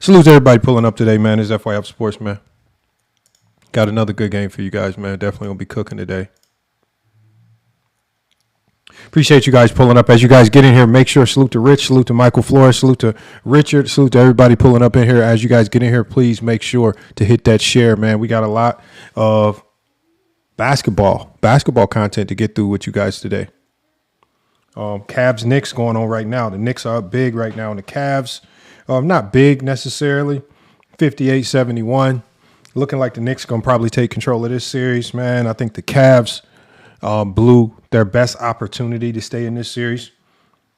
Salute to everybody pulling up today, man. It's FYF Sports, man. Got another good game for you guys, man. Definitely going to be cooking today. Appreciate you guys pulling up. As you guys get in here, make sure salute to Rich, salute to Michael Flores, salute to Richard, salute to everybody pulling up in here. As you guys get in here, please make sure to hit that share, man. We got a lot of basketball content to get through with you guys today. Cavs Knicks going on right now. The Knicks are up big right now, and the Cavs, not big necessarily, 58-71. Looking like the Knicks going to probably take control of this series, man. I think the Cavs blew their best opportunity to stay in this series.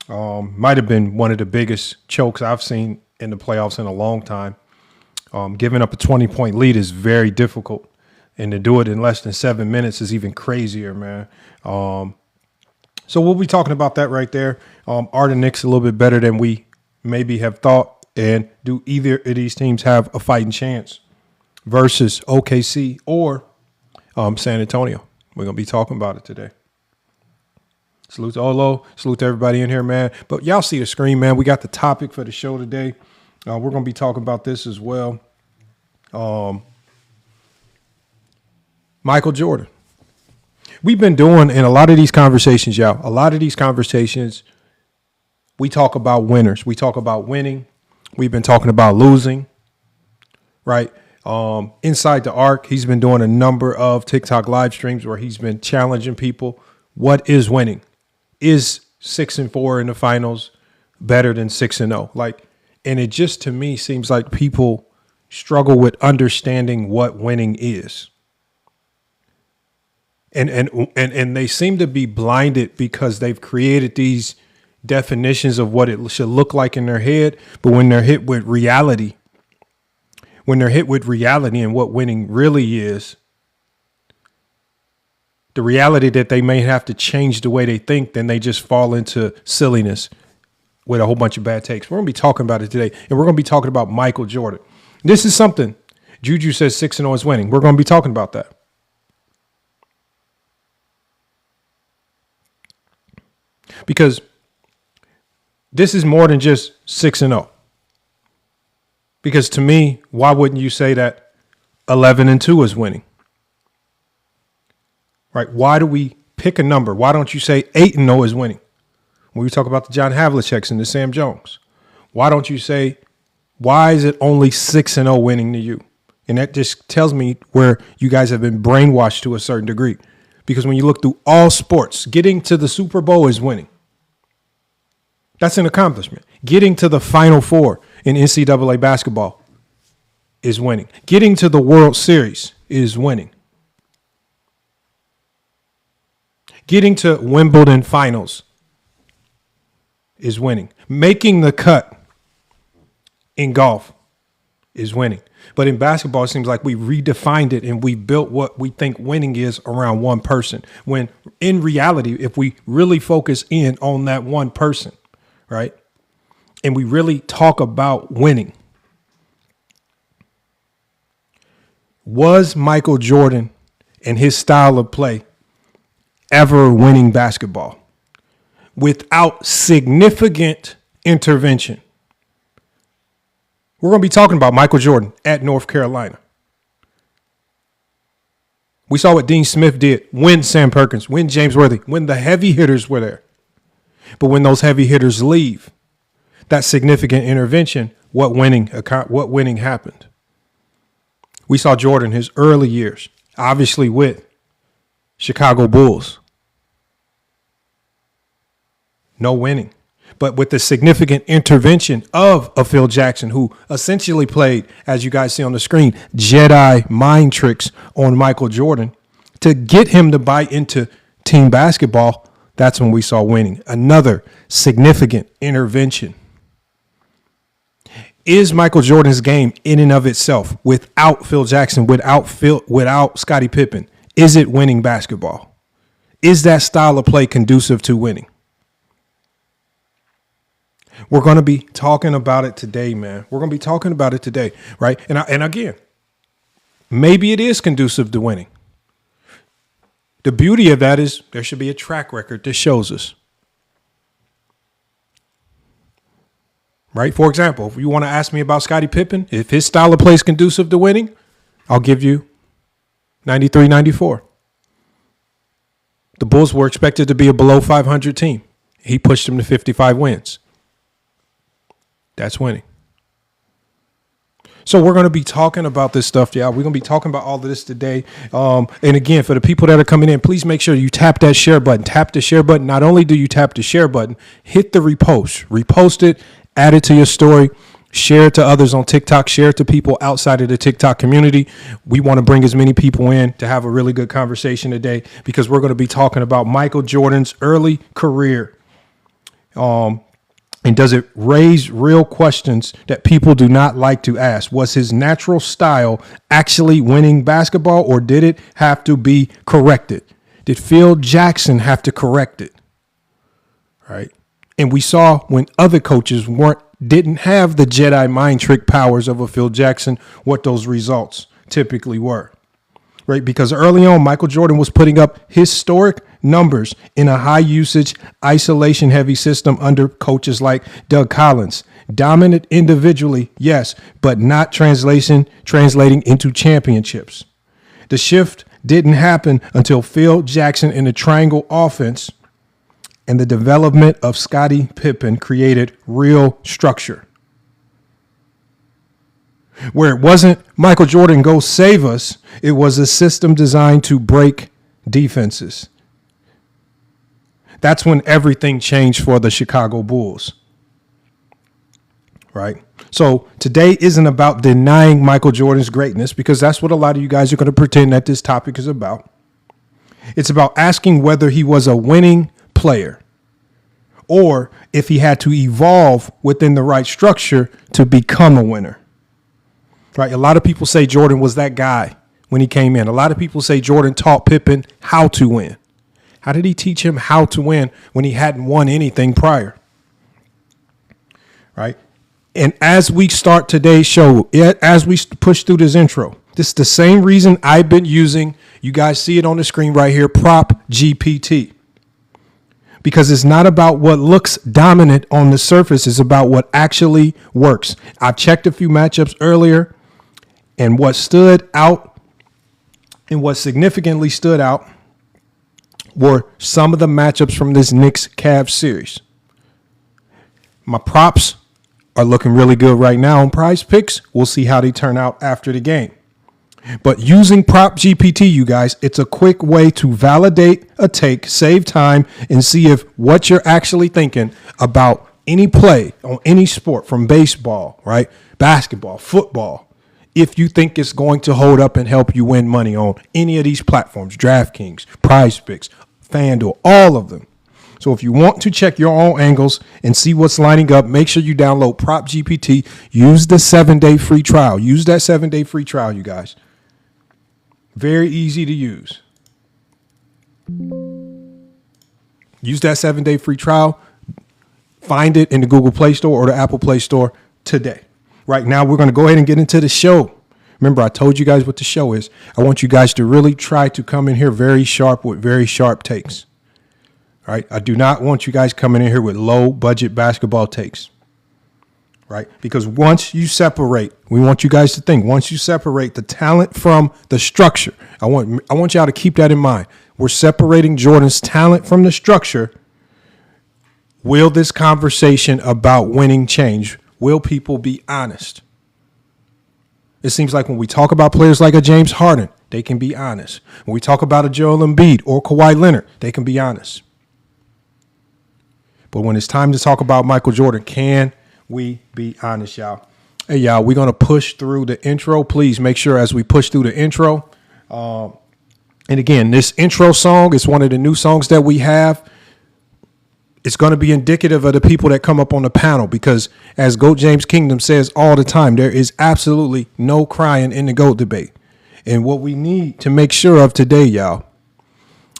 Might have been one of the biggest chokes I've seen in the playoffs in a long time. Giving up a 20-point lead is very difficult, and to do it in less than 7 minutes is even crazier, man. So we'll be talking about that right there. Are the Knicks a little bit better than we maybe have thought, and do either of these teams have a fighting chance versus OKC or San Antonio? We're going to be talking about it today. Salute to Olo. Salute to everybody in here, man. But y'all see the screen, man. We got the topic for the show today. We're going to be talking about this as well. Michael Jordan. We've been doing in a lot of these conversations, y'all. A lot of these conversations, we talk about winners. We talk about winning. We've been talking about losing, right? Inside the Arc, he's been doing a number of TikTok live streams where he's been challenging people. What is winning? Is 6-4 in the finals better than 6-0? And it just, to me, seems like people struggle with understanding what winning is. And they seem to be blinded because they've created these definitions of what it should look like in their head. But when they're hit with reality, and what winning really is, the reality that they may have to change the way they think, then they just fall into silliness with a whole bunch of bad takes. We're going to be talking about it today, and we're going to be talking about Michael Jordan. This is something. Juju says 6-0 is winning. We're going to be talking about that. Because this is more than just 6-0. Because to me, why wouldn't you say that 11-2 is winning? Right? Why do we pick a number? Why don't you say 8-0 is winning? When we talk about the John Havliceks and the Sam Jones, why don't you say, why is it only 6-0 winning to you? And that just tells me where you guys have been brainwashed to a certain degree. Because when you look through all sports, getting to the Super Bowl is winning. That's an accomplishment. Getting to the Final Four in NCAA basketball is winning. Getting to the World Series is winning. Getting to Wimbledon finals is winning. Making the cut in golf is winning. But in basketball, it seems like we redefined it and we built what we think winning is around one person. When in reality, if we really focus in on that one person, right, and we really talk about winning, was Michael Jordan and his style of play ever winning basketball without significant intervention? We're going to be talking about Michael Jordan at North Carolina. We saw what Dean Smith did when Sam Perkins, when James Worthy, when the heavy hitters were there. But when those heavy hitters leave, that significant intervention, what winning happened? We saw Jordan his early years, obviously with Chicago Bulls. No winning. But with the significant intervention of a Phil Jackson, who essentially played, as you guys see on the screen, Jedi mind tricks on Michael Jordan to get him to buy into team basketball, that's when we saw winning. Another significant intervention. Is Michael Jordan's game in and of itself, without Phil Jackson, without Scottie Pippen, is it winning basketball? Is that style of play conducive to winning? We're going to be talking about it today, man. We're going to be talking about it today, right? And again, maybe it is conducive to winning. The beauty of that is there should be a track record that shows us. right? For example, if you want to ask me about Scottie Pippen, if his style of play is conducive to winning, I'll give you 93, 94. The Bulls were expected to be a below 500 team. He pushed them to 55 wins. That's winning. So we're going to be talking about this stuff, y'all. We're going to be talking about all of this today. And again, for the people that are coming in, please make sure you tap that share button. Tap the share button. Not only do you tap the share button, hit the repost. Repost it, add it to your story, share it to others on TikTok, share it to people outside of the TikTok community. We want to bring as many people in to have a really good conversation today because we're going to be talking about Michael Jordan's early career. And does it raise real questions that people do not like to ask? Was his natural style actually winning basketball, or did it have to be corrected? Did Phil Jackson have to correct it? Right. And we saw when other coaches didn't have the Jedi mind trick powers of a Phil Jackson, what those results typically were. Right. Because early on, Michael Jordan was putting up historic numbers in a high usage, isolation heavy system under coaches like Doug Collins. Dominant individually, yes, but not translating into championships. The shift didn't happen until Phil Jackson in the triangle offense and the development of Scottie Pippen created real structure. Where it wasn't Michael Jordan, go save us. It was a system designed to break defenses. That's when everything changed for the Chicago Bulls. Right. So today isn't about denying Michael Jordan's greatness, because that's what a lot of you guys are going to pretend that this topic is about. It's about asking whether he was a winning player or if he had to evolve within the right structure to become a winner. Right. A lot of people say Jordan was that guy when he came in. A lot of people say Jordan taught Pippen how to win. How did he teach him how to win when he hadn't won anything prior? Right. And as we start today's show, as we push through this intro, this is the same reason I've been using, you guys see it on the screen right here, Prop GPT. Because it's not about what looks dominant on the surface. It's about what actually works. I've checked a few matchups earlier, and what stood out and what significantly stood out were some of the matchups from this Knicks-Cavs series. My props are looking really good right now on Prize Picks. We'll see how they turn out after the game. But using Prop GPT, you guys, it's a quick way to validate a take, save time, and see if what you're actually thinking about any play on any sport, from baseball, right, basketball, football, if you think it's going to hold up and help you win money on any of these platforms, DraftKings, Prize Picks, FanDuel, all of them. So if you want to check your own angles and see what's lining up, make sure you download Prop GPT. Use the 7-day free trial. Use that 7-day free trial, you guys. Very easy to use. Use that 7-day free trial. Find it in the Google Play Store or the Apple Play Store today. Right now, we're going to go ahead and get into the show. Remember, I told you guys what the show is. I want you guys to really try to come in here very sharp with very sharp takes. All right. I do not want you guys coming in here with low budget basketball takes. Right. Because once you separate, we want you guys to think, once you separate the talent from the structure, I want y'all to keep that in mind. We're separating Jordan's talent from the structure. Will this conversation about winning change? Will people be honest? It seems like when we talk about players like a James Harden, they can be honest. When we talk about a Joel Embiid or Kawhi Leonard, they can be honest. But when it's time to talk about Michael Jordan, can we be honest, y'all? Hey, y'all, we're going to push through the intro. Please make sure as we push through the intro. And again, this intro song is one of the new songs that we have. It's going to be indicative of the people that come up on the panel, because as GOAT James Kingdom says all the time, there is absolutely no crying in the GOAT debate. And what we need to make sure of today, y'all,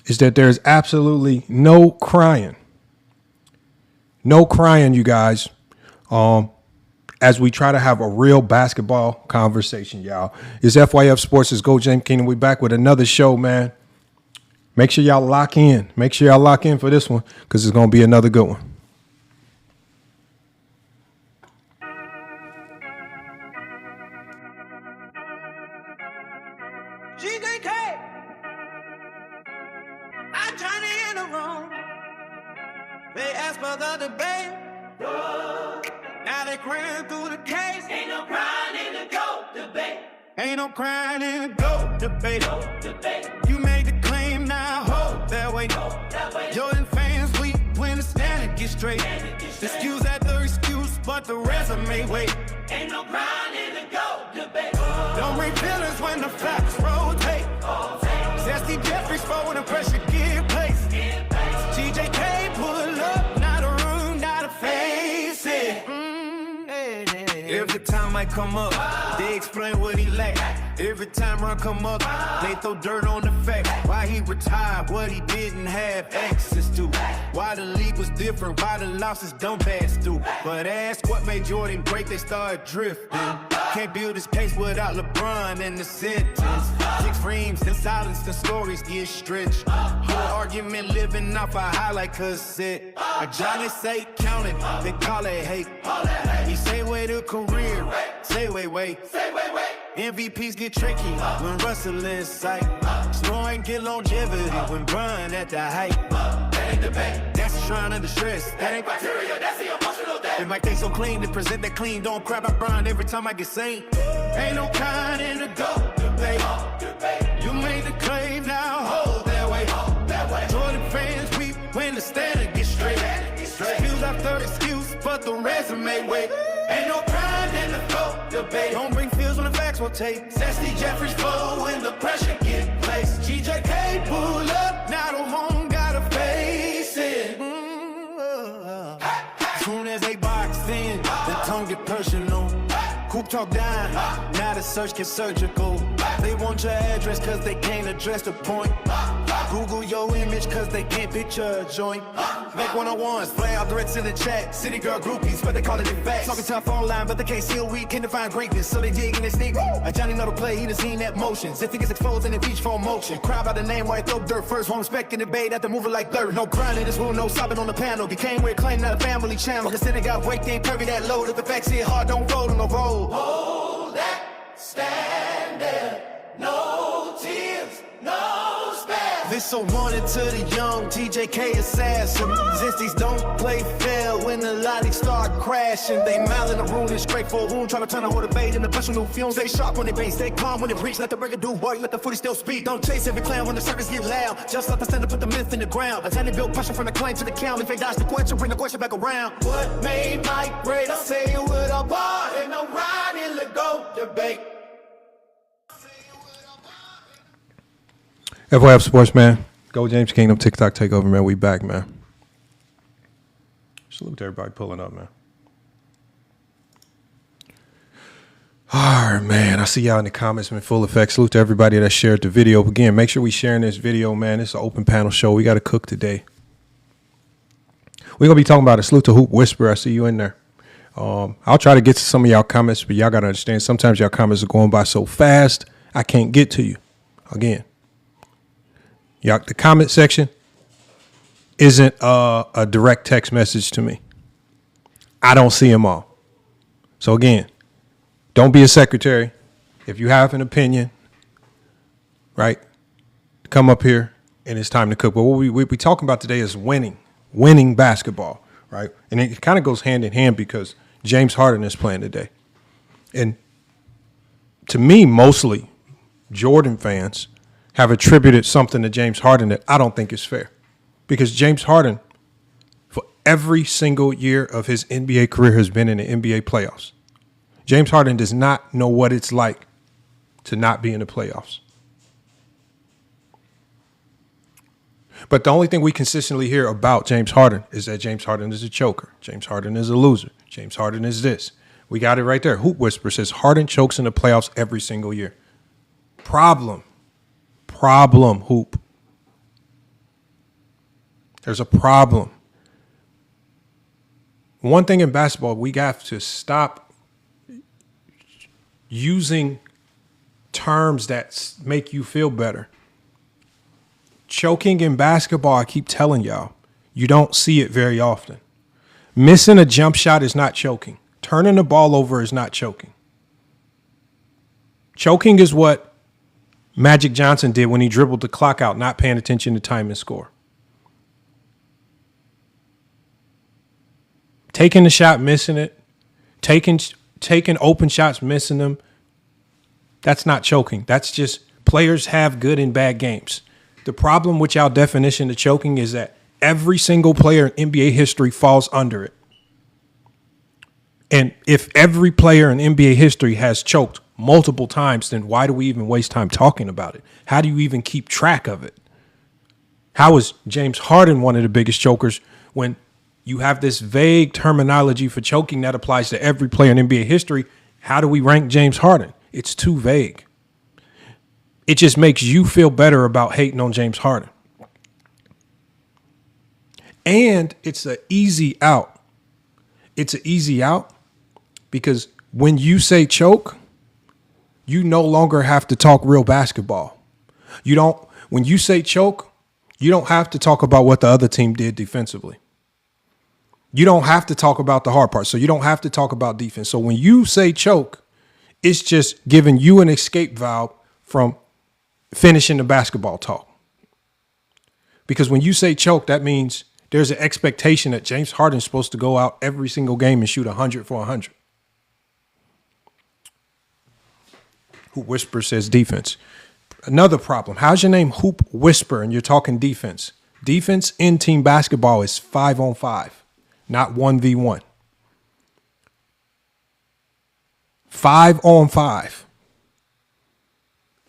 is that there's absolutely no crying. No crying, you guys, as we try to have a real basketball conversation, y'all. It's FYF Sports. It's GOAT James Kingdom. We back with another show, man. Make sure y'all lock in. Make sure y'all lock in for this one, because it's going to be another good one. GJK, I turn it in the room. They asked for the debate. Now they crying through the case. Ain't no crying in the GOAT debate. Ain't no crying in the GOAT debate. You made the claim, now hold that way. Jordan fans weak when the standard gets straight. Excuse after excuse, but the resume wait. Ain't no crying in the GOAT debate. Don't bring feelings when the facts rotate. Zesty Jeffries forward and pressure get placed. GJK pull up, not a room, not a face it. Every time I come up, they explain what he lack. Every time Ron come up, they throw dirt on the fact. Why he retired, what he didn't have access to. Why the league was different, why the losses don't pass through. But ask what made Jordan great, they started drifting. Can't build this case without LeBron in the sentence. 6 rings, then silence, the stories get stretched. Whole argument living off a highlight cassette. A Johnny say counting, they call it hate. He say wait a career, say wait. MVPs get tricky when Russell in sight. Scoring get longevity when Brian at the height. That ain't debate. That's the shrine of the stress. That ain't bacteria, that's the emotional day. They might think so clean, they present that clean. Don't cry about Brian every time I get seen. Ain't no kind in the GOAT debate. You made the claim, now hold that way. Jordan fans weep when the standard gets straight. Excuse after excuse, but the resume wait. Ain't no pride in the GOAT debate. Don't bring feels when the facts rotate. Zesty Jeffries flow when the pressure get placed. GJK pull up, now the home gotta face it. Soon as they box in, the tongue get personal. Coop talk down, now the search gets surgical. They want your address cause they can't address the point. Google your image cause they can't picture a joint. Make 101s, flare out threats in the chat. City girl groupies, but they call it in facts. Talking tough online, but they can't see a weak, can't define greatness. So they dig and they sneak. A Johnny know to play, he done seen that motions. If he gets exposed, then they reach for motion. Cry by the name while he throw dirt first. Won't respect and debate after moving like dirt. No crying in this room, no sobbing on the panel. He came with a claim, not a family channel. Cause then they got weight, they ain't curvy that load. If the facts hit hard, don't roll on the roll. Hold that, stand there. No tears, no spare. This so wanted to the young TJK assassin. Zesties don't play fair when the lotties start crashing. They mile in the room, it's straight for a room, trying to turn a whole debate into personal fumes. They sharp when they base, they calm when they reach. Let the record do work, let the footy still speak. Don't chase every clown when the circus get loud. Just let the stand up, put the myth in the ground. A tiny build pressure from the claim to the count. If they dodge the question, bring the question back around. What made Mike great? I'll say it with a bar. Ain't no ride in the GOAT debate. FYF Sports, man. Go James Kingdom, TikTok takeover, man. We back, man. Salute to everybody pulling up, man. All right, man. I see y'all in the comments, man. Full effect. Salute to everybody that shared the video. Again, make sure we sharing this video, man. It's an open panel show. We got to cook today. We're going to be talking about a salute to Hoop Whisperer. I see you in there. I'll try to get to some of y'all comments, but y'all got to understand sometimes y'all comments are going by so fast, I can't get to you. Again. Y'all, the comment section isn't a direct text message to me. I don't see them all. So again, don't be a secretary. If you have an opinion, right, come up here and it's time to cook. But what we talking about today is winning basketball, right? And it kind of goes hand in hand because James Harden is playing today. And to me, mostly Jordan fans have attributed something to James Harden that I don't think is fair. Because James Harden, for every single year of his NBA career, has been in the NBA playoffs. James Harden does not know what it's like to not be in the playoffs. But the only thing we consistently hear about James Harden is that James Harden is a choker. James Harden is a loser. James Harden is this. We got it right there. Hoop Whisperer says Harden chokes in the playoffs every single year. Problem, Hoop. There's a problem. One thing in basketball, we have to stop using terms that make you feel better. Choking in basketball, I keep telling y'all, you don't see it very often. Missing a jump shot is not choking. Turning the ball over is not choking. Choking is what Magic Johnson did when he dribbled the clock out, not paying attention to time and score. Taking the shot, missing it. Taking open shots, missing them. That's not choking. That's just players have good and bad games. The problem with y'all definition of choking is that every single player in NBA history falls under it. And if every player in NBA history has choked multiple times, then why do we even waste time talking about it? How do you even keep track of it? How is James Harden one of the biggest chokers when you have this vague terminology for choking that applies to every player in NBA history? How do we rank James Harden? It's too vague. It just makes you feel better about hating on James Harden. And it's an easy out. It's an easy out because when you say choke, you no longer have to talk real basketball. When you say choke, you don't have to talk about what the other team did defensively. You don't have to talk about the hard part. So you don't have to talk about defense. So when you say choke, it's just giving you an escape valve from finishing the basketball talk. Because when you say choke, that means there's an expectation that James Harden's supposed to go out every single game and shoot 100 for 100. Hoop Whisperer says defense. Another problem. How's your name Hoop Whisperer and you're talking defense? Defense in team basketball is 5-on-5, not 1v1. 5-on-5.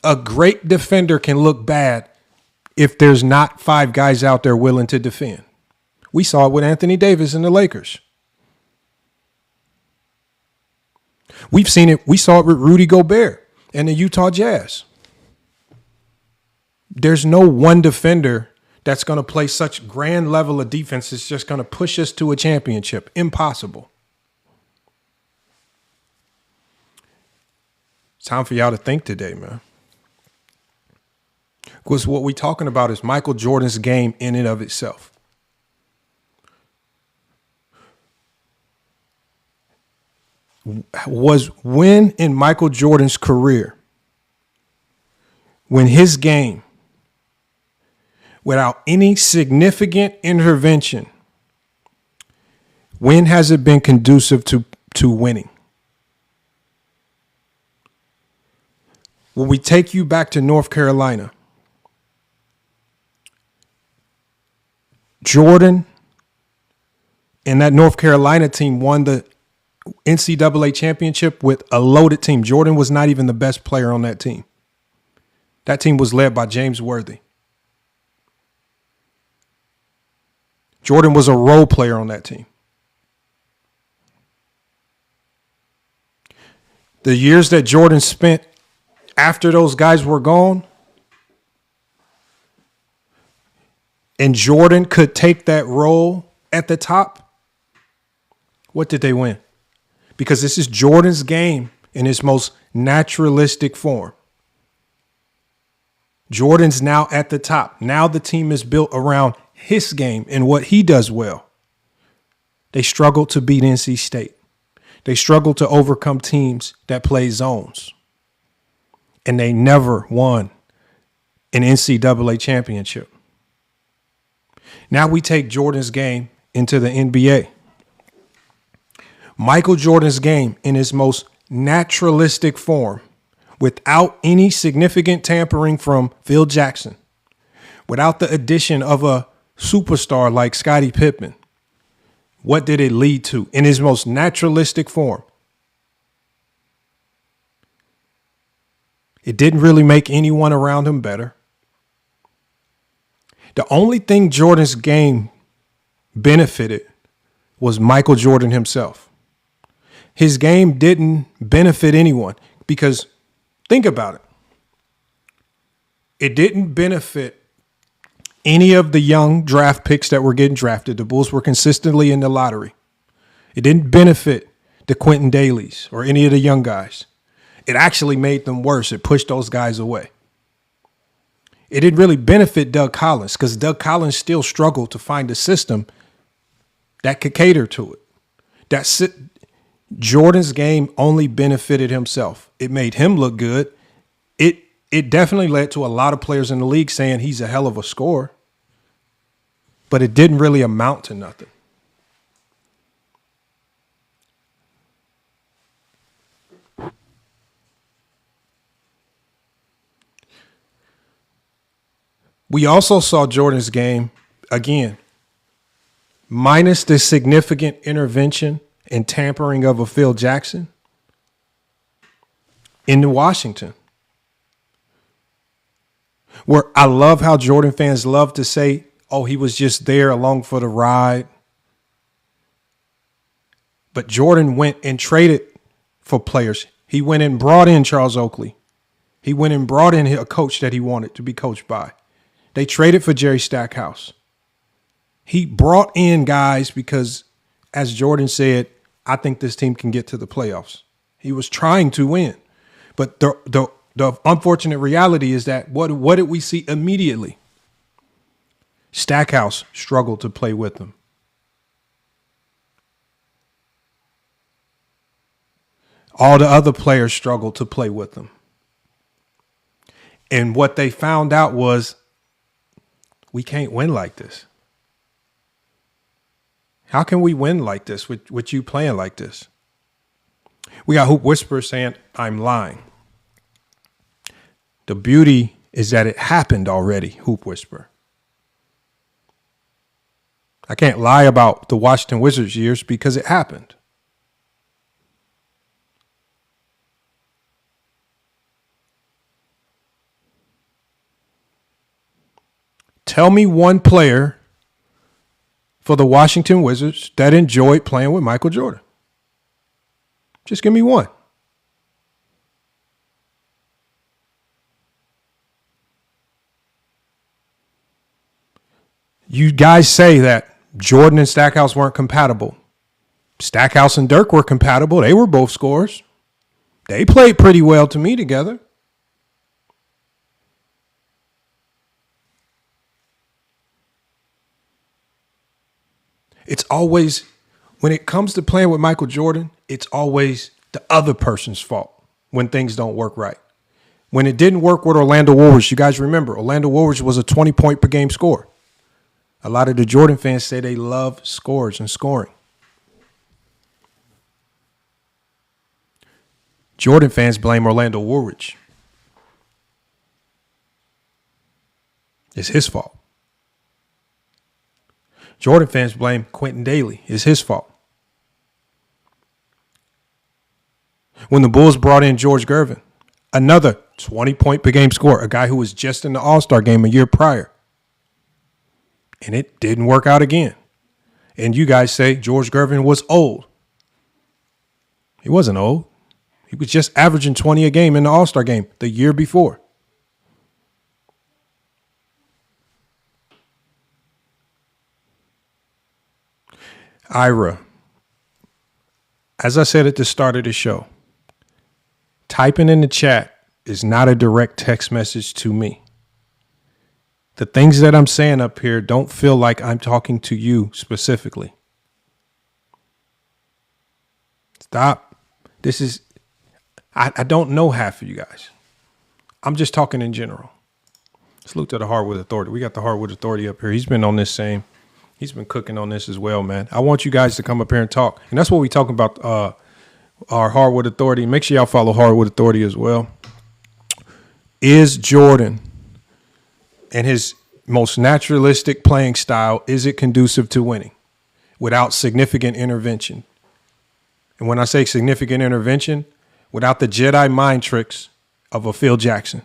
A great defender can look bad if there's not 5 guys out there willing to defend. We saw it with Anthony Davis and the Lakers. We've seen it. We saw it with Rudy Gobert and the Utah Jazz. There's no one defender that's going to play such grand level of defense. It's just going to push us to a championship. Impossible. It's time for y'all to think today, man. Because what we're talking about is Michael Jordan's game in and of itself. Was when in Michael Jordan's career, when his game, without any significant intervention, when has it been conducive to winning? When we take you back to North Carolina, Jordan and that North Carolina team won the NCAA championship with a loaded team. Jordan was not even the best player on that team. That team was led by James Worthy. Jordan was a role player on that team. The years that Jordan spent after those guys were gone, and Jordan could take that role at the top, what did they win? Because this is Jordan's game in its most naturalistic form. Jordan's now at the top. Now the team is built around his game and what he does well. They struggled to beat NC State. They struggled to overcome teams that play zones. And they never won an NCAA championship. Now we take Jordan's game into the NBA. Michael Jordan's game in his most naturalistic form, without any significant tampering from Phil Jackson, without the addition of a superstar like Scottie Pippen, what did it lead to in his most naturalistic form? It didn't really make anyone around him better. The only thing Jordan's game benefited was Michael Jordan himself. His game didn't benefit anyone because think about it. It didn't benefit any of the young draft picks that were getting drafted. The Bulls were consistently in the lottery. It didn't benefit the Quentin Dailies or any of the young guys. It actually made them worse. It pushed those guys away. It didn't really benefit Doug Collins because Doug Collins still struggled to find a system that could cater to it. Jordan's game only benefited himself. It made him look good. It it definitely led to a lot of players in the league saying he's a hell of a scorer, but it didn't really amount to nothing. We also saw Jordan's game, again, minus the significant intervention and tampering of a Phil Jackson in Washington, where I love how Jordan fans love to say, oh, he was just there along for the ride. But Jordan went and traded for players. He went and brought in Charles Oakley. He went and brought in a coach that he wanted to be coached by. They traded for Jerry Stackhouse. He brought in guys because, as Jordan said, I think this team can get to the playoffs. He was trying to win. But the unfortunate reality is that what did we see immediately? Stackhouse struggled to play with them. All the other players struggled to play with them. And what they found out was, we can't win like this. How can we win like this with you playing like this? We got Hoop Whisperer saying, I'm lying. The beauty is that it happened already, Hoop Whisperer. I can't lie about the Washington Wizards years because it happened. Tell me one player for the Washington Wizards that enjoyed playing with Michael Jordan. Just give me one. You guys say that Jordan and Stackhouse weren't compatible. Stackhouse and Dirk were compatible. They were both scorers. They played pretty well to me together. It's always, when it comes to playing with Michael Jordan, it's always the other person's fault when things don't work right. When it didn't work with Orlando Warriors, you guys remember, Orlando Warriors was a 20-point per game scorer. A lot of the Jordan fans say they love scores and scoring. Jordan fans blame Orlando Warriors. It's his fault. Jordan fans blame Quentin Daly. It's his fault. When the Bulls brought in George Gervin, another 20-point per game scorer, a guy who was just in the All-Star game a year prior, and it didn't work out again. And you guys say George Gervin was old. He wasn't old. He was just averaging 20 a game in the All-Star game the year before. Ira, as I said at the start of the show, typing in the chat is not a direct text message to me. The things that I'm saying up here don't feel like I'm talking to you specifically. Stop. This is, I don't know half of you guys. I'm just talking in general. Salute to the Hardwood Authority. We got the Hardwood Authority up here. He's been on this same. He's been cooking on this as well, man. I want you guys to come up here and talk. And that's what we talk about, our Hardwood Authority. Make sure y'all follow Hardwood Authority as well. Is Jordan and his most naturalistic playing style, is it conducive to winning without significant intervention? And when I say significant intervention, without the Jedi mind tricks of a Phil Jackson.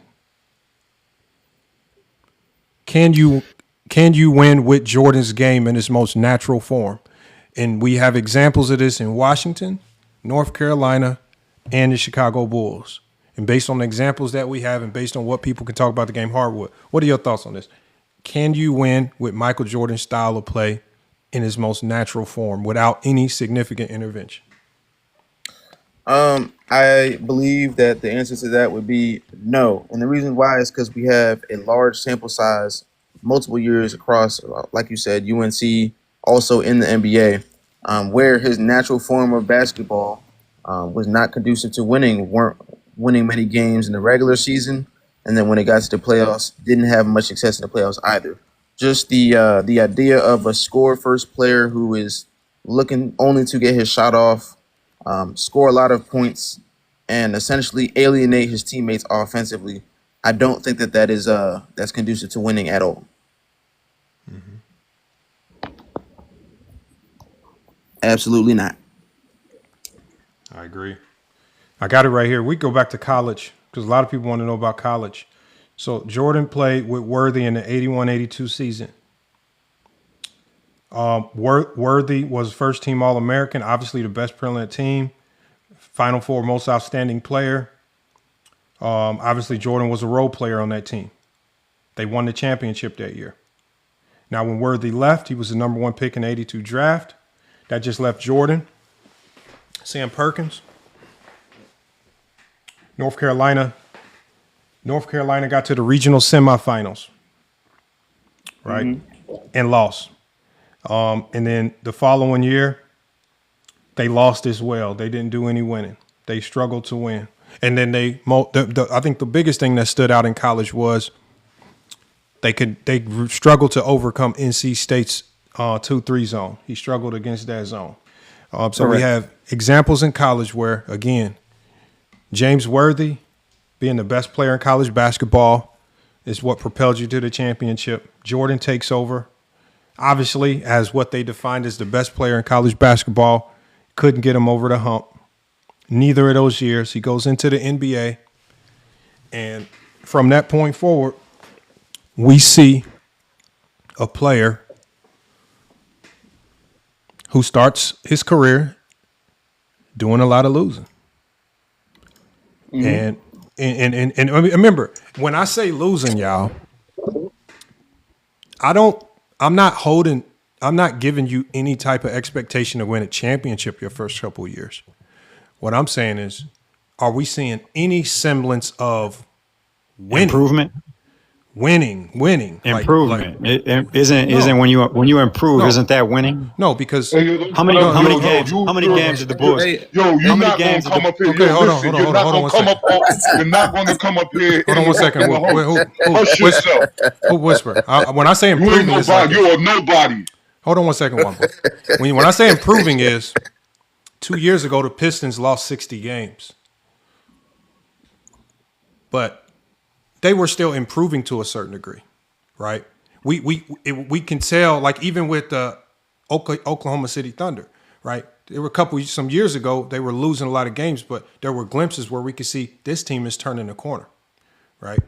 Can you win with Jordan's game in its most natural form? And we have examples of this in Washington, North Carolina, and the Chicago Bulls. And based on the examples that we have and based on what people can talk about the game Hardwood, what are your thoughts on this? Can you win with Michael Jordan's style of play in his most natural form without any significant intervention? I believe that the answer to that would be no. And the reason why is because we have a large sample size, multiple years across, like you said, UNC, also in the NBA, where his natural form of basketball was not conducive to winning, weren't winning many games in the regular season, and then when it got to the playoffs, didn't have much success in the playoffs either. Just the idea of a score first player who is looking only to get his shot off, score a lot of points, and essentially alienate his teammates offensively. I don't think that is that's conducive to winning at all. Absolutely not. I agree. I got it right here. We go back to college because a lot of people want to know about college. So Jordan played with Worthy in the 81-82 season. Worthy was first team All-American, obviously the best player on that team. Final Four most outstanding player. Obviously Jordan was a role player on that team. They won the championship that year. Now when Worthy left, he was the number 1 pick in the 82 draft. That just left Jordan, Sam Perkins, North Carolina got to the regional semifinals, right, and lost. And then the following year, they lost as well. They didn't do any winning. They struggled to win. And then I think the biggest thing that stood out in college was they struggled to overcome NC State's 2-3 zone. He struggled against that zone. So we have examples in college where, again, James Worthy being the best player in college basketball is what propelled you to the championship. Jordan takes over, obviously, as what they defined as the best player in college basketball. Couldn't get him over the hump. Neither of those years. He goes into the NBA. And from that point forward, we see a player who starts his career doing a lot of losing. And remember, when I say losing, y'all, I'm not giving you any type of expectation to win a championship your first couple of years. What I'm saying is, are we seeing any semblance of winning? Improvement? Winning. Improvement. Isn't when you improve, isn't that winning? No, because how many games did the Bulls? You're not going to come up here. Okay, hold on one second. You're not going to come up here. Hold on 1 second. Who whisper? When I say improving, you ain't nobody. You're a nobody. Hold on 1 second, one. When I say improving is 2 years ago the Pistons lost 60 games, but they were still improving to a certain degree, right? We can tell, like even with the Oklahoma City Thunder, right? There were some years ago they were losing a lot of games, but there were glimpses where we could see this team is turning the corner, right?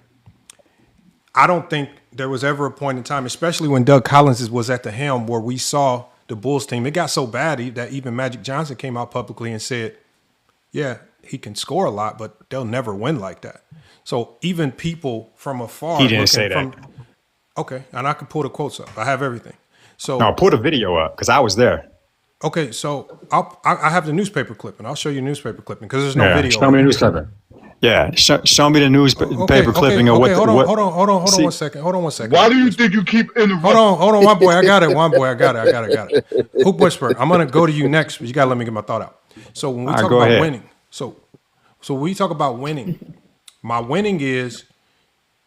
I don't think there was ever a point in time, especially when Doug Collins was at the helm, where we saw the Bulls team. It got so bad that even Magic Johnson came out publicly and said, yeah, he can score a lot, but they'll never win like that. So even people from afar. He didn't say that. Okay, and I can pull the quotes up. I have everything. So no, pull the video up because I was there. Okay, so I have the newspaper clipping. I'll show you newspaper clipping because there's no video. Show me the newspaper. Yeah, show me the newspaper clipping of what. Hold on 1 second. Hold on 1 second. Why do you think you keep interrupting? Hold on, one boy. I got it. Hoop Whisperer. I'm gonna go to you next, but you gotta let me get my thought out. So when we talk about winning, so when we talk about winning, my winning is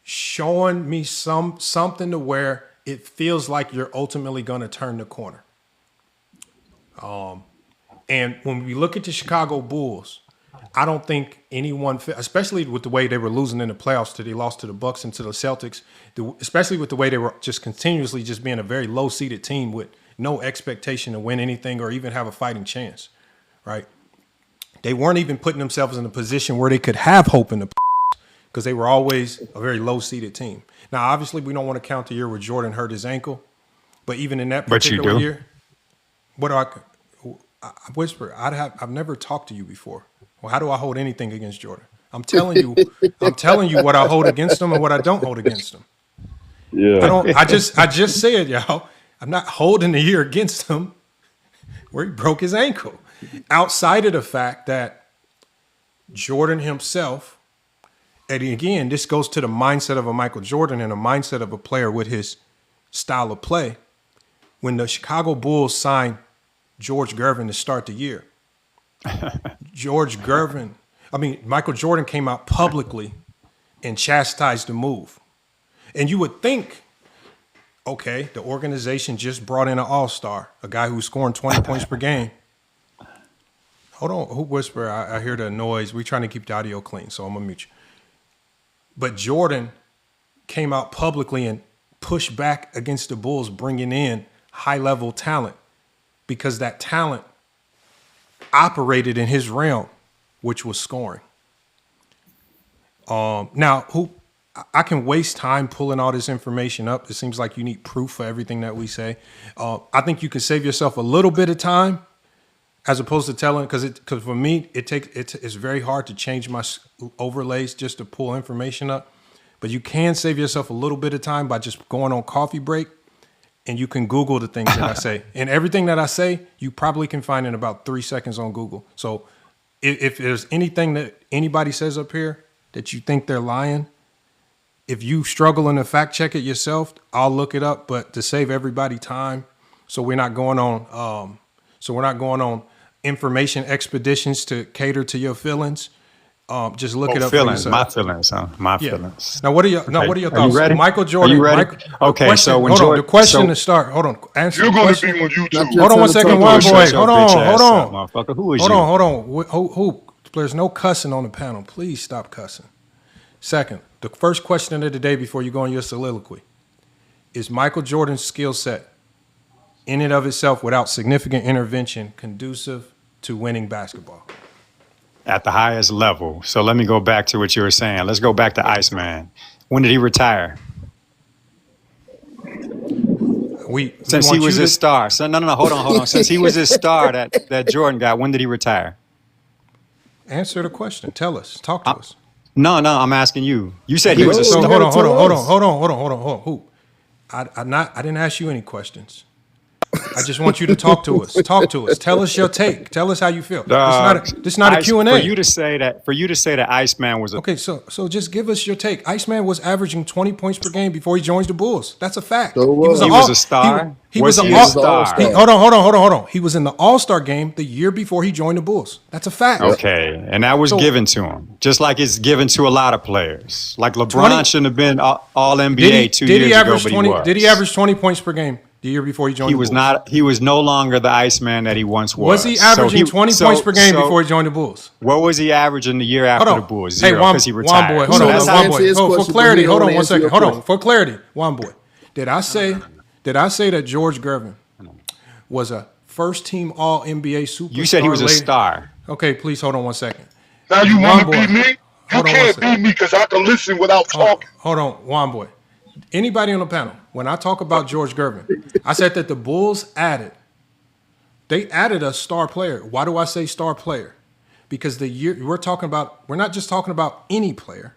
showing me something to where it feels like you're ultimately gonna turn the corner. And when we look at the Chicago Bulls, I don't think anyone, especially with the way they were losing in the playoffs, they lost to the Bucks and to the Celtics, especially with the way they were just continuously just being a very low-seeded team with no expectation to win anything or even have a fighting chance, right? They weren't even putting themselves in a position where they could have hope in the because they were always a very low-seeded team. Now, obviously, we don't want to count the year where Jordan hurt his ankle, but even in that particular year, what do I whisper? I've never talked to you before. Well, how do I hold anything against Jordan? I'm telling you what I hold against him and what I don't hold against him. Yeah. I just said, y'all, I'm not holding the year against him where he broke his ankle. Outside of the fact that Jordan himself, and again, this goes to the mindset of a Michael Jordan and a mindset of a player with his style of play. When the Chicago Bulls signed George Gervin to start the year, Michael Jordan came out publicly and chastised the move. And you would think, okay, the organization just brought in an all-star, a guy who's scoring 20 points per game. Hold on, who whisper? I hear the noise. We're trying to keep the audio clean, so I'm gonna mute you. But Jordan came out publicly and pushed back against the Bulls, bringing in high-level talent because that talent operated in his realm, which was scoring. Now, I can waste time pulling all this information up. It seems like you need proof for everything that we say. I think you can save yourself a little bit of time as opposed to telling, because for me, it's very hard to change my overlays just to pull information up. But you can save yourself a little bit of time by just going on coffee break, and you can Google the things that I say. And everything that I say, you probably can find in about 3 seconds on Google. So if there's anything that anybody says up here that you think they're lying, if you struggling to fact check it yourself, I'll look it up. But to save everybody time, so we're not going on information expeditions to cater to your feelings. Just look it up. Feelings, my feelings, huh? My feelings. Now, what are your thoughts? Are you ready? Michael Jordan. Are you ready? Okay, so when the question to start. Hold on. Answer You're the going question. to be on YouTube. Hold on 1 second, one boy. Hold on. Motherfucker. Who is Hold you? on. Who? There's no cussing on the panel. Please stop cussing. Second, the first question of the day before you go on your soliloquy is Michael Jordan's skill set in and of itself without significant intervention conducive to winning basketball? At the highest level. So let me go back to what you were saying. Let's go back to Iceman. When did he retire? Since he was a star. So no, hold on. Since he was a star that Jordan got, when did he retire? Answer the question. Tell us. Talk to us. No, I'm asking you. You said he was a So star. hold on. Who? I didn't ask you any questions. I just want you to talk to us. Talk to us. Tell us your take. Tell us how you feel. This is not a Q&A. For you to say that Iceman was a... Okay, so just give us your take. Iceman was averaging 20 points per game before he joined the Bulls. That's a fact. He was a star? He was a star? Hold on. He was in the All-Star game the year before he joined the Bulls. That's a fact. Okay, and that was given to him, just like it's given to a lot of players. Like LeBron shouldn't have been All-NBA 2 years ago, but he was. Did he average 20 points per game the year before he joined the Bulls? He was no longer the Iceman that he once was. Was he averaging 20 points per game before he joined the Bulls? What was he averaging the year after the Bulls? Zero, because he retired. One boy. For clarity, hold on 1 second. Hold on. For clarity, one boy. Did I say that George Gervin was a first-team All-NBA superstar? You said he was a star. Okay, please hold on 1 second. Now you want to beat me? You can't beat me because I can listen without talking. Hold on, one boy. Anybody on the panel, when I talk about George Gervin, I said that the Bulls added a star player. Why do I say star player? Because we're not just talking about any player.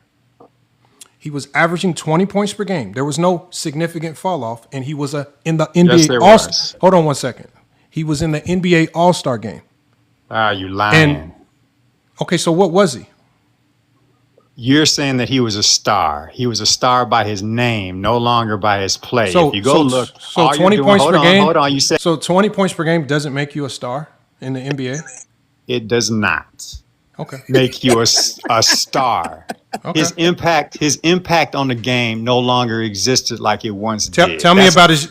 He was averaging 20 points per game. There was no significant fall off, and he was in the NBA All-Star. Hold on 1 second. He was in the NBA All-Star game. Ah, you lying. Okay, so what was he? You're saying that he was a star. He was a star by his name, no longer by his play. If you go look, so 20 points per game. Hold on, you said so 20 points per game doesn't make you a star in the NBA? It does not. Okay. Make you a star. Okay. His impact on the game no longer existed like it once did. Tell me about his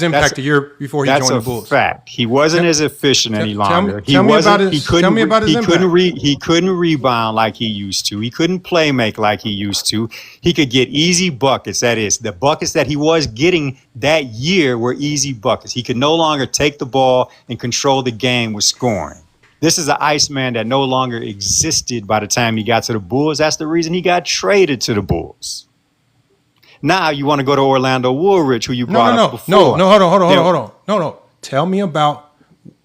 impact the year before he joined the Bulls. That's a fact. He wasn't as efficient any longer. Tell me about his impact. He couldn't rebound like he used to. He couldn't play make like he used to. He could get easy buckets. That is, the buckets that he was getting that year were easy buckets. He could no longer take the ball and control the game with scoring. This is an Iceman that no longer existed by the time he got to the Bulls. That's the reason he got traded to the Bulls. Now you want to go to Orlando Woolridge, who you brought up before. Hold on. No. Tell me about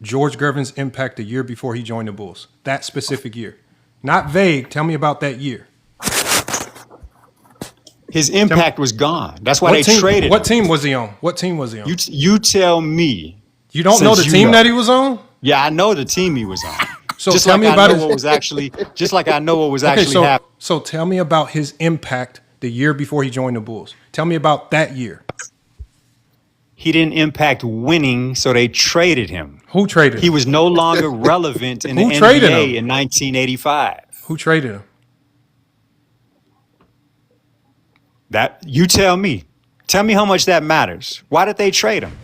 George Gervin's impact the year before he joined the Bulls. That specific year. Not vague. Tell me about that year. His impact was gone. That's why they traded him. What team was he on? You tell me. You don't know the team that he was on? Yeah, I know the team he was on. So just tell me about what was actually happening. So tell me about his impact the year before he joined the Bulls. Tell me about that year. He didn't impact winning, so they traded him. Who traded him? He was no longer relevant in the NBA in 1985. Who traded him? That you tell me. Tell me how much that matters. Why did they trade him?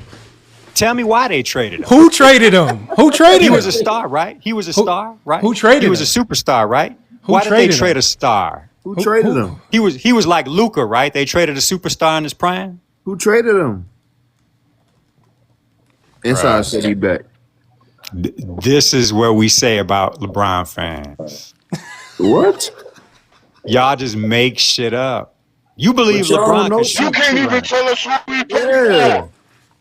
Tell me why they traded him. Who traded him? Who traded him? He was a star, right? He was a star, right? Who traded He was him? a superstar, right? Who Why did they traded trade him? a star? Who traded him? He was like Luka, right? They traded a superstar in his prime. Who traded him? Inside said he back. This is what we say about LeBron fans. What? Y'all just make shit up. You believe But y'all LeBron don't know could shit. You shoot. can't even tell us who we played Yeah. for.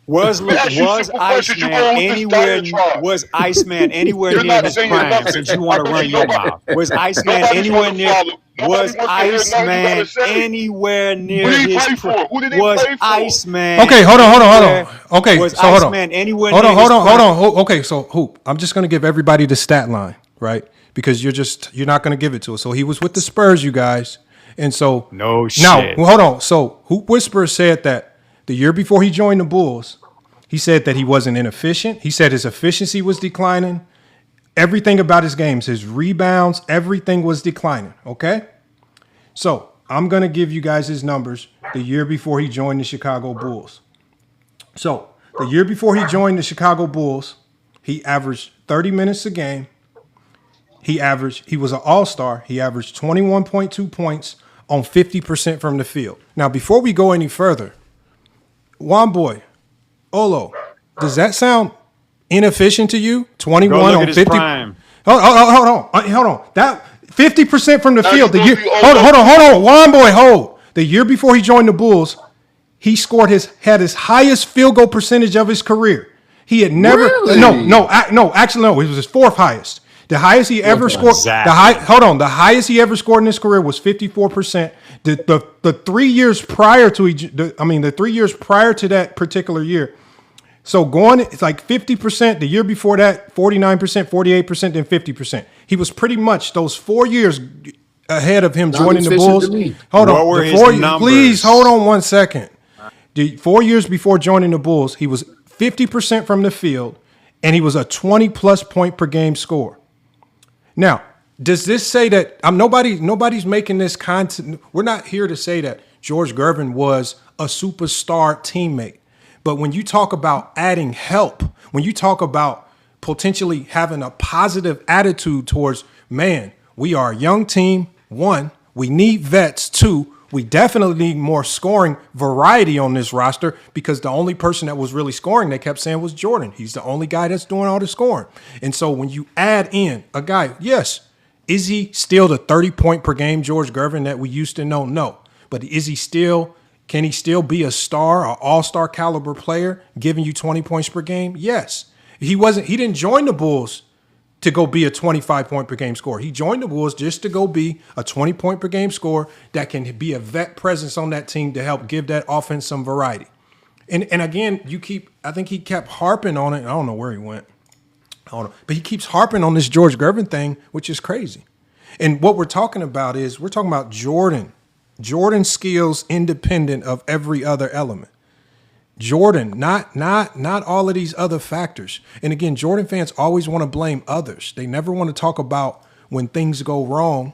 Was That's you was simple questions. You Iceman going with this anywhere? diatribe. Was Iceman anywhere You're near not his saying prime? nothing. Since you I want to run believe your nobody. mouth, was Iceman Nobody's anywhere gonna near? follow. Nobody Was wants to hear nothing you Iceman gotta say. anywhere near Who did he his play prime? for? Who did he Was play for? Iceman? Okay, hold on. anywhere- Okay, Was so hold on. Iceman anywhere Hold near on. his prime? Okay, so Hoop, I'm just gonna give everybody the stat line, right? Because you're not gonna give it to us. So he was with the Spurs, you guys, and so No now shit. hold on. So Hoop Whisperer said that the year before he joined the Bulls, he said that he wasn't inefficient. He said his efficiency was declining. Everything about his games, his rebounds, everything was declining. Okay, so I'm gonna give you guys his numbers the year before he joined the Chicago Bulls. So the year before he joined the Chicago Bulls, he averaged 30 minutes a game. He was an all-star. He averaged 21.2 points on 50% from the field. Now, before we go any further, Juan Boy, Olo, does that sound inefficient to you? 21 Go look on at his 50. prime. Hold on. That 50% from the Now field. you The year, gonna be hold on. Juan Boy, hold. The year before he joined the Bulls, he had his highest field goal percentage of his career. He had never Really? actually no, it was his fourth highest. The highest he ever scored. Exactly. The highest he ever scored in his career was 54%. The 3 years prior to the 3 years prior to that particular year. So it's like 50%. The year before that, 49%, 48%, then 50%. He was pretty much those 4 years ahead of him Not joining the efficient Bulls. to me. Hold What on. were The his 4 numbers? Please hold on 1 second. The 4 years before joining the Bulls, he was 50% from the field, and he was a 20-plus point per game scorer. Now, does this say that nobody's making this content? We're not here to say that George Gervin was a superstar teammate. But when you talk about adding help, when you talk about potentially having a positive attitude towards, man, we are a young team. One, we need vets. Two, we definitely need more scoring variety on this roster because the only person that was really scoring, they kept saying, was Jordan. He's the only guy that's doing all the scoring. And so when you add in a guy, yes, is he still the 30-point per game George Gervin that we used to know? No. But can he still be a star, an all-star caliber player, giving you 20 points per game? Yes. He didn't join the Bulls to go be a 25-point per game scorer. He joined the Bulls just to go be a 20-point per game scorer that can be a vet presence on that team to help give that offense some variety. And again, I think he kept harping on it. I don't know where he went. I don't know. But he keeps harping on this George Gervin thing, which is crazy. And what we're talking about Jordan. Jordan skills independent of every other element. Jordan, not all of these other factors. And again, Jordan fans always want to blame others. They never want to talk about when things go wrong,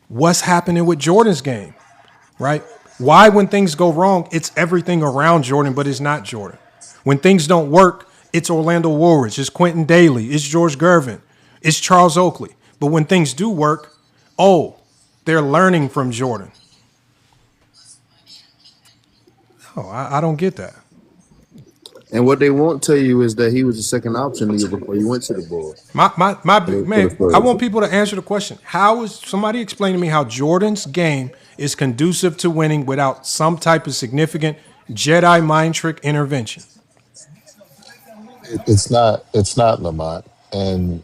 what's happening with Jordan's game, right? Why when things go wrong, it's everything around Jordan, but it's not Jordan. When things don't work, it's Orlando Woolridge, it's Quentin Daly, it's George Gervin, it's Charles Oakley. But when things do work, they're learning from Jordan. Oh, I don't get that. And what they won't tell you is that he was the second option the year before he went to the Bulls. Man, I want people to answer the question. Somebody explain to me how Jordan's game is conducive to winning without some type of significant Jedi mind trick intervention? It's not. It's not, Lamont, and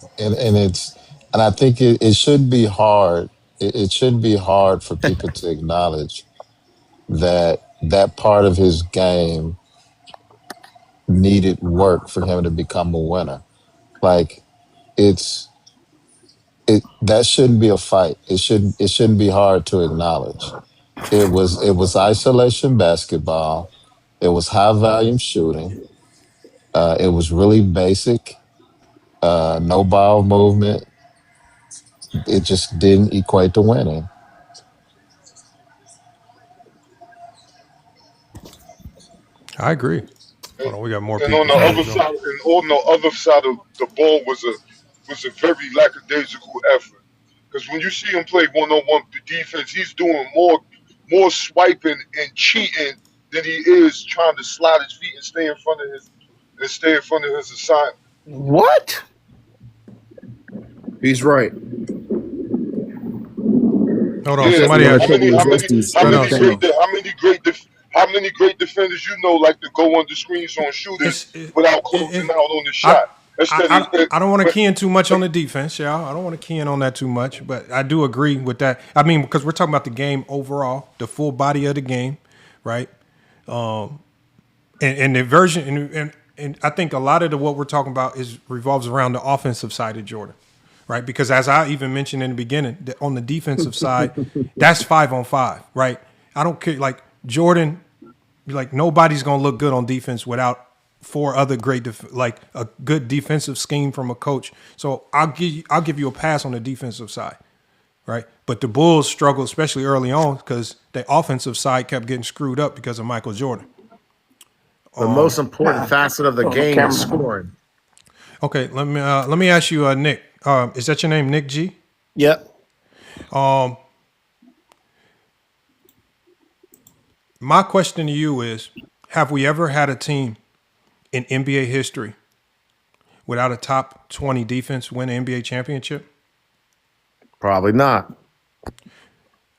I think it should be hard. It should be hard for people to acknowledge that part of his game needed work for him to become a winner. Like it's that shouldn't be a fight. It shouldn't be hard to acknowledge. It was isolation basketball. It was high volume shooting. It was really basic. No ball movement. It just didn't equate to winning. I agree. Hold on, we got more And people on the trying to other join. side, and on the other side of the ball was a very lackadaisical effort. Because when you see him play one-on-one defense, he's doing more swiping and cheating than he is trying to slide his feet and stay in front of his assignment. What? He's right. Hold on, Yeah, Except somebody when a how asked. couple many of how many Zesties how in Right the many on. great town. de- how many great def, how many great defenders like to go under screens on shooters It's it, without it, closing it, out on the I, shot? Instead of I don't want to but, key in too much on the defense, y'all. I don't want to key in on that too much, but I do agree with that. I mean, because we're talking about the game overall, the full body of the game, right? And the version, and I think a lot of what we're talking about is revolves around the offensive side of Jordan, right? Because as I even mentioned in the beginning, on the defensive side, that's 5-on-5, right? I don't care. Like Jordan, like nobody's gonna look good on defense without four other great, like a good defensive scheme from a coach. So I'll give you a pass on the defensive side, right? But the Bulls struggled, especially early on, because the offensive side kept getting screwed up because of Michael Jordan. The most important facet of the game is scoring. Okay, let me ask you, Nick. Is that your name, Nick G? Yep. My question to you is: have we ever had a team in NBA history without a top 20 defense win an NBA championship? Probably not.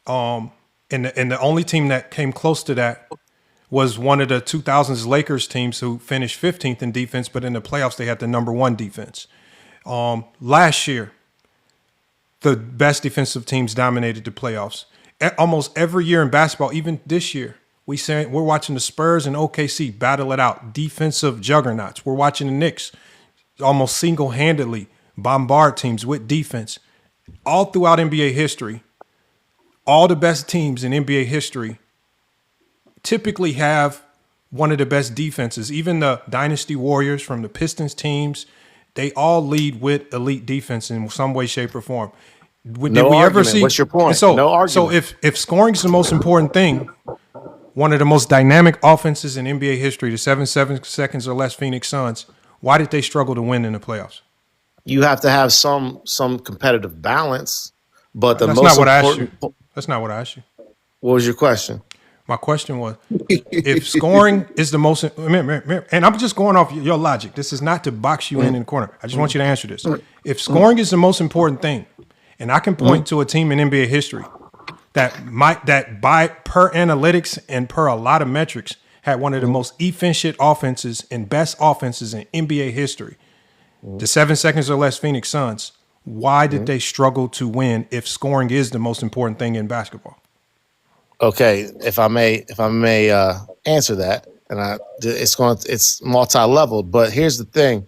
And the only team that came close to that was one of the 2000s Lakers teams who finished 15th in defense, but in the playoffs they had the number one defense. Last year, the best defensive teams dominated the playoffs. Almost every year in basketball, even this year, we're watching the Spurs and OKC battle it out, defensive juggernauts. We're watching the Knicks almost single-handedly bombard teams with defense. All throughout NBA history, all the best teams in NBA history typically have one of the best defenses. Even the Dynasty Warriors from the Pistons teams, they all lead with elite defense in some way, shape, or form. Did No we ever argument. see? What's your point? And so, No argument. so if scoring is the most important thing, one of the most dynamic offenses in NBA history, the 7 seconds or less Phoenix Suns, why did they struggle to win in the playoffs? You have to have some competitive balance, but the That's most not what I asked important. you. That's not what I asked you. What was your question? My question was, if scoring is the most, and I'm just going off your logic. This is not to box you in the corner. I just want you to answer this. If scoring is the most important thing, and I can point to a team in NBA history that by per analytics and per a lot of metrics had one of the most efficient offenses and best offenses in NBA history, the 7 seconds or less Phoenix Suns. Why did they struggle to win if scoring is the most important thing in basketball? Okay, if I may answer that, and it's multi-level, but here's the thing: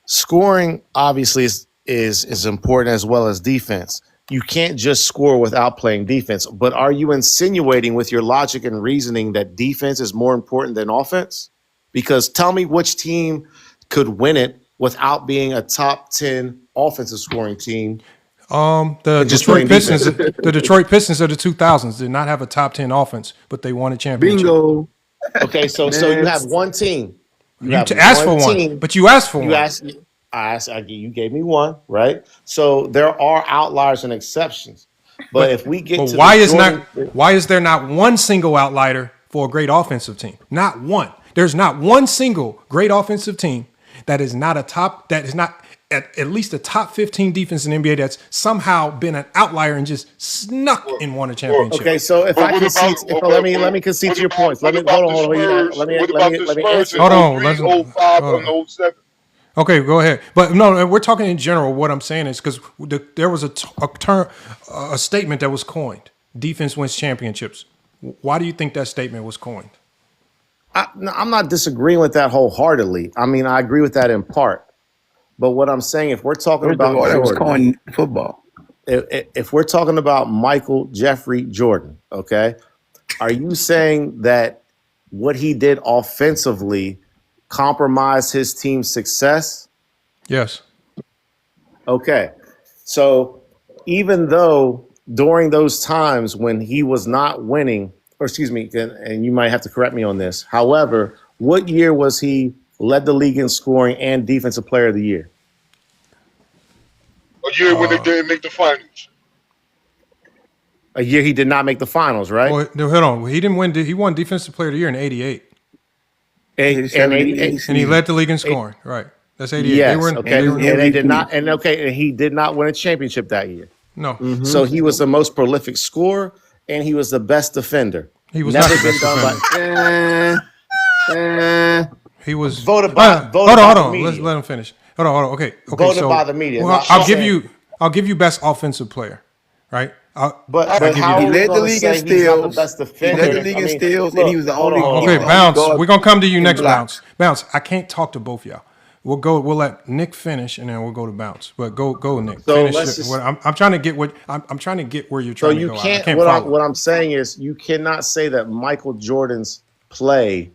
scoring obviously is important as well as defense. You can't just score without playing defense. But are you insinuating with your logic and reasoning that defense is more important than offense? Because tell me which team could win it without being a top 10 offensive scoring team. The Detroit Pistons, the Detroit Pistons of the 2000s did not have a top 10 offense, but they won a championship. Bingo. Okay, so you have one team. You asked for one, but you asked for one. You gave me one, right? So there are outliers and exceptions. But if we get to why is there not one single outlier for a great offensive team? Not one. There's not one single great offensive team that is not at least a top 15 defense in the NBA that's somehow been an outlier and just snuck and won a championship. Okay, so if I concede, let me concede to your points. Let me hold on. Let me answer. Hold on. 05 and 07. Okay, go ahead. But no, we're talking in general. What I'm saying is because there was a statement that was coined: "Defense wins championships." Why do you think that statement was coined? I'm not disagreeing with that wholeheartedly. I mean, I agree with that in part. But what I'm saying, if we're talking about that was calling football. If we're talking about Michael Jeffrey Jordan, okay, are you saying that what he did offensively compromised his team's success? Yes. Okay. So even though during those times when he was not winning, or excuse me, and you might have to correct me on this. However, what year was he led the league in scoring and defensive player of the year? A year when they didn't make the finals. A year he did not make the finals, right? Oh, no, hold on. He didn't win. He won Defensive Player of the Year in '88, And and he led the league in scoring. Right. That's '88. yes, They were in, okay, they were, and they did not, and he did not win a championship that year. no. Mm-hmm. So he was the most prolific scorer, and he was the best defender. He was Never not the been best done by. He was Voted by hold the on. media. Let's let him finish. Hold on. Okay. Voted so, by the media. Well, Not I'll give you best offensive player. Right. But give you how that. He are we led the gonna league say in he's not the steals. best He defender? led the league in steals, and he was the hold only. on. Okay, only Bounce. guard We're gonna come to you in next, blocks. Bounce. I can't talk to both y'all. We'll let Nick finish, and then we'll go to Bounce. But go, Nick. So finish. let's just- I'm trying to get what I'm trying to get where you're So trying you to go. can't. I can't What follow. I'm saying is, you cannot say that Michael Jordan's play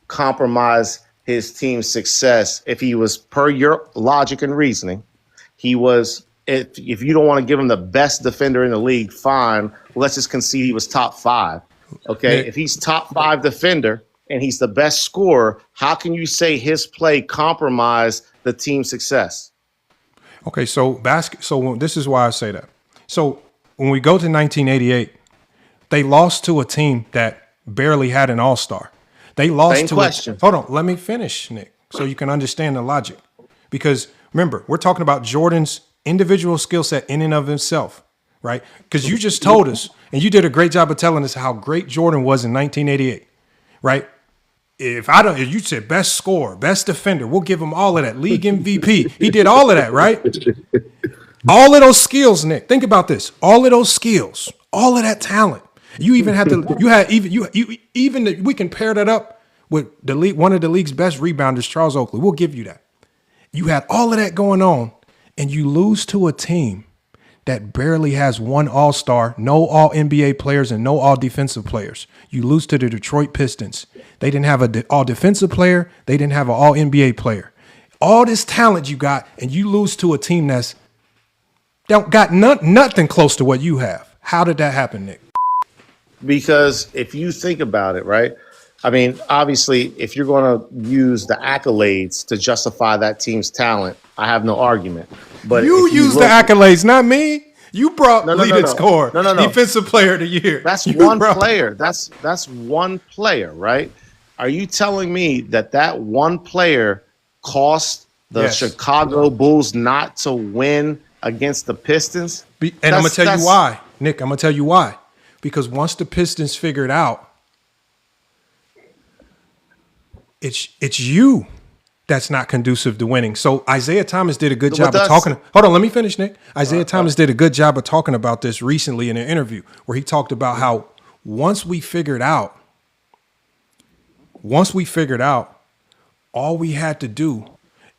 compromised his team's success if he was, per your logic and reasoning, he was. If you don't want to give him the best defender in the league, fine. Let's just concede he was top 5. Okay, Nick. if he's top 5 defender and he's the best scorer, how can you say his play compromised the team's success? Okay, so this is why I say that. So when we go to 1988, they lost to a team that barely had an all-star. They lost Same to question. hold on, let me finish, Nick, so you can understand the logic. Because remember, we're talking about Jordan's individual skill set in and of himself, right? Because you just told us, and you did a great job of telling us how great Jordan was in 1988, right? If you said best scorer, best defender, we'll give him all of that. League MVP. He did all of that, right? All of those skills, Nick. Think about this. All of those skills, all of that talent. You even had to. We can pair that up with the league, one of the league's best rebounders, Charles Oakley. We'll give you that. You had all of that going on, and you lose to a team that barely has one all-star, no all-NBA players, and no all-defensive players. You lose to the Detroit Pistons. They didn't have an all-defensive player. They didn't have an all-NBA player. All this talent you got, and you lose to a team that's got nothing close to what you have. How did that happen, Nick? Because if you think about it, right? I mean, obviously, if you're going to use the accolades to justify that team's talent, I have no argument. But You if use the look- accolades, not me. You brought No, leading no. scorer, No. defensive player of the year. That's You one brought- player. That's one player, right? Are you telling me that one player cost the Yes. Chicago Bulls not to win against the Pistons? And I'm gonna tell you That's- why, Nick. I'm gonna tell you why. Because once the Pistons figured out, it's you that's not conducive to winning. So Isaiah Thomas did a good job of talking. Hold on, let me finish, Nick. Isaiah Thomas did a good job of talking about this recently in an interview where he talked about how once we figured out, all we had to do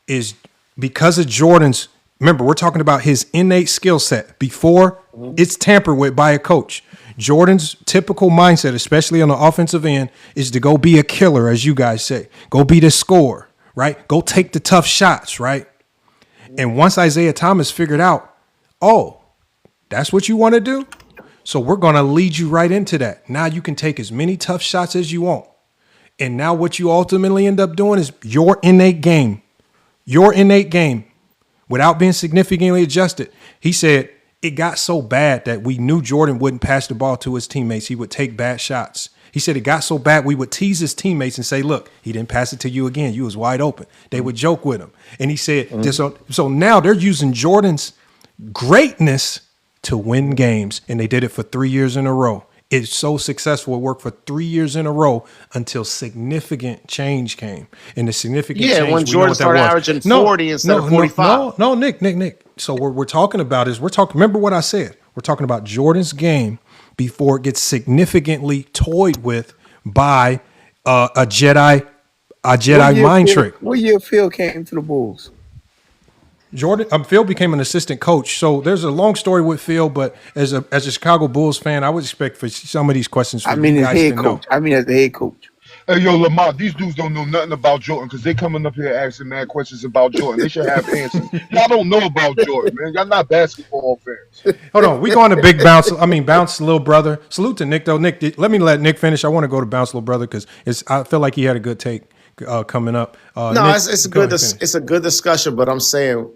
is, because of Jordan's, remember, we're talking about his innate skill set before it's tampered with by a coach. Jordan's typical mindset, especially on the offensive end, is to go be a killer, as you guys say. Go be the scorer, right? Go take the tough shots, right? And once Isaiah Thomas figured out, oh, that's what you want to do? So we're going to lead you right into that. Now you can take as many tough shots as you want. And now what you ultimately end up doing is your innate game, without being significantly adjusted. He said it got so bad that we knew Jordan wouldn't pass the ball to his teammates. He would take bad shots. He said it got so bad we would tease his teammates and say, look, he didn't pass it to you again. You was wide open. They would joke with him. And he said, so now they're using Jordan's greatness to win games. And they did it for 3 years in a row. It's so successful. It worked for 3 years in a row until significant change came. And the significant change, when Jordan started averaging 40 instead of 45. No, Nick. So what we're talking about is remember what I said. We're talking about Jordan's game before it gets significantly toyed with by a Jedi mind trick. What year Phil came to the Bulls? Phil became an assistant coach. So there's a long story with Phil, but as a Chicago Bulls fan, I would expect for some of these questions for I mean, you as guys head to know. coach. I mean, as the head coach. Hey, yo, Lamont, these dudes don't know nothing about Jordan because they coming up here asking mad questions about Jordan. They should have answers. Y'all don't know about Jordan, man. Y'all not basketball fans. Hold on, we going to big bounce. I mean, bounce, little brother. Salute to Nick though. Nick, let me let Nick finish. I want to go to bounce, little brother, because I feel like he had a good take coming up. No, Nick, it's a go good ahead, it's a good discussion, but I'm saying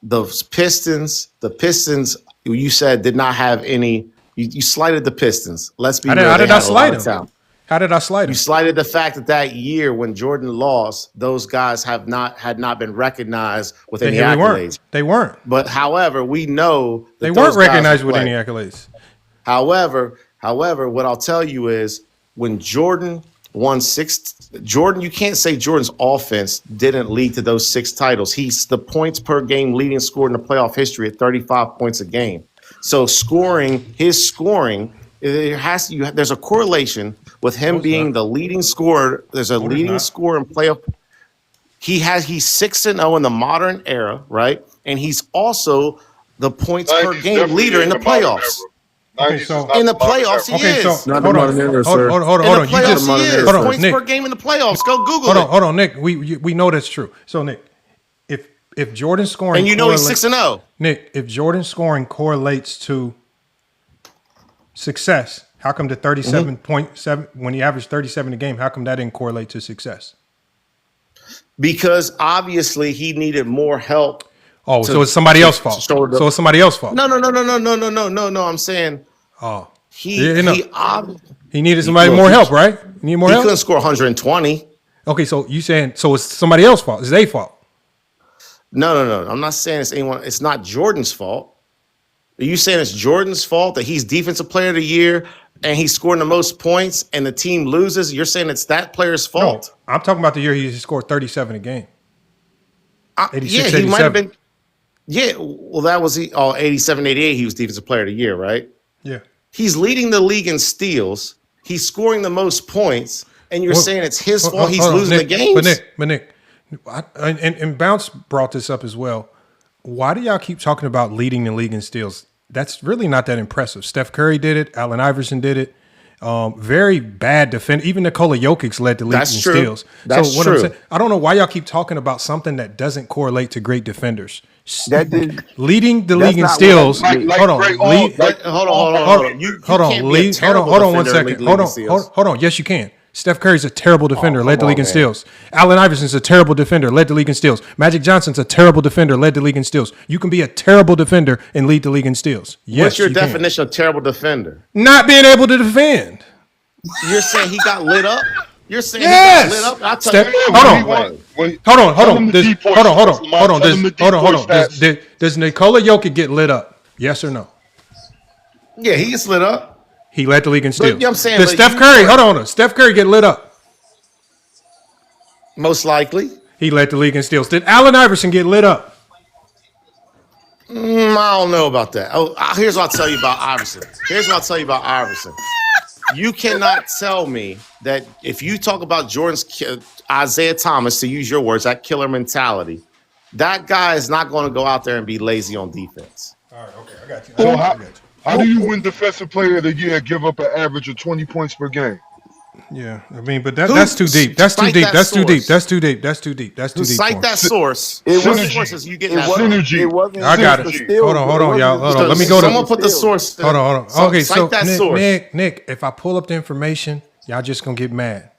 the Pistons, you said did not have any. You slighted the Pistons. Let's be real. How did I had a lot slide of him? talent. How did I slide him? You slighted the fact that year when Jordan lost, those guys had not been recognized with any accolades. They weren't. But however, we know that They those weren't guys recognized would with play. any accolades. However, what I'll tell you is when Jordan won Jordan, you can't say Jordan's offense didn't lead to those 6 titles. He's the points per game leading scorer in the playoff history at 35 points a game. So his scoring, there's a correlation with him being the leading scorer. There's a leading scorer in playoff. He's 6-0 in the modern era, right? And he's also the points per 90s game definitely leader in the ain't modern era. playoffs. 90s is not In the modern era. playoffs, he is. Not hold the on, modern era, hold sir. on. In the You playoffs, just he is. hold on, Points Nick. per game in the playoffs. Go Google it. Hold on, Nick. We know that's true. So Nick, if Jordan's scoring, And you know he's 6-0. Nick, if Jordan's scoring correlates to success, how come the 37.7 when he averaged 37 a game? How come that didn't correlate to success? Because obviously he needed more help. Oh, so it's somebody else's fault. So it's somebody else's fault. No. I'm saying he needed somebody more help, right? You need more help. couldn't score 120. Okay, so you saying it's somebody else's fault? It's their fault. No. I'm not saying it's anyone. It's not Jordan's fault. Are you saying it's Jordan's fault that he's defensive player of the year and he's scoring the most points and the team loses? You're saying it's that player's fault? No, I'm talking about the year he scored 37 a game. 86, He might have 87. been. Yeah, well, that was 87, 88. He was defensive player of the year, right? Yeah. He's leading the league in steals. He's scoring the most points, and you're saying it's his fault he's losing Nick, the games? But Nick, and Bounce brought this up as well. Why do y'all keep talking about leading the league in steals? That's really not that impressive. Steph Curry did it. Allen Iverson did it. Very bad defense. Even Nikola Jokic led the league in steals. That's what true. I'm saying, I don't know why y'all keep talking about something that doesn't correlate to great defenders. Leading the league in steals. Hold on. Hold on. You Hold can't be a on. terrible Hold on 1 defender and second. lead the league in steals. Hold on. Yes, you can. Steph Curry's a terrible defender, led the come league in on, steals. Allen Iverson's a terrible defender, led the league in steals. Magic Johnson's a terrible defender, led the league in steals. You can be a terrible defender and lead the league in steals. Yes, What's your you can. definition of terrible defender? Not being able to defend. You're saying he got lit up? You're saying Yes. he got lit up? I'll tell Steph, you. Hold on. Does Nikola Jokic get lit up? Yes or no? Yeah, he gets lit up. He led the league in steals. you know what I'm saying, Does but Steph you- Curry, hold on. Steph Curry get lit up? Most likely. He led the league in steals. Did Allen Iverson get lit up? I don't know about that. Here's what I'll tell you about Iverson. You cannot tell me that if you talk about Jordan's Isaiah Thomas, to use your words, that killer mentality, that guy is not going to go out there and be lazy on defense. All right, okay, I got you. So how do you win Defensive Player of the Year and give up an average of 20 points per game? Yeah, I mean, but that's too deep. That's too deep. That's too deep. That's too deep. That's too deep. That's too deep. Cite that source. Synergy. You get It that. wasn't, Synergy. it wasn't I got just it. the steals, Hold on, it y'all. wasn't Hold just on. Let me go to. Someone put the source. Hold on. Okay, so cite that source. Nick, if I pull up the information, y'all just gonna get mad.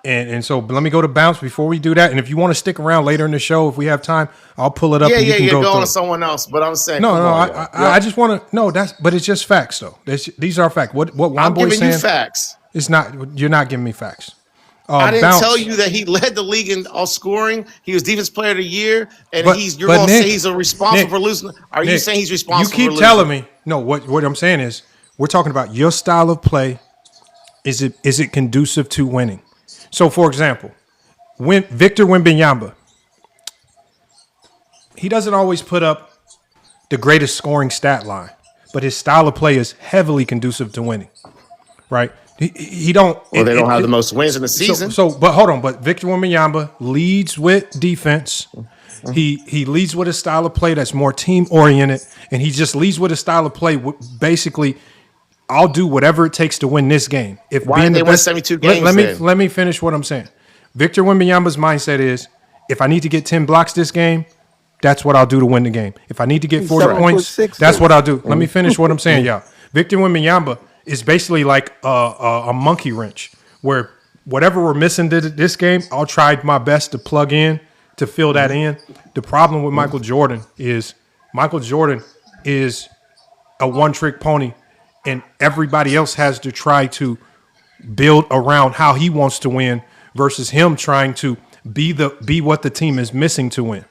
And so let me go to Bounce before we do that. And if you want to stick around later in the show, if we have time, I'll pull it up. and you can You're go going through to it. someone else, but I'm saying No, come on, no. y'all. I just want to. No, but it's just facts though. These are facts. What I'm boy's giving saying? you facts. It's not. You're not giving me facts. I didn't Bounce. tell you that he led the league in all scoring. He was defense player of the year, and But- you're but going to Nick, say he's responsible Nick, for losing. Are you Nick, saying he's responsible? You keep for telling losing? me. No, what I'm saying is we're talking about your style of play. Is it conducive to winning? So, for example, when Victor Wembanyama, he doesn't always put up the greatest scoring stat line, but his style of play is heavily conducive to winning. Right? He don't. Well, they don't have the most wins in the season. But hold on. But Victor Wembanyama leads with defense. He leads with a style of play that's more team oriented, and he just leads with a style of play. Basically, I'll do whatever it takes to win this game. If Why being did the they win best, 72 games then? let me finish what I'm saying. Victor Wembanyama's mindset is, if I need to get 10 blocks this game, that's what I'll do to win the game. If I need to get 40 points, that's what I'll do. Let me finish what I'm saying, y'all. Victor Wembanyama is basically like a monkey wrench, where whatever we're missing this game, I'll try my best to plug in to fill that in. The problem with Michael Jordan is a one-trick pony, and everybody else has to try to build around how he wants to win versus him trying to be what the team is missing to win.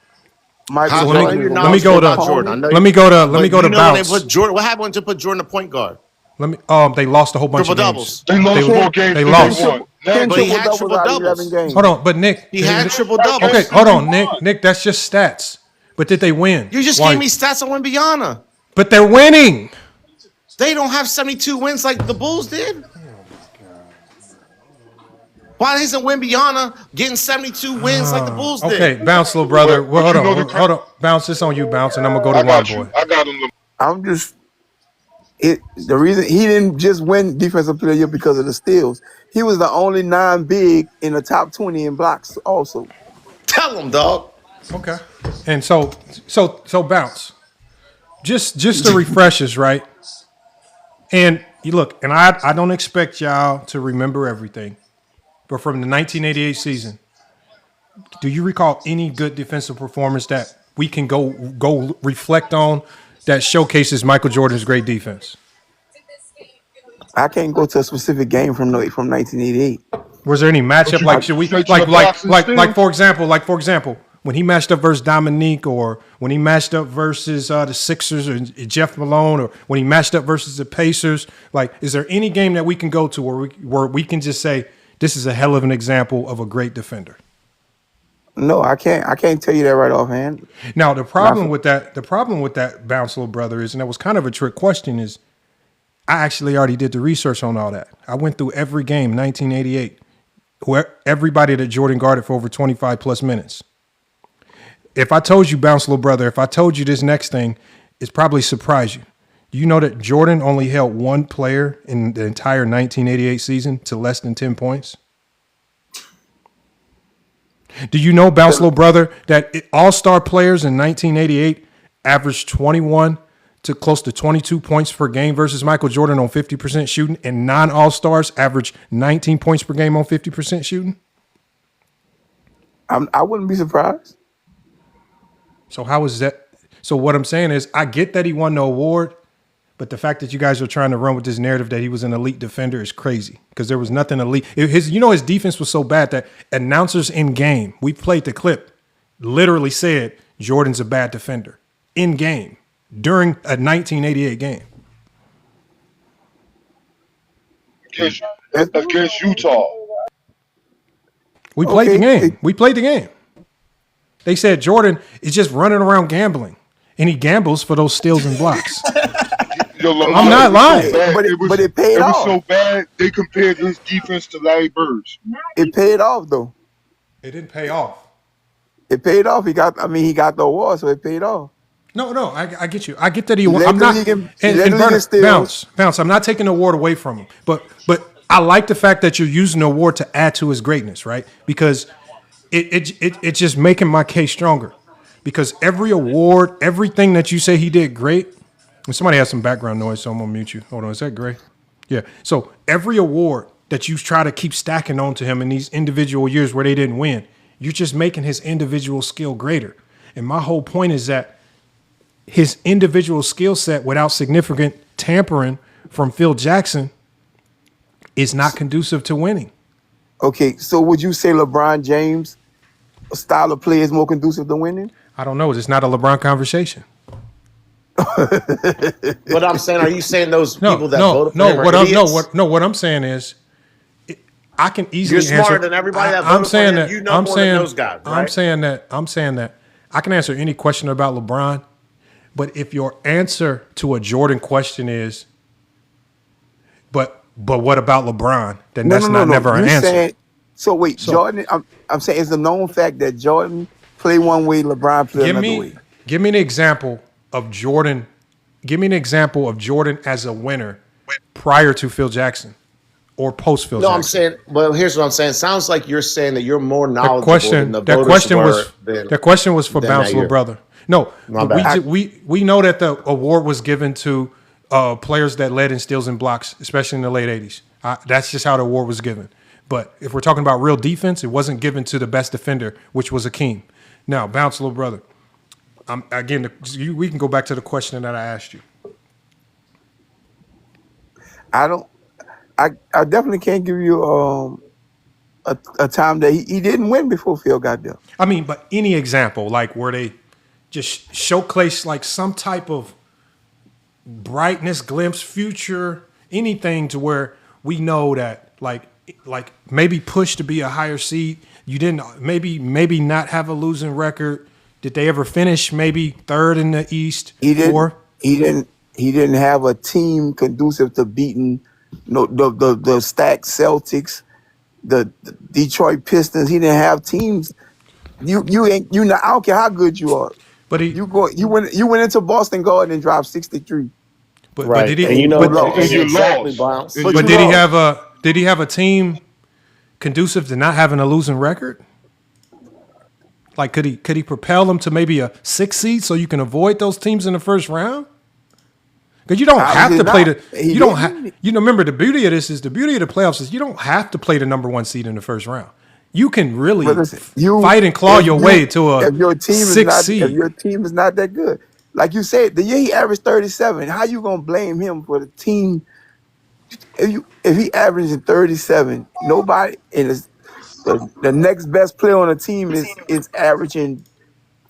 How, let me go to Jordan. let me go to Bounce. They put Jordan, what happened to put Jordan a point guard? Let me. They lost a whole bunch Triple of doubles. games. They lost more games. They than lost. They won. But he had triple doubles. Hold on, but Nick, He had triple doubles. Okay, hold on, Nick. That's just stats. But did they win? You just gave me stats on Wembanyama. But they're winning. They don't have 72 wins like the Bulls did. Why isn't Wembanyama getting 72 wins like the Bulls did? Okay, Bounce, little brother. Well, hold on. Bounce, this on you, Bounce, and I'm gonna go to Juan Boy. I got him. I'm just the reason he didn't just win Defensive Player of the Year because of the steals. He was the only non-big in the top 20 in blocks also. Tell him, dog. Okay. And so Bounce. Just to refresh us, right? And you look, and I don't expect y'all to remember everything, but from the 1988 season, do you recall any good defensive performance that we can go reflect on that showcases Michael Jordan's great defense? I can't go to a specific game from 1988. Was there any matchup for example, when he matched up versus Dominique, or when he matched up versus the Sixers or Jeff Malone, or when he matched up versus the Pacers? Like, is there any game that we can go to where we can just say this is a hell of an example of a great defender? No, I can't tell you that right offhand. Now, the problem with that Bounce, little brother, is, and that was kind of a trick question, is I actually already did the research on all that. I went through every game, 1988, everybody that Jordan guarded for over 25 plus minutes. If I told you, Bounce, little brother, if I told you this next thing, it's probably surprise you. Do you know that Jordan only held one player in the entire 1988 season to less than 10 points? Do you know, Bounce, little brother, that all-star players in 1988 averaged 21 to close to 22 points per game versus Michael Jordan on 50% shooting, and non-all-stars averaged 19 points per game on 50% shooting? I wouldn't be surprised. So how is that? So what I'm saying is, I get that he won the award, but the fact that you guys are trying to run with this narrative that he was an elite defender is crazy, because there was nothing elite. His defense was so bad that announcers in game, we played the clip, literally said Jordan's a bad defender in game during a 1988 game. Against Utah. We played the game. We played the game. They said Jordan is just running around gambling, and he gambles for those steals and blocks. I'm not lying. But it paid off. It was so bad, they compared his defense to Larry Bird's. It paid off, though. It didn't pay off. It paid off. He got the award, so it paid off. No, I get you. I get that he won. I'm not. Bounce. I'm not taking the award away from him, but I like the fact that you're using the award to add to his greatness, right? Because it's just making my case stronger. Because every award, everything that you say he did great. And somebody has some background noise, so I'm gonna mute you. Hold on, is that Gray? Yeah. So every award that you try to keep stacking on to him in these individual years where they didn't win, you're just making his individual skill greater. And my whole point is that his individual skill set, without significant tampering from Phil Jackson, is not conducive to winning. Okay, so would you say LeBron James' style of play is more conducive to winning? I don't know. It's not a LeBron conversation. But I'm saying, are you saying those people that voted for him are idiots? What I'm saying is, I can easily You're smarter answer. than everybody that I'm voted saying for him. that. You know I'm more saying than those guys, right? I'm saying that I can answer any question about LeBron, but if your answer to a Jordan question is, but what about LeBron? Then that's never an answer. Jordan. I'm saying it's a known fact that Jordan play one way, LeBron play another way. Give me an example of Jordan. Give me an example of Jordan as a winner prior to Phil Jackson or post Phil No, Jackson. I'm saying, well, here's what I'm saying. Sounds like you're saying that you're more That knowledgeable than the that voters question were. was that question was for than Bounce that Little year. Brother. No, My but bad. we know that the award was given to players that led in steals and blocks, especially in the late '80s. That's just how the award was given. But if we're talking about real defense, it wasn't given to the best defender, which was Akeem. Now, Bounce Little Brother. Again, we can go back to the question that I asked you. I definitely can't give you a time that he didn't win before Phil got there. I mean, but any example, like where they just showcase like some type of brightness, glimpse, future, anything to where we know that like maybe push to be a higher seed. You didn't maybe not have a losing record. Did they ever finish maybe third in the East? He didn't. Or He didn't have a team conducive to beating the stacked Celtics, the Detroit Pistons. He didn't have teams. You not. I don't care how good you are. but You went into Boston Garden and dropped 63. but Right. did he? And you know, but, and you exactly, lost. Bounce. And But but you did he lost. have a team conducive to not having a losing record? Like could he propel them to maybe a 6 seed so you can avoid those teams in the first round? Because you don't have to play He you don't didn't. have remember the beauty of the playoffs is you don't have to play the number 1 seed in the first round. You can really But listen, fight and claw if your you- way to a if your team is 6 not seed. if your team is not that good. Like you said, the year he averaged 37. How you gonna blame him for the team? If he averaging 37, nobody in the next best player on the team is averaging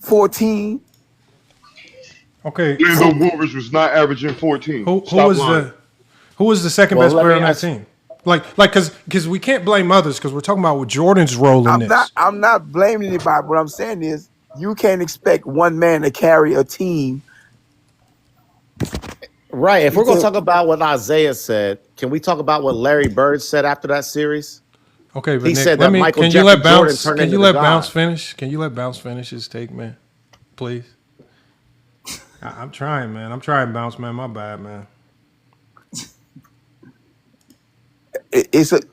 14. Okay, Orlando Wolves was not averaging 14. who Stop was lying. the second Well, best let player me on that ask- team? Like because we can't blame others because we're talking about what Jordan's role in this. I'm not blaming anybody. What I'm saying is you can't expect one man to carry a team. Right. If we're going to can't- talk about what Isaiah said, can we talk about what Larry Bird said after that series? Okay, but He Nick, said that Michael can you Jeffrey let Jordan Bounce turned can into you the let god. Bounce finish? Can you let Bounce finish his take, man? Please. I'm trying, man. I'm trying, Bounce, man. My bad, man.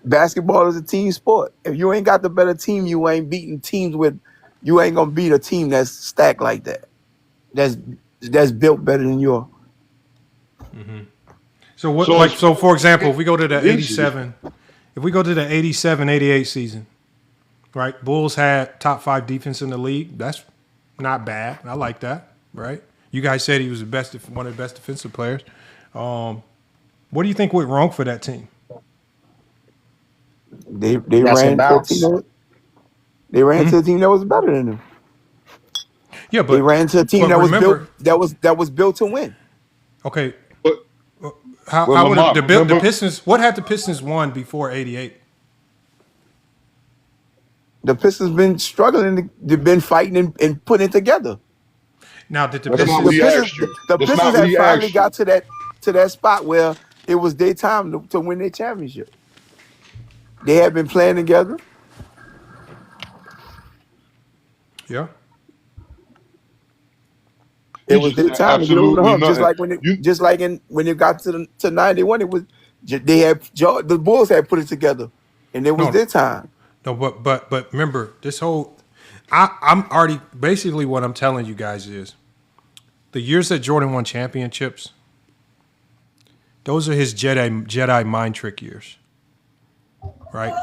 Basketball is a team sport. If you ain't got the better team, you ain't beating teams with. You ain't gonna beat a team that's stacked like that. That's built better than yours. So what? So So for example, if we go to the Easy. 87, if we go to the 87-88 season, right? Bulls had top 5 defense in the league. That's not bad. I like that, right? You guys said he was one of the best defensive players. What do you think went wrong for that team? They That's ran a to a bounce. team. They ran to a team that was better than them. Yeah, They ran to a team but that was remember- built that was built to win. Okay, But how Well, would Lamont, the remember- Pistons? What had the Pistons won before 88? The Pistons been struggling. They've been fighting and putting it together. Now did the That's not Pistons? what he asked you. The That's Pistons not what had he finally asked got you. to that spot where it was their time to win their championship. They had been playing together. Yeah. It was their time to get over the hump. Just like nothing. when it got to 91, it was the Bulls had put it together, and it was No. their time. No, but remember this whole. I'm already basically what I'm telling you guys is the years that Jordan won championships. Those are his Jedi mind trick years, right?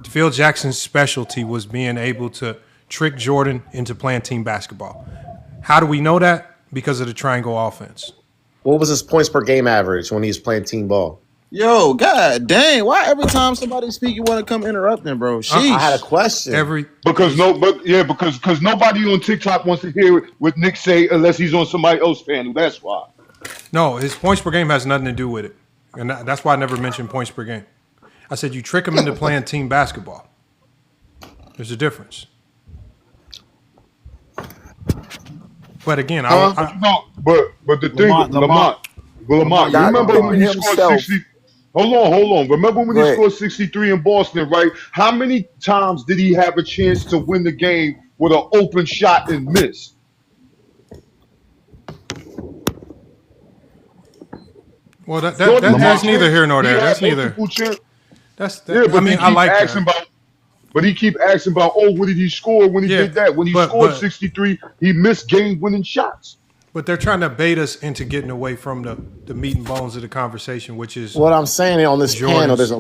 Phil Jackson's specialty was being able to trick Jordan into playing team basketball. How do we know that? Because of the triangle offense. What was his points per game average when he was playing team ball? Yo, god dang! Why every time somebody speak, you want to come interrupting, bro? Sheesh. I had a question. Because nobody on TikTok wants to hear what Nick say unless he's on somebody else's panel. That's why. No, his points per game has nothing to do with it. And that's why I never mentioned points per game. I said you trick him into playing team basketball. There's a difference. But again, But the thing, Lamont, you remember when he scored 60? Hold on. Remember when he scored 63 in Boston, right? How many times did he have a chance to win the game with an open shot and miss? Well, Jordan had that's neither here champ- nor he there. had That's neither. multiple champ. That's Yeah, I but mean, they I keep like asking that. about. But he keep asking about, oh, what did he score when he Yeah, did that? When he scored but 63, he missed game-winning shots. but they're trying to bait us into getting away from the meat and bones of the conversation, which is What I'm saying on this panel, Jordan's. there's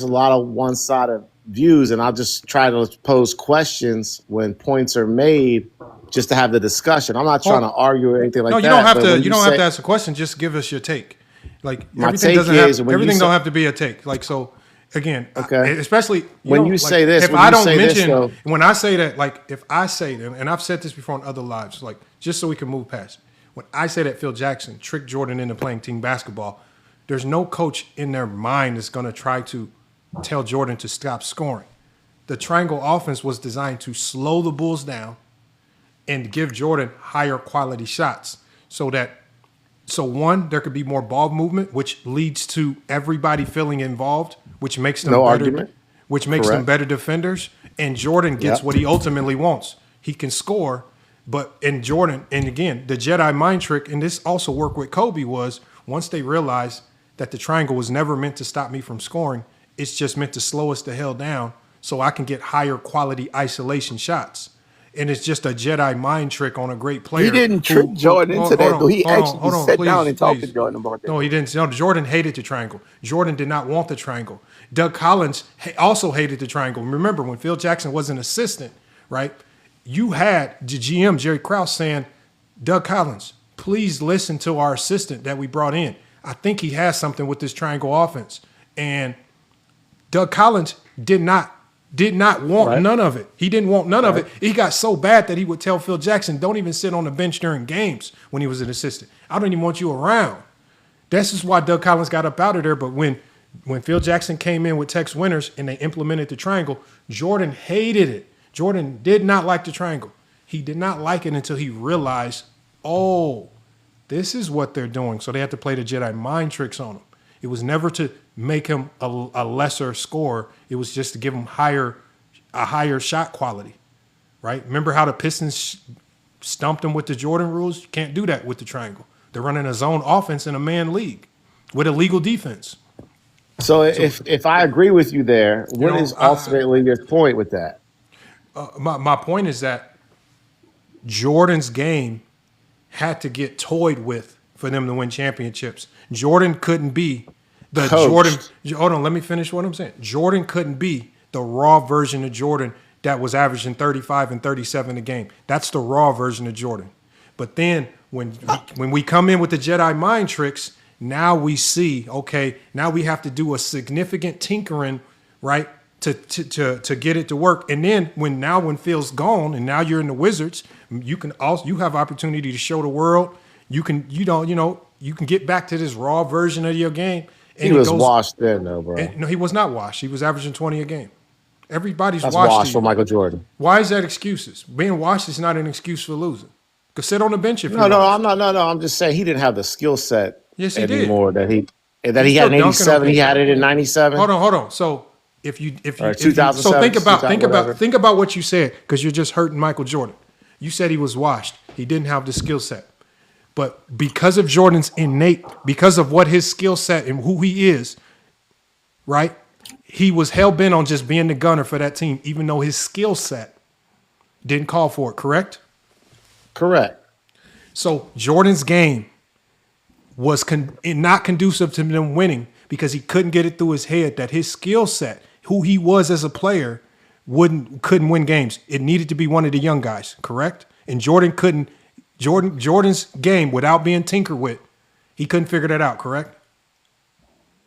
a lot of one-sided views, and I'll just try to pose questions when points are made, just to have the discussion. I'm not trying to argue or anything like No, that. you don't have but to. when You don't have say- to ask a question. Just give us your take. Like My everything take doesn't is have when you everything say- don't have to be a take. Like so. Again, Okay. especially When you like, say this, if when I you don't say this, mention though- when I say that, like if I say that, and I've said this before on other lives, like just so we can move past. When I say that Phil Jackson tricked Jordan into playing team basketball, there's no coach in their mind that's going to try to tell Jordan to stop scoring. The triangle offense was designed to slow the Bulls down and give Jordan higher quality shots so that one, there could be more ball movement, which leads to everybody feeling involved, which makes them No better, argument. which makes them Correct. better defenders. And Jordan gets Yep. what he ultimately wants. He can score, but in Jordan, and again, the Jedi mind trick, and this also worked with Kobe, was once they realized that the triangle was never meant to stop me from scoring, it's just meant to slow us the hell down so I can get higher quality isolation shots. And it's just a Jedi mind trick on a great player. He didn't trick Jordan into that, though. He actually sat down and talked to Jordan about that. No, he didn't. No, Jordan hated the triangle. Jordan did not want the triangle. Doug Collins also hated the triangle. Remember, when Phil Jackson was an assistant, right, you had the GM, Jerry Krause, saying, Doug Collins, please listen to our assistant that we brought in. I think he has something with this triangle offense. And Doug Collins did not want none of it. He didn't want none of it. He got so bad that he would tell Phil Jackson, don't even sit on the bench during games when he was an assistant. I don't even want you around. This is why Doug Collins got up out of there. But when Phil Jackson came in with Tex Winters and they implemented the triangle, Jordan hated it. Jordan did not like the triangle. He did not like it until he realized, oh, this is what they're doing. So they had to play the Jedi mind tricks on him. It was never to make him a lesser scorer. It was just to give him a higher shot quality, right? Remember how the Pistons stumped him with the Jordan rules? You can't do that with the triangle. They're running a zone offense in a man league with a legal defense. So if I agree with you there, what is ultimately your point with that? My point is that Jordan's game had to get toyed with for them to win championships. Jordan couldn't be the Coached. Jordan. Hold on, let me finish what I'm saying. Jordan couldn't be the raw version of Jordan that was averaging 35 and 37 a game. That's the raw version of Jordan. But then when we come in with the Jedi mind tricks, now we see, okay, now we have to do a significant tinkering, right, to get it to work. And then when Phil's gone and now you're in the Wizards, you have opportunity to show the world. You can get back to this raw version of your game. And He was washed then, though, bro. No, he was not washed. He was averaging 20 a game. Everybody's That's washed. washed for Michael Jordan. Why is that excuses? Being washed is not an excuse for losing. Go sit on the bench if you want. I'm just saying he didn't have the skill set Yes, he anymore that he He's had still in dunking on 87. He people. had it in 97. Hold on. So if you 2007, so whatever. think about what you said, because you're just hurting Michael Jordan. You said he was washed. He didn't have the skill set. But because of Jordan's because of what his skill set and who he is, right? He was hell-bent on just being the gunner for that team, even though his skill set didn't call for it, correct? Correct. So Jordan's game was not conducive to them winning because he couldn't get it through his head that his skill set, who he was as a player, couldn't win games. It needed to be one of the young guys, correct? And Jordan's game, without being tinkered with, he couldn't figure that out, correct?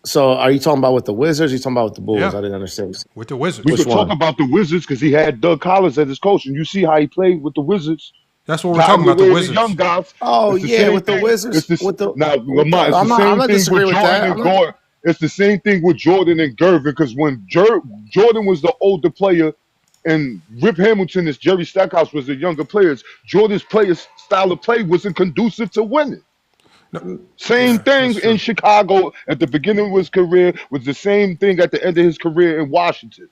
So are you talking about with the Wizards? Or you talking about with the Bulls? Yeah. I didn't understand. With the Wizards. We Which could talk one? about the Wizards because he had Doug Collins as his coach, and you see how he played with the Wizards. That's what we're talking about, the Guiding Wizards. young guys. Oh, It's the yeah, same with the thing. Wizards. It's the, With the- now, Lamont, it's I'm the not- I'm same not thing disagree with with that. Jordan and Gordon. It's the same thing with Jordan and Gervin because when Jordan was the older player and Rip Hamilton, as Jerry Stackhouse, was the younger players, Jordan's style of play wasn't conducive to winning. Same thing in Chicago at the beginning of his career was the same thing at the end of his career in Washington.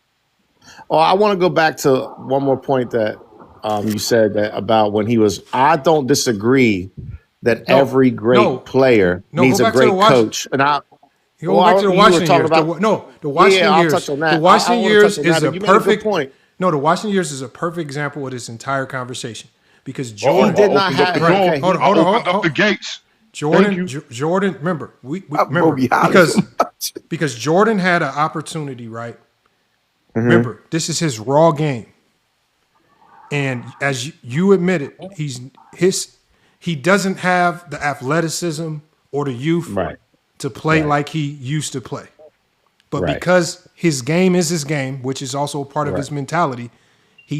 Oh, I want to go back to one more point that you said that about when he was. I don't disagree that No, every great no, player no. needs Go a back to the great Washington. coach. And I, You go back to the you were Washington talking years. about The Washington I'll years. touch on that. The Washington I wanna years touch on is that, a but you made a good perfect point. No, the Washington years is a perfect example of this entire conversation because Oh, Jordan did not opened up the have- door. okay, Hold on, I hold on, opened hold up the on. gates. Jordan, Thank you. Jordan. Remember, we I'm remember Bobby Holly so because Jordan had an opportunity, right? Mm-hmm. Remember, this is his raw game, and as you admitted, he doesn't have the athleticism or the youth Right. to play Right. like he used to play. But Right. because his game is his game, which is also a part of Right. his mentality,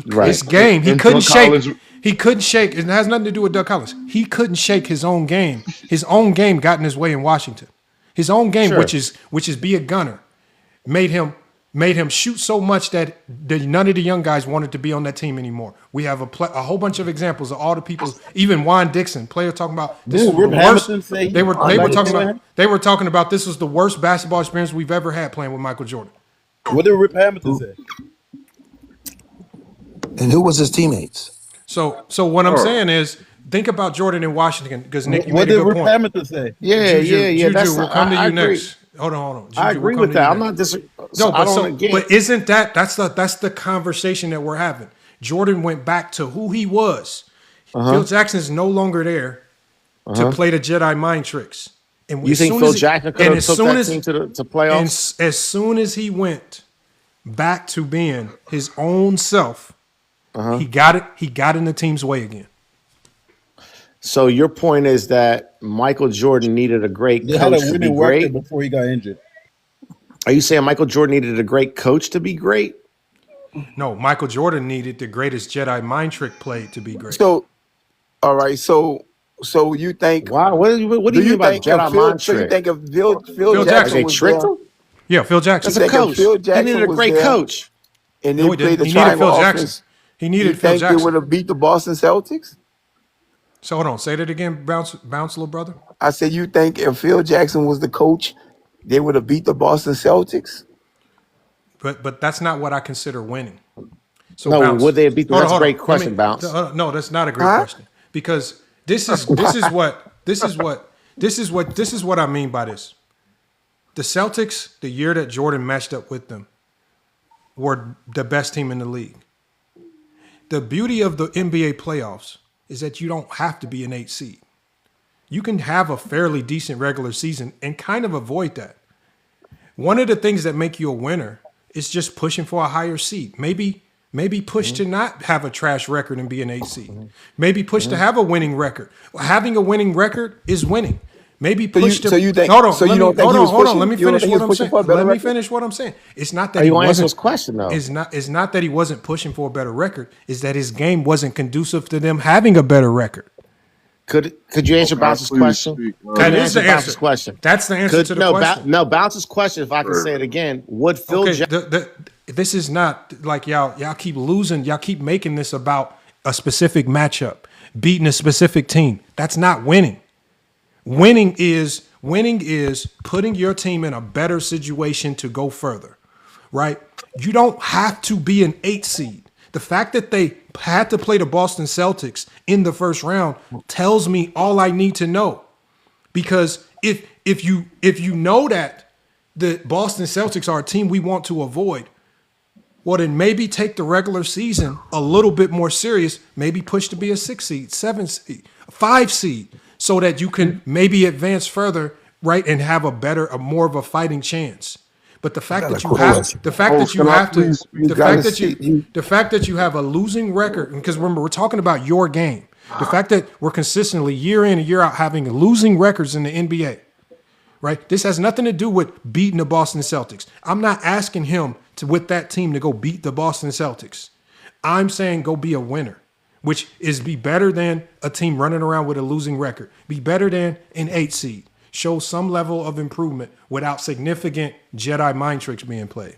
Right. his game, he And couldn't Doug shake. Collins- He couldn't shake. It has nothing to do with Doug Collins. He couldn't shake his own game. His own game got in his way in Washington. His own game, Sure. which is be a gunner, made him shoot so much that none of the young guys wanted to be on that team anymore. We have a whole bunch of examples of all the people, even Juan Dixon, player talking about this Didn't was Rip the worst. Hamilton say he They were liked talking to about this was the worst basketball experience we've ever had playing with Michael Jordan. What did Rip Hamilton say? And who was his teammates? So what I'm saying is, think about Jordan in Washington because Nick, you What made a did good Rip point. Hamilton say? Yeah, Juju, That's we'll come to you I agree. next. Hold on. Juju, I we'll agree come with to that. you I'm next. not disagreeing. No, I don't get. but isn't that's the conversation that we're having? Jordan went back to who he was. Phil Jackson is no longer there to play the Jedi mind tricks. And You as think soon Phil as he- Jackson could and have as took soon that as- team to And playoffs? as soon as he went back to being his own self, he got it. He got in the team's way again. So your point is that Michael Jordan needed a great They had coach a to be winning great? record before he got injured. Are you saying Michael Jordan needed a great coach to be great? No, Michael Jordan needed the greatest Jedi mind trick play to be great. So, all right. So you think? Wow. What do you mean by think Jedi if Phil, mind so you trick? think if Phil Jackson. Jackson They was tricked there, him? Yeah, Phil Jackson. That's a think if coach. Phil He Jackson needed a was great there, coach. and No, they he played didn't. the He needed triangle Phil offense, Jackson. He you needed Phil think they Jackson. would have beat the Boston Celtics? So hold on, say that again, bounce, little brother. I said, you think if Phil Jackson was the coach, they would have beat the Boston Celtics? But that's not what I consider winning. So No, bounce. would they beat them? Hold That's on, a great Let me- question, Bounce. No, that's not a great Huh? question because this is what I mean by this. The Celtics, the year that Jordan matched up with them, were the best team in the league. The beauty of the NBA playoffs is that you don't have to be an 8 seed. You can have a fairly decent regular season and kind of avoid that. One of the things that make you a winner is just pushing for a higher seed. Maybe push to not have a trash record and be an 8 seed. Maybe push to have a winning record. Having a winning record is winning. Maybe push to. so you think- Hold on. so you let me- don't think hold he on, was hold on. pushing- Let me you don't finish think he what was I'm pushing saying. for a better Let me record? finish what I'm saying. It's not that Are he you want to answer wasn't. his question though? It's not that he wasn't pushing for a better record. It's that his game wasn't conducive to them having a better record. Could you answer Bounce's Please question? speak. That you is the answer Bounce's answer. question? That's the answer to the no, question. Bounce's question. If I can say it again, would Phil Okay, Jackson? this is not like y'all keep losing. Y'all keep making this about a specific matchup, beating a specific team. That's not winning. Winning is putting your team in a better situation to go further, right? You don't have to be an 8 seed. The fact that they had to play the Boston Celtics in the first round tells me all I need to know. Because if you know that the Boston Celtics are a team we want to avoid, well, then maybe take the regular season a little bit more serious, maybe push to be a 6 seed, 7 seed, 5 seed, so that you can maybe advance further, right, and have a more of a fighting chance. But the fact that you have, the fact that you have to, the fact that the fact that you have a losing record, because remember, we're talking about your game. The fact that we're consistently year in and year out having losing records in the NBA, right? This has nothing to do with beating the Boston Celtics. I'm not asking him with that team to go beat the Boston Celtics. I'm saying go be a winner, which is be better than a team running around with a losing record. Be better than an 8 seed. Show some level of improvement without significant Jedi mind tricks being played.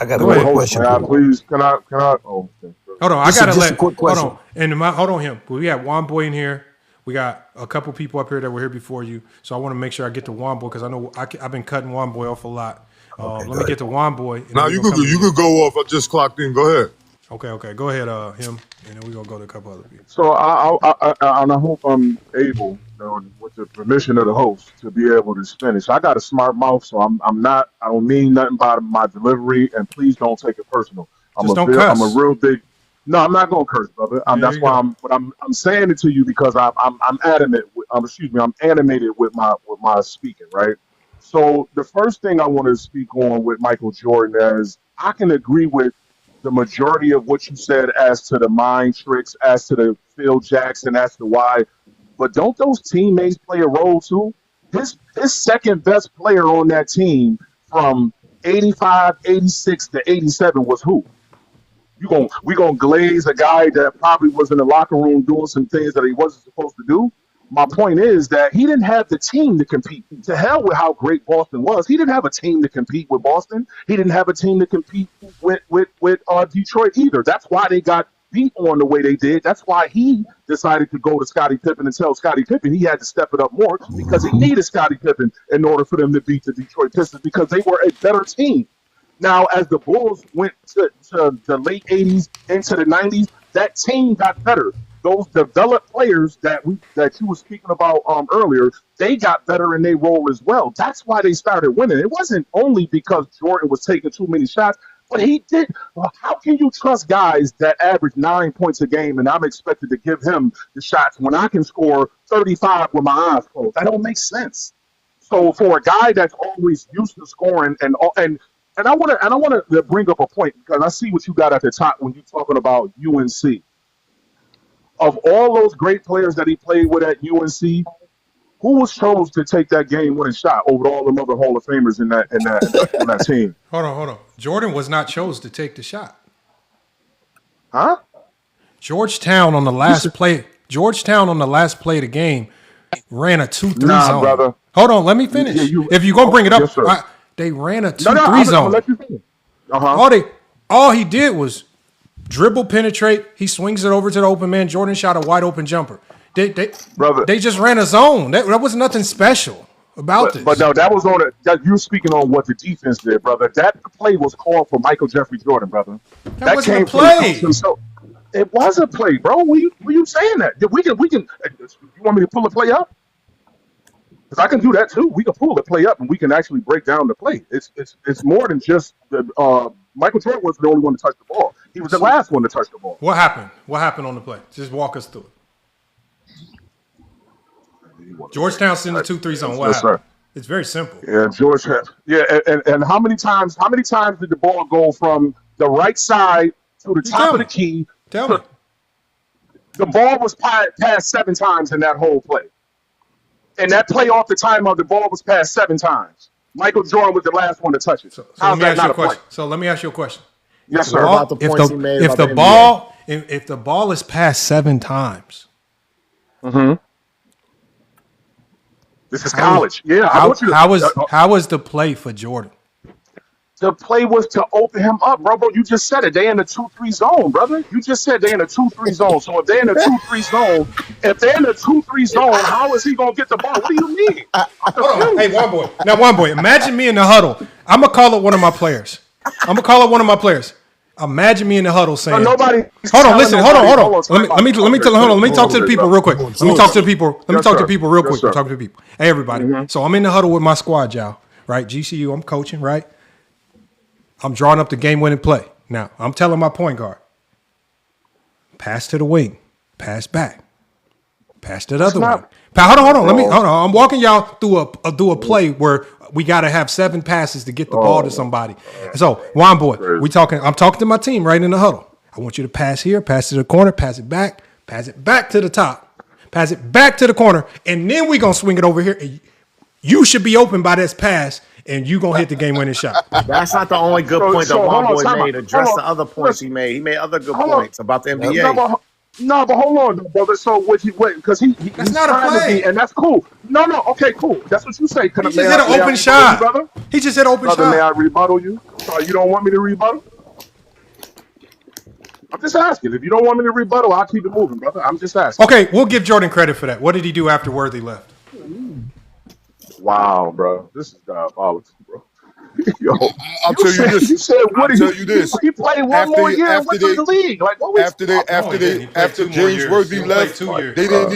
I got Go a ahead. quick question. Can I for you. please? Can I? Oh, okay. Hold on, Just I gotta a quick question. Hold on, hold on him. We got Juan Boy in here. We got a couple people up here that were here before you, so I want to make sure I get to Juan Boy because I know I've been cutting Juan Boy off a lot. Let me get to Juan Boy. Now you could go off. I just clocked in. Go ahead. Okay. Go ahead, him, and then we're gonna go to a couple other people. So and I hope I'm able, with the permission of the host, to be able to finish. I got a smart mouth, so I'm not. I don't mean nothing by my delivery, and please don't take it personal. Just don't I'm a cuss. real big. No, I'm not gonna curse, brother. There That's you why go. I'm saying it to you because I'm adamant. I'm animated with my speaking, right? So the first thing I want to speak on with Michael Jordan is I can agree with the majority of what you said as to the mind tricks, as to the Phil Jackson, as to why. But don't those teammates play a role too? His second best player on that team from 85, 86 to 87 was who? We gonna glaze a guy that probably was in the locker room doing some things that he wasn't supposed to do. My point is that he didn't have the team to compete. To hell with how great Boston was. He didn't have a team to compete with Boston. He didn't have a team to compete with Detroit either. That's why they got beat on the way they did. That's why he decided to go to Scottie Pippen and tell Scottie Pippen he had to step it up more because he needed Scottie Pippen in order for them to beat the Detroit Pistons because they were a better team. Now, as the Bulls went to the late 80s into the 90s, that team got better. Those developed players that you were speaking about earlier, they got better in their role as well. That's why they started winning. It wasn't only because Jordan was taking too many shots, but he did. Well, how can you trust guys that average 9 points a game and I'm expected to give him the shots when I can score 35 with my eyes closed? That don't make sense. So for a guy that's always used to scoring and I want to bring up a point because I see what you got at the top when you're talking about UNC. Of all those great players that he played with at UNC, who was chose to take that game winning shot over all the other Hall of Famers on that team? Hold on. Jordan was not chose to take the shot. Huh? Georgetown on the last play. Georgetown on the last play of the game ran a 2-3 Nah, zone. brother. Hold on, let me finish. Yeah, if you're gonna bring it up, yes, sir. they ran a 2-3 No, I'm zone. gonna let you finish. Uh-huh. All he did was dribble, penetrate. He swings it over to the open man. Jordan shot a wide open jumper. Brother. They just ran a zone. That was nothing special about this. But no, that was you're speaking on what the defense did, brother. That play was called for Michael Jeffrey Jordan, brother. That wasn't came a play. From so it was a play, bro. Were you saying that? We can. You want me to pull the play up? Because I can do that too. We can pull the play up and we can actually break down the play. It's more than just the Michael Jordan was the only one to touch the ball. He was the last one to touch the ball. What happened? What happened on the play? Just walk us through it. Georgetown sent the 2-3 zone. What happened? Sir. It's very simple. Yeah, and how many times did the ball go from the right side to the top of the key? Tell me. The ball was passed 7 times in that whole play. And that play off the timeout, the ball was passed 7 times. Michael Jordan was the last one to touch it. So let me ask you a question. Yes, sir. About the points he made if about the NBA. ball if the ball is passed 7 times, this is college. Yeah, how was the play for Jordan? The play was to open him up, bro. You just said it. They in the 2-3 zone, brother. You just said they in the 2-3 zone. So if they're in the 2-3 zone, how is he gonna get the ball? What do you mean? Hold on. Hey, one boy. Imagine me in the huddle. I'm gonna call it one of my players. Imagine me in the huddle saying, nobody. Hold on. Let me talk to the people real quick. Let me talk to the people real quick. Hey, everybody. So I'm in the huddle with my squad, y'all. Right? GCU. I'm coaching. Right? I'm drawing up the game-winning play. Now, I'm telling my point guard, pass to the wing, pass back, pass to the other wing. Hold on. Hold on. I'm walking y'all through a play where we got to have 7 passes to get the ball to somebody. So, Juan boy, I'm talking to my team right in the huddle. I want you to pass here, pass to the corner, pass it back to the top, pass it back to the corner, and then we gonna swing it over here. And you should be open by this pass. And you gonna hit the game-winning shot. That's not the only good point that Juan Boy made. Address the other points he made. He made other good points about the NBA. No, but hold on, brother. So because he's not a play, and that's cool. No, okay, cool. That's what you say. He just hit an open shot, brother. He just hit an open shot. May I rebuttal you? You don't want me to rebuttal? I'm just asking. If you don't want me to rebuttal, I'll keep it moving, brother. I'm just asking. Okay, we'll give Jordan credit for that. What did he do after Worthy left? Wow, bro. This is diabolical, bro. Yo, I'll tell you this. you said I'll what? tell you this. He played one After more year and after went to they the league. Like what we talking No, he didn't. He played after 2 more James years. He Worthy played left, 2 years. they didn't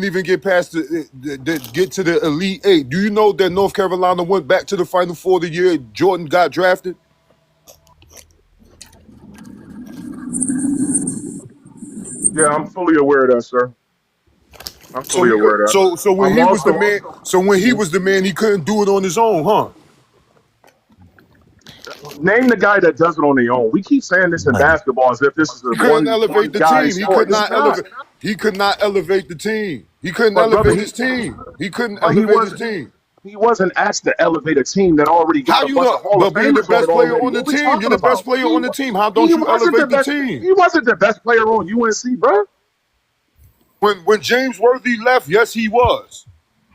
even bro. get past the get to the Elite Eight. Do you know that North Carolina went back to the Final Four the year Jordan got drafted? Yeah, I'm fully aware of that, sir. I'm fully aware of that. So when I'm he was the also man, he couldn't do it on his own, huh? name the guy that does it on their own. We keep saying this in basketball as if this is a He couldn't one elevate the guy team. sport. It's not. He could not elevate the team. He couldn't But brother, elevate his team. He couldn't but he elevate his wasn't. team. He wasn't asked to elevate a team that already How got a you bunch know? of Hall of But being the Famers on it best player already. on the What we team, you're talking the best about? player on the team. How don't He you wasn't the elevate the best. team? He wasn't the best player on UNC, bro. When James Worthy left, yes, he was.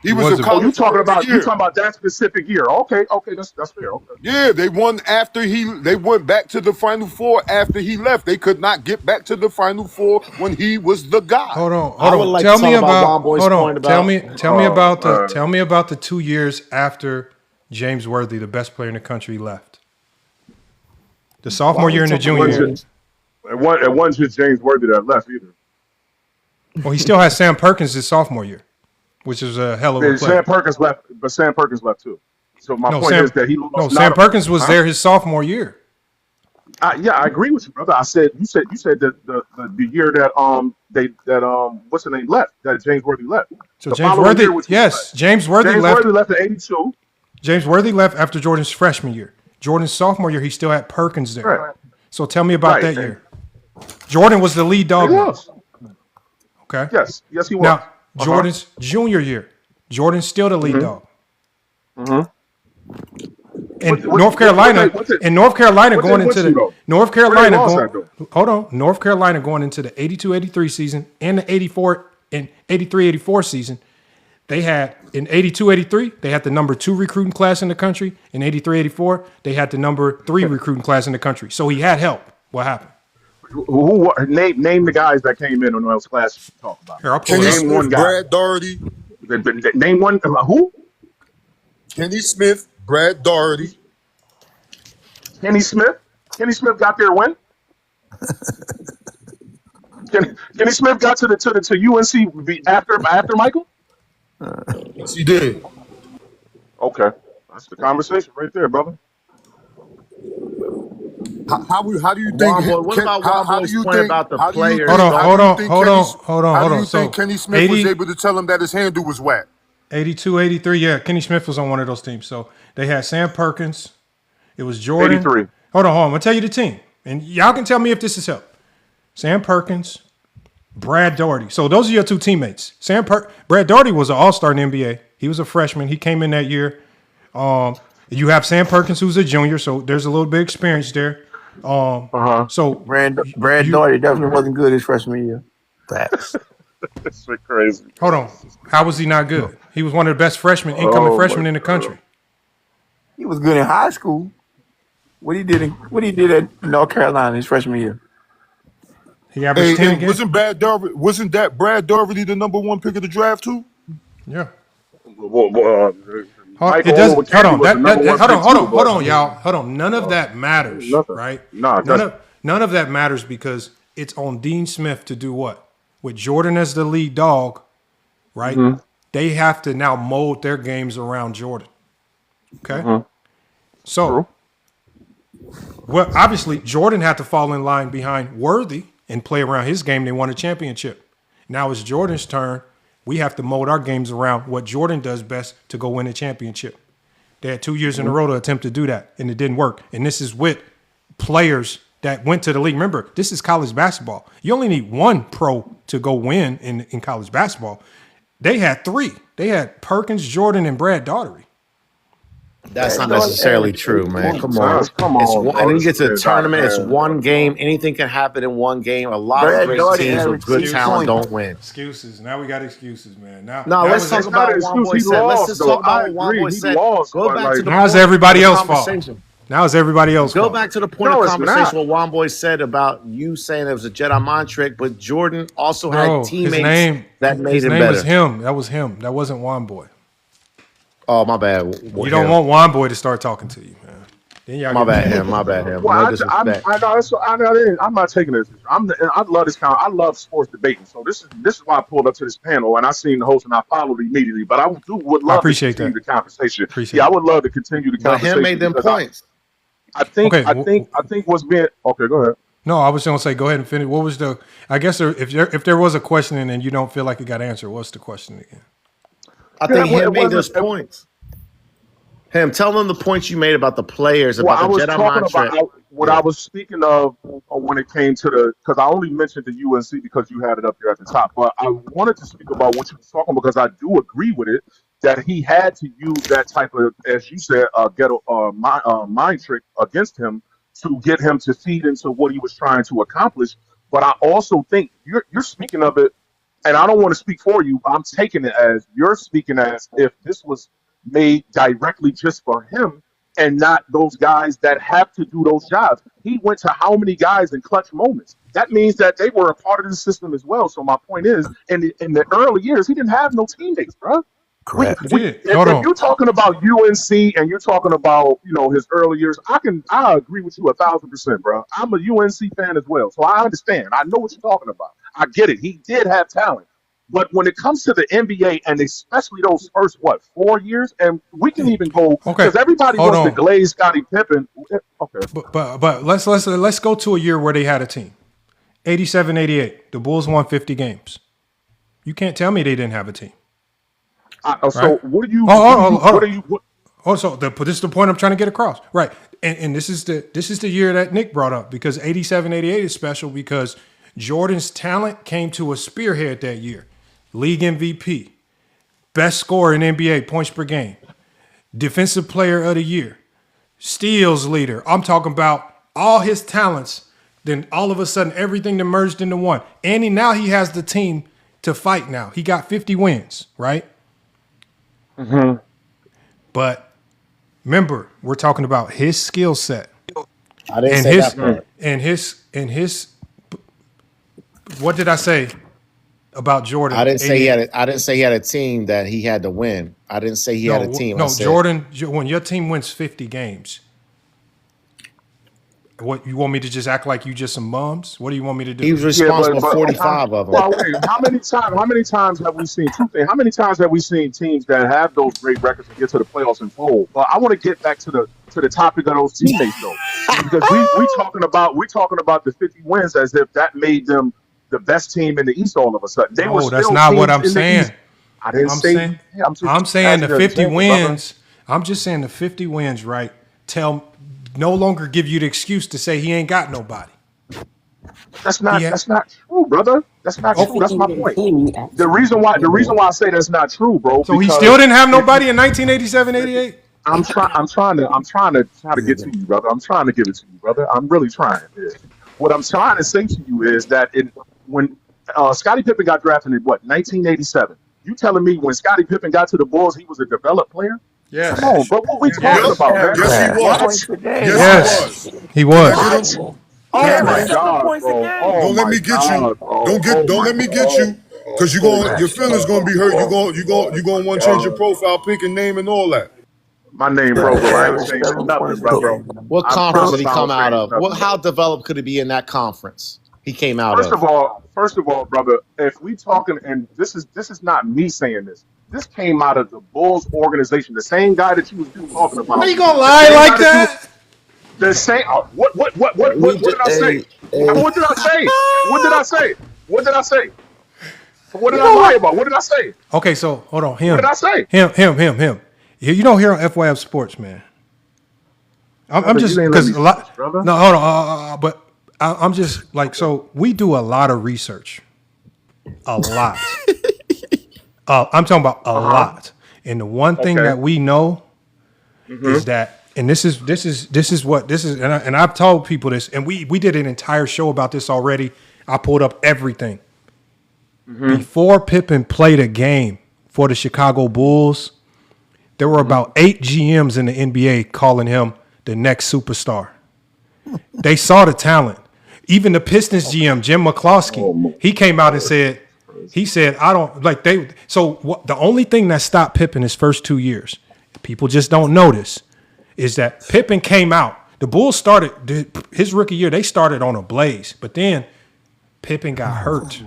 He was a wasn't. Oh, college player of the you year. talking about that specific year? Okay, that's fair. Okay. Yeah, they won after they went back to the Final Four after he left. They could not get back to the Final Four when he was the guy. Hold on. I would like to Tell me talk about about. Womboy's Hold point on. Tell me about man. tell me about the 2 years after James Worthy, the best player in the country, left. The sophomore year and the junior year. It wasn't just James Worthy that left either. Well, he still has Sam Perkins his sophomore year, which is a hell of a player. Sam Perkins left, but Sam Perkins left too. So my point is that he lost. No, Sam Perkins was there his sophomore year. Yeah, I agree with you, brother. I said you said that the year that what's the name left, that James Worthy left. So James Worthy, yes, James Worthy James left. Worthy left in '82. James Worthy left after Jordan's freshman year. Jordan's sophomore year, he still had Perkins there. Right. So tell me about that year. Jordan was the lead dog. He was. Okay. Yes, he was. Now Jordan's junior year, Jordan's still the lead dog. And North Carolina going into the North Carolina going. Hold on, North Carolina going into the 82-83 season and the 83-84 season. They had in 82-83, they had the number 2 recruiting class in the country. In 83-84, they had the number 3 recruiting class in the country. So he had help. What happened? Who name the guys that came in on those classes you talk about? Here, I'll pull Kenny it up. Smith, one guy. Brad Daugherty. Name one. Who? Kenny Smith, Brad Daugherty. Kenny Smith. Kenny Smith got there when? Kenny Smith got to UNC after Michael. Yes, he did. Okay, that's the conversation right there, brother. How do you think? Womboy, what about Womboy's point about the players? Hold on. How do you think Kenny Smith was able to tell him that his handle was whack? 82-83, yeah. Kenny Smith was on one of those teams. So they had Sam Perkins. It was Jordan. 83. Hold on. I'm going to tell you the team. And y'all can tell me if this is help. Sam Perkins, Brad Daugherty. So those are your 2 teammates. Brad Daugherty was an all-star in the NBA. He was a freshman. He came in that year. You have Sam Perkins, who's a junior, so there's a little bit of experience there. So Brad Daugherty definitely wasn't good his freshman year. Facts. That's so crazy. hold on. How was he not good? He was one of the best incoming freshmen in the country. He was good in high school. What he did at North Carolina his freshman year. He averaged 10 again. Wasn't that Brad Daugherty the number 1 pick of the draft too? Yeah. Michael It does. Owen Hold on. was the number one pick too, Hold on, y'all. Hold on. None of that matters, nothing. right? Nah, None of that matters because it's on Dean Smith to do what? With Jordan as the lead dog, right? They have to now mold their games around Jordan. Okay. So, well, obviously, Jordan had to fall in line behind Worthy and play around his game. They won a championship. Now it's Jordan's turn. We have to mold our games around what Jordan does best to go win a championship. They had 2 years in a row to attempt to do that, and it didn't work. And this is with players that went to the league. Remember, this is college basketball. You only need 1 pro to go win in college basketball. They had 3. They had Perkins, Jordan, and Brad Daugherty. That's not necessarily true, man. Come on. Come on, and then you get to the tournament, it's 1 game. Anything can happen in 1 game. A lot of great teams with good talent don't win. Excuses. Now we got excuses, man. Now let's talk about what Womboy said. Let's just talk about what Womboy said. Go back to the now it's everybody else's fault. Now it's everybody else's fault. Go back to the point of conversation what Womboy said about you saying it was a Jedi mind trick, but Jordan also had teammates that made him better. His name was him. That was him. That wasn't Womboy. Oh, my bad. You don't want Juan Boy to start talking to you, man. Then y'all My get bad, mad. him. My bad, him. Well, No disrespect. I'm not taking this. I love this kind. I love sports debating. So this is why I pulled up to this panel, and I seen the host, and I followed immediately. But would I love to appreciate continue that. the conversation. Appreciate Yeah, I it. would love to continue the But him conversation made them because points. I think Okay, I think what's being okay. Go ahead. No, I was going to say, go ahead and finish. What was the? I guess if there was a question and you don't feel like it got answered, what's the question again? I Yeah, think him made wasn't- those points. Him, tell them the points you made about the players, Well, about I the was Jedi talking mind trick. about what I was speaking of when it came to because I only mentioned the UNC because you had it up there at the top. But I wanted to speak about what you were talking because I do agree with it that he had to use that type of, as you said, ghetto mind trick against him to get him to feed into what he was trying to accomplish. But I also think you're speaking of it, and I don't want to speak for you. I'm taking it as you're speaking as if this was made directly just for him and not those guys that have to do those jobs. He went to how many guys in clutch moments? That means that they were a part of the system as well. So my point is, in the early years, he didn't have no teammates, bro. Correct. If Hold on. you're talking about UNC and you're talking about his early years, I agree with you 1,000%, bro. I'm a UNC fan as well, so I understand. I know what you're talking about. I get it. He did have talent. But when it comes to the NBA and especially those first 4 years, and we can even go because everybody Hold wants on. to glaze Scottie Pippen. Okay, But let's go to a year where they had a team. 87-88. The Bulls won 50 games. You can't tell me they didn't have a team. so Right? what do you? Hold What on. are you? Also, this is the point I'm trying to get across. Right. And this is the year that Nick brought up because 87-88 is special because Jordan's talent came to a spearhead that year. League MVP, best scorer in NBA, points per game, defensive player of the year, steals leader. I'm talking about all his talents. Then all of a sudden, everything that merged into one. And now he has the team to fight now. He got 50 wins, right? Mm-hmm. But remember, we're talking about his skill set. I didn't And say his that part. and his what did I say about Jordan? I didn't say he 88? had. I didn't say he had a team that he had to win. I didn't say he had a team. I No, said, Jordan. When your team wins 50 games, what you want me to just act like you just some bums? What do you want me to do? he was responsible for but 45 of them. well, wait, how many times have we seen two things? How many times have we seen teams that have those great records and get to the playoffs and fold? But I want to get back to the topic of those teammates though, because we talking about the 50 wins as if that made them the best team in the East all of a sudden. They were No, that's still not what teams I'm in the saying. East. I didn't I'm say. saying, just I'm saying the asking an 50 example, brother. wins. I'm just saying the 50 wins, right? No longer give you the excuse to say he ain't got nobody. That's not Yeah. that's not true, brother. That's not Oh. true. That's my point. The reason why I say that's not true, bro. So he because still didn't have nobody in 1987-88? I'm trying to get to you, brother. I'm trying to give it to you, brother. I'm really trying. Yeah. What I'm trying to say to you is that when Scottie Pippen got drafted in 1987, you telling me when Scottie Pippen got to the Bulls, he was a developed player? Yes. Come on, bro. What we talking about, man? Yes, he was. Points a game. Yes, He was. What? Oh my Seven God, points a bro. game. Oh Don't let my me get God, you. bro. Don't let me get you. Cause your feelings gonna be hurt. You gonna want to change your profile pic and name and all that. My name, Yeah, bro, but I ain't average changing 7 nothing, points a brother. game. What I conference did promise he I come don't out change of? nothing, How brother. developed could he be in that conference he came out First of? of all, brother, if we talking, and this is not me saying this. This came out of the Bulls organization, the same guy that you was just talking about. Are you gonna The lie same like guy that you was- that? The same. What did I say? What did I say? What did I say? What did I say? What did I lie about? What did I say? Okay, so hold on. What did I say? Him. You don't hear on FYF Sports, man. I'm Brother, just you ain't let because me a lot. finish, brother. No, hold on. But I'm just like, so we do a lot of research, a lot. I'm talking about a lot. And the one thing Okay. that we know is that, and this is what, and I've told people this, and we did an entire show about this already. I pulled up everything. Before Pippen played a game for the Chicago Bulls, there were about 8 GMs in the NBA calling him the next superstar. They saw the talent. Even the Pistons GM, Jim McCloskey, he came out and said, I don't like they. So the only thing that stopped Pippen his first 2 years people just don't notice, is that Pippen came out. The Bulls started his rookie year. They started on a blaze, but then Pippen got hurt.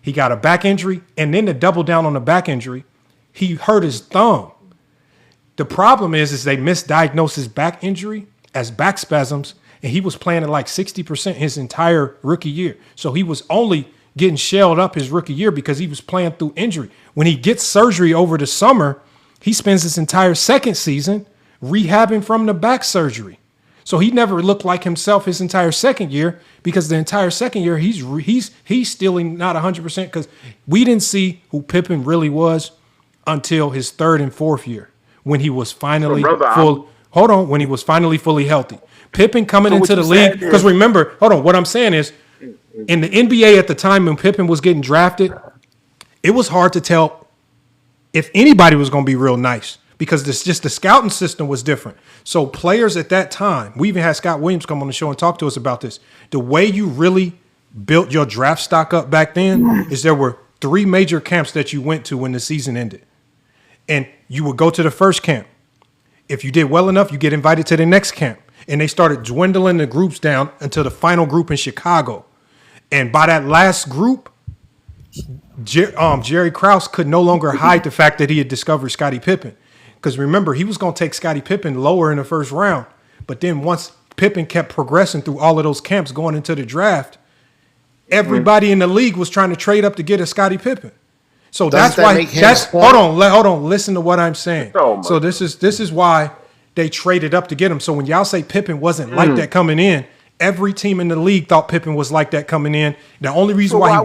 He got a back injury, and then to double down on the back injury, he hurt his thumb. The problem is they misdiagnosed his back injury as back spasms, and he was playing at like 60% his entire rookie year. So he was only getting shelled up his rookie year because he was playing through injury. When he gets surgery over the summer, he spends his entire second season rehabbing from the back surgery. So he never looked like himself his entire second year, because the entire second year he's still not 100% because we didn't see who Pippen really was until his third and fourth year when he was finally when he was finally fully healthy. Pippen coming into the league, because remember, what I'm saying is, in the NBA at the time when Pippen was getting drafted, it was hard to tell if anybody was going to be real nice, because the scouting system was different. So players at that time, we even had Scott Williams come on the show and talk to us about this. The way you really built your draft stock up back then is there were 3 major camps that you went to when the season ended. And you would go to the first camp. If you did well enough, you get invited to the next camp. And they started dwindling the groups down until the final group in Chicago. And by that last group, Jerry Krause could no longer hide the fact that he had discovered Scottie Pippen. Because remember, he was going to take Scottie Pippen lower in the first round. But then once Pippen kept progressing through all of those camps going into the draft, everybody in the league was trying to trade up to get a Scottie Pippen. So that's why. Hold on. Listen to what I'm saying. So this is why they traded up to get him. So when y'all say Pippen wasn't like that coming in, every team in the league thought Pippen was like that coming in. The only reason why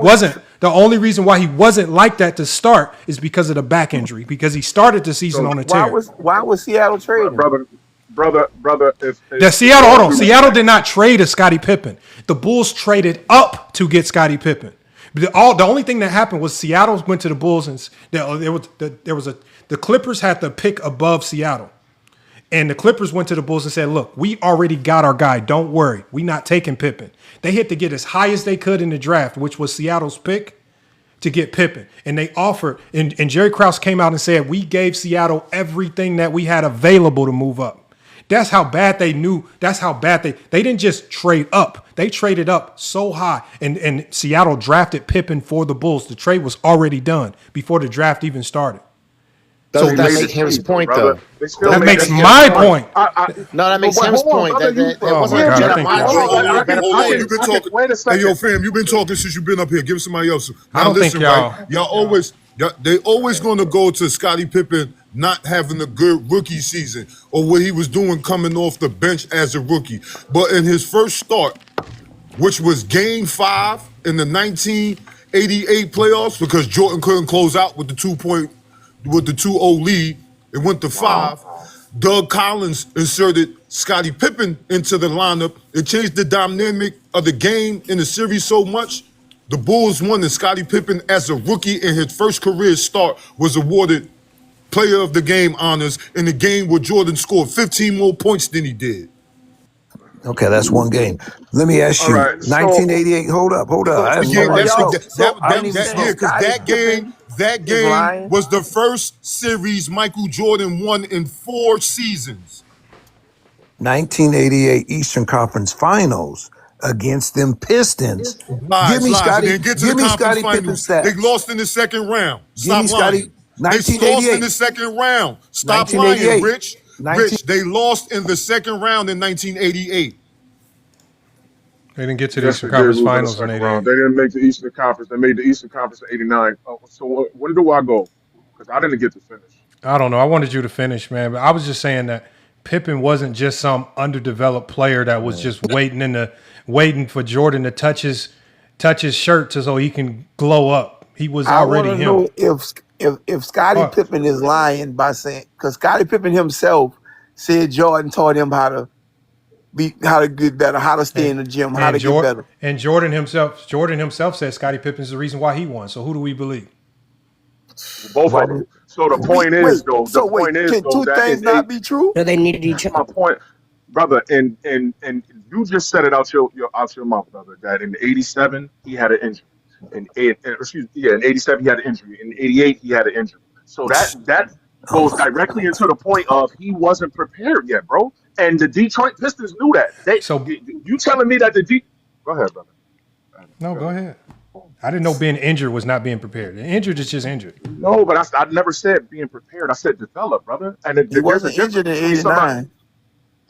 he wasn't like that to start is because of the back injury, because he started the season on a tear. Why was Seattle trading? Brother, Seattle did not trade a Scottie Pippen. The Bulls traded up to get Scottie Pippen. The only thing that happened was Seattle went to the Bulls, and the Clippers had the pick above Seattle. And the Clippers went to the Bulls and said, look, we already got our guy. Don't worry. We're not taking Pippen. They had to get as high as they could in the draft, which was Seattle's pick, to get Pippen. And they offered, and Jerry Krause came out and said, we gave Seattle everything that we had available to move up. That's how bad they knew. That's how bad they didn't just trade up. They traded up so high. And Seattle drafted Pippen for the Bulls. The trade was already done before the draft even started. Doesn't that make his point, though? That makes my point. No, that makes his point. That wasn't you've been talking. Wait a second. Hey, yo, fam, you've been talking since you've been up here. Give it somebody else. I don't think y'all. Right? They always going to go to Scottie Pippen not having a good rookie season or what he was doing coming off the bench as a rookie. But in his first start, which was Game 5 in the 1988 playoffs, because Jordan couldn't close out with the 2-0 lead, it went to 5. Doug Collins inserted Scottie Pippen into the lineup. It changed the dynamic of the game in the series so much. The Bulls won, and Scottie Pippen, as a rookie in his first career start, was awarded Player of the Game honors in the game where Jordan scored 15 more points than he did. Okay, that's one game. Let me ask you, right, 1988. Hold up. That game was the first series Michael Jordan won in 4 seasons. 1988 Eastern Conference Finals against them Pistons. Give me Scottie Pippen stats. They lost in the second round. Stop Give me lying. They lost in the second round. Stop lying, Rich. They lost in the second round in 1988. They didn't get to the Eastern Conference Finals in 88. They didn't make the Eastern Conference. They made the Eastern Conference in 89. So when do I go? Because I didn't get to finish. I don't know. I wanted you to finish, man. But I was just saying that Pippen wasn't just some underdeveloped player that was just waiting for Jordan to touch his shirt so he can glow up. He was already him. I want to know if Scottie Pippen is lying by saying, because Scottie Pippen himself said Jordan taught him how to get better, how to stay in the gym, how to get better. And Jordan himself said Scottie Pippen's the reason why he won. So who do we believe? Both of them. So the point is, though, can two things not be true? No, they needed each other. My point, brother, and you just said it out your mouth, brother, that in '87 he had an injury. In '87 he had an injury. In '88 he had an injury. So goes directly into the point of he wasn't prepared yet, bro. And the Detroit Pistons knew that. So You telling me that Go ahead, brother. no, Go go ahead. ahead. I didn't know being injured was not being prepared. Injured is just injured. No, but I never said being prepared. I said develop, brother. And He there's a wasn't difference injured in between somebody. '89.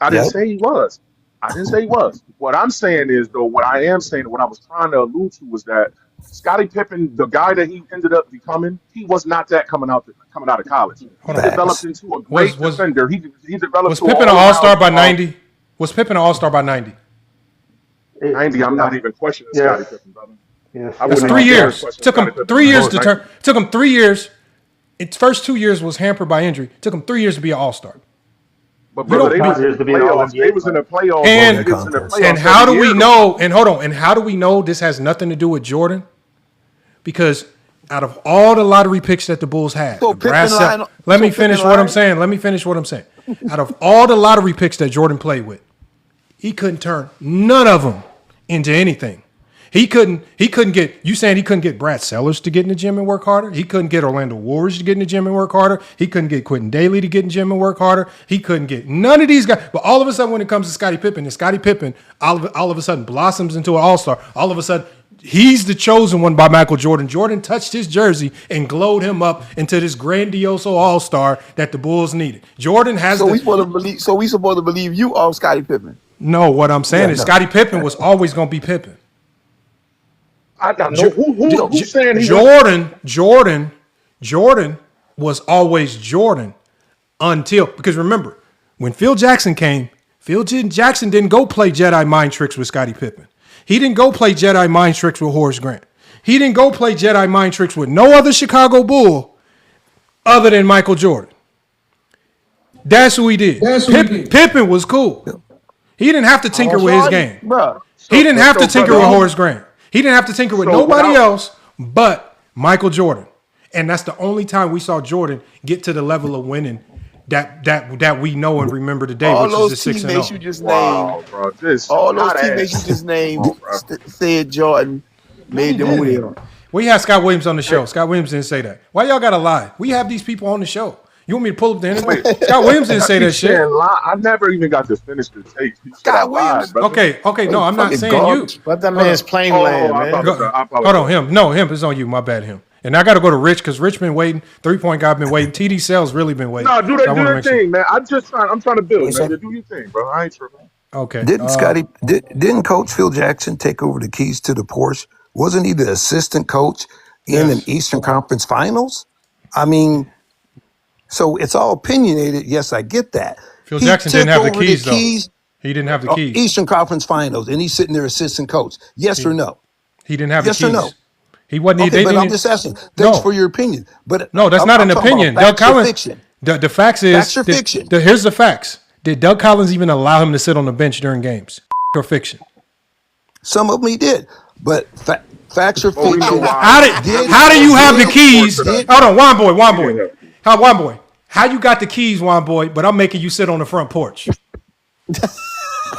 I didn't Yep. say he was. I didn't say he was. What I'm saying is, though, what I am saying, what I was trying to allude to was that Scottie Pippen, the guy that he ended up becoming, he was not that coming out of college. He developed Facts. into a Was great defender. He developed was to an Pippen an All Star all-around by 90? Was Pippen an All Star by 90? 90. I'm not even questioning Yes. Scottie Pippen, brother. Yes. I That's wouldn't 3 even dare years. question Took Scottie him Pippen 3 years before to 90. turn. Took him 3 years. Its first 2 years was hampered by injury. Took him 3 years to be an All Star. But brother, they was in Years the to be an All playoffs. They NBA was in player. the playoffs. And They was in the conference. playoffs and how do every we year. know? And hold on. And how do we know this has nothing to do with Jordan? Because out of all the lottery picks that the Bulls had, So Nebraska- Pippen lying- let so me finish Pippen what I'm lying? saying. Let me finish what I'm saying. Out of all the lottery picks that Jordan played with, he couldn't turn none of them into anything. He couldn't get, you saying he couldn't get Brad Sellers to get in the gym and work harder? He couldn't get Orlando Warriors to get in the gym and work harder. He couldn't get Quentin Daly to get in the gym and work harder. He couldn't get none of these guys. But all of a sudden when it comes to Scottie Pippen, and Scottie Pippen all of a sudden blossoms into an all-star. All of a sudden, he's the chosen one by Michael Jordan. Jordan touched his jersey and glowed him up into this grandiose all-star that the Bulls needed. Jordan has So we supposed to believe you off Scottie Pippen. No, what I'm saying is no. Scottie Pippen was always going to be Pippen. I know who's saying he Jordan was always Jordan until, because remember, when Phil Jackson came, Phil Jackson didn't go play Jedi mind tricks with Scottie Pippen. He didn't go play Jedi mind tricks with Horace Grant. He didn't go play Jedi mind tricks with no other Chicago Bull other than Michael Jordan. That's who he did. Pippen was cool. He didn't have to tinker with his game. Bruh. He didn't have to so, tinker brother, with Horace Grant. He didn't have to tinker with So nobody without- else but Michael Jordan. And that's the only time we saw Jordan get to the level of winning that we know and remember today, All which is those the 6-0. teammates you just Wow, named, bro. This all those hot teammates ass. you just named Come on, bro. said Jordan made them who they are. We had Scott Williams on the show. Scott Williams didn't say that. Why y'all gotta lie? We have these people on the show. You want me to pull up the internet? Scott Williams didn't say that shit. I never even got to finish the tape. You said I Scott lied, Williams. brother. Okay, no, I'm not Fucking saying you. garbage. Let that man's plane land, I man. apologize. I apologize. Hold on, him. No, him. It's on you. My bad, him. And I got to go to Rich because Rich been waiting. 3-point guy been waiting. TD Sell's really been waiting. No, do So I wanna that make sure. thing, man. I'm trying to build, Wait, man. so- Do your thing, bro. I ain't tripping. Okay. Didn't Coach Phil Jackson take over the keys to the Porsche? Wasn't he the assistant coach in Yes. an Eastern Conference Finals? I mean, so it's all opinionated. Yes, I get that. Phil He Jackson didn't took have the over keys, though. He didn't have the keys. Eastern Conference Finals, and he's sitting there assistant coach. Yes or no? He didn't have Yes the or keys. no? He wasn't. Okay, they but didn't, I'm just asking. Thanks for your opinion. But No, that's not an talking about opinion. facts Doug or Collins. fiction. The facts is. Facts or fiction? Here's the facts. Did Doug Collins even allow him to sit on the bench during games? Or fiction? Some of them he did, but facts or Well, we know fiction. why. How do you have the keys? Did- Hold on, Juan boy. Yeah. Juan boy. How you got the keys, Juan boy? But I'm making you sit on the front porch.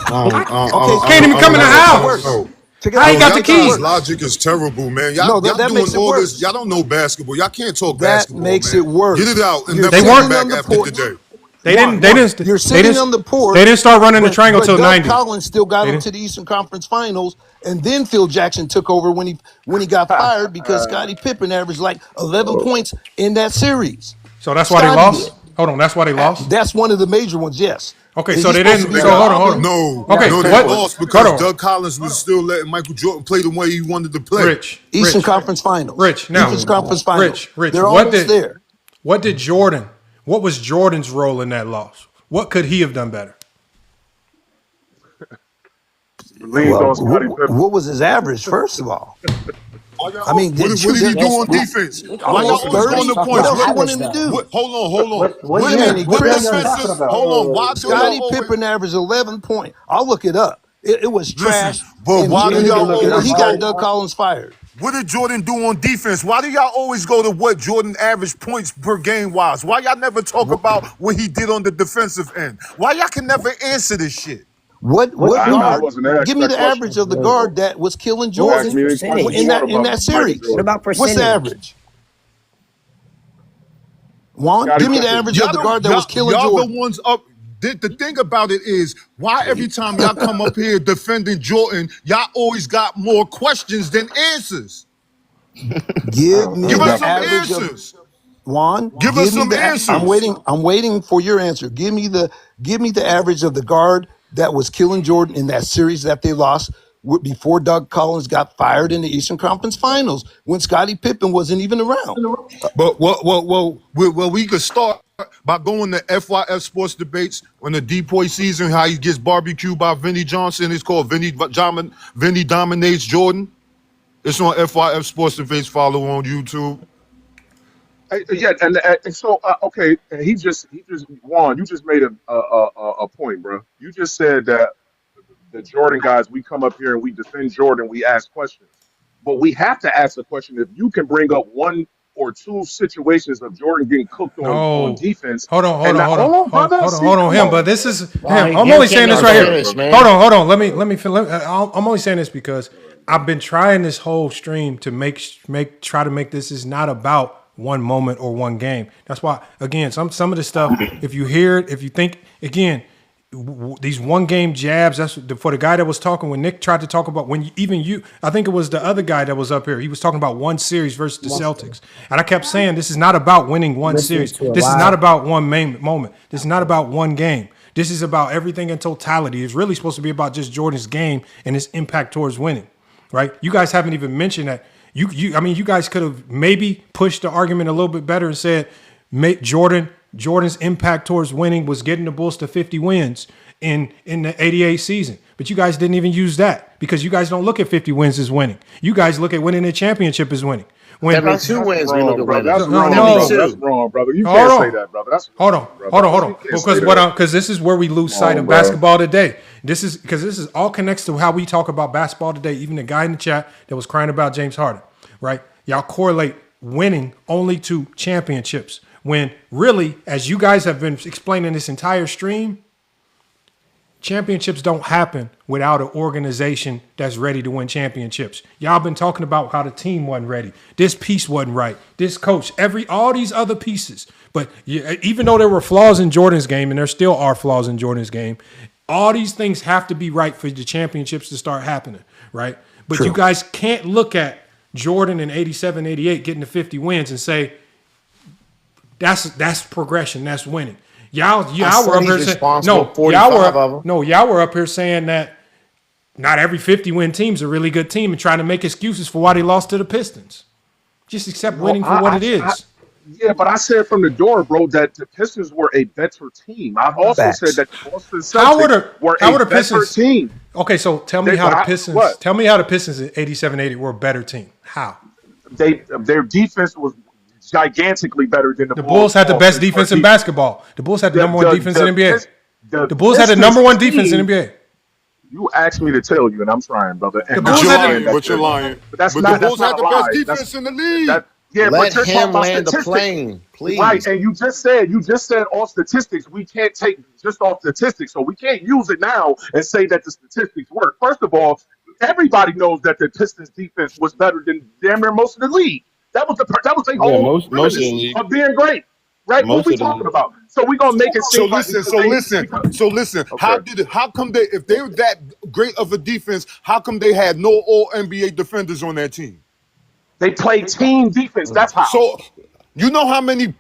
Can't even come in the house. How you got the keys? Logic is terrible, man. Y'all, No, that y'all doing makes it all worse. this. Y'all don't know basketball. Y'all can't talk That basketball. makes man. it worse. Get it out and You're never They come weren't back on the after porch. today. They didn't. You're They sitting didn't. on the porch. They didn't start running the triangle but till Doug 90. Collins still got They him didn't- to the Eastern Conference Finals, and then Phil Jackson took over when he got fired because Scottie Pippen averaged like 11 points in that series. So that's why they Scotty lost. did. Hold on, that's why they lost. That's one of the major ones. Yes. Okay, Is so he they supposed didn't. to be So the hold on. Robin? No, Okay, no, they what- lost hold because on. Doug Collins was still letting Michael Jordan play the way he wanted to play. Rich. Eastern Rich, Conference Finals. Rich, now. Eastern Conference Finals. Rich, They're what almost did- there. What did Jordan? What was Jordan's role in that loss? What could he have done better? Leaned on Scottie Pippen. What was his average, first of all? I mean, What did he do on defense? Why y'all almost always 30? going to What points? else you want him to do? Hold on. What What do you mean? What Chris- are you talking about? Hold on. Why do Scottie y'all always- Pippen averaged 11 points. I'll look it up. It was trash. but and why he, do y'all and always he got go- Doug Collins fired. What did Jordan do on defense? Why do y'all always go to what Jordan averaged points per game was? Why y'all never talk about what he did on the defensive end? Why y'all can never answer this shit? What I guard? wasn't asked Give me that the question. average of the guard that was killing Ask Jordan me any percentage? questions in you want that about series. Michael Jordan. What about What's the percentage? average? Juan, Scottie give me the Pippen. average of the guard that was killing Y'all the Jordan. ones up. The thing about it is, why every time y'all come up here defending Jordan, y'all always got more questions than answers. Give me Give the us some average of answers. Juan. Give us some I'm answers. waiting. I'm waiting for your answer. Give me the average of the guard that was killing Jordan in that series that they lost before Doug Collins got fired in the Eastern Conference Finals when Scottie Pippen wasn't even around. But we could start by going to FYF Sports Debates on the Depoy season, how he gets barbecued by Vinny Johnson. It's called Vinny Dominates Jordan. It's on FYF Sports Debates. Follow on YouTube. Yeah, and so okay, and he just Juan, you just made a point, bro. You just said that the Jordan guys, we come up here and we defend Jordan, we ask questions, but we have to ask the question if you can bring up one or two situations of Jordan getting cooked on No. defense. Hold on, And not, hold on, brother. See, hold on, come him. on. But this is Why him. he I'm only saying this right finish, here. man? Hold on. Let me feel. I'm only saying this because I've been trying this whole stream to try to make this is not about one moment or one game. That's why again, some of the stuff. If you hear it, if you think again. These one game jabs. That's for the guy that was talking when Nick tried to talk about I think it was the other guy that was up here. He was talking about one series versus the Celtics, and I kept saying this is not about winning one series. This is not about one main moment. This is not about one game. This is about everything in totality. It's really supposed to be about just Jordan's game and his impact towards winning. Right? You guys haven't even mentioned that. You guys could have maybe pushed the argument a little bit better and said, Jordan's impact towards winning was getting the Bulls to 50 wins in the 88 season. But you guys didn't even use that because you guys don't look at 50 wins as winning. You guys look at winning a championship as winning. When 72 wins, we look at Bro, winning. that's No, wrong, no. brother. That's wrong, brother. You Hold can't on. say that, brother. That's Hold on, brother. hold on. You can't say Because that. because this is where we lose sight of bro. basketball today. This is all connects to how we talk about basketball today. Even the guy in the chat that was crying about James Harden, right? Y'all correlate winning only to championships. When really, as you guys have been explaining this entire stream, championships don't happen without an organization that's ready to win championships. Y'all been talking about how the team wasn't ready. This piece wasn't right. This coach, all these other pieces. But even though there were flaws in Jordan's game, and there still are flaws in Jordan's game, all these things have to be right for the championships to start happening, right? But you guys can't look at Jordan in 87, 88 getting to 50 wins and say, that's progression. That's winning. Y'all were up here saying y'all were up here saying that not every 50-win team's a really good team and trying to make excuses for why they lost to the Pistons. Just accept winning for what it is. Yeah, but I said from the door, bro, that the Pistons were a better team. I've also Facts. said that the Boston How were Celtics were the a better Pistons team. Okay, so tell me They- how the I- Pistons. what? Tell me how the Pistons in 87, 88 were a better team. How? Their defense was gigantically better than The Bulls had the best defense in basketball. The Bulls had the number one defense in the NBA. The Bulls had the number one defense in the NBA. You asked me to tell you, and I'm trying, brother. And The Bulls had But you're lying. But that's But not. the Bulls that's had not the a best lie. defense in the league. Yeah, Let but you're talking him about land the statistics. plane, please. Right, and you just said all statistics. We can't take just off statistics, so we can't use it now and say that the statistics work. First of all, everybody knows that the Pistons defense was better than damn near most of the league. That was the whole most of the premise league. of being great. Right? What Most we of the talking league. about? So we gonna make it So seem like listen. Okay. How come they if they were that great of a defense, how come they had no all NBA defenders on that team? They play team defense. That's how. So you know how many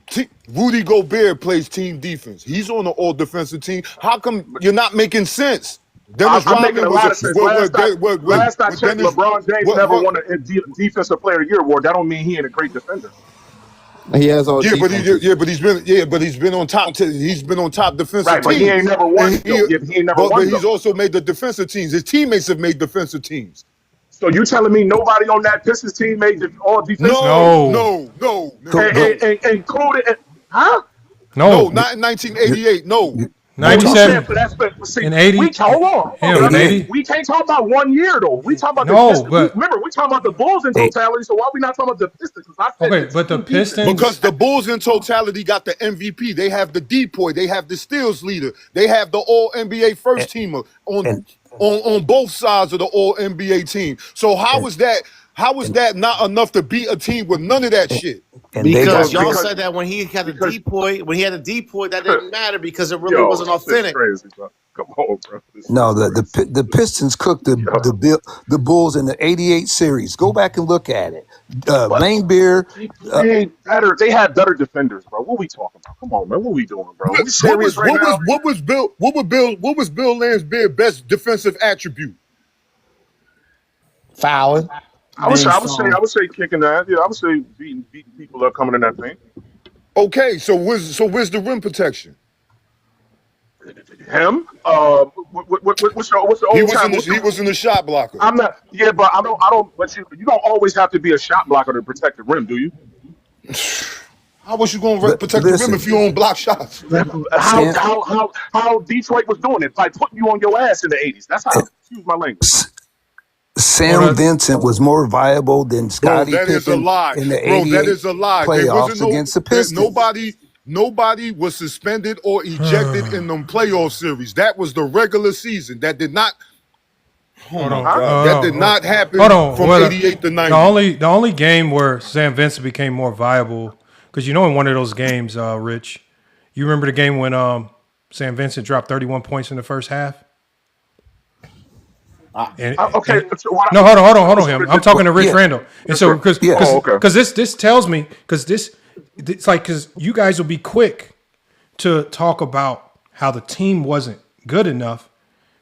Rudy Gobert plays team defense? He's on the all defensive team. How come you're not making sense? I'm making a lot of sense. Last I checked, Dennis- LeBron James what- never what- won a Defensive Player of the Year award. That don't mean he ain't a great defender. He has all Yeah, defenses. but he's been on top. He's been on top defensive Right, but teams. he ain't never won. And He ain't never won. But he's though. also made the defensive teams. His teammates have made defensive teams. So you telling me nobody on that Pistons team made all defensive? No. Included, huh? No, not in 1988. No. 97 See, in 80. Hold on. Hell, in 80. We can't talk about 1 year though. We talk about No, the Pistons. but- Remember, we talking about the Bulls in totality. So why we not talking about the Pistons? 'Cause I said Okay, but the team defense. Pistons. Because the Bulls in totality got the MVP. They have the Depoy. They have the steals leader. They have the All NBA first teamer on both sides of the All NBA team. So how is that? How is that not enough to beat a team with none of that shit? and they got Because y'all Because said that when he had a because depoy, that didn't matter because it really yo, wasn't this is authentic. crazy, bro. Come on, bro. This no is crazy. the Pistons cooked Yo. the Bulls in the '88 series. Go back and look at it. But Lane Beer, they played better. They had better defenders, bro. What we talking about? Come on, man. What we doing, bro? We serious right now? What was Bill Laimbeer's best defensive attribute? Fouling, being I strong. would say kicking that. Yeah, I would say beating people up coming in that paint. Okay, so where's the rim protection? Him? What's the He old was in time? the he was in the shot blocker. I'm not. Yeah, but I don't. But you don't always have to be a shot blocker to protect the rim, do you? How was you going to protect the rim listen, if you don't block shots? Sam, How Detroit was doing it by putting you on your ass in the '80s. That's how. Excuse my language. Sam Vincent was more viable than Bro, Scottie that is a Pippen lie. in the Bro, that '88 is a lie. There wasn't playoffs against the Pistons. nobody was suspended or ejected in them playoff series. That was the regular season. That did not. Oh my God, that did not happen from '88 to '90. The only game where Sam Vincent became more viable, because in one of those games, Rich, you remember the game when Sam Vincent dropped 31 points in the first half? Okay. No, hold on, him. I'm talking to Rich Randall, and so because this tells me it's like because you guys will be quick to talk about how the team wasn't good enough,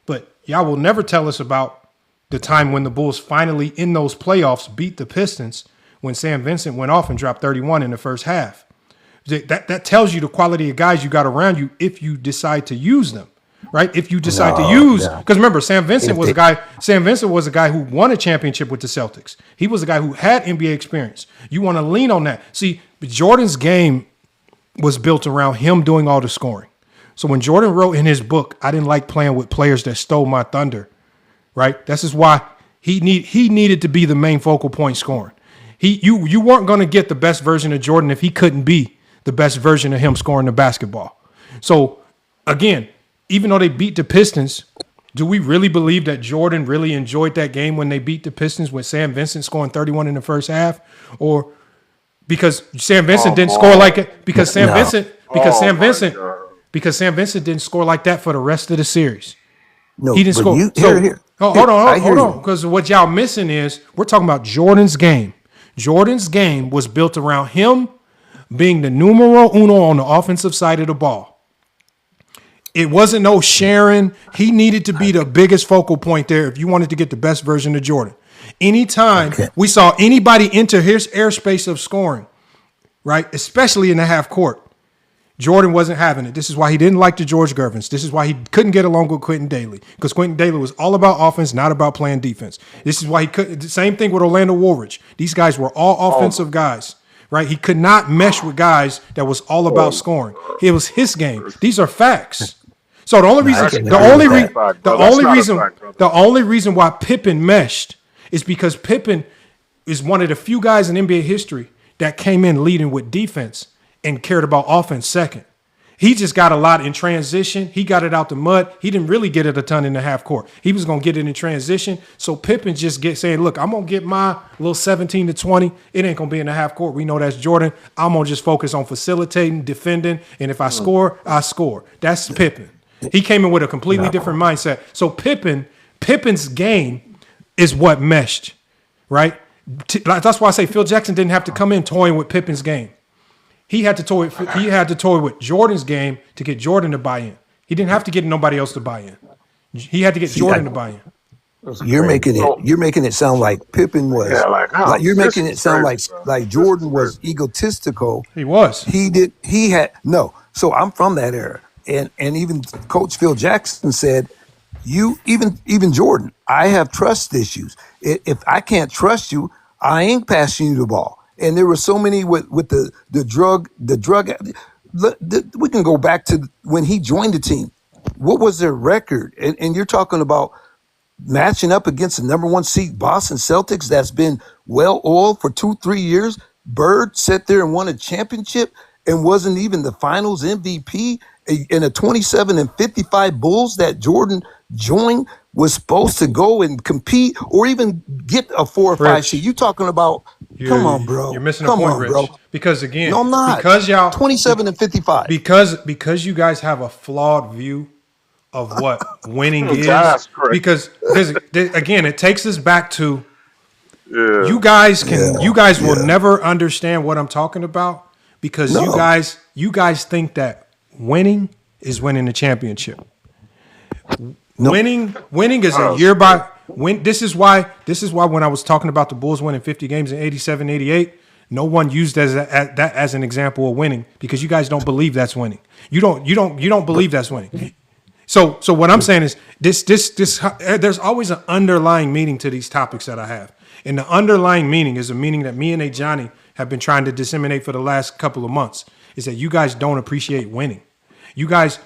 but y'all will never tell us about the time when the Bulls finally in those playoffs beat the Pistons when Sam Vincent went off and dropped 31 in the first half. That tells you the quality of guys you got around you if you decide to use them. Right, if you decide to use, because remember, Sam Vincent was a guy who won a championship with the Celtics. He was a guy who had NBA experience. You want to lean on that. See, Jordan's game was built around him doing all the scoring. So when Jordan wrote in his book, I didn't like playing with players that stole my thunder. Right, this is why he needed to be the main focal point scoring. You weren't going to get the best version of Jordan if he couldn't be the best version of him scoring the basketball. So again, even though they beat the Pistons, do we really believe that Jordan really enjoyed that game when they beat the Pistons with Sam Vincent scoring 31 in the first half? Or because Sam Vincent didn't score like it? Because Sam Vincent didn't score like that for the rest of the series. No, he didn't score. Hold on. Because what y'all missing is we're talking about Jordan's game. Jordan's game was built around him being the numero uno on the offensive side of the ball. It wasn't no sharing. He needed to be the biggest focal point there if you wanted to get the best version of Jordan. Anytime we saw anybody enter his airspace of scoring, right, especially in the half court, Jordan wasn't having it. This is why he didn't like the George Gervins. This is why he couldn't get along with Quentin Daly, because Quentin Daly was all about offense, not about playing defense. This is why he couldn't. Same thing with Orlando Woolridge. These guys were all offensive guys, right? He could not mesh with guys that was all about scoring. It was his game. These are facts. So the only reason why Pippen meshed is because Pippen is one of the few guys in NBA history that came in leading with defense and cared about offense second. He just got a lot in transition. He got it out the mud. He didn't really get it a ton in the half court. He was going to get it in transition. So Pippen just saying, look, I'm going to get my little 17 to 20. It ain't going to be in the half court. We know that's Jordan. I'm going to just focus on facilitating, defending, and if I score, I score. That's Pippen. He came in with a completely different mindset. So Pippen's game is what meshed, right? That's why I say Phil Jackson didn't have to come in toying with Pippen's game. He had to toy with Jordan's game to get Jordan to buy in. He didn't have to get nobody else to buy in. He had to get Jordan to buy in. You're making it sound like Pippen was. You're making it sound like Jordan was egotistical. He was. So I'm from that era. And even Coach Phil Jackson said, even Jordan, I have trust issues. If I can't trust you, I ain't passing you the ball. And there were so many with the drug. We can go back to when he joined the team. What was their record? And you're talking about matching up against the number one seed Boston Celtics that's been well oiled for 2-3 years. Bird sat there and won a championship and wasn't even the finals MVP in a 27-55 Bulls that Jordan joined was supposed to go and compete or even get a 4 or 5 Rich, seed. You talking about? Come on, bro. You're missing a Come point, on, Rich. bro. Because again, No, I'm not. because y'all 27 and 55. because you guys have a flawed view of what winning is. That's crazy. Because again, it takes us back to Yeah. you guys will never understand what I'm talking about because you guys think that winning is winning the championship. Winning is a year by win. This is why when I was talking about the Bulls winning 50 games in 87, 88, no one used that as an example of winning because you guys don't believe that's winning. You don't believe that's winning. So what I'm saying is this there's always an underlying meaning to these topics that I have. And the underlying meaning is a meaning that me and Johnny have been trying to disseminate for the last couple of months is that you guys don't appreciate winning. You guys,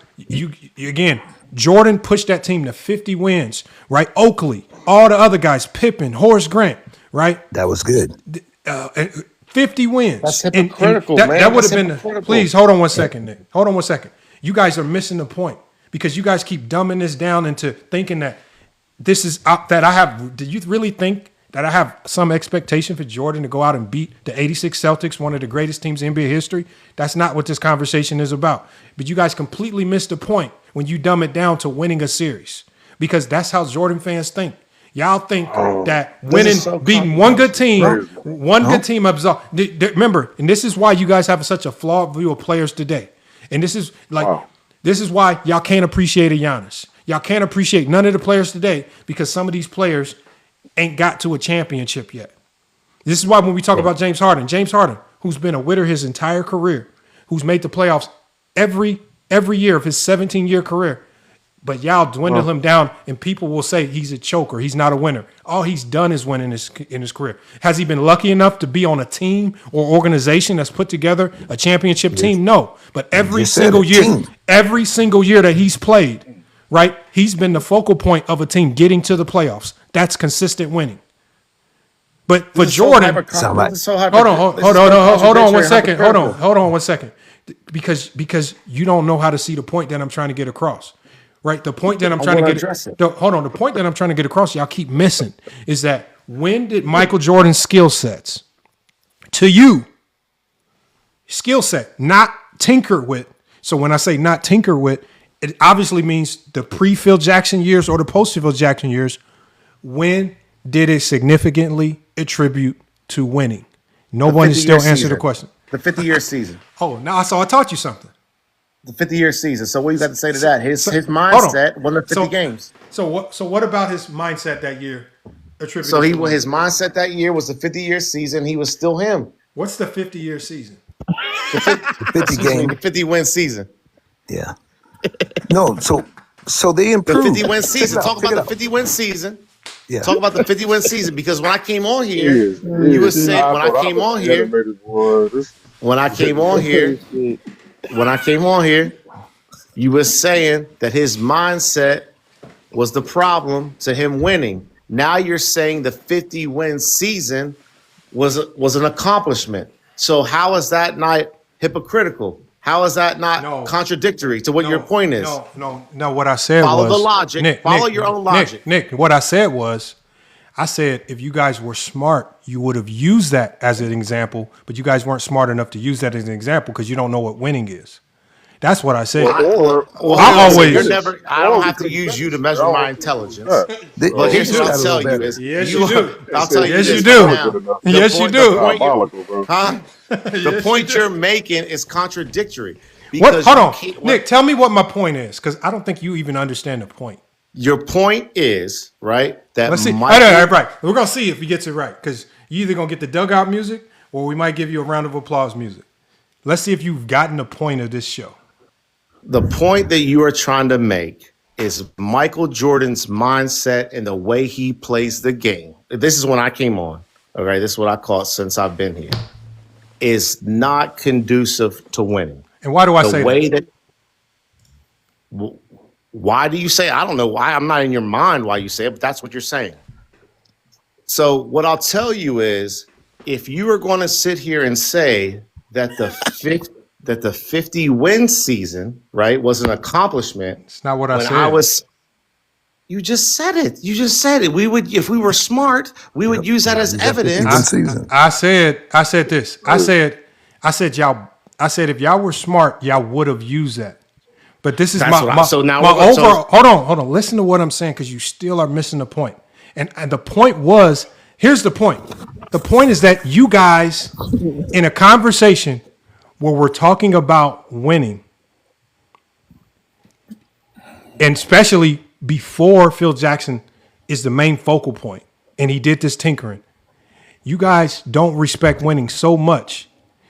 again, Jordan pushed that team to 50 wins, right? Oakley, all the other guys, Pippen, Horace Grant, right? That was good. 50 wins. That's hypocritical, and man. that would have That's been. Please hold on one second, Nick. Hold on one second. You guys are missing the point because you guys keep dumbing this down into thinking that this is that I have. Do you really think that I have some expectation for Jordan to go out and beat the 86 Celtics, one of the greatest teams in NBA history? That's not what this conversation is about. But you guys completely missed the point when you dumb it down to winning a series because that's how Jordan fans think. Y'all think that winning, beating one good team, good team absolve. Remember, and this is why you guys have such a flawed view of players today. And this is this is why y'all can't appreciate a Giannis. Y'all can't appreciate none of the players today because some of these players ain't got to a championship yet. This is why when we talk about James Harden, who's been a winner his entire career, who's made the playoffs every year of his 17-year career, but y'all dwindle him down and people will say he's a choker, he's not a winner. All he's done is win in his career. Has he been lucky enough to be on a team or organization that's put together a championship team? No. But every single year that he's played, right, he's been the focal point of a team getting to the playoffs. That's consistent winning. But for Jordan, hold on one second. Because you don't know how to see the point that I'm trying to get across. Right? The point that I'm trying to get the point that I'm trying to get across, y'all keep missing, is that when did Michael Jordan's skill sets to you, skill set, not tinker with. So when I say not tinker with, it obviously means the pre-Phil Jackson years or the post-Phil Jackson years. When did it significantly attribute to winning? No one has still answered the question. The 50-year season. Oh, now I taught you something. The 50-year season. So what you got to say to that? His mindset won the 50 games. So what about his mindset that year? Attributed So his mindset that year was the 50-year season. He was still him. What's the 50-year season? The 50 game, the 50-win season. Yeah. No, so they improved. The 50-win season. Talk about the 50-win season. Yeah. Talk about the 50-win season because when I came on here, you were saying when I came on here, you were saying that his mindset was the problem to him winning. Now you're saying the 50-win season was an accomplishment. So how is that not hypocritical? How is that not contradictory to what your point is? No. What I said follow was the logic. Nick, follow your own logic. Nick, what I said was, I said if you guys were smart, you would have used that as an example, but you guys weren't smart enough to use that as an example because you don't know what winning is. That's what I said. I don't have to use you to measure my intelligence. But here's what I'll tell you is, yes, you do. I'll tell you yes, this you do. right now. Yes, you do. The point you're making is contradictory. Hold on, Nick. Tell me what my point is, because I don't think you even understand the point. Your point is right that. Let's see. Right. We're gonna see if he gets it right, because you either gonna get the dugout music or we might give you a round of applause music. Let's see if you've gotten the point of this show. The point that you are trying to make is Michael Jordan's mindset and the way he plays the game. This is when I came on. Okay, this is what I call it since I've been here. Is not conducive to winning. And why do I say that? Why do you say? I don't know why. I'm not in your mind why you say it, but that's what you're saying. So what I'll tell you is, if you are going to sit here and say that the 50-win season, right, was an accomplishment. It's not what I said. You just said it. You just said it. We would, if we were smart, we would use that as evidence. I said this. I said y'all. I said if y'all were smart, y'all would have used that. But this is That's my what I- so now my we're- so- Hold on. Listen to what I'm saying because you still are missing the point. And the point was, here's the point. The point is that you guys, in a conversation where we're talking about winning, and especially before Phil Jackson is the main focal point, and he did this tinkering, you guys don't respect winning so much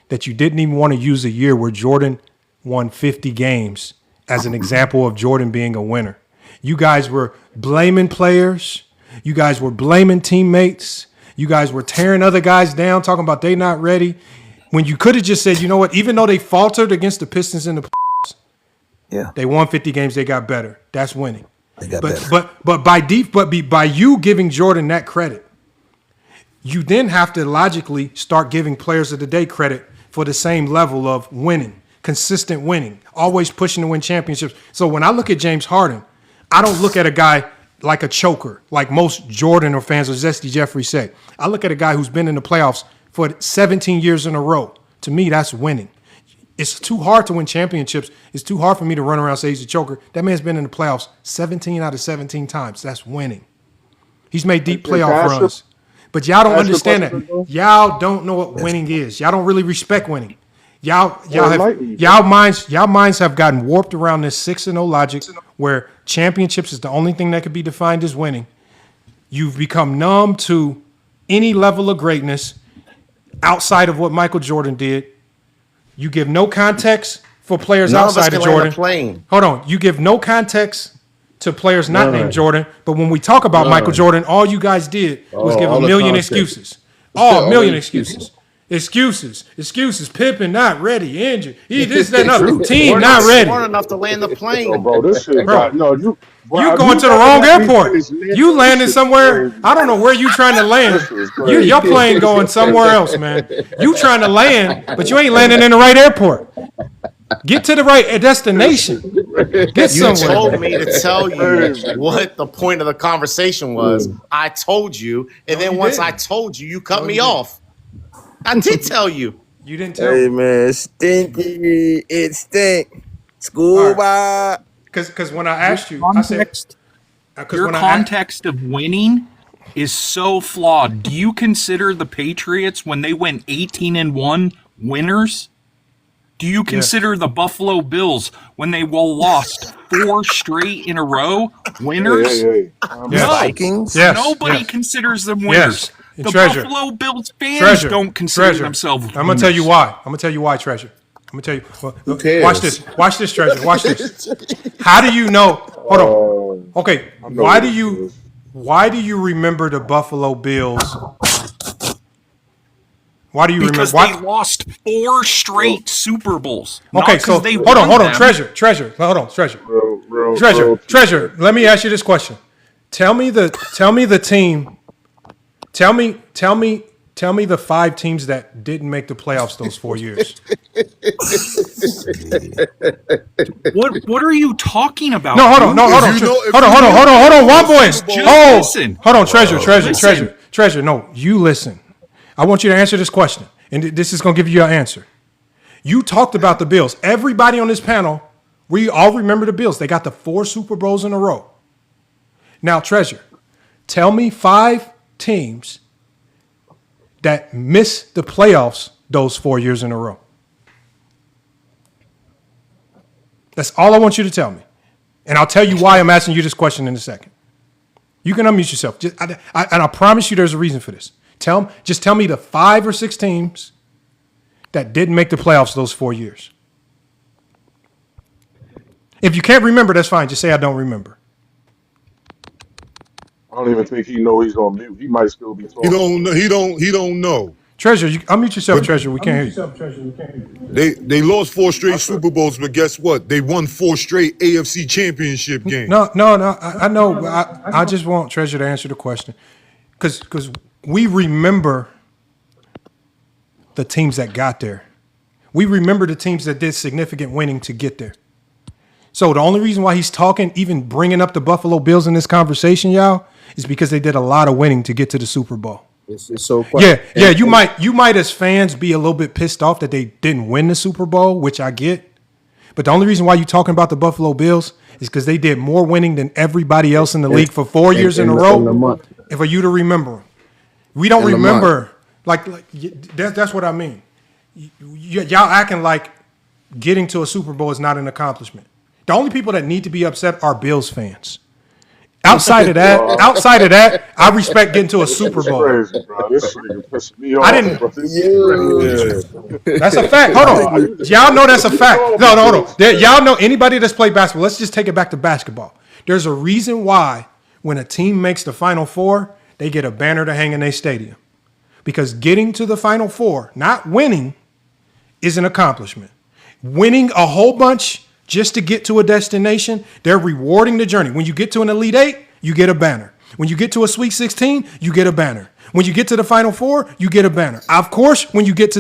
that you didn't even want to use a year where Jordan won 50 games as an example of Jordan being a winner. You guys were blaming players. You guys were blaming teammates. You guys were tearing other guys down, talking about they not ready. When you could have just said, you know what, even though they faltered against the Pistons and the Yeah. they won 50 games, they got better. That's winning. They got better. But by you giving Jordan that credit, you then have to logically start giving players of the day credit for the same level of winning, consistent winning, always pushing to win championships. So when I look at James Harden, I don't look at a guy like a choker, like most Jordan or fans or Zesty Jeffrey say. I look at a guy who's been in the playoffs for 17 years in a row. To me, that's winning. It's too hard to win championships. It's too hard for me to run around and say he's a choker. That man's been in the playoffs 17 out of 17 times. That's winning. He's made deep playoff runs. But y'all don't understand that. Y'all don't know what winning is. Y'all don't really respect winning. Y'all minds have gotten warped around this 6-0 logic where championships is the only thing that could be defined as winning. You've become numb to any level of greatness outside of what Michael Jordan did. You give no context for players outside of Jordan. Hold on. You give no context to players not named Jordan. But when we talk about Michael Jordan, all you guys did was give a million excuses. A million excuses. Excuses. Pippen not ready, injured. He this, that, and other. Team not ready. Smart enough to land the plane. Bro, this shit. Bro. You going to the wrong airport. You landing somewhere. I don't know where you trying to land. Your plane going somewhere else, man. You trying to land, but you ain't landing in the right airport. Get to the right destination. Get You somewhere. told me to tell you what the point of the conversation was. I told you, and then once I told you, you cut me off. I did tell you. You didn't tell Hey me. man, stinky. It stink. School by. Because when I asked you, I said, Your context of winning is so flawed. Do you consider the Patriots when they went 18-1 winners? Do you consider the Buffalo Bills when they lost 4 straight in a row winners? Yes. No. Vikings? Yes. Nobody considers them winners. Yes. The Treasure. Buffalo Bills fans don't consider themselves winners. I'm going to tell you why. Treasure. I'm going to tell you. Who cares? Watch this, Treasure. Watch this. How do you know? Hold on. Okay. Why do you remember the Buffalo Bills? Why do you Because remember? they lost 4 straight Super Bowls. Okay, so hold on, Treasure. Hold on, Treasure. Let me ask you this question. Tell me the team. Tell me the 5 teams that didn't make the playoffs those 4 years. What are you talking about? No, hold on. One voice. Hold on, Treasure. No, you listen. I want you to answer this question, and this is going to give you your answer. You talked about the Bills. Everybody on this panel, we all remember the Bills. They got the 4 Super Bowls in a row. Now, Treasure, tell me 5 teams that missed the playoffs those 4 years in a row. That's all I want you to tell me. And I'll tell you why I'm asking you this question in a second. You can unmute yourself. And I promise you there's a reason for this. Just tell me the 5 or 6 teams that didn't make the playoffs those 4 years. If you can't remember, that's fine. Just say I don't remember. I don't even think he know he's on mute. He might still be talking. He don't know. Treasure, unmute yourself, Treasure. We can't hear you. They lost 4 straight Super Bowls, but guess what? They won 4 straight AFC Championship games. No. I know. I just want Treasure to answer the question, because we remember the teams that got there. We remember the teams that did significant winning to get there. So the only reason why he's talking, even bringing up the Buffalo Bills in this conversation, y'all, is because they did a lot of winning to get to the Super Bowl. It's so Yeah. You might as fans be a little bit pissed off that they didn't win the Super Bowl, which I get. But the only reason why you're talking about the Buffalo Bills is because they did more winning than everybody else in the league for 4 years in a row. And for you to remember, we don't remember. That's what I mean. Y'all acting like getting to a Super Bowl is not an accomplishment. The only people that need to be upset are Bills fans. Outside of that, I respect getting to a Super Bowl. Crazy, bro. This nigga pissing me off. I didn't. Bro. This is crazy. That's a fact. Hold on. Y'all know that's a fact. No, hold on. Y'all know anybody that's played basketball. Let's just take it back to basketball. There's a reason why when a team makes the Final Four, they get a banner to hang in their stadium. Because getting to the Final Four, not winning, is an accomplishment. Winning a whole bunch just to get to a destination, they're rewarding the journey. When you get to an Elite Eight, you get a banner. When you get to a Sweet 16, you get a banner. When you get to the Final Four, you get a banner. Of course, when you get to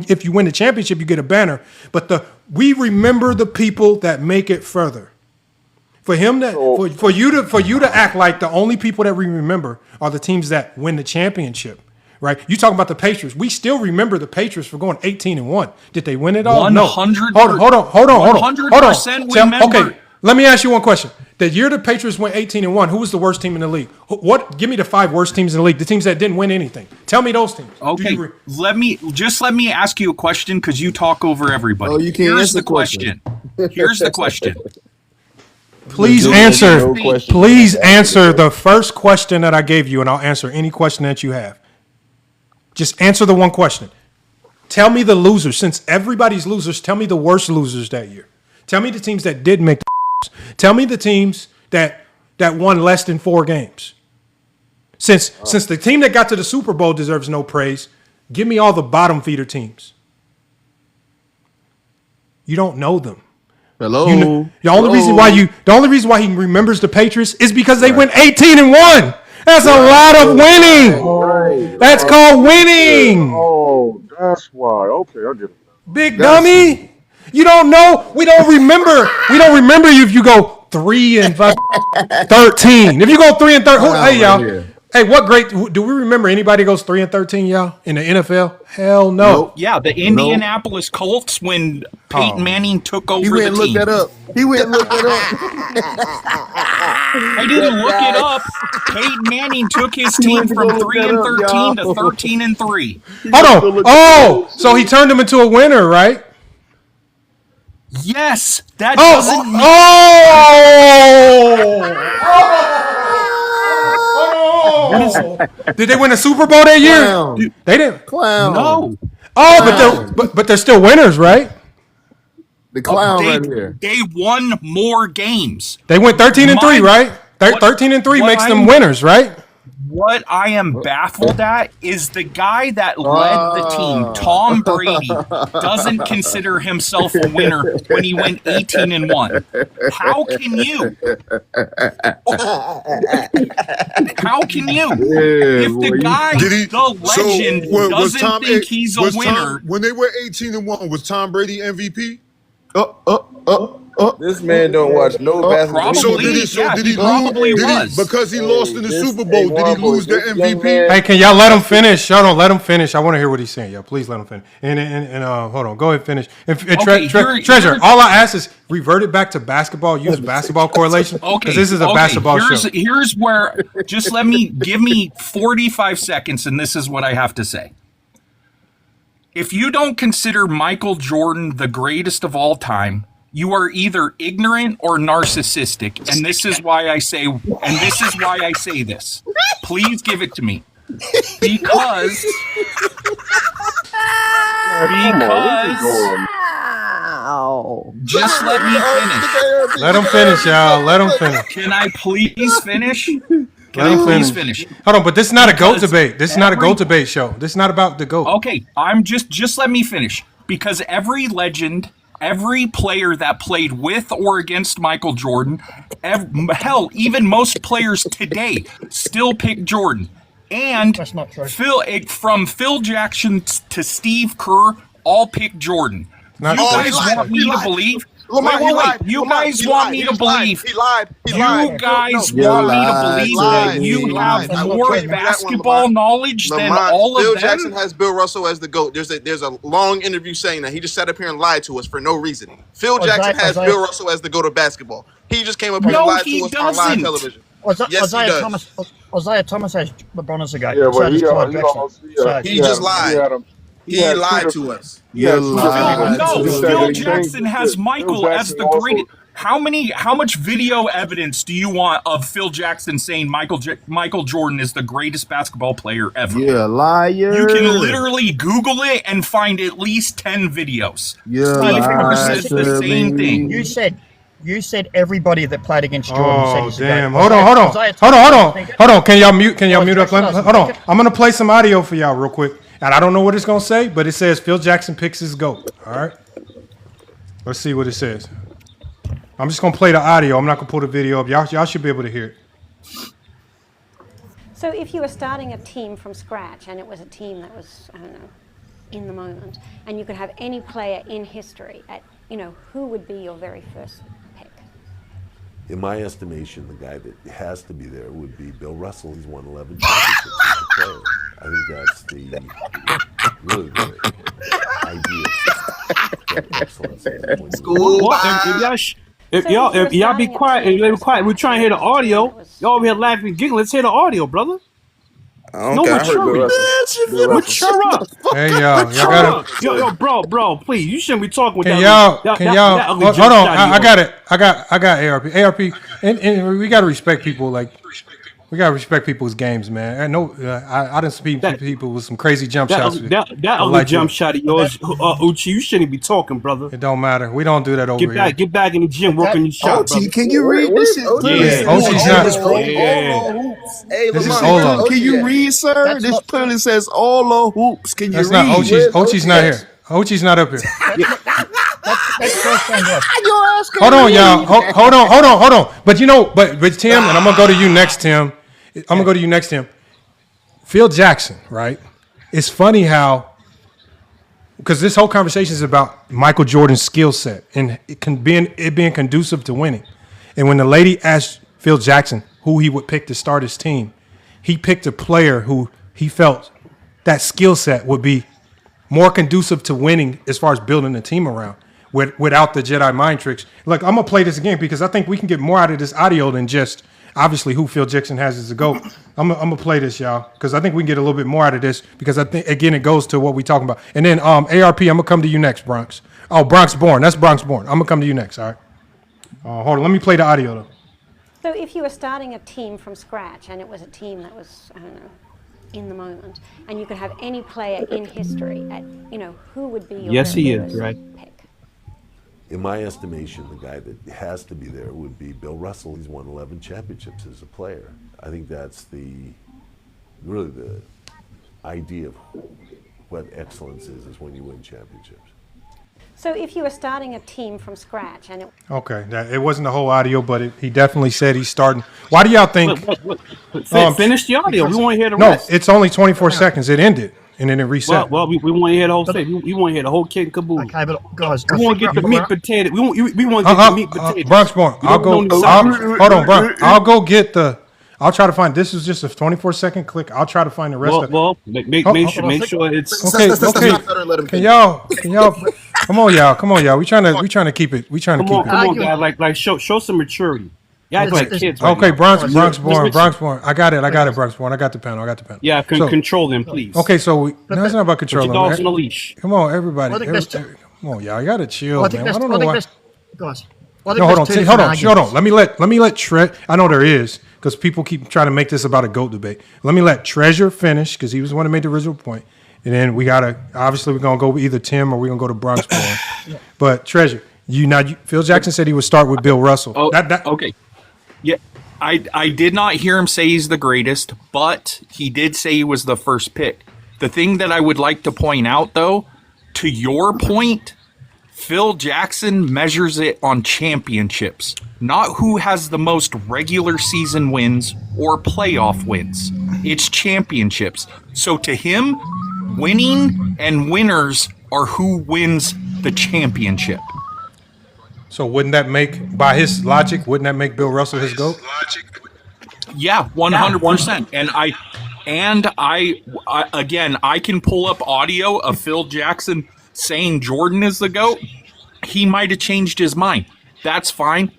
if you win the championship, you get a banner. But we remember the people that make it further. For you to act like the only people that we remember are the teams that win the championship. Right, you talking about the Patriots? We still remember the Patriots for going 18-1. Did they win it all? 100. No. Hold on. 100% remember. Okay, let me ask you one question. The year the Patriots went 18-1, who was the worst team in the league? Give me the 5 worst teams in the league. The teams that didn't win anything. Tell me those teams. Okay, let me ask you a question because you talk over everybody. Oh, you can't Here's answer the question. Here's the question. Please answer. Please answer the first question that I gave you, and I'll answer any question that you have. Just answer the one question. Tell me the losers. Since everybody's losers, tell me the worst losers that year. Tell me the teams that did make the Tell me the teams that won less than 4 games. Since the team that got to the Super Bowl deserves no praise, give me all the bottom feeder teams. You don't know them. Hello. The only reason why he remembers the Patriots is because they went 18-1. That's a lot of winning. That's called winning. Oh, that's why. Okay, I get it. Big dummy. You don't know. We don't remember. We don't remember you if you go 3-13. If you go 3-13, hey y'all. Hey, what great do we remember? Anybody goes 3-13, y'all, in the NFL? Hell no. Nope. Yeah, the Indianapolis Colts when Peyton Manning took over He went the and looked team. that up. I didn't look it up. Peyton Manning took his team from 3-13 to 13-3. Hold on. Oh, so he turned him into a winner, right? Yes, that doesn't mean. Did they win a Super Bowl that year? Clown. They didn't. Clown. No. Oh, but they're still winners, right? The clown right here. They won more games. They went 13-3, right? 13-3 makes them winners, right? What I am baffled at is the guy that led the team, Tom Brady, doesn't consider himself a winner when he went 18-1. How can you? How can you? If the guy, the legend, doesn't think he's a winner. When they were 18-1, was Tom Brady MVP? This man don't watch no basketball. Probably, he probably was. Because he lost in the Super Bowl, did he lose the MVP? Hey, can y'all let him finish? Y'all don't let him finish. I want to hear what he's saying. Y'all, please let him finish. And hold on, go ahead and finish. Treasure, all I ask is revert it back to basketball. Use basketball correlation. Because this is a basketball show. Here's where, just give me 45 seconds, and this is what I have to say. If you don't consider Michael Jordan the greatest of all time, you are either ignorant or narcissistic, and this is why I say this. Please give it to me. Because just let me finish. Let him finish, y'all. Let him finish. Can I please finish? Let him finish. Hold on, but this is not a GOAT debate. This is not a GOAT debate show. This is not about the GOAT. Okay, I'm just let me finish. Because every legend, every player that played with or against Michael Jordan, hell, even most players today still pick Jordan. And that's not true. From Phil Jackson to Steve Kerr, all pick Jordan. You guys want me to believe Lamar, he lied. You Lamar, guys he want lied. me He to just lied. believe? He lied. He You lied. guys You want me to lied believe to that me. you have I will more give you that one, basketball Lamont. knowledge than Lamont, all Phil of them? Jackson has Bill Russell as the GOAT. There's a long interview saying that. He just sat up here and lied to us for no reason. Phil Jackson has Bill Russell as the GOAT of basketball. He just came up here and No, lied he to us on live doesn't. television. Yes, he does. Isaiah Thomas has LeBron as a GOAT. Yeah, So but does he Clyde Drexler. So He just lied. He had two lied different. to us. He had two different No, interviews. He said Phil that he changed Jackson the has shit. Michael Phil as Jackson the also- greatest. How much video evidence do you want of Phil Jackson saying Michael Jordan is the greatest basketball player ever? You're a liar. You can literally Google it and find at least 10 videos. You're Steve Kerr lying says the to same thing. me. You said everybody that played against Jordan said Oh he's a damn! GOAT. Hold on. Isaiah Hold Thomas- on. Can y'all mute? Can y'all Oh, mute up? Jackson Hold on. doesn't. I'm gonna play some audio for y'all real quick, and I don't know what it's gonna say, but it says Phil Jackson picks his GOAT. All right. Let's see what it says. I'm just gonna play the audio. I'm not gonna pull the video up. Y'all should be able to hear it. So if you were starting a team from scratch and it was a team that was, I don't know, in the moment, and you could have any player in history, who would be your very first pick? In my estimation, the guy that has to be there would be Bill Russell. He's won 11 championships as a player. I think that's really the idea of excellence. If y'all be quiet, we're trying to hear the audio. Y'all over here laughing and giggling. Let's hear the audio, brother. No mature. Mature up. Hey y'all got it. Yo, bro, please. You shouldn't be talking with Can that. y'all? That ugly Hold jump on. shot of I yours. got it. ARP, and we gotta respect people. Like we gotta respect people's games, man. I know I done seen people with some crazy jump shots. That ugly jump shot of yours, Uchi. You shouldn't be talking, brother. It don't matter. We don't do that over here. Get back in the gym, working your shot, brother. Can you read this shit? Ochi's not. Hey, This is Lamont, Olo. Can you read, sir? This clearly says Olo hoops. Can you That's read? not Ochi's not here. Ochi's not up here. Hold on, y'all. Hold on. But but Tim, and I'm gonna go to you next, Tim. Phil Jackson, right? It's funny how, because this whole conversation is about Michael Jordan's skill set and it being conducive to winning. And when the lady asked Phil Jackson who he would pick to start his team, he picked a player who he felt that skill set would be more conducive to winning as far as building a team around without the Jedi mind tricks. Look, I'm going to play this again because I think we can get more out of this audio than just obviously who Phil Jackson has as a GOAT. I'm going to play this, y'all, because I think we can get a little bit more out of this because I think, again, it goes to what we're talking about. And then ARP, I'm going to come to you next, Bronx. Oh, Bronx Born. That's Bronx Born. I'm going to come to you next, all right? Hold on. Let me play the audio, though. So if you were starting a team from scratch and it was a team that was, I don't know, in the moment, and you could have any player in history, who would be your very first pick? In my estimation, the guy that has to be there would be Bill Russell. He's won 11 championships as a player. I think that's really the idea of what excellence is when you win championships. So if you were starting a team from scratch and it... Okay, it wasn't the whole audio, but he definitely said he's starting. Why do y'all think... Finish the audio. We want to hear the No, rest. it's only 24 seconds. It ended, and then it reset. Well, we want to hear the whole thing. We want to hear the whole kit and caboodle. Okay, but guys, we want to get the meat potato. We want to get the meat potato. Bronx Born, hold on, Bronx. I'll go get the... I'll try to find... This is just a 24-second click. I'll try to find the rest of it. Well, make sure it's... Okay. Can y'all... Come on, y'all. We trying to keep it. Come on, guys. Like show some maturity. Yeah, act like kids. Okay, Bronx Born. I got it, Bronx Born. I got the panel. Yeah, control them, please. Okay, so it's not about controlling them. Dogs on a leash. Come on, everybody. Come on, y'all. You gotta chill, man. I don't know why. Guys. No, hold on. Let me let I know there is, because people keep trying to make this about a GOAT debate. Let me let Treasure finish, because he was the one that made the original point. And then we're going to go with either Tim or we're going to go to Bronx Born. But Treasure, Phil Jackson said he would start with Bill Russell. Oh, okay. Yeah, I did not hear him say he's the greatest, but he did say he was the first pick. The thing that I would like to point out, though, to your point, Phil Jackson measures it on championships, not who has the most regular season wins or playoff wins. It's championships. So to him, winning and winners are who wins the championship. So wouldn't that make, by his logic, wouldn't that make Bill Russell his GOAT? Yeah, 100%. And I again, I can pull up audio of Phil Jackson saying Jordan is the GOAT. He might have changed his mind. That's fine.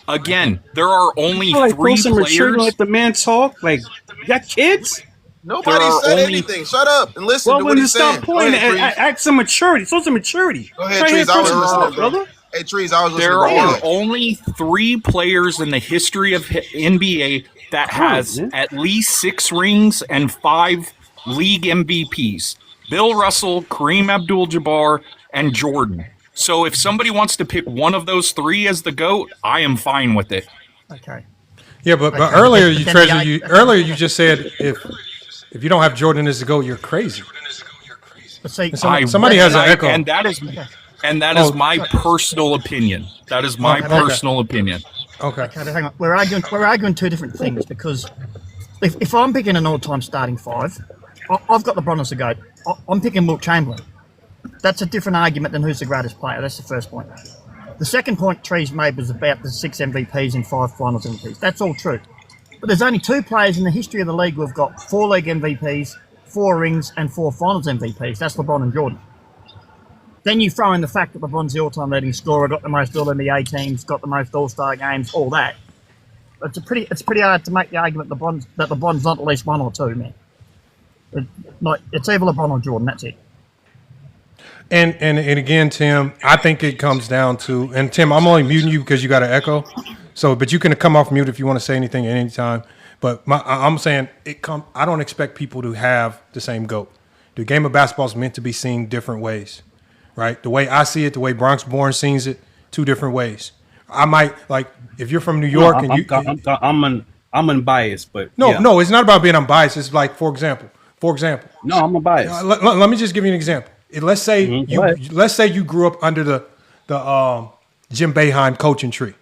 Again, there are only three players. Let the man talk. Like, you got kids? Nobody said anything. Shut up and listen to what he's saying. Stop pointing. Act some maturity. Show some maturity. Go ahead, Trees. I was listening, brother. Hey, Trees, I was listening. There are only 3 players in the history of NBA that has at least 6 rings and 5 league MVPs. Bill Russell, Kareem Abdul-Jabbar, and Jordan. So if somebody wants to pick one of those 3 as the GOAT, I am fine with it. Okay. Yeah, but earlier you just said if you don't have Jordan as the GOAT, you're crazy. But see, somebody has an echo. And that is my personal opinion. That is my personal opinion. Okay. Hang on. We're arguing 2 different things because if I'm picking an all-time starting 5, I've got LeBron as the GOAT. I'm picking Wilt Chamberlain. That's a different argument than who's the greatest player. That's the first point. The second point Trees made was about the 6 MVPs and 5 finals MVPs. That's all true. But there's only 2 players in the history of the league who have got 4 league MVPs, 4 rings, and 4 finals MVPs. That's LeBron and Jordan. Then you throw in the fact that LeBron's the all-time leading scorer, got the most All-NBA teams, got the most All-Star games, all that. It's pretty hard to make the argument that LeBron's not at least 1 or 2, man. It's either LeBron or Jordan. That's it. And again, Tim, I think it comes down to, and Tim, I'm only muting you because you got an echo. So, but you can come off mute if you want to say anything at any time. But I'm saying I don't expect people to have the same GOAT. The game of basketball is meant to be seen different ways, right? The way I see it, the way Bronx Born sees it, 2 different ways. I might if you're from New York I'm unbiased, but no, it's not about being unbiased. It's like, for example. No, I'm unbiased. Let me just give you an example. Let's say you grew up under the Jim Boeheim coaching tree,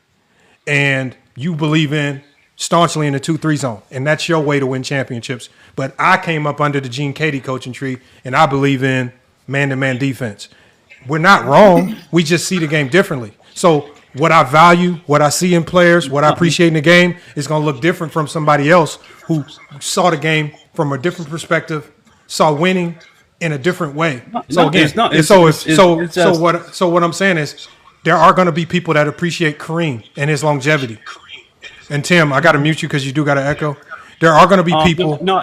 and you believe staunchly in the 2-3 zone, and that's your way to win championships. But I came up under the Gene Cady coaching tree, and I believe in man-to-man defense. We're not wrong. We just see the game differently. So what I value, what I see in players, what I appreciate in the game is going to look different from somebody else who saw the game from a different perspective, saw winning in a different way. So what I'm saying is there are going to be people that appreciate Kareem and his longevity. And Tim, I got to mute you because you do got an echo. There are going to be people. There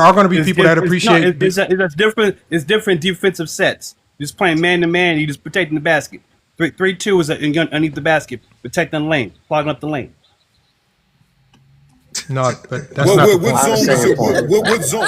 are going to be people that appreciate. It's different defensive sets. You're just playing man to man. You're just protecting the basket. 3-2 is underneath the basket, protecting the lane, clogging up the lane. No, but that's not the point. What zone?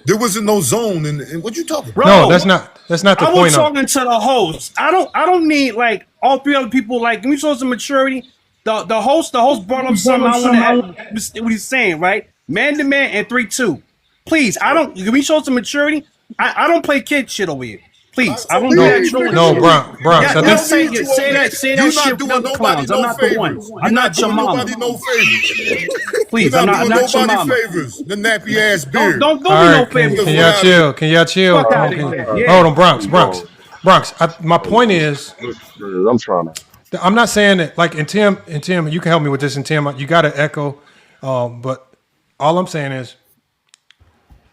There wasn't no zone, and what you talking about? No, that's not the point. I was talking to the host. I don't need all 3 other people. Can we show some maturity? The host brought up something. I want to add what he's saying, right? Man to man and 3-2. Please, can we show some maturity? I don't play kid shit over here. Please, I don't know. No, Bronx. Say that shit with other clowns. I'm not the one. I'm not your mama. Nobody no favors. Please, I'm not your mama. Favors. The nappy ass beard. Don't do me no favors. Can y'all chill? Hold on, Bronx. My point is, I'm trying to. I'm not saying that and Tim, you can help me with this. And Tim, you got an echo, but all I'm saying is,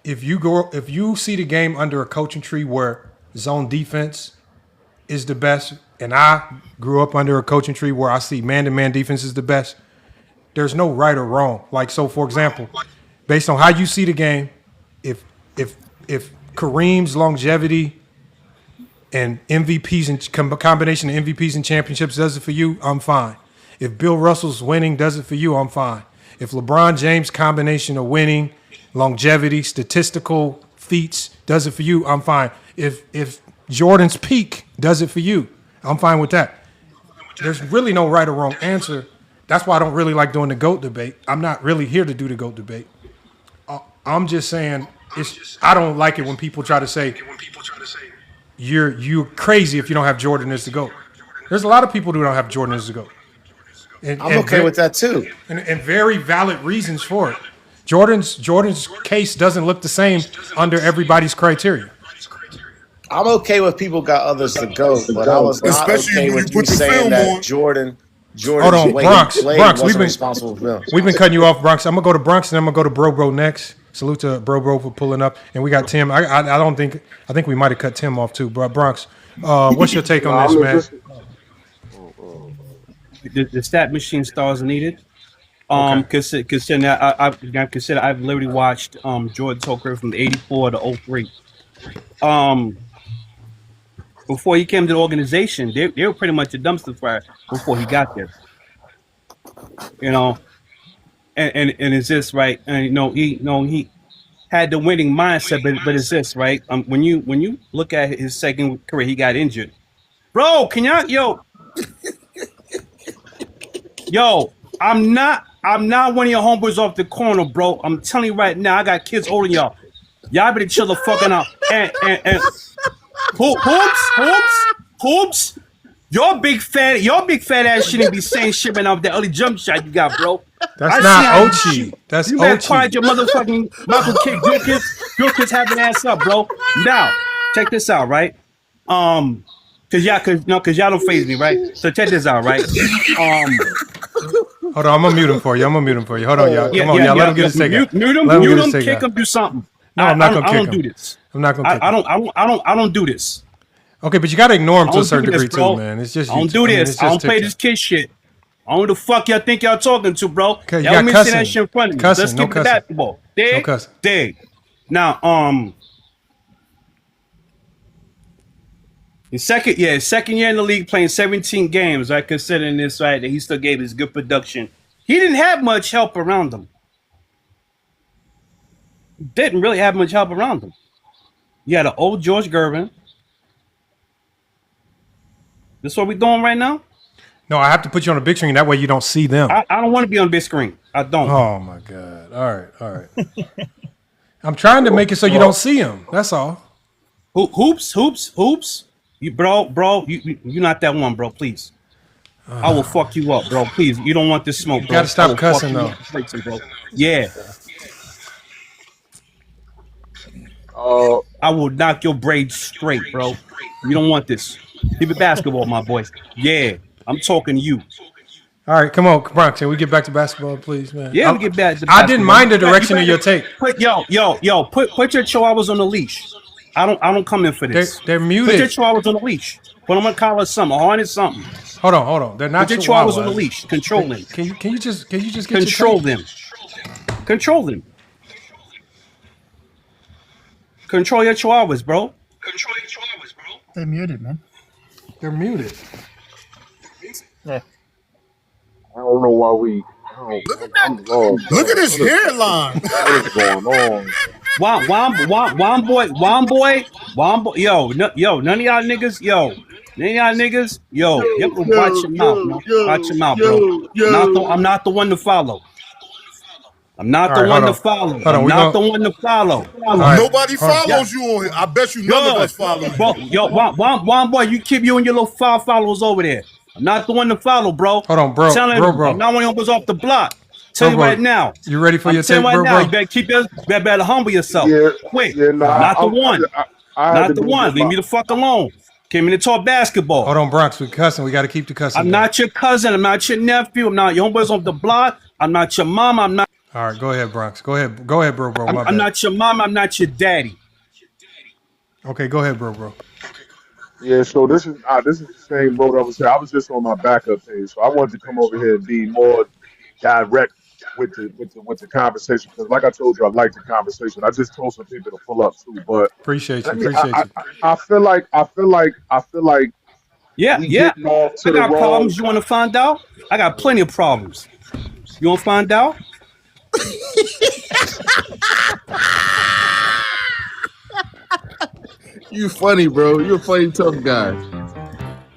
if you see the game under a coaching tree where zone defense is the best, and I grew up under a coaching tree where I see man-to-man defense is the best, there's no right or wrong. So for example, based on how you see the game, if Kareem's longevity and MVPs and combination of MVPs and championships does it for you, I'm fine. If Bill Russell's winning does it for you, I'm fine. If LeBron James' combination of winning, longevity, statistical feats does it for you, I'm fine. If Jordan's peak does it for you, I'm fine with that. There's really no right or wrong answer. That's why I don't really like doing the GOAT debate. I'm not really here to do the GOAT debate. I'm just saying I don't like it when people try to say you're crazy if you don't have Jordan as the GOAT. There's a lot of people who don't have Jordan as the GOAT. I'm okay with that too. And very valid reasons for it. Jordan's case doesn't look the same under everybody's criteria. I'm okay with people got others to go, but I was not Especially okay when with you you put the saying film that on. Hold Jordan's on, way Bronx. he played Bronx, wasn't responsible for them. we've been cutting you off, Bronx. I'm gonna go to Bronx and I'm gonna go to Bro next. Salute to Bro for pulling up, and we got Tim. I think we might have cut Tim off too, but Bronx. What's your take on this, man? The stat machine stars needed. Okay. Considering I've literally watched Jordan's whole career from the '84 to '03. Before he came to the organization, they were pretty much a dumpster fire before he got there. You know, and it's this right, and he had the winning mindset, but it's this right. When you look at his second career, he got injured. Bro, can y'all yo? I'm not one of your homeboys off the corner, bro. I'm telling you right now, I got kids older than y'all. Y'all better chill the fucking out. And hoops. Your big fat ass shouldn't be saying shit right now with that early jump shot you got, bro. That's not Ochi. That's you better Ochi. quiet your motherfucking Michael Kick Gilkis having ass up, bro. Now, check this out, right? Cause y'all don't faze me, right? So check this out, right? Hold on, I'm gonna mute him for you. Hold on, y'all. Come on, y'all. Let him get his take out. Mute him, kick him, do something. No, I'm not gonna kick him. I don't do this. I'm not gonna kick him. I don't do this. Okay, but you gotta ignore him to a certain degree too, man. It's just I don't do this. I don't play this kid shit. I don't know who the fuck y'all think y'all talking to, bro. Okay, you y'all got missing that shit in front of me. Let's keep the basketball. No cussing. Dig. Now, his second year in the league, playing 17 games, right? Considering this, right, that he still gave his good production. He didn't have much help around him. Didn't really have much help around him. You had an old George Gervin. This what we doing right now? No, I have to put you on a big screen. That way you don't see them. I don't want to be on big screen. I don't. Oh my God! All right. I'm trying to make it so you don't see them. That's all. Hoops. You, bro. You're not that one, bro. Please. I will fuck you up, bro. Please. You don't want this smoke, bro. You gotta stop cussing, though. Bro. Yeah. I will knock your braids straight, bro. You don't want this. Keep it basketball, my boy. Yeah. I'm talking to you. All right, come on, Bronx. Can we get back to basketball, please, man? Yeah, we get back to basketball. I didn't mind the direction of your take. Put your chihuahuas on the leash. I don't come in for this. They're muted. Put your chihuahuas on the leash. Put them on collar something, harness something. Hold on. They're not Put your chihuahuas on the leash. Control them. Can you just get control them? Control them. Control your chihuahuas, bro. They're muted, man. They're muted. Yeah. I don't know why we. Look at that. Look at his hairline. What is going on? One boy. Yo, none of y'all niggas. Y'all watch your mouth, man. Watch your mouth, bro. I'm not the one to follow. I'm not the one to follow. Nobody follows you on here. I bet you none of us follow you. Bro, one boy, you keep you and your little followers over there. I'm not the one to follow, bro. Hold on, bro. I'm not one of them off the block. Tell you right now. You ready for your take, right bro? Now, you better humble yourself. Quick. Not the one. Not the one. Leave me the fuck alone. Came in to talk basketball. Hold on, Bronx. We're cussing. We got to keep the cussing. I'm not your cousin. I'm not your nephew. I'm not your homeboys off the block. I'm not your mom. I'm not. All right, go ahead, Bronx. Go ahead, bro. I'm not your mom. I'm not your daddy. Okay, go ahead, bro. Yeah, so this is the same bro that was here. I was just on my backup page, so I wanted to come over here and be more direct with the conversation because, like I told you, I like the conversation. I just told some people to pull up too, but appreciate you. I feel like yeah. I got problems. You want to find out? I got plenty of problems. You want to find out? You funny, bro. You're a funny tough guy.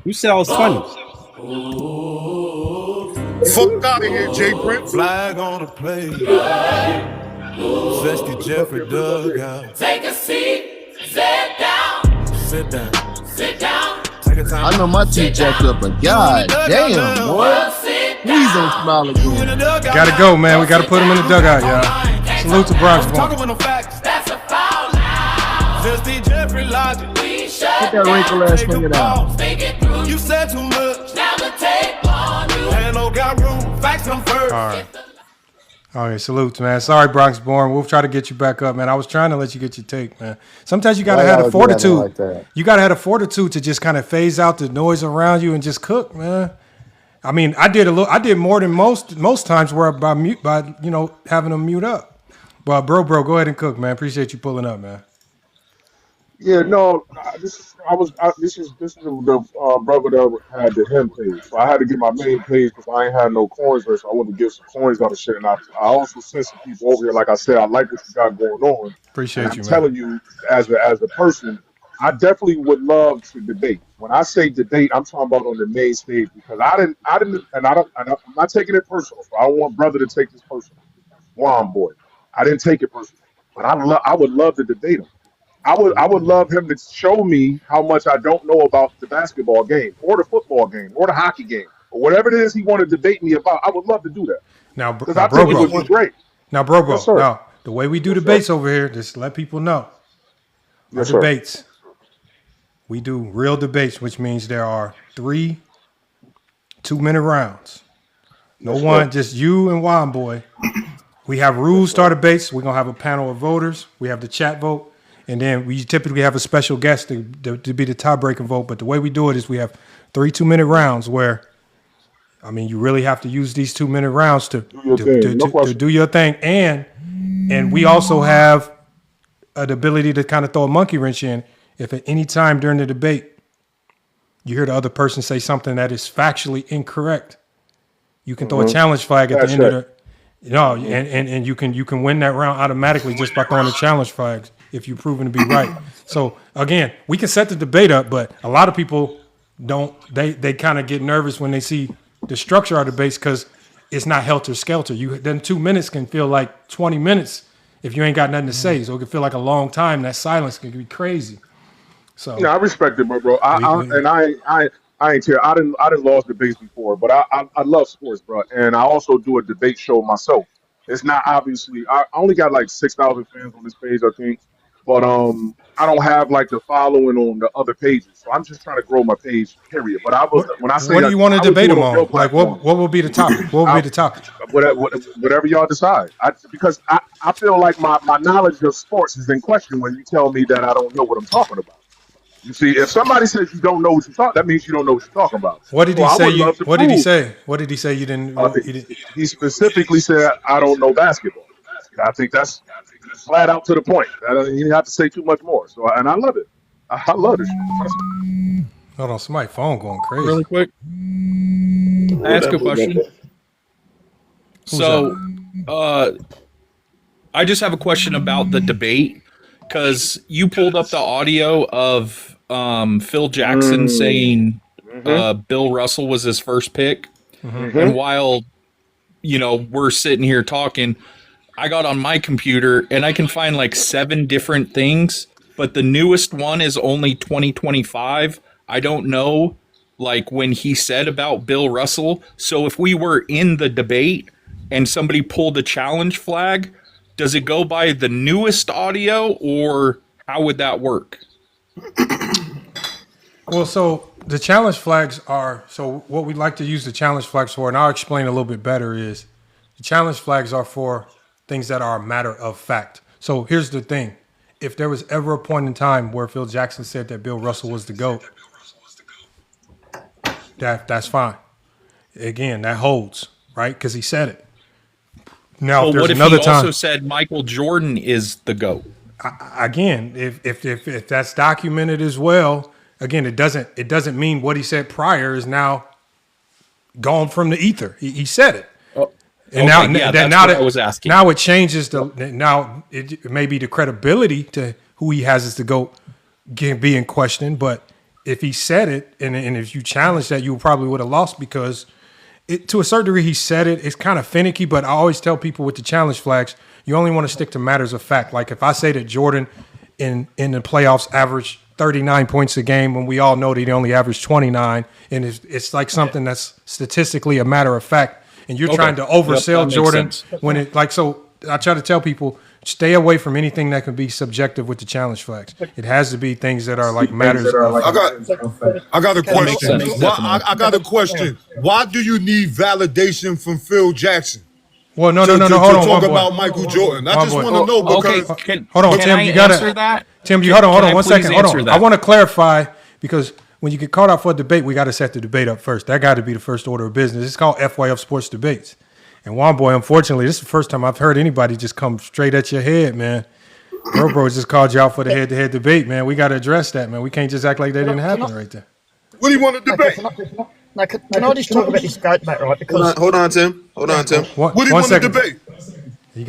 You said I was funny. Fuck out of here, Jay Prince. Flag on the play. Zesty Jeffrey dugout. Take a seat. Sit down. Sit down. Take a time. I know my teeth jacked up, but god damn, boy. Please don't smile again. Gotta go, man. We gotta put him in the dugout, y'all. Salute to Bronx. Talking with no facts. That's a foul line. Zesty Jeffrey. perfect logic. Put that wrinkle ass finger down. You said too much. Now the tape on you. And no got room. Facts come first. All right. All right, salutes, man. Sorry, Bronx Born. We'll try to get you back up, man. I was trying to let you get your take, man. Sometimes you gotta have the fortitude. Like that? You gotta have the fortitude to just kind of phase out the noise around you and just cook, man. I mean, I did more than most times where by having them mute up. But bro, go ahead and cook, man. Appreciate you pulling up, man. Yeah, no, this is the brother that had the him page. So I had to get my main page because I ain't had no coins there, so I wanted to give some coins out of shit. And I also sent some people over here. Like I said, I like what you got going on. And Appreciate I'm you, man. telling you, as a person, I definitely would love to debate. When I say debate, I'm talking about on the main stage because I'm not taking it personal. So I don't want brother to take this personal. Juan boy, I didn't take it personal, but I would love to debate him. I would love him to show me how much I don't know about the basketball game or the football game or the hockey game or whatever it is he wanted to debate me about. I would love to do that. Now, because I think it would be great. Now, bro, Yes, sir. now the way we do debates over here, just to let people know, Yes, our debates, we do real debates, which means there are 3 2-minute rounds. No Yes, one, sir. just you and Juan boy. We have rules star debates. We're gonna have a panel of voters. We have the chat vote. And then we typically have a special guest to be the tie-breaking vote. But the way we do it is we have 3 2-minute rounds where, I mean, you really have to use these 2-minute rounds to do your thing. And we also have the ability to kind of throw a monkey wrench in. If at any time during the debate you hear the other person say something that is factually incorrect, you can throw a challenge flag at the end of the and you can win that round automatically just by throwing the challenge flags if you're proven to be right. So again, we can set the debate up, but a lot of people don't. They kind of get nervous when they see the structure of the debates because it's not helter skelter. Then 2 minutes can feel like 20 minutes if you ain't got nothing to say. So it can feel like a long time. That silence can be crazy. So I respect it, bro. I ain't care. I didn't lost debates before, but I love sports, bro. And I also do a debate show myself. It's not obviously I only got like 6,000 fans on this page, I think. But I don't have like the following on the other pages. So I'm just trying to grow my page, period. But I was when I say what do you want to debate them on? Like what will be the topic? What will be the topic? Whatever y'all decide. Because I feel like my knowledge of sports is in question when you tell me that I don't know what I'm talking about. You see, if somebody says you don't know what you're talking, that means you don't know what you're talking about. What did he So I say? would love to What did he prove- say? What did he say? You didn't. He specifically said, "I don't know basketball." I think that's flat out to the point. You didn't have to say too much more. So, and I love it. I love this. Hold on, somebody's phone going crazy. Really quick. Ask a question. So, I just have a question about the debate because you pulled up the audio of Phil Jackson saying Bill Russell was his first pick. And while, we're sitting here talking, I got on my computer and I can find like 7 different things, but the newest one is only 2025. I don't know like when he said about Bill Russell. So if we were in the debate and somebody pulled a challenge flag, does it go by the newest audio or how would that work? Well, so the challenge flags are, so what we like to use the challenge flags for, and I'll explain a little bit better, is the challenge flags are for things that are a matter of fact. So here's the thing. If there was ever a point in time where Phil Jackson said that Bill Russell was the GOAT, that's fine. Again, that holds, right? Because he said it. Now, if there's what if another he time, also said Michael Jordan is the GOAT? Again, if that's documented as well, again, it doesn't mean what he said prior is now gone from the ether. He said it. And that's what I was asking. Now it changes now it may be the credibility to who he has as the GOAT be in question. But if he said it and if you challenge that, you probably would have lost because to a certain degree he said it. It's kind of finicky, but I always tell people with the challenge flags, you only want to stick to matters of fact. Like if I say that Jordan in the playoffs averaged 39 points a game when we all know that he only averaged 29, and it's like something that's statistically a matter of fact. And you're trying to oversell Jordan when it so I try to tell people stay away from anything that can be subjective with the challenge flags. It has to be things that are like matters of I got a question. sense, I got a question. Why do you need validation from Phil Jackson? Well, no. To Hold on, talk one boy. about Michael Jordan. I One just boy. want to know Okay, because Hold on, can Tim. I You gotta answer that? Tim. Hold on. Can I 1 second. please Hold answer on. that? I want to clarify because when you get called out for a debate, we got to set the debate up first. That got to be the first order of business. It's called FYF Sports Debates. And one boy, unfortunately, this is the first time I've heard anybody just come straight at your head, man. Bro just called you out for the head-to-head debate, man. We got to address that, man. We can't just act like that didn't happen right there. what do you want to debate? Can I just talk about this GOAT debate, right? Because Hold on, Tim. What do you want to debate? We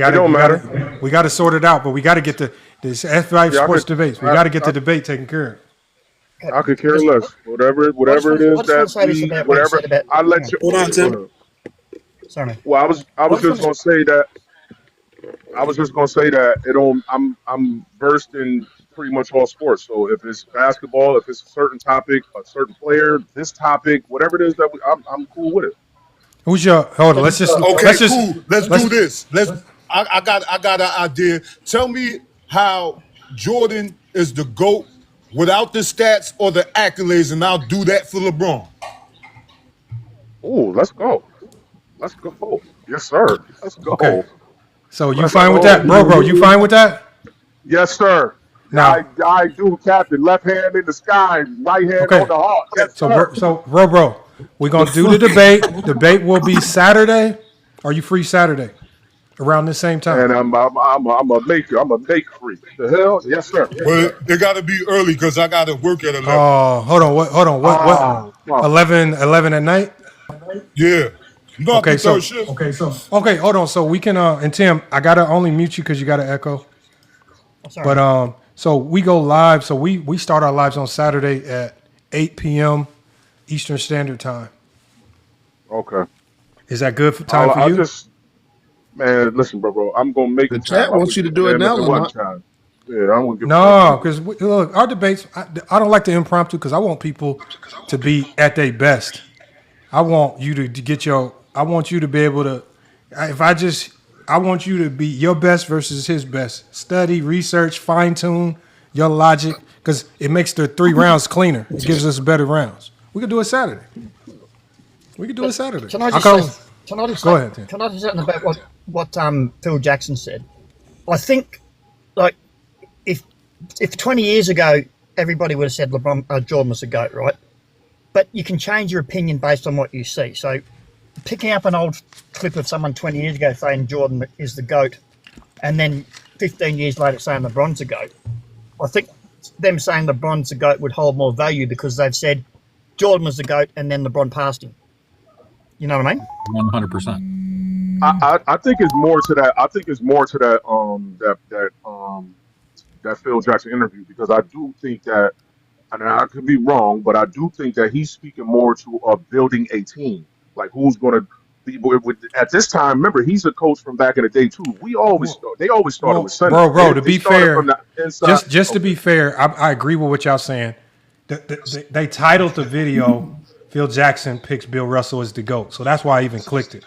got to sort it out, but we got to get this FYF Sports Debates. We got to get the debate taken care of. I could care less. Whatever it is that whatever. I let you. Hold on, Tim. Sorry, man. Well, I was just gonna say that. I was just gonna say that I'm versed in pretty much all sports. So if it's basketball, if it's a certain topic, a certain player, this topic, whatever it is that I'm cool with it. Who's your? Hold on. Let's just. Okay, let's just, cool. Let's do this. I got an idea. Tell me how Jordan is the GOAT without the stats or the accolades, and I'll do that for LeBron. Oh, let's go. Let's go. Yes, sir. Let's go. Okay. So you fine with that, bro? You fine with that? Yes, sir. Now, I do, Captain. Left hand in the sky, right hand on the heart. Yes, sir. So, bro, we're gonna do the debate. Debate will be Saturday. Are you free Saturday? Around the same time. And I'm a maker. I'm a make free. The hell? Yes, sir. Well, it got to be early because I got to work at 11. Oh, hold on. What? 11 at night? Yeah. No, Okay, so shift. okay, hold on. So we can and Tim, I gotta only mute you because you gotta echo. But so we go live. So we start our lives on Saturday at 8 p.m. Eastern Standard Time. Okay. Is that good for time for you? Man, listen, bro. I'm gonna make the chat wants you to do it now, one time. Yeah, I'm gonna give. No, because look, our debates. I don't like the impromptu because I want people to be at their best. I want you to get your. I want you to be able to. I want you to be your best versus his best. Study, research, fine tune your logic because it makes the 3 rounds cleaner. It gives us better rounds. We could do it Saturday. Can I just Go ahead, Tim. Can I just say something about what Phil Jackson said? I think, like, if 20 years ago everybody would have said Jordan was the GOAT, right? But you can change your opinion based on what you see. So, picking up an old clip of someone 20 years ago saying Jordan is the GOAT, and then 15 years later saying LeBron's the GOAT, I think them saying LeBron's the GOAT would hold more value because they've said Jordan was the GOAT and then LeBron passed him. You know what I mean? 100%. I think it's more to that. I think it's more to that that Phil Jackson interview because I do think that, and I could be wrong, but I do think that he's speaking more to building a team. Like who's going to be at this time? Remember, he's a coach from back in the day too. They always started with Sunday. Bro. To be fair, just to be fair, I agree with what y'all saying. They titled the video "Phil Jackson picks Bill Russell as the GOAT," so that's why I even clicked it.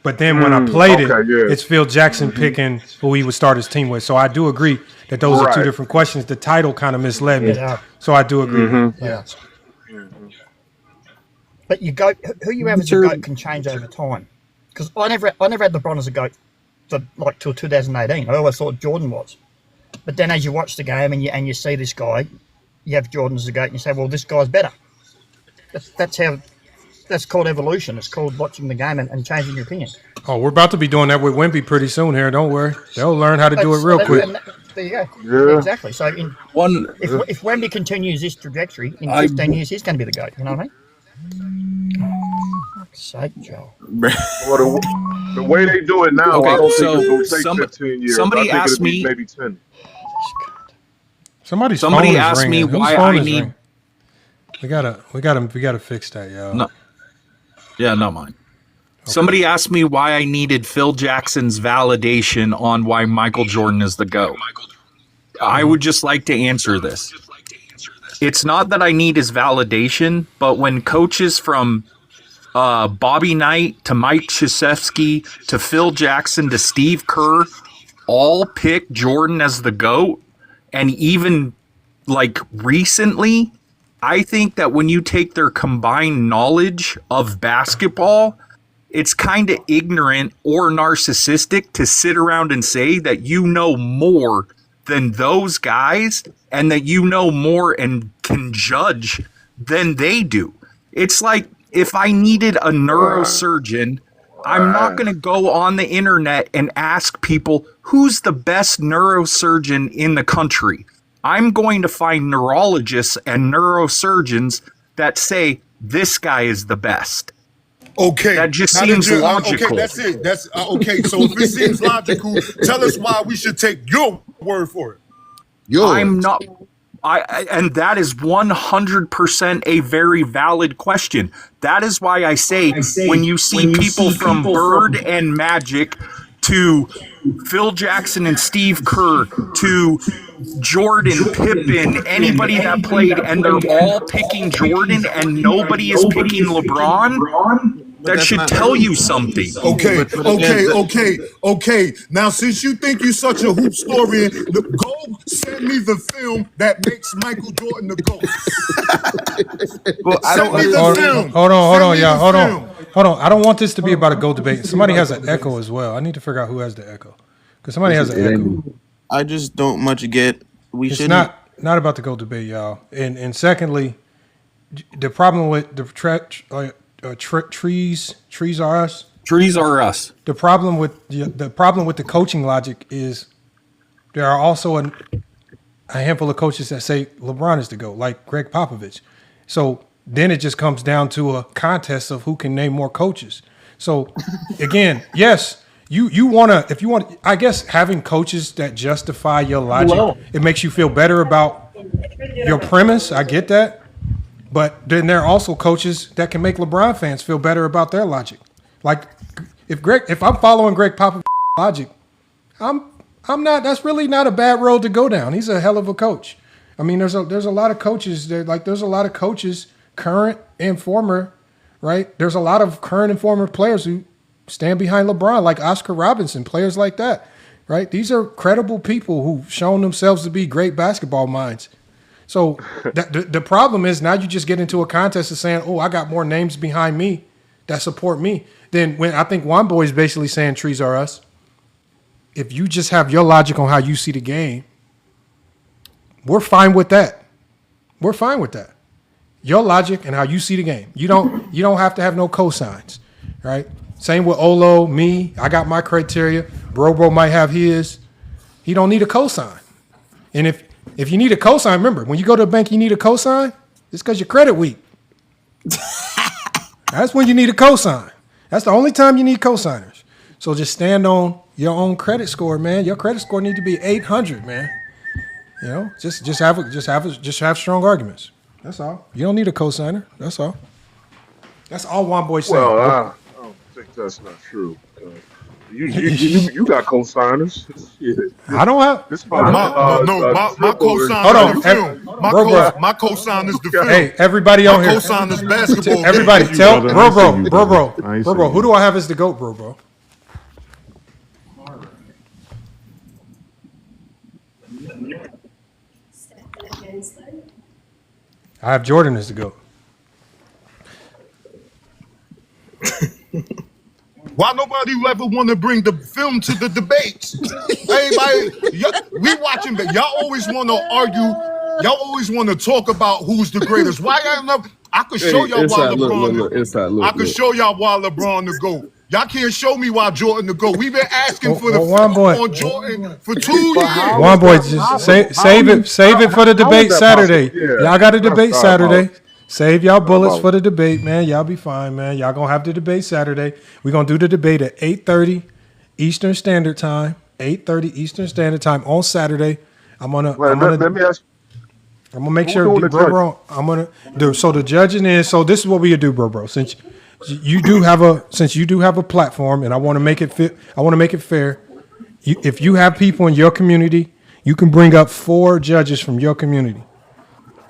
But then when I played it's Phil Jackson picking who he would start his team with. So I do agree that those are two different questions. The title kind of misled me, so I do agree. Yeah. But who you have as a GOAT can change over time. Because I never had LeBron as a GOAT for like till 2018. I always thought Jordan was. But then as you watch the game and you see this guy, you have Jordan as a GOAT and you say, well, this guy's better. That's called evolution. It's called watching the game and changing your opinion. Oh, we're about to be doing that with Wemby pretty soon here. Don't worry. They'll learn how to do it real quick. There you go. Yeah. Exactly. So if Wemby continues this trajectory, in 15 years, he's going to be the GOAT. You know what I mean? Fuck's sake, Joe. Well, the way they do it now, I don't think it's going to take 15 years. Somebody asked me, maybe 10. Somebody asked me why I need. We gotta fix that, yo. No. Yeah, not mine. Okay. Somebody asked me why I needed Phil Jackson's validation on why Michael Jordan is the GOAT. I would just like to answer this. It's not that I need his validation, but when coaches from Bobby Knight to Mike Krzyzewski to Phil Jackson to Steve Kerr all pick Jordan as the GOAT, and even like recently, I think that when you take their combined knowledge of basketball, it's kind of ignorant or narcissistic to sit around and say that you know more than those guys and that you know more and can judge than they do. It's like if I needed a neurosurgeon, I'm not going to go on the internet and ask people who's the best neurosurgeon in the country. I'm going to find neurologists and neurosurgeons that say this guy is the best. Okay, that just seems logical. Okay, that's it. That's okay. So if it seems logical, tell us why we should take your word for it. I'm not. And that is 100% a very valid question. That is why I say when you see people from Bird and Magic to Phil Jackson and Steve Kerr to Jordan, Pippen, anybody that played, and they're all picking Jordan and nobody is picking LeBron, that should tell you something. Okay. Now, since you think you're such a hoop historian, go send me the film that makes Michael Jordan the GOAT. Hold on, y'all. Hold on. I don't want this to be about a GOAT debate. Somebody has an echo as well. I need to figure out who has the echo. Because somebody has an echo. I just don't much get. It's not about the GOAT debate, y'all. And secondly, the problem with the trees are us. Trees are us. The problem with the coaching logic is there are also a handful of coaches that say LeBron is the GOAT, like Greg Popovich. So then it just comes down to a contest of who can name more coaches. So again, yes. You want to, if you want, I guess having coaches that justify your logic, it makes you feel better about your premise. I get that. But then there are also coaches that can make LeBron fans feel better about their logic. Like if I'm following Greg Popovich's logic, I'm not, that's really not a bad road to go down. He's a hell of a coach. I mean, there's a lot of coaches there, like there's a lot of coaches, current and former, right? There's a lot of current and former players who stand behind LeBron, like Oscar Robertson, players like that, right? These are credible people who've shown themselves to be great basketball minds. So the problem is now you just get into a contest of saying, oh, I got more names behind me that support me. Then when I think one boy is basically saying trees are us. If you just have your logic on how you see the game, we're fine with that. We're fine with that. Your logic and how you see the game. You don't have to have no cosigns, right? Same with Olo, me. I got my criteria. Bro might have his. He don't need a cosign. And if you need a cosign, remember, when you go to the bank, you need a cosign, it's because your credit weak. That's when you need a cosign. That's the only time you need cosigners. So just stand on your own credit score, man. Your credit score need to be 800, man. You know, just have strong arguments. That's all. You don't need a cosigner. That's all. That's all one boy said. Well, I don't think that's not true. You got co-signers. I don't have. My co-sign. Hold on, my co-sign is the film. Hey, everybody on here. My co-sign is basketball. Everybody, tell bro. Who do I have as the GOAT, bro? I have Jordan as the GOAT. Why nobody ever want to bring the film to the debates? Everybody, we watching, but y'all always want to argue. Y'all always want to talk about who's the greatest. Why y'all never? I could show y'all why LeBron. I could show y'all why LeBron the GOAT. Y'all can't show me why Jordan the GOAT. We've been asking for the film on Jordan for 2 years. One boy, just save it for the debate Saturday. Y'all got a debate Saturday. Save y'all bullets for the debate, man. Y'all be fine, man. Y'all gonna have the debate Saturday. We're gonna do the debate at 8:30 Eastern Standard Time. 8:30 Eastern Standard Time on Saturday. Let me ask. I'm gonna make sure, bro. I'm gonna do so. The judging is so. This is what we do, bro. Since you do have a platform, and I want to make it fit. I want to make it fair. If you have people in your community, you can bring up 4 judges from your community.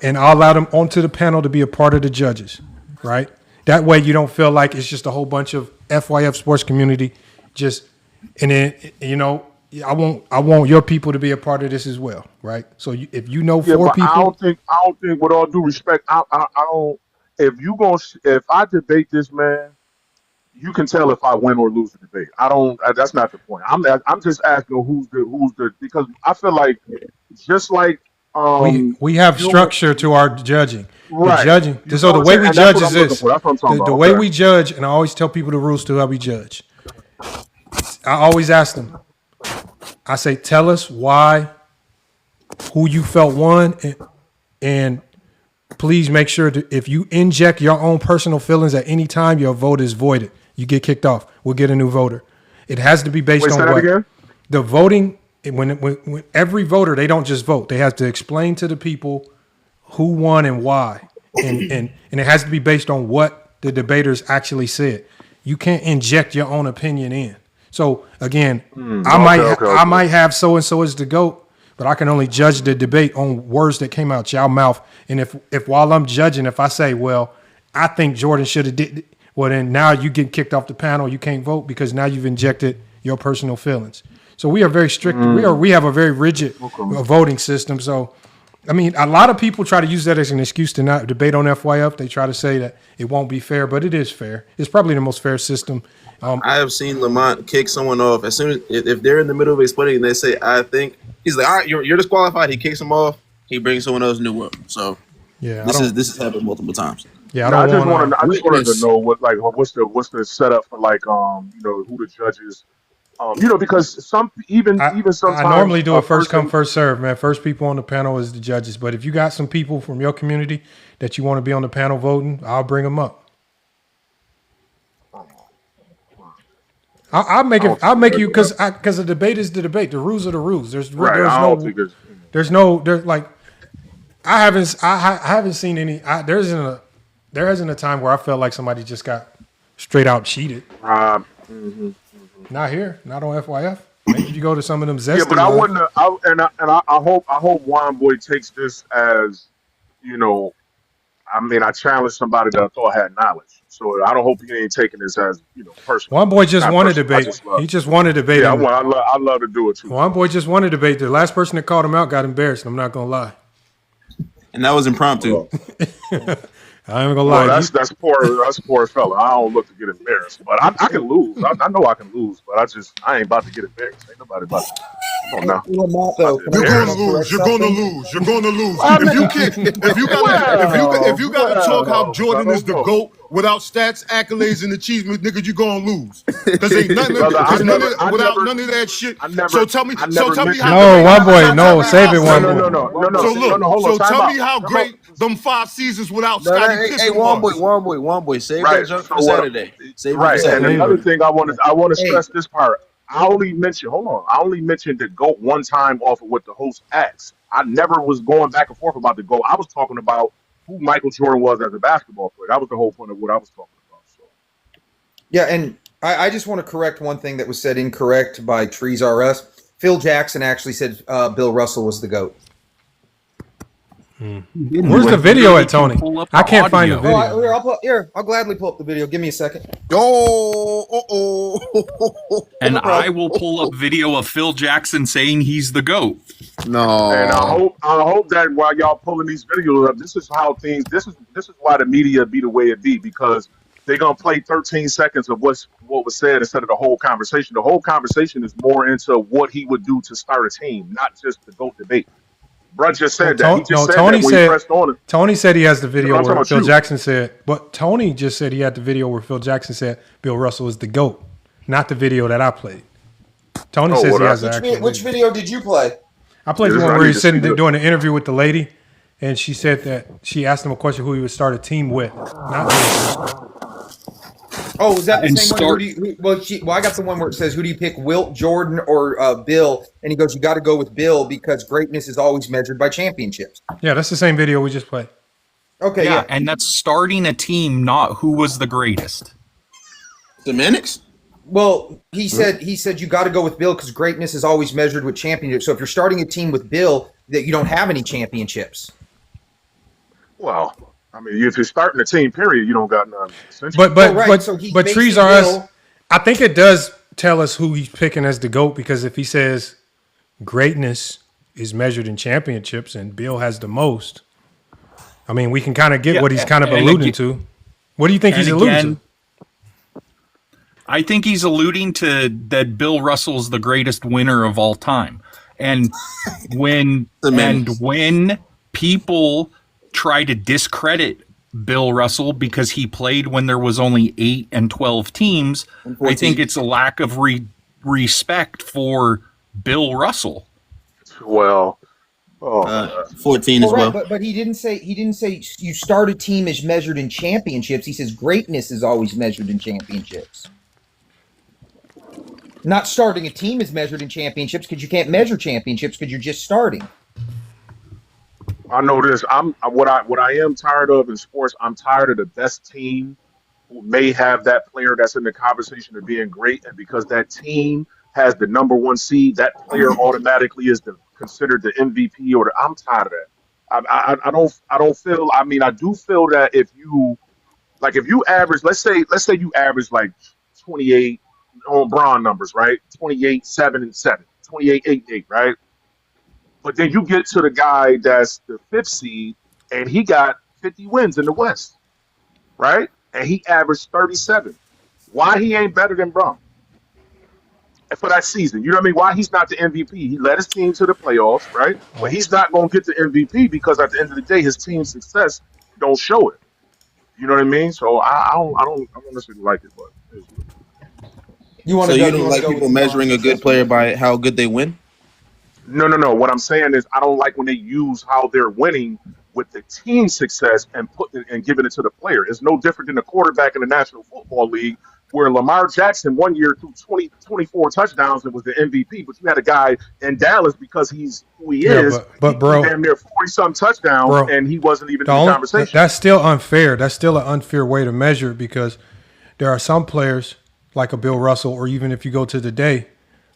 And I'll allow them onto the panel to be a part of the judges, right? That way you don't feel like it's just a whole bunch of FYF Sports community and then, I want your people to be a part of this as well, right? So if you know Yeah, 4 but people, I don't think, with all due respect, I don't. If I debate this man, you can tell if I win or lose the debate. I don't. That's not the point. I'm just asking who's the because I feel like just like we have you structure to our judging. The right. judging. You So feel what the I'm way saying? we And that's judge what is I'm looking this: for. That's what I'm talking the about. way Okay. we judge, and I always tell people the rules to how we judge. I always ask them. I say, tell us why, who you felt won, and please make sure that if you inject your own personal feelings at any time, your vote is voided. You get kicked off. We'll get a new voter. It has to be based Wait, say on that what? again. The voting, when every voter, they don't just vote. They have to explain to the people who won and why. And it has to be based on what the debaters actually said. You can't inject your own opinion in. So again, I might have so and so as the GOAT, but I can only judge the debate on words that came out your mouth. And if while I'm judging, if I say, well, I think Jordan should have did, well, then now you get kicked off the panel. You can't vote because now you've injected your personal feelings. So we are very strict. We have a very rigid voting system. So, I mean, a lot of people try to use that as an excuse to not debate on FYF. They try to say that it won't be fair, but it is fair. It's probably the most fair system. I have seen Lamont kick someone off as soon as if they're in the middle of explaining and they say, I think, he's like, all right, you're disqualified. He kicks him off. He brings someone else new up. So yeah, this has happened multiple times. Yeah, I just wanted to know what's the setup for who the judges, because sometimes I normally do a first come first serve, man. First people on the panel is the judges, but if you got some people from your community that you want to be on the panel voting, I'll bring them up. I'll make you because the debate is the debate. The rules are the rules. There's like I haven't seen any. There isn't a time where I felt like somebody just got straight out cheated. Not here, not on FYF. Maybe you go to some of them zesty. Yeah, but I wouldn't. I hope Juan Boy takes this as, I mean, I challenged somebody that I thought had knowledge. So I don't hope he ain't taking this as, personal. One boy just won a debate. He just won a debate. Yeah, I love to do it too. One boy just won a debate. The last person that called him out got embarrassed. I'm not gonna lie. And that was impromptu. I ain't gonna lie. That's poor fella. I don't look to get embarrassed, but I can lose. I know I can lose, but I ain't about to get embarrassed. Ain't nobody about to. Come on now. You're gonna lose. You're gonna lose. You're gonna lose. If you gotta talk how Jordan is the GOAT without stats, accolades, and achievements, nigga, you're gonna lose. Because ain't nothing without none of that shit. So tell me how. No, one boy. No, save it, one boy. No. So tell me how great them 5 seasons without Scottie Pippen. Hey, one boy. Save that junk for Saturday. Save it for Saturday. And another thing I want to stress this part. I only mentioned the GOAT one time off of what the host asked. I never was going back and forth about the GOAT. I was talking about who Michael Jordan was as a basketball player. That was the whole point of what I was talking about. So. Yeah, and I just want to correct one thing that was said incorrect by Trees RS. Phil Jackson actually said Bill Russell was the GOAT. Where's the video at, Tony? I can't find the video. I'll gladly pull up the video. Give me a second. And I will pull up video of Phil Jackson saying he's the GOAT. No. And I hope that while y'all pulling these videos up, this is why the media be the way it be, because they're gonna play 13 seconds of what was said instead of the whole conversation. The whole conversation is more into what he would do to start a team, not just the GOAT debate. Bruh just said that. He just said Tony that when he pressed on it. Tony said he has the video where Phil Jackson said, but Tony just said he had the video where Phil Jackson said Bill Russell is the GOAT, not the video that I played. Tony says he has the actual Which video did you play? I played the one where he's sitting there doing an interview with the lady, and she said that she asked him a question who he would start a team with. Oh, is that the same one? I got the one where it says, who do you pick, Wilt, Jordan, or Bill? And he goes, you got to go with Bill because greatness is always measured by championships. Yeah, that's the same video we just played. Okay, yeah. And that's starting a team, not who was the greatest. Semantics? Well, he said you got to go with Bill because greatness is always measured with championships. So if you're starting a team with Bill, that you don't have any championships. Well, I mean, if you're starting a team, period, you don't got none. But Trees are us. I think it does tell us who he's picking as the GOAT? Because if he says greatness is measured in championships and Bill has the most, I mean, we can kind of get what he's kind of alluding to. What do you think he's alluding to? I think he's alluding to that Bill Russell's the greatest winner of all time. And when people try to discredit Bill Russell because he played when there was only 8 and 12 teams, I think it's a lack of respect for Bill Russell. Well, 14 as well. Right, but he didn't say you start a team is measured in championships. He says greatness is always measured in championships. Not starting a team is measured in championships because you can't measure championships because you're just starting. I know this. What I am tired of in sports. I'm tired of the best team who may have that player that's in the conversation of being great, and because that team has the number 1 seed, that player automatically is considered the MVP. I'm tired of that. I don't feel. I mean, I do feel that if you average, let's say you average like 28 on Braun numbers, right? 28, 7 and 7, 28, 8 and 8, right? But then you get to the guy that's the 5th seed, and he got 50 wins in the West, right? And he averaged 37. Why he ain't better than Braun for that season? You know what I mean? Why he's not the MVP? He led his team to the playoffs, right? But he's not going to get the MVP because at the end of the day, his team's success don't show it. You know what I mean? So I don't necessarily like it, but you don't like people measuring a good player by how good they win? No. What I'm saying is I don't like when they use how they're winning with the team success and giving it to the player. It's no different than a quarterback in the National Football League where Lamar Jackson one year threw 24 touchdowns and was the MVP, but you had a guy in Dallas because he's who he is. But bro, damn near 40-some touchdowns, and he wasn't even in the conversation. That's still unfair. That's still an unfair way to measure it because there are some players like a Bill Russell, or even if you go to today,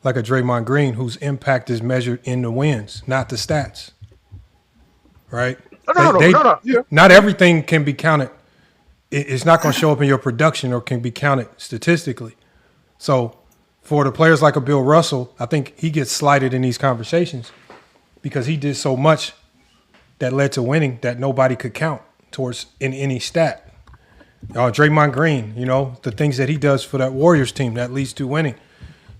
like a Draymond Green, whose impact is measured in the wins, not the stats. Right? No. Yeah. Not everything can be counted. It's not going to show up in your production or can be counted statistically. So for the players like a Bill Russell, I think he gets slighted in these conversations because he did so much that led to winning that nobody could count towards in any stat. Draymond Green, the things that he does for that Warriors team that leads to winning.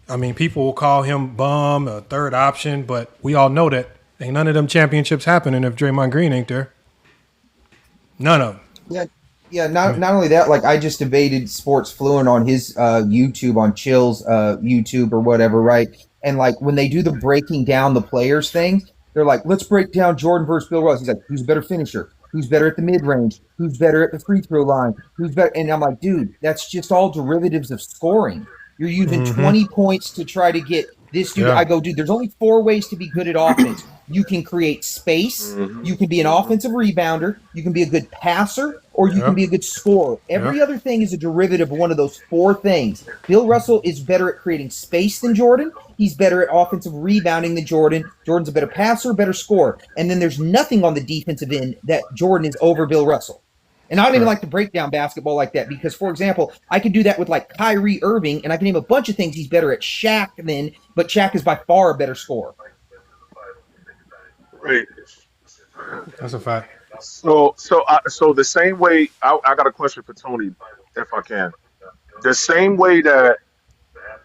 I mean, people will call him bum, a third option, but we all know that ain't none of them championships happening if Draymond Green ain't there. None of them. Yeah. Not only that, like I just debated Sports Fluent on his YouTube, on Chill's YouTube or whatever, right? And like when they do the breaking down the players thing, they're like, let's break down Jordan versus Bill Russell. He's like, who's a better finisher? Who's better at the mid-range? Who's better at the free throw line? Who's better? And I'm like, dude, that's just all derivatives of scoring. You're using 20 points to try to get this dude. Yeah. I go, dude, there's only 4 ways to be good at offense. You can create space. You can be an offensive rebounder. You can be a good passer, or you can be a good scorer. Every other thing is a derivative of one of those 4 things. Bill Russell is better at creating space than Jordan. He's better at offensive rebounding than Jordan. Jordan's a better passer, better scorer. And then there's nothing on the defensive end that Jordan is over Bill Russell. And I don't even like to break down basketball like that because, for example, I could do that with like Kyrie Irving, and I can name a bunch of things he's better at Shaq than, but Shaq is by far a better scorer. Right. That's a fact. So the same way, I got a question for Tony, if I can. The same way that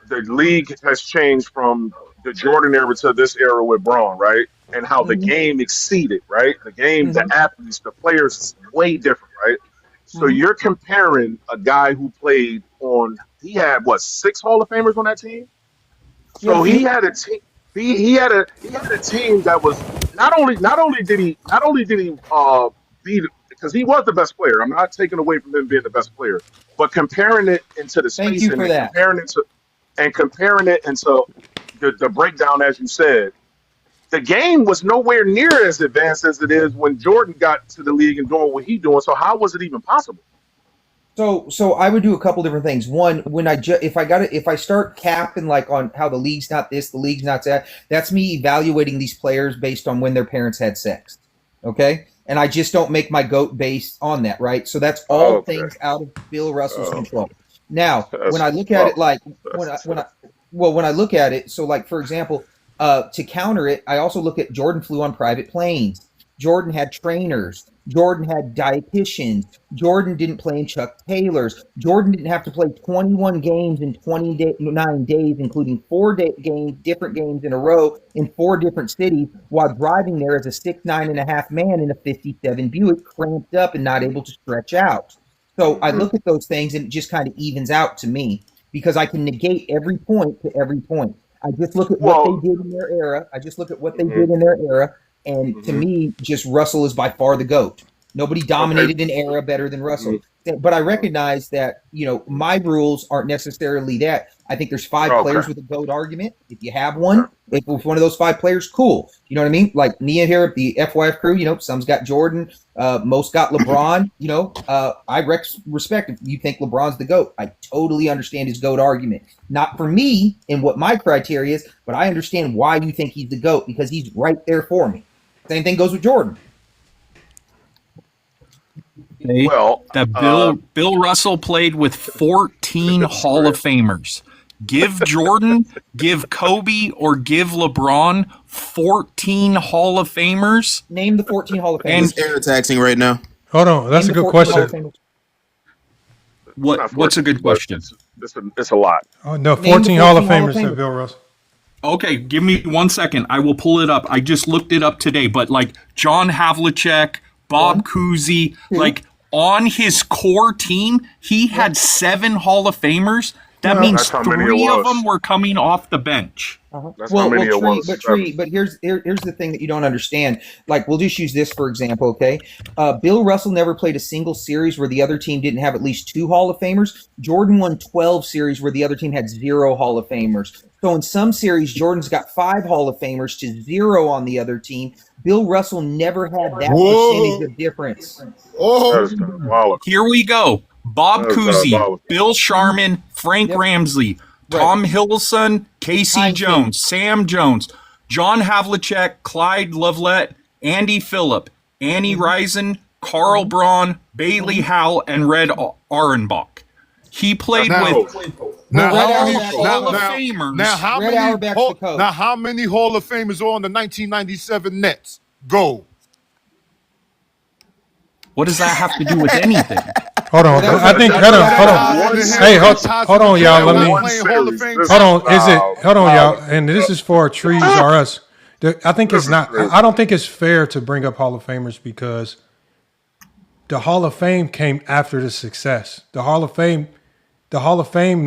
the league has changed from the Jordan era to this era with Braun, right? And how the game exceeded, right? The game, the athletes, the players is way different, right? So you're comparing a guy who played on, he had what, 6 Hall of Famers on that team? So he had a team. He had a team that was not only did he beat, because he was the best player. I'm not taking away from him being the best player, but comparing it into the space and comparing it into the breakdown, as you said, the game was nowhere near as advanced as it is when Jordan got to the league and doing what he's doing. So how was it even possible? So I would do a couple different things. One, when if I start capping like on how the league's not this, the league's not that, that's me evaluating these players based on when their parents had sex. Okay? And I just don't make my GOAT based on that, right? So that's all things out of Bill Russell's control. Now, when I look at it, like when I look at it, so like for example, to counter it, I also look at Jordan flew on private planes. Jordan had trainers. Jordan had dietitians. Jordan didn't play in Chuck Taylors. Jordan didn't have to play 21 games in 29 days, including different games in a row in 4 different cities, while driving there as a 6'9.5" man in a 57 Buick, cramped up and not able to stretch out. So I look at those things and it just kind of evens out to me because I can negate every point to every point. I just look at what they did in their era. And to me, just Russell is by far the GOAT. Nobody dominated an era better than Russell. But I recognize that, my rules aren't necessarily that. I think there's 5 players with a GOAT argument. If you have one, if one of those 5 players, cool. You know what I mean? Like Nia here at the FYF crew, some's got Jordan, most got LeBron. I respect if you think LeBron's the GOAT. I totally understand his GOAT argument. Not for me and what my criteria is, but I understand why you think he's the GOAT because he's right there for me. Same thing goes with Jordan. Bill Russell played with 14 Hall of Famers. Give Jordan, give Kobe, or give LeBron 14 Hall of Famers. Name the 14 Hall of Famers. He's air taxing right now. Hold on, that's a good question. What's a good question? It's a lot. Oh no, 14 Hall of Famers said Bill Russell. Okay, give me 1 second. I will pull it up. I just looked it up today, but like John Havlicek, Bob Cousy, like on his core team, he had 7 Hall of Famers. That means 3 of them were coming off the bench. But here's the thing that you don't understand. Like, we'll just use this for example, okay? Bill Russell never played a single series where the other team didn't have at least 2 Hall of Famers. Jordan won 12 series where the other team had 0 Hall of Famers. So in some series, Jordan's got 5 Hall of Famers to 0 on the other team. Bill Russell never had that percentage of difference. Here we go. Bob Cousy, Bill Sharman, Frank Ramsey, Tom Hiddleston, Casey Jones, Sam Jones, John Havlicek, Clyde Lovelett, Andy Phillip, Annie Risen, Carl Braun, Bailey Howell, and Red Auerbach. He played with Hall of Famers. Now, how many Hall of Famers are on the 1997 Nets? Go. What does that have to do with anything? Hold on. I think. Hold on. Hey, hold on, y'all. Let me. Hold on, y'all. And this is for Trees R Us. I think it's not. I don't think it's fair to bring up Hall of Famers because the Hall of Fame came after the success. The Hall of Fame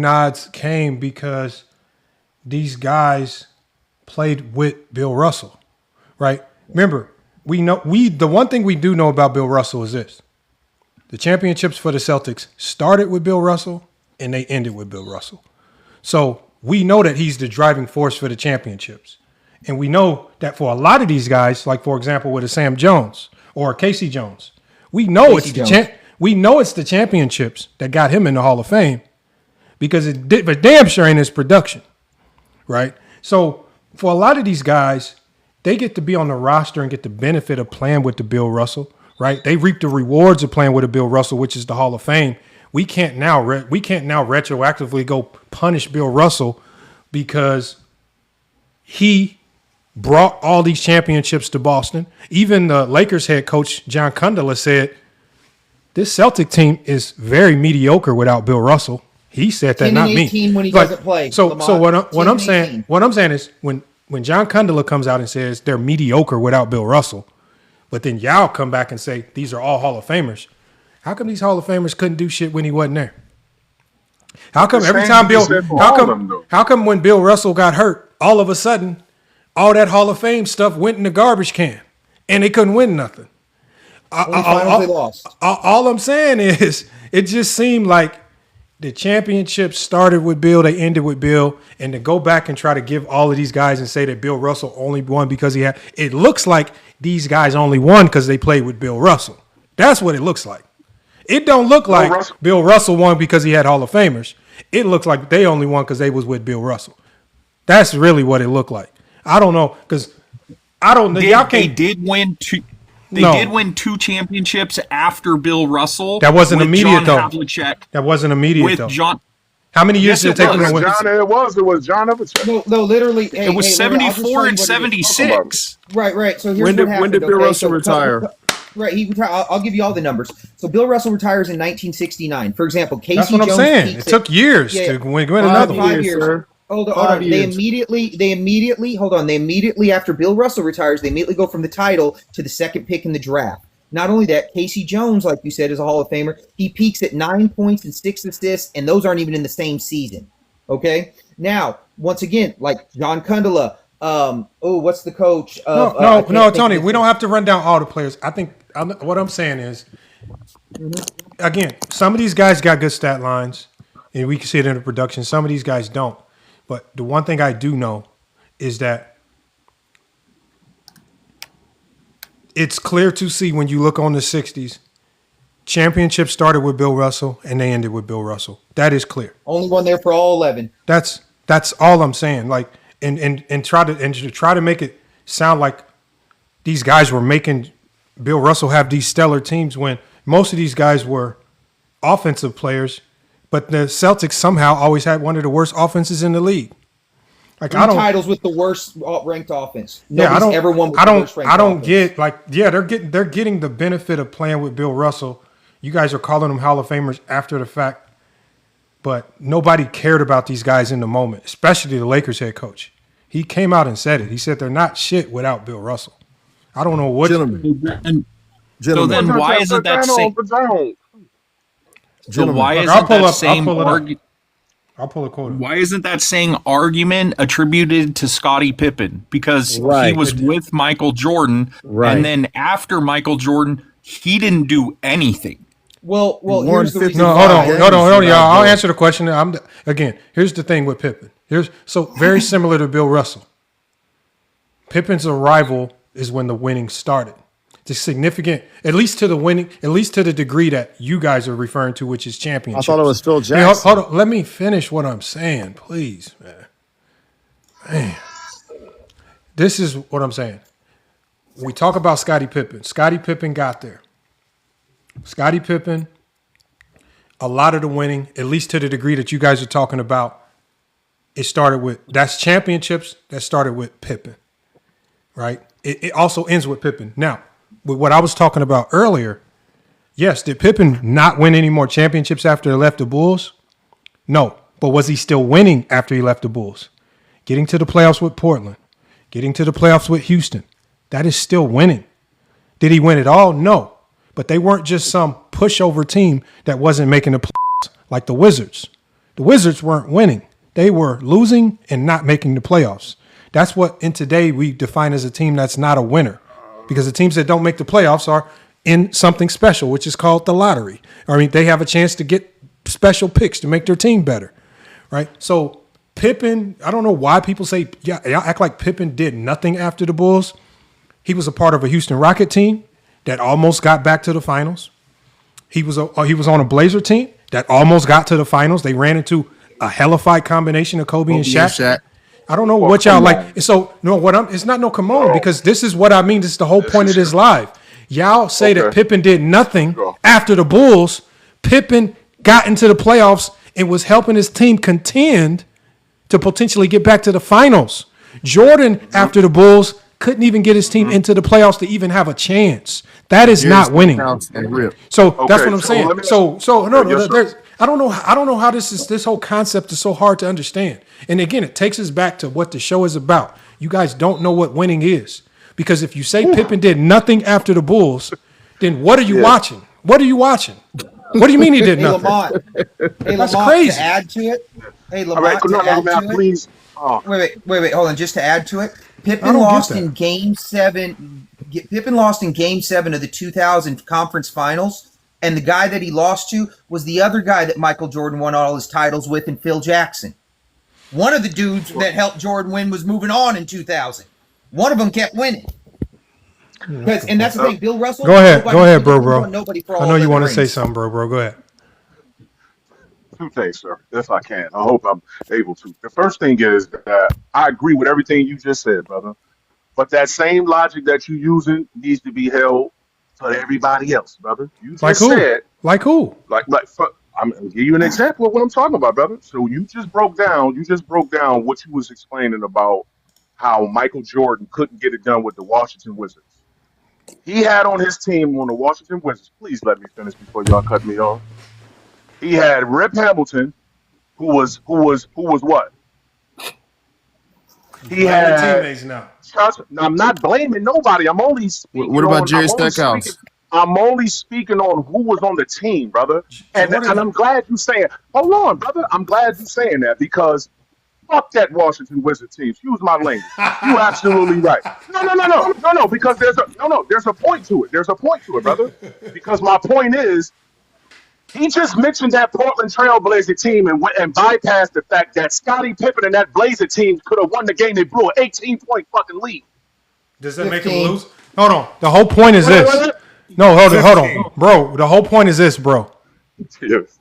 nods came because these guys played with Bill Russell, right? Remember, the one thing we do know about Bill Russell is this. The championships for the Celtics started with Bill Russell and they ended with Bill Russell. So we know that he's the driving force for the championships. And we know that for a lot of these guys, like for example with a Sam Jones or a Casey Jones, we know it's the championships that got him in the Hall of Fame because but damn sure ain't his production, right? So for a lot of these guys, they get to be on the roster and get the benefit of playing with the Bill Russell, right? They reap the rewards of playing with a Bill Russell, which is the Hall of Fame. We can't now retroactively go punish Bill Russell because he brought all these championships to Boston. Even the Lakers head coach, John Condola, said, this Celtic team is very mediocre without Bill Russell. He said that, not me. When he doesn't play. So what I'm saying is when John Condola comes out and says they're mediocre without Bill Russell, but then y'all come back and say these are all Hall of Famers, how come these Hall of Famers couldn't do shit when he wasn't there? How come every time how come when Bill Russell got hurt, all of a sudden, all that Hall of Fame stuff went in the garbage can and they couldn't win nothing? All I'm saying is it just seemed like the championships started with Bill, they ended with Bill, and to go back and try to give all of these guys and say that Bill Russell only won because it looks like these guys only won because they played with Bill Russell. That's what it looks like. It don't look like Bill Russell won because he had Hall of Famers. It looks like they only won because they was with Bill Russell. That's really what it looked like. I don't know because I don't know. They did win two. They did win 2 championships after Bill Russell. That wasn't immediate though. That wasn't immediate though. How many years Yes, did it it take them was. to win? It was John Everett. No, literally. Hey, It was hey, Larry, I'll just tell 74 you and what it is. 76. Right. So here's When what did happened. Bill okay? Russell retire? Right, he retired. I'll give you all the numbers. So Bill Russell retires in 1969. For example, Casey That's what I'm Jones saying. peaks It took years to win another one. 5 years. Sir. Hold on. 5 They years. immediately hold on. They immediately after Bill Russell retires, they immediately go from the title to the second pick in the draft. Not only that, Casey Jones, like you said, is a Hall of Famer. He peaks at 9 points and 6 assists, and those aren't even in the same season. Okay. Now, once again, like John Kundala. What's the coach? No, Tony. We don't have to run down all the players. I think what I'm saying is, again, some of these guys got good stat lines, and we can see it in the production. Some of these guys don't. But the one thing I do know is that it's clear to see when you look on the 60s, championships started with Bill Russell and they ended with Bill Russell. That is clear. Only one there for all 11. That's all I'm saying. Like, and try to make it sound like these guys were making Bill Russell have these stellar teams when most of these guys were offensive players, but the Celtics somehow always had one of the worst offenses in the league. Like, Three titles with the worst ranked offense. Nobody's ever won with the worst ranked offense. They're getting the benefit of playing with Bill Russell. You guys are calling them Hall of Famers after the fact, but nobody cared about these guys in the moment, especially the Lakers head coach. He came out and said it. He said they're not shit without Bill Russell. I don't know what. Gentlemen. So then why isn't that same? So why isn't that same argument? I'll pull a quote. Why isn't that same argument attributed to Scottie Pippen? Because he was with Michael Jordan, and then after Michael Jordan, he didn't do anything. Well, here's the reason. Hold on, y'all. I'll answer the question. Again, here's the thing with Pippen. Very similar to Bill Russell. Pippen's arrival is when the winning started. It's significant, at least to the degree that you guys are referring to, which is championships. I thought it was Phil Jackson. Hold on, let me finish what I'm saying, please, man. This is what I'm saying. We talk about Scottie Pippen. Scottie Pippen got there. Scottie Pippen, a lot of the winning, at least to the degree that you guys are talking about, that's championships that started with Pippen, right? It also ends with Pippen. Now, with what I was talking about earlier, yes, did Pippen not win any more championships after he left the Bulls? No, but was he still winning after he left the Bulls? Getting to the playoffs with Portland, getting to the playoffs with Houston, that is still winning. Did he win it all? No, but they weren't just some pushover team that wasn't making the playoffs like the Wizards. The Wizards weren't winning. They were losing and not making the playoffs. That's what in today we define as a team that's not a winner, because the teams that don't make the playoffs are in something special, which is called the lottery. I mean, they have a chance to get special picks to make their team better, right? So Pippen, I don't know why people say, y'all act like Pippen did nothing after the Bulls. He was a part of a Houston Rocket team that almost got back to the finals. He was on a Blazer team that almost got to the finals. They ran into a hellified combination of Kobe and Shaq. I don't know what y'all like. So it's not no come on, because this is what I mean. This is the whole point of this live. Y'all say that Pippen did nothing after the Bulls. Pippen got into the playoffs and was helping his team contend to potentially get back to the finals. Jordan, after the Bulls, couldn't even get his team into the playoffs to even have a chance. That is not winning. So that's what I'm saying. I don't know how this whole concept is so hard to understand. And again, it takes us back to what the show is about. You guys don't know what winning is, because if you say Pippen did nothing after the Bulls, then what are you watching? What are you watching? What do you mean he did nothing? That's crazy. To add to it. Hey, Lamont, please. Wait, hold on. Just to add to it, Pippen lost in Game 7. Pippen lost in Game 7 of the 2000 Conference Finals. And the guy that he lost to was the other guy that Michael Jordan won all his titles with, and Phil Jackson. One of the dudes that helped Jordan win was moving on in 2000. One of them kept winning. And that's the thing, Bill Russell. Go ahead, bro. Nobody for all I know you want to rings. say something, bro. Go ahead. Two things, sir, if I can. I hope I'm able to. The first thing is that I agree with everything you just said, brother. But that same logic that you're using needs to be held for everybody else, brother. You just said, like who? Like I'm gonna give you an example of what I'm talking about, brother. So you just broke down what you was explaining about how Michael Jordan couldn't get it done with the Washington Wizards. He had on his team on the Washington Wizards. Please let me finish before y'all cut me off. He had Rip Hamilton, who was what? He Blaming had. teammates now. I'm not blaming nobody. I'm only speaking. What about Jerry Speaking, Stackhouse? I'm only speaking on who was on the team, brother. And I'm glad you saying. Hold on, brother. I'm glad you saying that because fuck that Washington Wizards team. Excuse my language. You absolutely right. No. Because there's a point to it. There's a point to it, brother. Because my point is, he just mentioned that Portland Trailblazer team and bypassed the fact that Scottie Pippen and that Blazer team could have won the game. They blew an 18-point fucking lead. Does that make them lose? Hold on. The whole point is this. No, hold on, bro. The whole point is this, bro. Yes.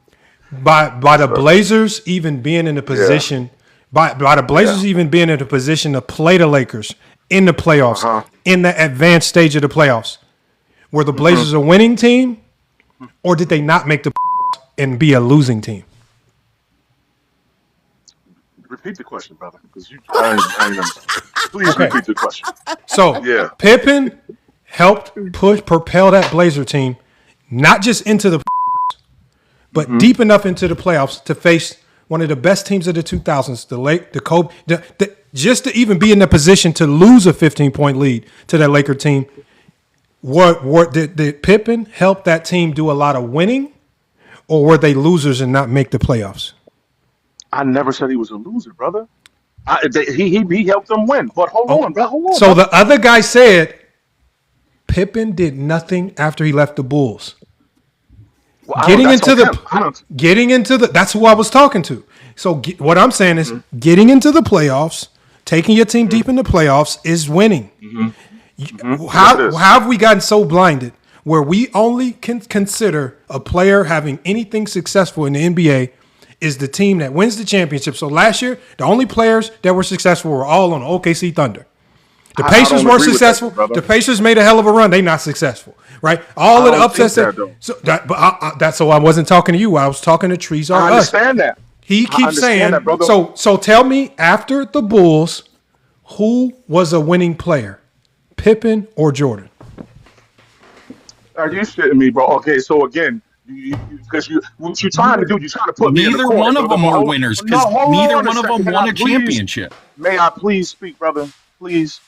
By the Blazers even being in the position, by the Blazers even being in the position to play the Lakers in the playoffs, in the advanced stage of the playoffs, were the Blazers a winning team, or did they not make the and be a losing team? Repeat the question, brother, because I ain't understand. Please repeat the question. So Pippen helped propel that Blazer team not just into the but deep enough into the playoffs to face one of the best teams of the 2000s, the Kobe, just to even be in the position to lose a 15-point lead to that Laker team. Did Pippen help that team do a lot of winning, or were they losers and not make the playoffs? I never said he was a loser, brother. He helped them win. But hold on, bro. Hold on. So the other guy said Pippen did nothing after he left the Bulls. Well, Getting into the that's who I was talking to. So what I'm saying is getting into the playoffs, taking your team deep in the playoffs is winning. How have we gotten so blinded where we only can consider a player having anything successful in the NBA is the team that wins the championship? So last year, the only players that were successful were all on the OKC Thunder. The Pacers were successful. The Pacers made a hell of a run. They not successful, right? All of the upsets. That's so I wasn't talking to you. I was talking to Trees. I understand that. He keeps saying that, so tell me, after the Bulls, who was a winning player, Pippen or Jordan? Are you shitting me, bro? Okay, so again, because what you're trying to do, you're trying to put me in the Neither corner. one of them are winners because neither one of them won a championship. May I please speak, brother? Please.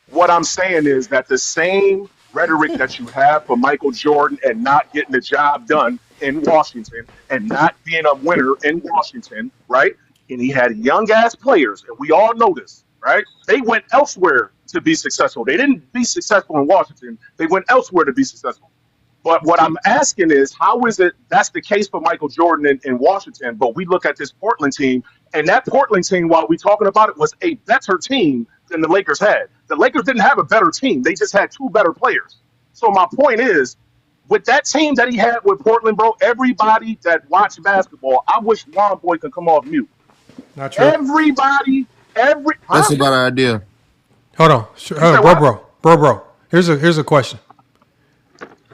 What I'm saying is that the same rhetoric that you have for Michael Jordan and not getting the job done in Washington and not being a winner in Washington, right? And he had young ass players, and we all know this, right? They went elsewhere to be successful. They didn't be successful in Washington. They went elsewhere to be successful. But what I'm asking is, how is it that's the case for Michael Jordan in Washington, but we look at this Portland team, and that Portland team, while we're talking about it, was a better team than the Lakers had. The Lakers didn't have a better team. They just had two better players. So my point is, with that team that he had with Portland, bro, everybody that watched basketball, I wish Juan Boy could come off mute. Not true. Everybody. That's a bad idea. Hold on. Bro. Here's a question.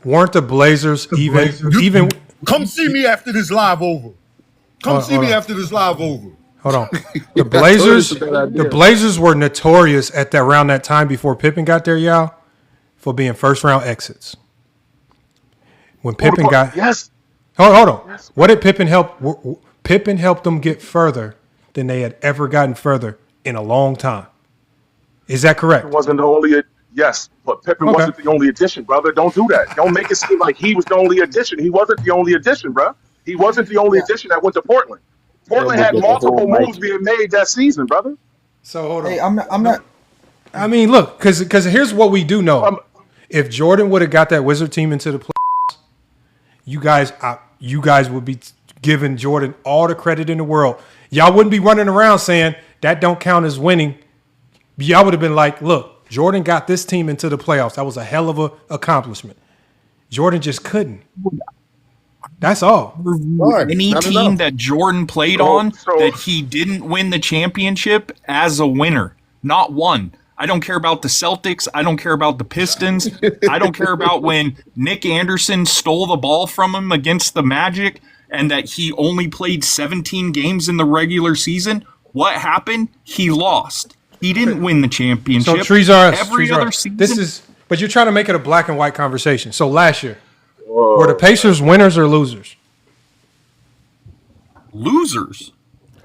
Weren't the Blazers even? Come see me after this live over. After this live over. Hold on. The Blazers were notorious around that time before Pippen got there, y'all, for being first round exits. When Pippen got hold on. Yes. What did Pippen help? Pippen helped them get further than they had ever gotten further in a long time. Is that correct? It wasn't the only. Yes, but Pippen wasn't the only addition, brother. Don't do that. Don't make it seem like he was the only addition. He wasn't the only addition, bro. He wasn't the only addition that went to Portland. Portland had multiple moves being made that season, brother. So hold on. Hey, I'm not. I mean, look, because here's what we do know: if Jordan would have got that Wizard team into the playoffs, you guys would be giving Jordan all the credit in the world. Y'all wouldn't be running around saying that don't count as winning. Y'all would have been like, look, Jordan got this team into the playoffs. That was a hell of an accomplishment. Jordan just couldn't. That's all. Any team that Jordan played on that he didn't win the championship as a winner, not one. I don't care about the Celtics. I don't care about the Pistons. I don't care about when Nick Anderson stole the ball from him against the Magic. and that he only played 17 games in the regular season, what happened? He lost. He didn't win the championship. So trees are us. Every Trees are other us. season. But you're trying to make it a black and white conversation. So last year, were the Pacers winners or losers? Losers.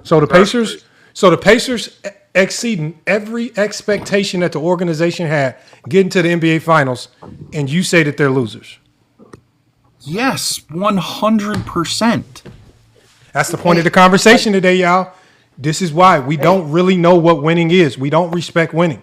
So the Pacers exceeding every expectation that the organization had getting to the NBA Finals, and you say that they're losers. Yes, 100%. That's the point of the conversation today, y'all. This is why we don't really know what winning is. We don't respect winning.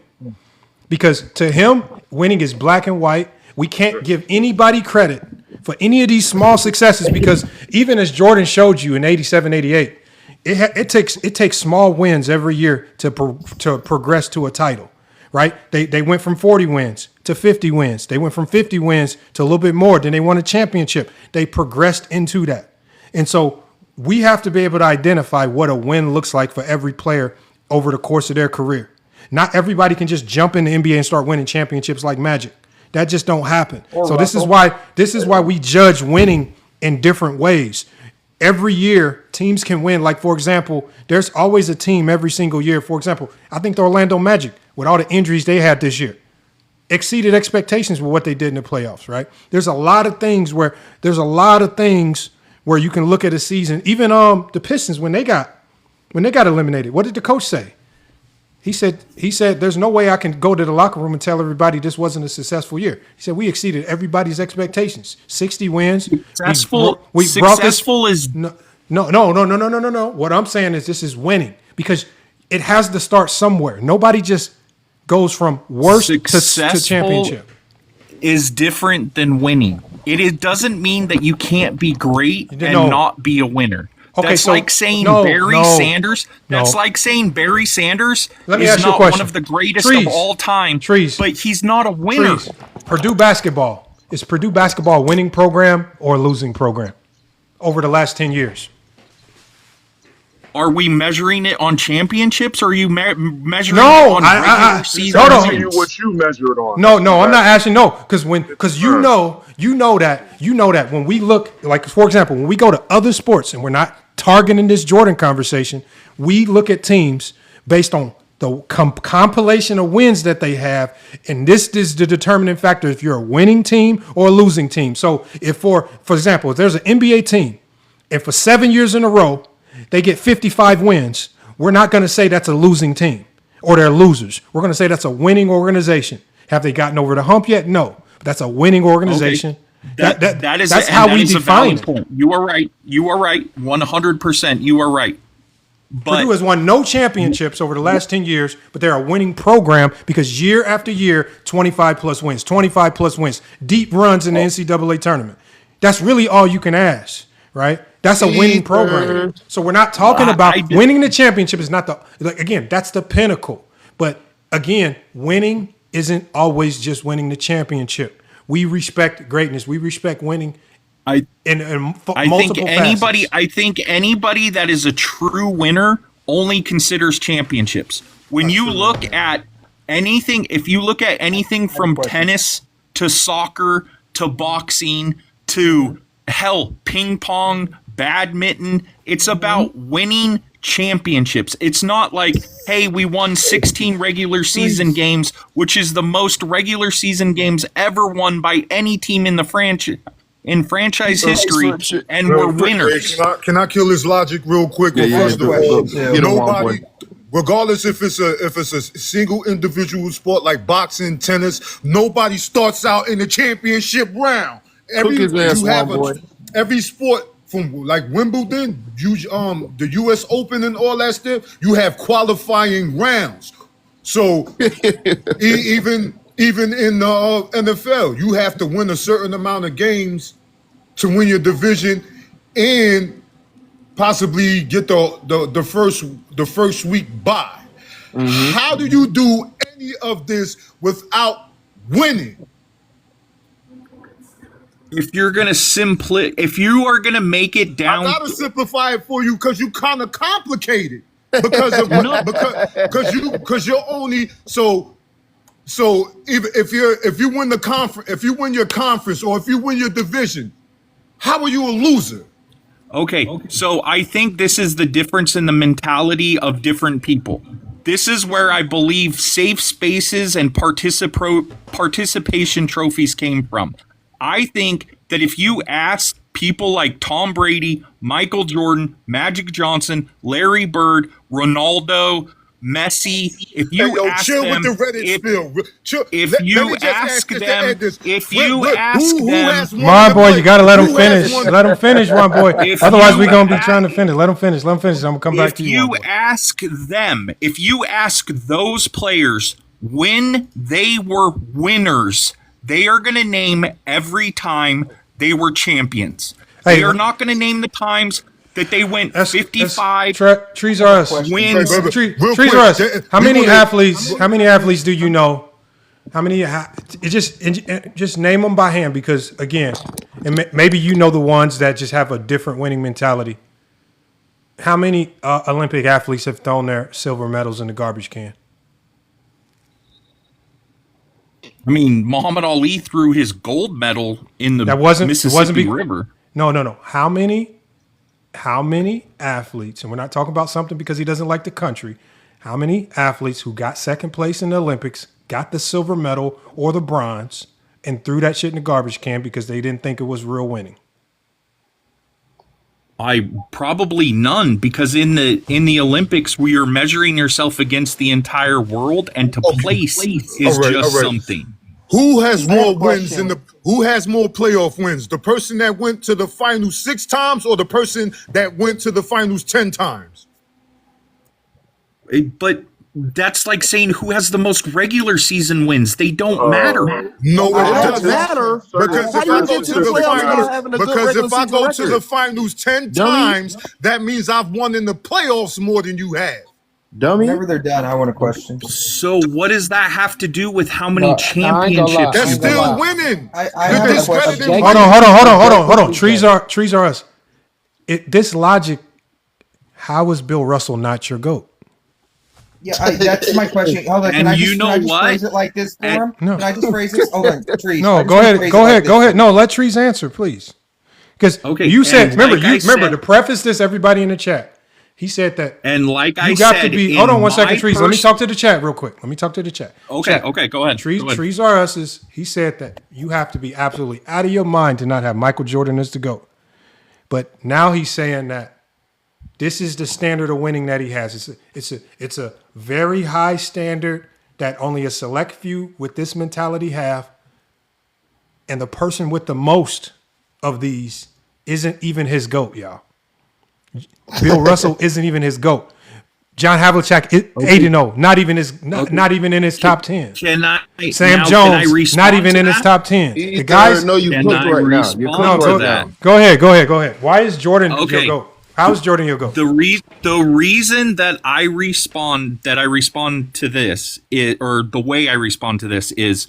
Because to him, winning is black and white. We can't give anybody credit for any of these small successes because even as Jordan showed you in 87, 88, it takes small wins every year to progress to a title, right? They went from 40 wins to 50 wins. They went from 50 wins to a little bit more. Then they won a championship. They progressed into that. And so we have to be able to identify what a win looks like for every player over the course of their career. Not everybody can just jump in the NBA and start winning championships like magic. That just don't happen. So this is why we judge winning in different ways. Every year, teams can win. Like, for example, there's always a team every single year. For example, I think the Orlando Magic, with all the injuries they had this year, exceeded expectations with what they did in the playoffs, right? There's a lot of things where you can look at a season. Even the Pistons, when they got eliminated, what did the coach say? He said, there's no way I can go to the locker room and tell everybody this wasn't a successful year. He said, we exceeded everybody's expectations. 60 wins. Successful is no. What I'm saying is this is winning because it has to start somewhere. Nobody just goes from worst to championship. Is different than winning. It doesn't mean that you can't be great and not be a winner. Okay, that's like saying Barry Sanders. That's like saying Barry Sanders is not one of the greatest of all time. But he's not a winner. Purdue basketball. Is Purdue basketball a winning program or a losing program over the last 10 years? Are we measuring it on championships or are you measuring it on regular season? What you measure it on. No, I'm not asking. No, because you know that when we look, like, for example, when we go to other sports and we're not targeting this Jordan conversation, we look at teams based on the compilation of wins that they have, and this is the determining factor if you're a winning team or a losing team. So if for example, if there's an NBA team and for 7 years in a row they get 55 wins, we're not going to say that's a losing team or they're losers. We're going to say that's a winning organization. Have they gotten over the hump yet? No. But that's a winning organization. Okay. That's how we define it. You are right. 100%. You are right. But Purdue has won no championships over the last 10 years, but they're a winning program because year after year, 25 plus wins, deep runs in the NCAA tournament. That's really all you can ask, right? That's a winning program. So we're not talking about winning the championship is not again, that's the pinnacle. But again, winning isn't always just winning the championship. We respect greatness. We respect winning. I think anybody that is a true winner only considers championships. When you look at anything, if you look at anything from tennis to soccer to boxing to hell, ping pong, badminton, it's about winning championships. It's not like, hey, we won 16 regular season games, which is the most regular season games ever won by any team in the franchise history, and we're winners. Can I kill this logic real quick? First of all, nobody, regardless if it's a single individual sport like boxing, tennis, nobody starts out in the championship round. Every sport from like Wimbledon, the U.S. Open and all that stuff, you have qualifying rounds. So even in the NFL, you have to win a certain amount of games to win your division and possibly get the first week bye. Mm-hmm. How do you do any of this without winning? If you're gonna if you are gonna make it down, I gotta simplify it for you because you kind of complicated because you're only so. So if you win the conference, if you win your conference, or if you win your division, how are you a loser? Okay, so I think this is the difference in the mentality of different people. This is where I believe safe spaces and participation trophies came from. I think that if you ask people like Tom Brady, Michael Jordan, Magic Johnson, Larry Bird, Ronaldo, Messi, if you ask chill them, with the Reddit spill. Chill. if Let you me just ask this to them, end this. if Look, you look, ask who them, has won My the boy, play? you gotta let him Who has finish. won- Let him finish, my boy. If Otherwise, you we're gonna be ask- trying to finish. Let him finish. Let him finish. I'm gonna come back if to you. you ask them, if you ask those players when they were winners, they are going to name every time they were champions. They Hey, are not going to name the times that they went 55 trees are us. wins. Trees are us. How many athletes? How many athletes do you know? How many? Just name them by hand, because again, and maybe you know the ones that just have a different winning mentality. How many Olympic athletes have thrown their silver medals in the garbage can? I mean, Muhammad Ali threw his gold medal in the Mississippi River. No. How many athletes, and we're not talking about something because he doesn't like the country, how many athletes who got second place in the Olympics got the silver medal or the bronze and threw that shit in the garbage can because they didn't think it was real winning? Probably none, because in the Olympics we are measuring yourself against the entire world, and to place is just something. Who has more wins who has more playoff wins? The person that went to the finals 6 times or the person that went to the finals 10 times? But that's like saying who has the most regular season wins. They don't matter. No, it doesn't matter. Because if I go to the finals 10 times, that means I've won in the playoffs more than you have. Dummy. Whenever they're done, I want a question. So what does that have to do with how many championships? They're still winning. I have a question. Hold on. Trees are us. This logic, how is Bill Russell not your GOAT? Yeah, that's my question. Hold on, can I just phrase it like this for him? No. Can I just phrase this? Hold on, Trees. No, go ahead. No, let Trees answer, please. Because you said, remember, to preface this, everybody in the chat, he said that. And like you got to be. Hold on one second, Trees. Let me talk to the chat real quick. Okay, go ahead. Trees are us. He said that you have to be absolutely out of your mind to not have Michael Jordan as the GOAT. But now he's saying that this is the standard of winning that he has. It's a very high standard that only a select few with this mentality have. And the person with the most of these isn't even his GOAT, y'all. Bill Russell isn't even his GOAT. John Havlicek 8-0, not even in his top 10. Sam Jones, not even in his top 10. The guys, no, you cooked right now. You're cooked right now. Go ahead. Why is Jordan your GOAT? How is Jordan your GOAT? The reason that I respond to this or the way I respond to this is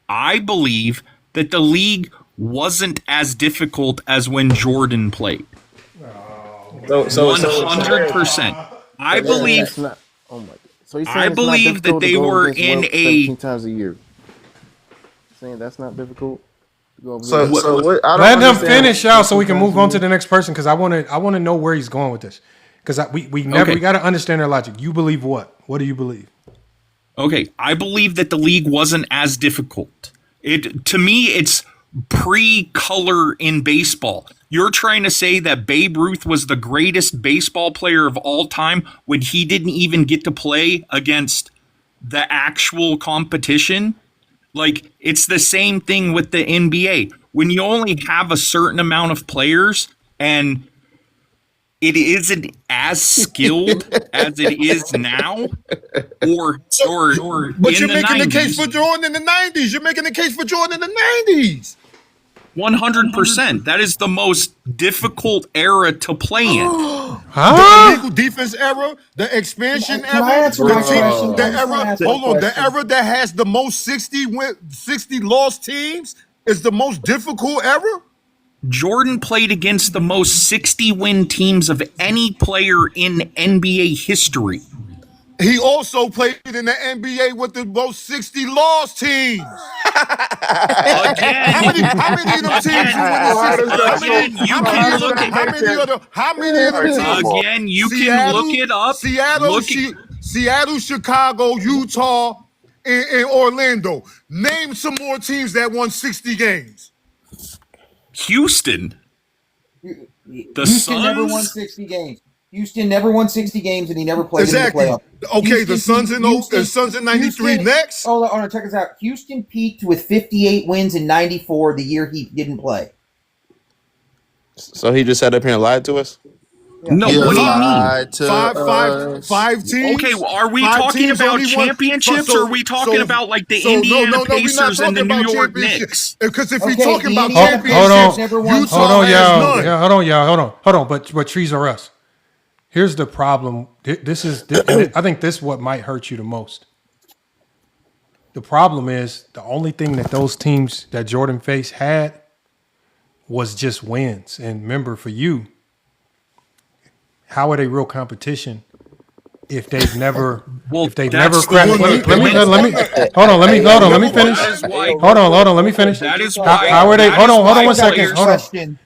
I believe that the league wasn't as difficult as when Jordan played. 100%. I believe. Oh my God. So he's saying I believe that they were in a 17 times a year. Saying that's not difficult. Let him finish, y'all, so we can move on to the next person, because I want to know where he's going with this, because we got to understand their logic. You believe what? What do you believe? Okay, I believe that the league wasn't as difficult. To me, it's pre-color in baseball. You're trying to say that Babe Ruth was the greatest baseball player of all time when he didn't even get to play against the actual competition? Like, it's the same thing with the NBA. When you only have a certain amount of players and it isn't as skilled as it is now, or but in you're making the 90s, case for Jordan in the 90s. You're making the case for Jordan in the 90s. 100%. That is the most difficult era to play in. The illegal defense era, the expansion era, the era that has the most 60 lost teams is the most difficult era. Jordan played against the most 60-win teams of any player in NBA history. He also played in the NBA with the most 60 lost teams. How many of them teams you win the How many of them teams? Again, you can look it up. Seattle, Chicago, Utah, and Orlando. Name some more teams that won 60 games. Houston. Houston never won 60 games. Houston never won 60 games, and he never played in the playoffs. Okay, the Suns in 93 next. Hold on, check this out. Houston peaked with 58 wins in 94 the year he didn't play. So he just sat up here and lied to us? No, what do you mean? Five teams. Okay, are we talking about championships, or are we talking about like the Indiana Pacers and the New York Knicks? Because if you're talking about championships, hold on, y'all. But Trees are us. Here's the problem. I think this is what might hurt you the most. The problem is the only thing that those teams that Jordan faced had was just wins. And remember, for you, how are they real competition if they've never cracked? Let me finish. Hold on, let me finish. That is why. How are they? Hold on 1 second.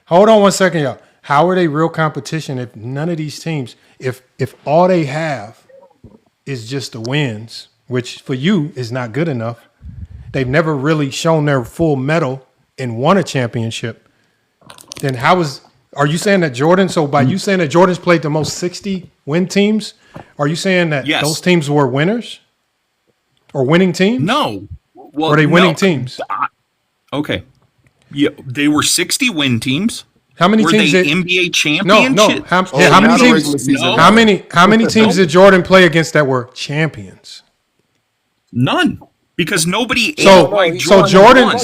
Hold on 1 second, y'all. How are they real competition if none of these teams, if all they have is just the wins, which for you is not good enough? They've never really shown their full mettle and won a championship. Then are you saying that Jordan? So by you saying that Jordan's played the most 60 win teams, are you saying that those teams were winners or winning teams? No. Well, were they winning teams? Okay. Yeah, they were 60 win teams. How many teams did NBA championship? No. How many teams did Jordan play against that were champions? None, because nobody. So Jordan. Hold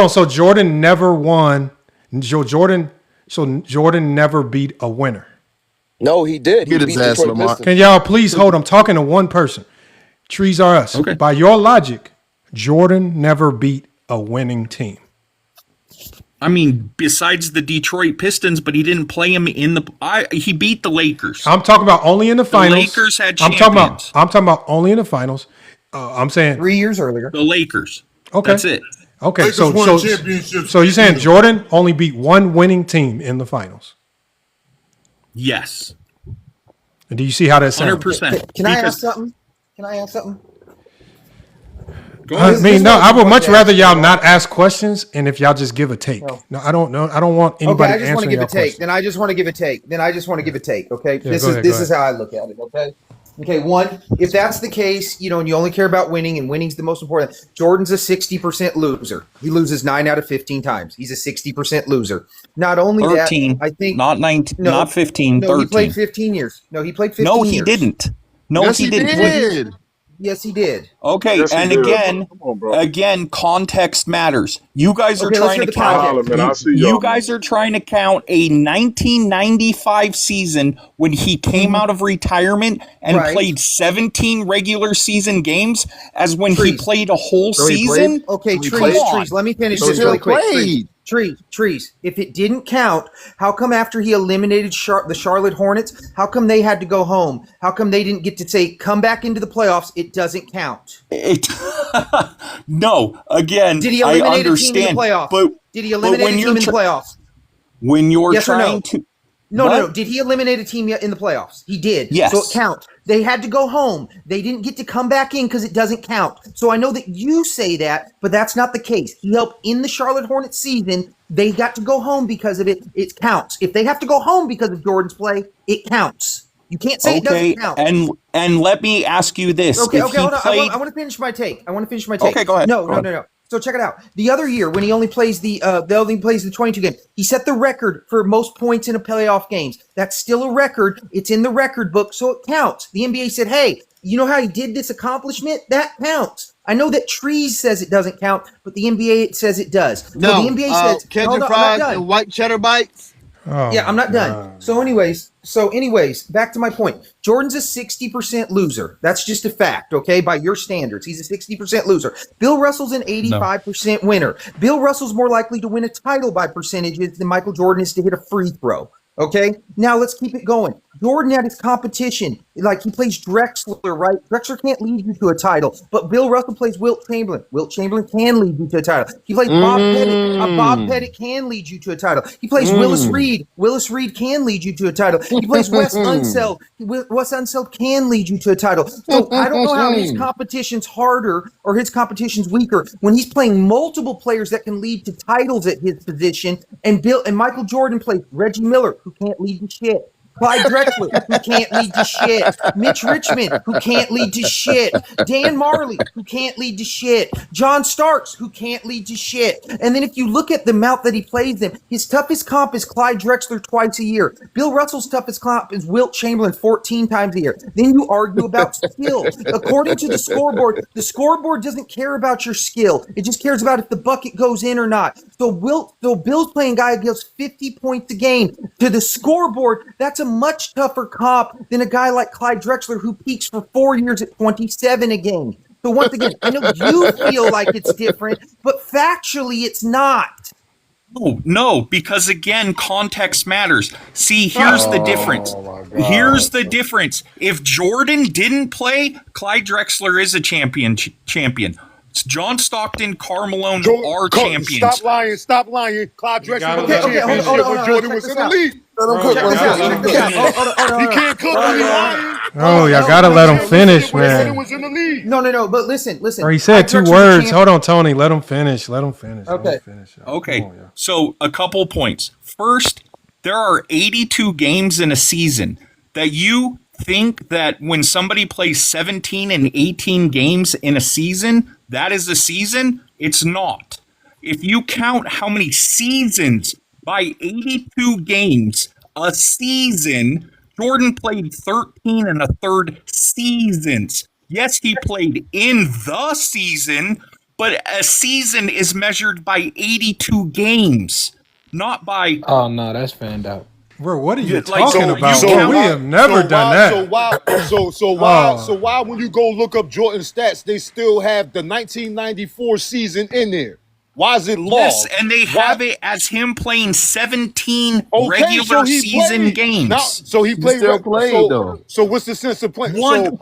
on. So Jordan never won. Jordan never beat a winner. No, he did. He beat his ass, Lamar. Can y'all please hold? I'm talking to one person. Trees are us. Okay. By your logic, Jordan never beat a winning team. I mean, besides the Detroit Pistons, but he didn't play him in the. He beat the Lakers. I'm talking about only in the finals. The Lakers had champions. I'm talking about only in the finals. I'm saying 3 years earlier. The Lakers. Okay, that's it. Okay, so you're saying Jordan only beat one winning team in the finals? Yes. And do you see how that sounds? 100%. Can I ask something? I would much rather y'all not ask questions, and if y'all just give a take. No, I don't know. I don't want anybody answering your question. I just want to give a take. Then I just want to give a take. Okay, this is how I look at it. Okay. One, if that's the case, and you only care about winning, and winning's the most important. Jordan's a 60% loser. He loses 9 out of 15 times. He's a 60% loser. Not only 13, that, I think not 19, not 15. No, 13. He played 15 years. No, he played 15 years. No, he didn't. Yes, he did. Yes, he did. Okay, yes, and again, context matters. You guys are trying to count. You guys are trying to count a 1995 season when he came out of retirement and played 17 regular season games as when he played a whole season. Okay, Trees. Let me finish this really quick. Trees. If it didn't count, how come after he eliminated the Charlotte Hornets, how come they had to go home? How come they didn't get to say, come back into the playoffs? It doesn't count. No, again, did he eliminate I understand. A team in the playoffs? But did he eliminate a team in the playoffs? When you're trying to... No. Did he eliminate a team in the playoffs? He did. Yes. So it counts. They had to go home. They didn't get to come back in because it doesn't count. So I know that you say that, but that's not the case. He helped in the Charlotte Hornets season. They got to go home because of it. It counts. If they have to go home because of Jordan's play, it counts. You can't say it doesn't count. And let me ask you this. Okay, hold on. I want to finish my take. Okay, go ahead. No. So check it out. The other year when he only plays the 22 game, he set the record for most points in a playoff games. That's still a record. It's in the record book, so it counts. The NBA said, "Hey, you know how he did this accomplishment? That counts." I know that Trees says it doesn't count, but the NBA says it does. No, so the NBA says ketchup fries and white cheddar bites. Yeah, I'm not done. So anyways, back to my point. Jordan's a 60% loser. That's just a fact, okay? By your standards, he's a 60% loser. Bill Russell's an 85% winner. Bill Russell's more likely to win a title by percentages than Michael Jordan is to hit a free throw. Okay, now let's keep it going. Jordan had his competition. Like he plays Drexler, right? Drexler can't lead you to a title, but Bill Russell plays Wilt Chamberlain. Wilt Chamberlain can lead you to a title. He plays Bob Pettit. Bob Pettit can lead you to a title. He plays Willis Reed. Willis Reed can lead you to a title. He plays Wes Unseld. Wes Unseld can lead you to a title. So I don't know how his competition's harder or his competition's weaker when he's playing multiple players that can lead to titles at his position. And Michael Jordan plays Reggie Miller, who can't lead to shit. Clyde Drexler, who can't lead to shit. Mitch Richmond, who can't lead to shit. Dan Marley, who can't lead to shit. John Starks, who can't lead to shit. And then if you look at the amount that he plays them, his toughest comp is Clyde Drexler twice a year. Bill Russell's toughest comp is Wilt Chamberlain 14 times a year. Then you argue about skill. According to the scoreboard doesn't care about your skill. It just cares about if the bucket goes in or not. So Bill's playing guy who gives 50 points a game. To the scoreboard, that's a much tougher comp than a guy like Clyde Drexler who peaks for 4 years at 27 a game. So once again, I know you feel like it's different, but factually it's not. No, because again, context matters. See, here's the difference. Here's the difference. If Jordan didn't play, Clyde Drexler is a champion. It's John Stockton, Karl Malone are champions. Stop lying. Clyde Drexler won the championship when Jordan was in the league. He can't cook when he's lying. Oh, y'all gotta let him finish, man. No. But listen. Or he said two words. Hold on, Tony. Let him finish. Okay. So a couple points. First, there are 82 games in a season. That you think that when somebody plays 17 and 18 games in a season, that is a season? It's not. If you count how many seasons by 82 games a season, Jordan played 13 and a third seasons. Yes, he played in the season, but a season is measured by 82 games, not by... Oh, no, that's fanned out. Bro, what are you talking about? We have never done that. So why when you go look up Jordan stats, they still have the 1994 season in there? Why is it lost? Yes, and they have it as him playing 17 regular season games. So he played. So what's the sense of playing? God.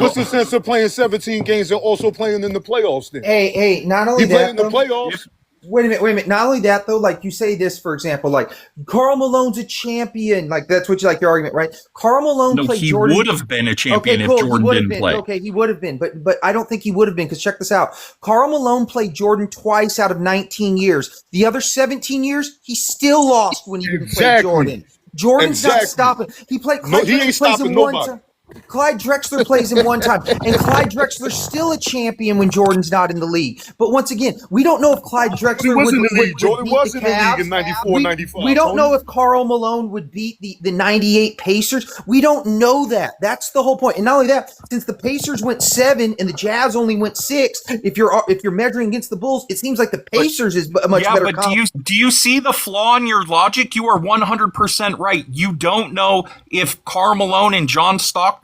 What's the sense of playing 17 games and also playing in the playoffs then? Hey, not only he that, played in the playoffs. Wait a minute. Not only that, though, like you say this, for example, like Karl Malone's a champion. Like that's what you like your argument, right? Karl Malone played Jordan. He would have been a champion if Jordan didn't play. Okay, he would have been, but I don't think he would have been because check this out. Karl Malone played Jordan twice out of 19 years. The other 17 years, he still lost when he didn't play Jordan. Jordan's not stopping. He played. He ain't stopping nobody. Clyde Drexler plays him one time, and Clyde Drexler's still a champion when Jordan's not in the league. But once again, we don't know if Clyde Drexler was in the league. Jordan was in the league in 94, 95. We don't know if Karl Malone would beat the 98 Pacers. We don't know that. That's the whole point. And not only that, since the Pacers went 7 and the Jazz only went 6, if you're measuring against the Bulls, it seems like the Pacers is a much better. But do you see the flaw in your logic? You are 100% right. You don't know if Karl Malone and John Stockton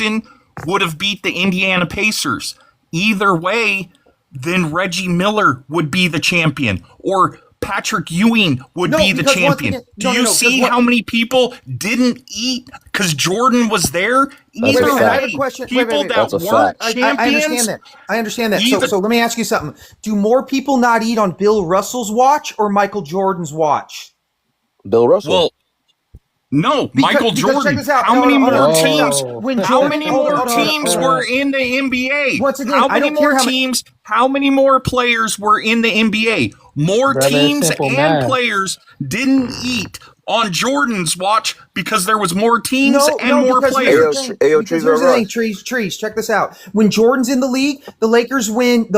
would have beat the Indiana Pacers. Either way, then Reggie Miller would be the champion, or Patrick Ewing would be the champion. Do you see how many people didn't eat because Jordan was there? Either way, I have a question. People that weren't champions. I understand that. So let me ask you something. Do more people not eat on Bill Russell's watch or Michael Jordan's watch? Bill Russell. Well, no, Michael Jordan. How many more teams? How many more teams were in the NBA? Once again, How many more players were in the NBA? More teams and players didn't eat on Jordan's watch because there was more teams and more players. Here's the thing, Trees, check this out. When Jordan's in the league, the Lakers win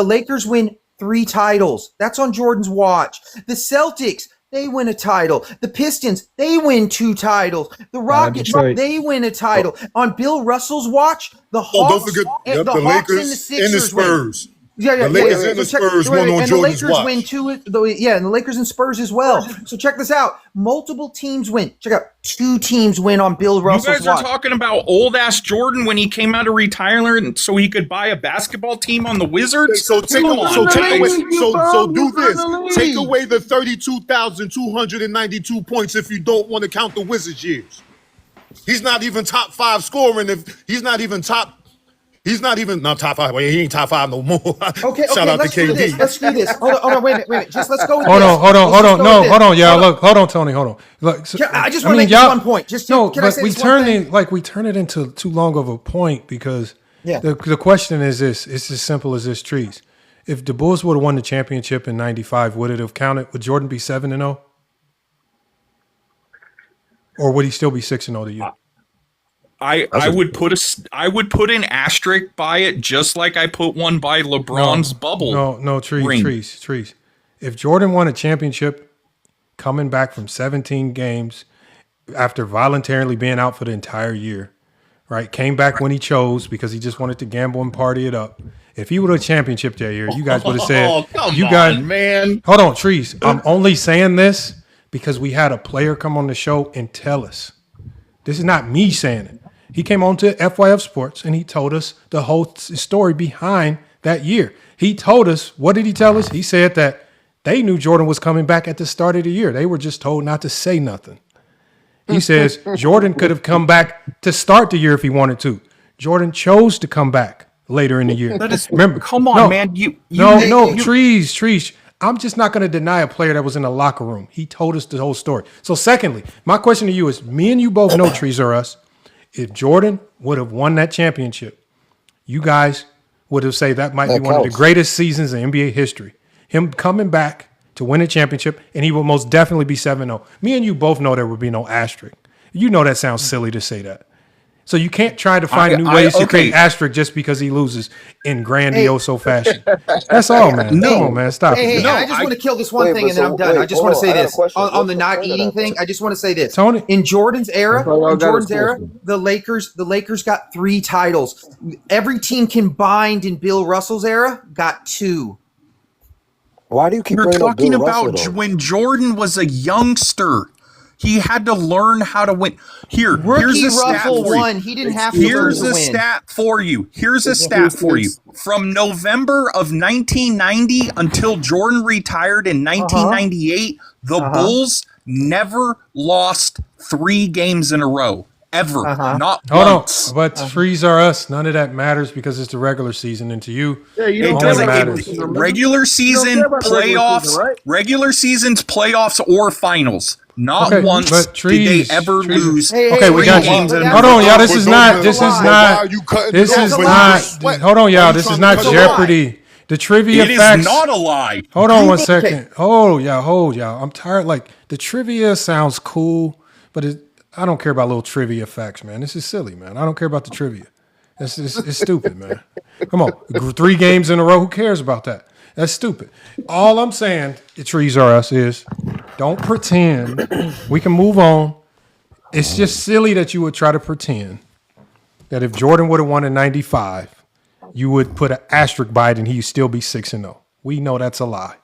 3 titles. That's on Jordan's watch. The Celtics, they win a title. The Pistons, they win 2 titles. The Rockets, they win a title. On Bill Russell's watch, the Hawks, don't forget the Lakers Hawks and the Sixers and the Spurs. The Lakers and the Spurs won on Jordan's watch. Win 2, and the Lakers and Spurs as well. So check this out. Multiple teams win. Check out 2 teams win on Bill Russell's watch. You guys are talking about old-ass Jordan when he came out of retirement so he could buy a basketball team on the Wizards? So do this. Take away the 32,292 points if you don't want to count the Wizards years. He's not even top 5 scoring. If he's not even top. He's not even top 5. Well, he ain't top 5 no more. Okay, Shout out let's to KD. do this. Let's do this. Hold on, wait a minute. Just let's go with Hold this. on. No, hold on, y'all. Look, hold on, Tony. Hold on. Look, I just want to make this one point. Just no, can I but say we this one thing? turn it into too long of a point because Yeah. the question is this. It's as simple as this, Trees. If the Bulls would have won the championship in '95, would it have counted? Would Jordan be 7-0? Or would he still be 6-0 to you? I would put an asterisk by it, just like I put one by LeBron's bubble. No, Trees. If Jordan won a championship coming back from 17 games after voluntarily being out for the entire year, right? Came back when he chose because he just wanted to gamble and party it up. If he would have a championship that year, you guys would have said, man. Hold on, Trees. I'm only saying this because we had a player come on the show and tell us. This is not me saying it. He came on to FYF Sports and he told us the whole story behind that year. He told us, what did he tell us? He said that they knew Jordan was coming back at the start of the year. They were just told not to say nothing. He says Jordan could have come back to start the year if he wanted to. Jordan chose to come back later in the year. Remember, come on, man. Trees. I'm just not going to deny a player that was in the locker room. He told us the whole story. So secondly, my question to you is, me and you both know, Trees or us, if Jordan would have won that championship, you guys would have said that might be one of the greatest seasons in NBA history. Him coming back to win a championship, and he will most definitely be 7-0. Me and you both know there would be no asterisk. You know that sounds silly to say that. So you can't try to find new ways to create asterisk just because he loses in grandioso fashion. That's all, man. No. Come on, man. Stop it. Hey, I just want to kill this one thing and then I'm done. I just want to say this. On the not eating thing, I just want to say this. Tony? In Jordan's era, the Lakers got 3 titles. Every team combined in Bill Russell's era got 2. Why do you keep You're bringing up talking Bill about Russell, though? when Jordan was a youngster. He had to learn how to win. Here's a stat Russell for won. you. He didn't have to learn to win. Stat for you. Here's a stat for you. From November of 1990 until Jordan retired in 1998, the Bulls never lost 3 games in a row. Ever. Not once. But Trees are us. None of that matters because it's the regular season. And to you, it doesn't matters. Regular season, playoffs, regular seasons, playoffs, or finals. Not once did they ever lose. Okay, we got games. Hold on, y'all. This is not. Hold on, y'all. This is not Jeopardy. The trivia facts. It is not a lie. Hold on one second. Hold y'all. I'm tired. Like the trivia sounds cool, but I don't care about little trivia facts, man. This is silly, man. I don't care about the trivia. It's stupid, man. Come on, 3 games in a row. Who cares about that? That's stupid. All I'm saying, Trees are us, is don't pretend. We can move on. It's just silly that you would try to pretend that if Jordan would have won in 95, you would put an asterisk by it and he'd still be 6-0. We know that's a lie.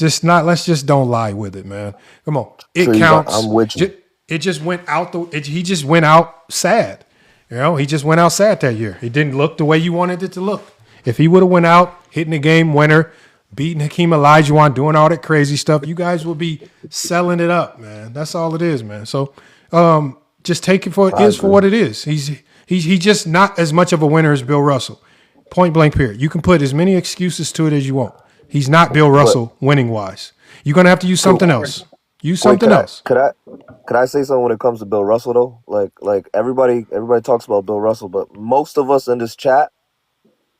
Let's just don't lie with it, man. Come on. It counts. I'm with you. It just went out he just went out sad. You know, he just went out sad that year. It didn't look the way you wanted it to look. If he would have went out, hitting the game winner, beating Hakeem Olajuwon, doing all that crazy stuff, you guys would be selling it up, man. That's all it is, man. So just take it for what it is. He's just not as much of a winner as Bill Russell. Point blank period. You can put as many excuses to it as you want. He's not Bill Russell winning wise. You're gonna have to use something else. Use something else. Could I say something when it comes to Bill Russell though? Like everybody talks about Bill Russell, but most of us in this chat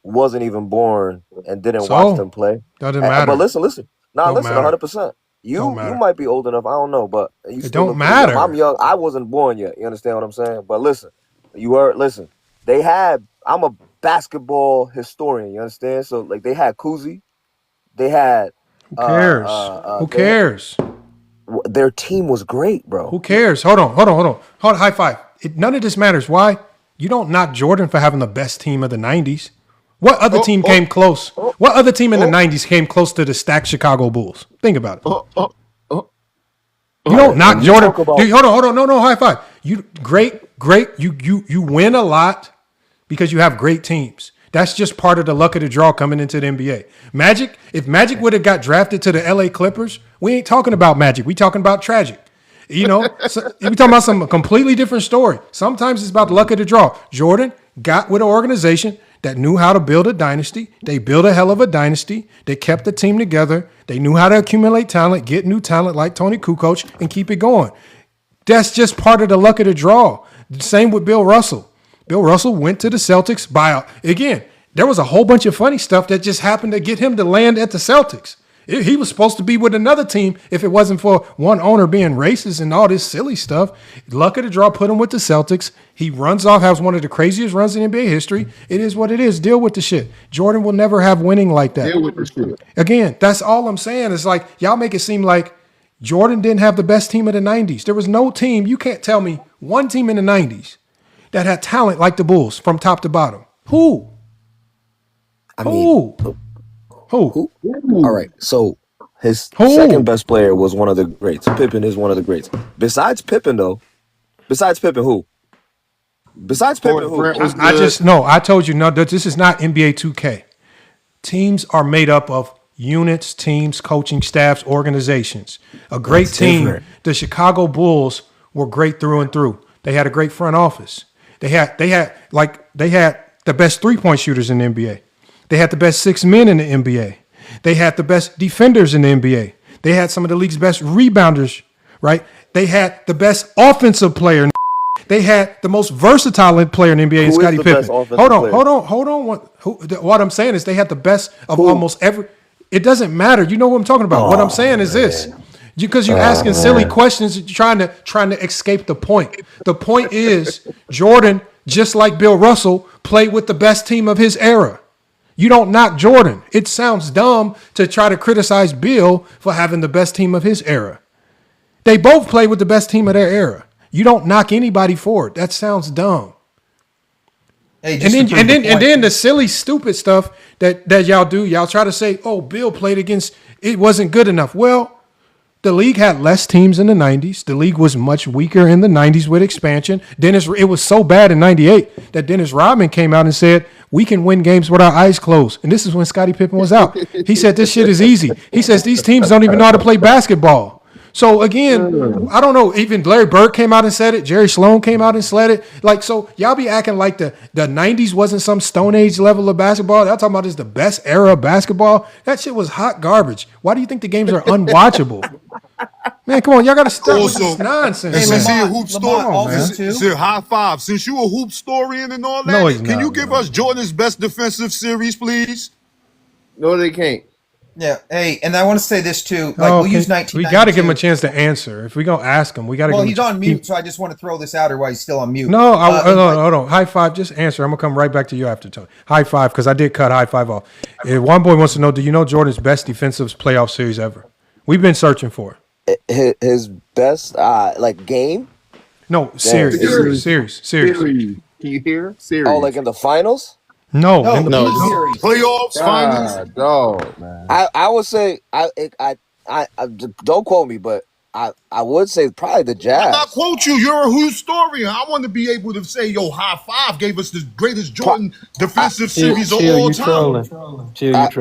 wasn't even born and didn't watch them play. Doesn't matter. But listen. Listen, 100%. You might be old enough. I don't know, but it don't matter. I'm young. I wasn't born yet. You understand what I'm saying? But listen, They had. I'm a basketball historian. You understand? So like they had Kuzi. They had. Who cares? Who cares? Their team was great, bro. Who cares? Hold on. High five. None of this matters. Why? You don't knock Jordan for having the best team of the 90s. What other team came close? What other team in the 90s came close to the stacked Chicago Bulls? Think about it. You don't knock Jordan. Dude, hold on. No, high five. You great. You win a lot because you have great teams. That's just part of the luck of the draw coming into the NBA. If Magic would have got drafted to the LA Clippers, we ain't talking about Magic. We talking about tragic. You know, so we talking about some completely different story. Sometimes it's about the luck of the draw. Jordan got with an organization that knew how to build a dynasty. They built a hell of a dynasty. They kept the team together. They knew how to accumulate talent, get new talent like Tony Kukoc, and keep it going. That's just part of the luck of the draw. Same with Bill Russell. Bill Russell went to the Celtics buyout. Again, there was a whole bunch of funny stuff that just happened to get him to land at the Celtics. He was supposed to be with another team if it wasn't for one owner being racist and all this silly stuff. Luck of the draw put him with the Celtics. He runs off, has one of the craziest runs in NBA history. It is what it is. Deal with the shit. Jordan will never have winning like that. Deal with the shit. Again, that's all I'm saying. It's like y'all make it seem like Jordan didn't have the best team of the 90s. There was no team. You can't tell me one team in the 90s that had talent like the Bulls from top to bottom. Who? Who? All right. So his second best player was one of the greats. Pippen is one of the greats. Besides Pippen, who? Besides Pippen, who? I told you, no, this is not NBA 2K. Teams are made up of units, teams, coaching staffs, organizations. A great team, the Chicago Bulls were great through and through. They had a great front office. They had the best three-point shooters in the NBA. They had the best six men in the NBA. They had the best defenders in the NBA. They had some of the league's best rebounders, right? They had the best offensive player. They had the most versatile player in the NBA, Scottie Pippen. Hold on. What I'm saying is they had the best of almost every. It doesn't matter. You know what I'm talking about. What I'm saying is this. Because you're asking silly questions, trying to escape the point. The point is Jordan, just like Bill Russell, played with the best team of his era. You don't knock Jordan. It sounds dumb to try to criticize Bill for having the best team of his era. They both played with the best team of their era. You don't knock anybody for it. That sounds dumb. Hey, and then the silly, stupid stuff that y'all do, y'all try to say, oh, Bill played against, it wasn't good enough. Well, the league had less teams in the 90s. The league was much weaker in the 90s with expansion. It was so bad in 98 that Dennis Rodman came out and said, we can win games with our eyes closed. And this is when Scottie Pippen was out. He said, this shit is easy. He says, these teams don't even know how to play basketball. So again, I don't know. Even Larry Bird came out and said it. Jerry Sloan came out and said it. Like, so y'all be acting like the 90s wasn't some Stone Age level of basketball. Y'all talking about is the best era of basketball. That shit was hot garbage. Why do you think the games are unwatchable? Man, come on, y'all got to stop with this nonsense. Since he a hoop story, high five. Since you a hoop historian and all that, can you give us Jordan's best defensive series, please? No, they can't. Yeah. Hey, and I want to say this too. Like we'll use 1992. We got to give him a chance to answer. If we're gonna ask him, we got to. Well, he's on mute, so I just want to throw this out there while he's still on mute. No, hold on. High five. Just answer. I'm gonna come right back to you after Tony. High five, because I did cut high five off. One boy wants to know: do you know Jordan's best defensive playoff series ever? We've been searching for it. His best game? No, series. Can you hear? Series. Oh, like in the finals? No, playoffs, finals. Dog, man. I would say I don't quote me, but I would say probably the Jazz. I'm not quote you. You're a historian. I want to be able to say, yo, high five gave us the greatest Jordan defensive series of all time.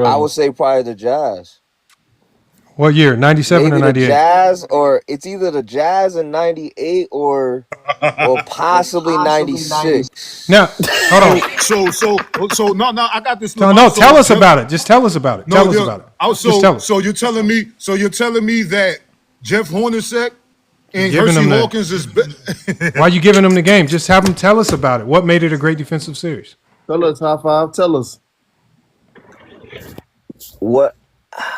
I would say probably the Jazz. What year? 97 or 98? Jazz, or it's either the Jazz in 98 or possibly 96. Now, hold on. So no, I got this. No, tell us about it. Just tell us about it. Tell us about it. Just tell us. So you're telling me that Jeff Hornacek and Hersey Hawkins is why are you giving them the game? Just have them tell us about it. What made it a great defensive series? Tell us, high five. Tell us. What?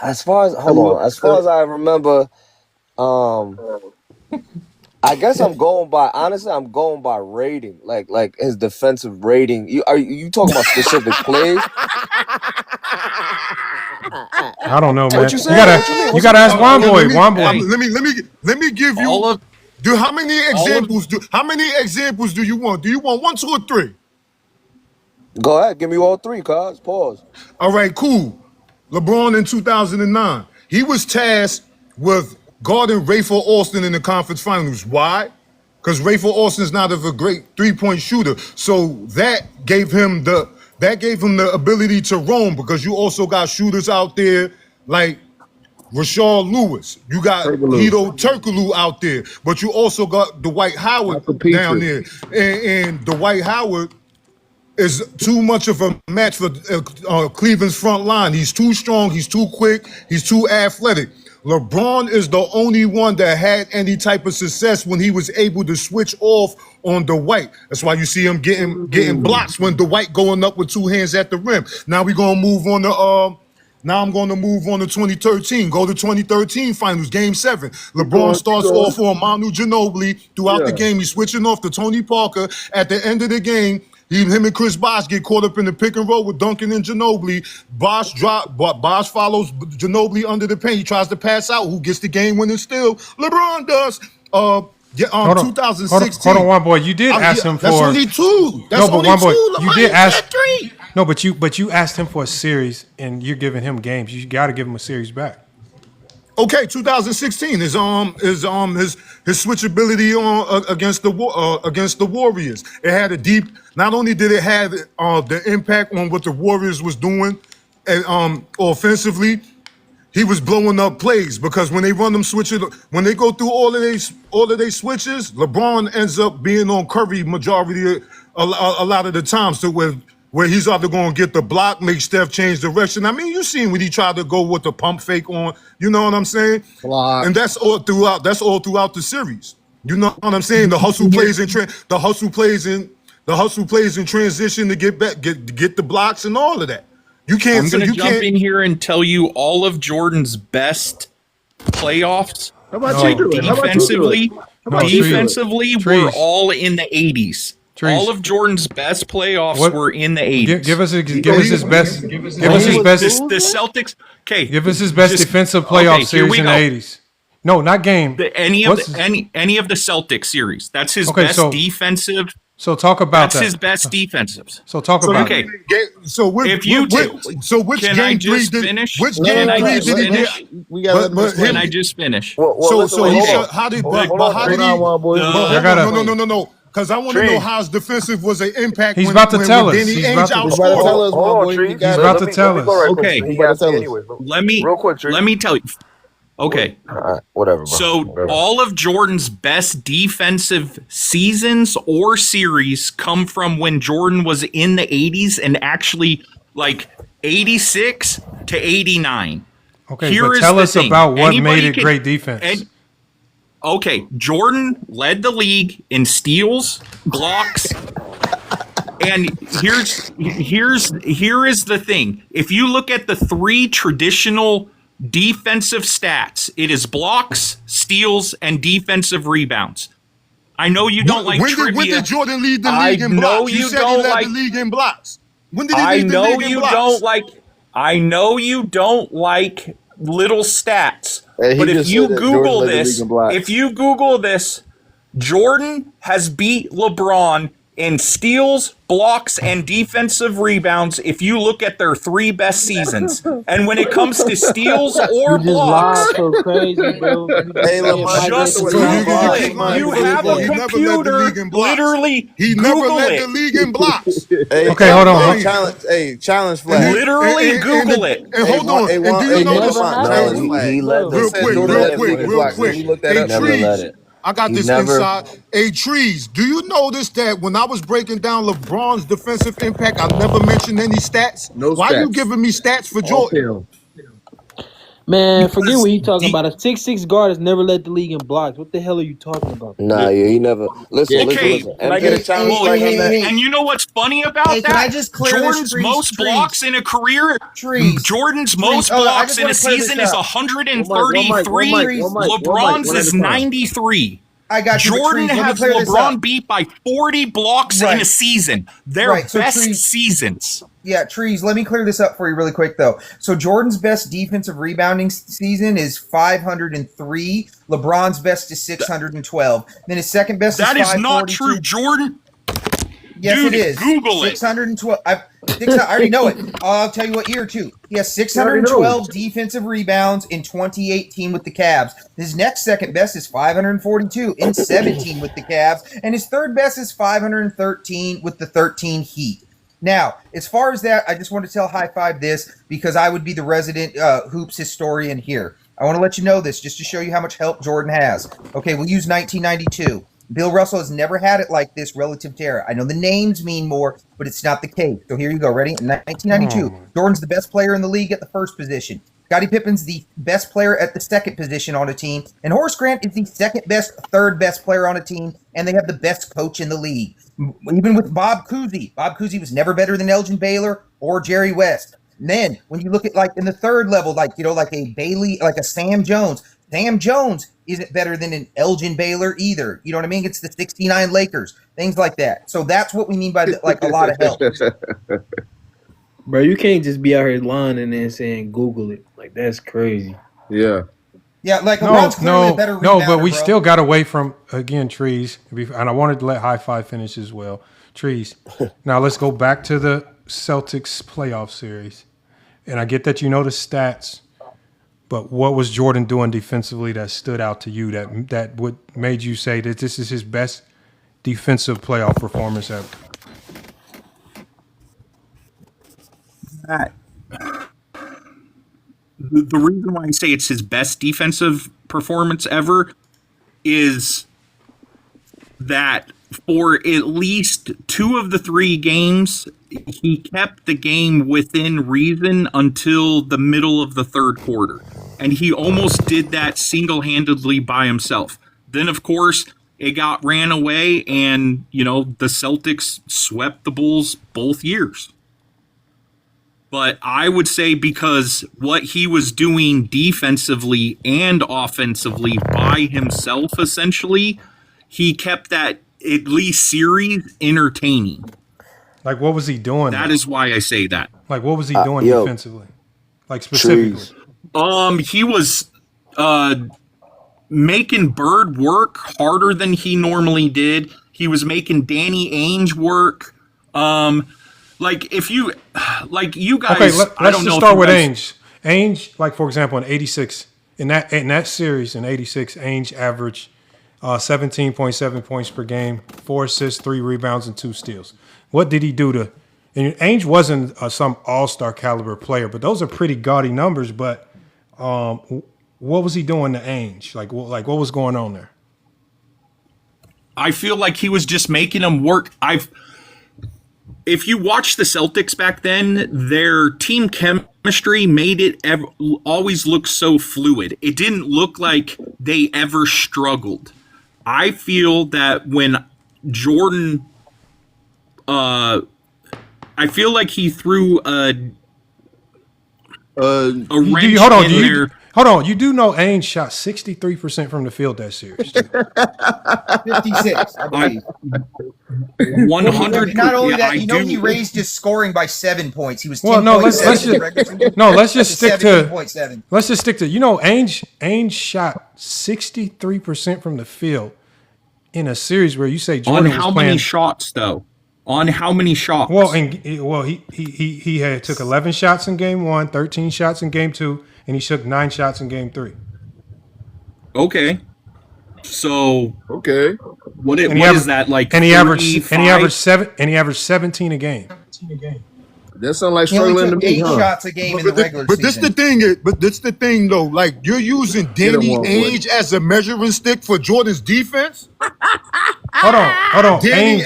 As far as I remember, I guess I'm going by rating, like his defensive rating. Are you talking about specific plays? I don't know, man. You gotta ask Juan Boy. Let me give you. How many examples do you want? Do you want 1, 2, or 3? Go ahead, give me all 3, cuz. Pause. All right, cool. LeBron in 2009, he was tasked with guarding Rayford Alston in the conference finals. Why? Because Rayford Alston is not a great three-point shooter. So that gave him the ability to roam, because you also got shooters out there like Rashard Lewis. You got Hedo Turkoglu out there, but you also got Dwight Howard down there, and Dwight Howard is too much of a match for Cleveland's front line. He's too strong. He's too quick. He's too athletic. LeBron is the only one that had any type of success when he was able to switch off on Dwight. That's why you see him getting blocks when Dwight going up with two hands at the rim. Now we're gonna move on to Now I'm going to move on to 2013. Go to 2013 finals, game 7. LeBron starts off on Manu Ginobili throughout the game. He's switching off to Tony Parker. At the end of the game, him and Chris Bosh get caught up in the pick and roll with Duncan and Ginobili. Bosh follows Ginobili under the paint. He tries to pass out. Who gets the game-winning steal? LeBron does. 2016. Hold on, one boy. You did ask him for. That's only 2. That's only one boy. 2. You did ask 3. No, but you asked him for a series, and you're giving him games. You got to give him a series back. Okay, 2016 is his switchability on against the Warriors. It had a deep. Not only did it have the impact on what the Warriors was doing, and offensively, he was blowing up plays because when they run them switches, when they go through all of their switches, LeBron ends up being on Curry majority a lot of the times. So where he's either going to get the block, make Steph change direction. I mean, you seen when he tried to go with the pump fake on. You know what I'm saying? And that's all throughout the series. You know what I'm saying? The hustle plays in transition to get back, get the blocks and all of that. You can't. I'm going to jump in here and tell you all of Jordan's best playoffs. How about you do it? Defensively, were all in the 80s. All of Jordan's best playoffs were in the 80s. Give us his best. Give us his best. The Celtics. Okay. Give us his best defensive playoff series in the 80s. No, not game. Any of the Celtics series. That's his best defensive. So talk about That's his best defensives. So talk about okay. So which game 3 did? Which game 3 did he get? We got. Can I just finish? How did? No. Because I want to know how his defensive was an impact. He's about to tell us. He's about to tell us. Okay. Let me tell you. Okay. All right, whatever. Bro. So all of Jordan's best defensive seasons or series come from when Jordan was in the 80s and actually like 86 to 89. Okay, but tell us about what made it great defense. Okay, Jordan led the league in steals, blocks, and here is the thing. If you look at the 3 traditional defensive stats, it is blocks, steals, and defensive rebounds. I know you don't like trivia. When did Jordan lead the league in blocks? You said he led the league in blocks. When did he lead the league in blocks? I know you don't like little stats. But if you Google this, Jordan has beat LeBron in steals, blocks, and defensive rebounds if you look at their 3 best seasons. And when it comes to steals or blocks, so crazy, bro. Just Google it. You have a computer. Literally, he never led the league in blocks. Okay, hold on. Challenge flag. Literally Google it. And hold on. And do you know this? Real quick. Hey, Trees. I got this inside. Hey, Trees, do you notice that when I was breaking down LeBron's defensive impact, I never mentioned any stats? No stats. Why are you giving me stats for Jordan? Man, forget what you talking about. A 6'6" guard has never led the league in blocks. What the hell are you talking about? Nah, he never. Listen. Can I get a challenge and you know what's funny about that? Can I just clear Jordan's most blocks in a career. Jordan's most blocks in a season is 133. LeBron's is 93. I got you. Jordan has LeBron beat by 40 blocks in a season. Their best seasons. Yeah, Trees, let me clear this up for you really quick, though. So Jordan's best defensive rebounding season is 503. LeBron's best is 612. Then his second best is 542. That is not true, Jordan. Yes, Dude, it is. Google 612. I already know it. I'll tell you what year, too. He has 612 defensive rebounds in 2018 with the Cavs. His next second best is 542 in 17 with the Cavs. And his third best is 513 with the 13 Heat. Now, as far as that, I just want to tell High Five this because I would be the resident hoops historian here. I want to let you know this just to show you how much help Jordan has. Okay, we'll use 1992. Bill Russell has never had it like this relative to era. I know the names mean more, but it's not the case. So here you go. Ready? In 1992, Jordan's the best player in the league at the first position. Scottie Pippen's the best player at the second position on a team. And Horace Grant is the second best, third best player on a team. And they have the best coach in the league. Even with Bob Cousy. Bob Cousy was never better than Elgin Baylor or Jerry West. And then when you look at like in the third level, like, you know, like a Bailey, like a Sam Jones isn't better than an Elgin Baylor either. You know what I mean? It's the 69 Lakers, things like that. So that's what we mean by like a lot of help. Bro, you can't just be out here lying and then saying Google it. Like, that's crazy. Yeah. Yeah, like LeBron's clearly a better rebounder, but we bro. still got away from, again, Trees. And I wanted to let High Five finish as well. Trees. Now let's go back to the Celtics playoff series. And I get that you know the stats, but what was Jordan doing defensively that stood out to you that would made you say that this is his best defensive playoff performance ever? The reason why I say it's his best defensive performance ever is that for at least 2 of the 3 games, he kept the game within reason until the middle of the third quarter. And he almost did that single-handedly by himself. Then, of course, it got ran away, and, you know, the Celtics swept the Bulls both years. But I would say because what he was doing defensively and offensively by himself, essentially, he kept that at least series entertaining. Like, what was he doing? That is why I say that. Like, what was he doing defensively? Like, specifically? He was making Bird work harder than he normally did. He was making Danny Ainge work. Like, if you, like, you guys, okay, let's just start with Ainge. Ainge, like, for example, in 86, in that series in 86, Ainge averaged 17.7 points per game, 4 assists, 3 rebounds, and 2 steals. What did he do to? And Ainge wasn't some all-star caliber player, but those are pretty gaudy numbers. But what was he doing to Ainge? Like what was going on there? I feel like he was just making them work. If you watch the Celtics back then, their team chemistry made it always look so fluid. It didn't look like they ever struggled. I feel that when Jordan, I feel like he threw a wrench in there. Hold on. You do know Ainge shot 63% from the field that series. 56, I believe. 100. Not only that, he raised his scoring by 7 points. He was 10.7. Let's just stick to. Ainge shot 63% from the field in a series where you say Jordan on how many shots though? On how many shots? Well, he took 11 shots in game 1, 13 shots in game 2, and he took 9 shots in game 3. Okay. So what is that like? And he averaged 17 a game. That sounds like struggling to me, 8 shots a game in the regular season. This the thing though. Like, you're using Danny Ainge as a measuring stick for Jordan's defense. Hold on.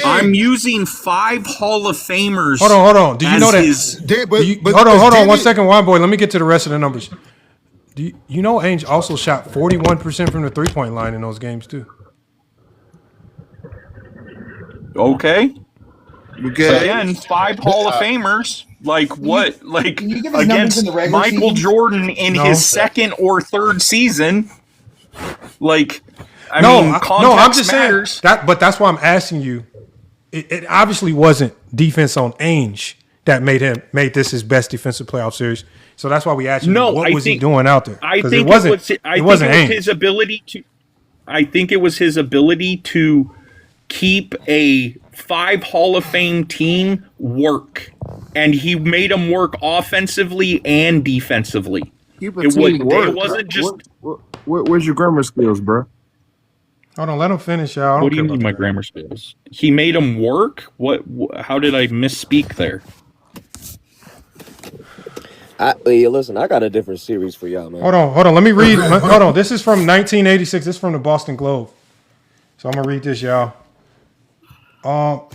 I'm using 5 Hall of Famers. Hold on. Do you know that? Hold on. 1 second, Wine Boy. Let me get to the rest of the numbers. Do you know Ainge also shot 41% from the 3-point line in those games too? Okay. So again, 5 Hall of Famers. Like what? Like against Michael Jordan in his second or third season. Like, I mean, context I'm just matters. saying that. But that's why I'm asking you. It obviously wasn't defense on Ainge that made this his best defensive playoff series. So that's why we asked you, what was he doing out there? I think it was his ability to. I think it was his ability to keep a 5 Hall of Fame team work, and he made them work offensively and defensively. Keep a team work. It wasn't just. Where's your grammar skills, bro? Hold on, let him finish, y'all. What do you mean my grammar skills? He made them work. What? How did I misspeak there? Listen, I got a different series for y'all, man. Hold on. Let me read. Hold on. This is from 1986. This is from the Boston Globe. So I'm gonna read this, y'all.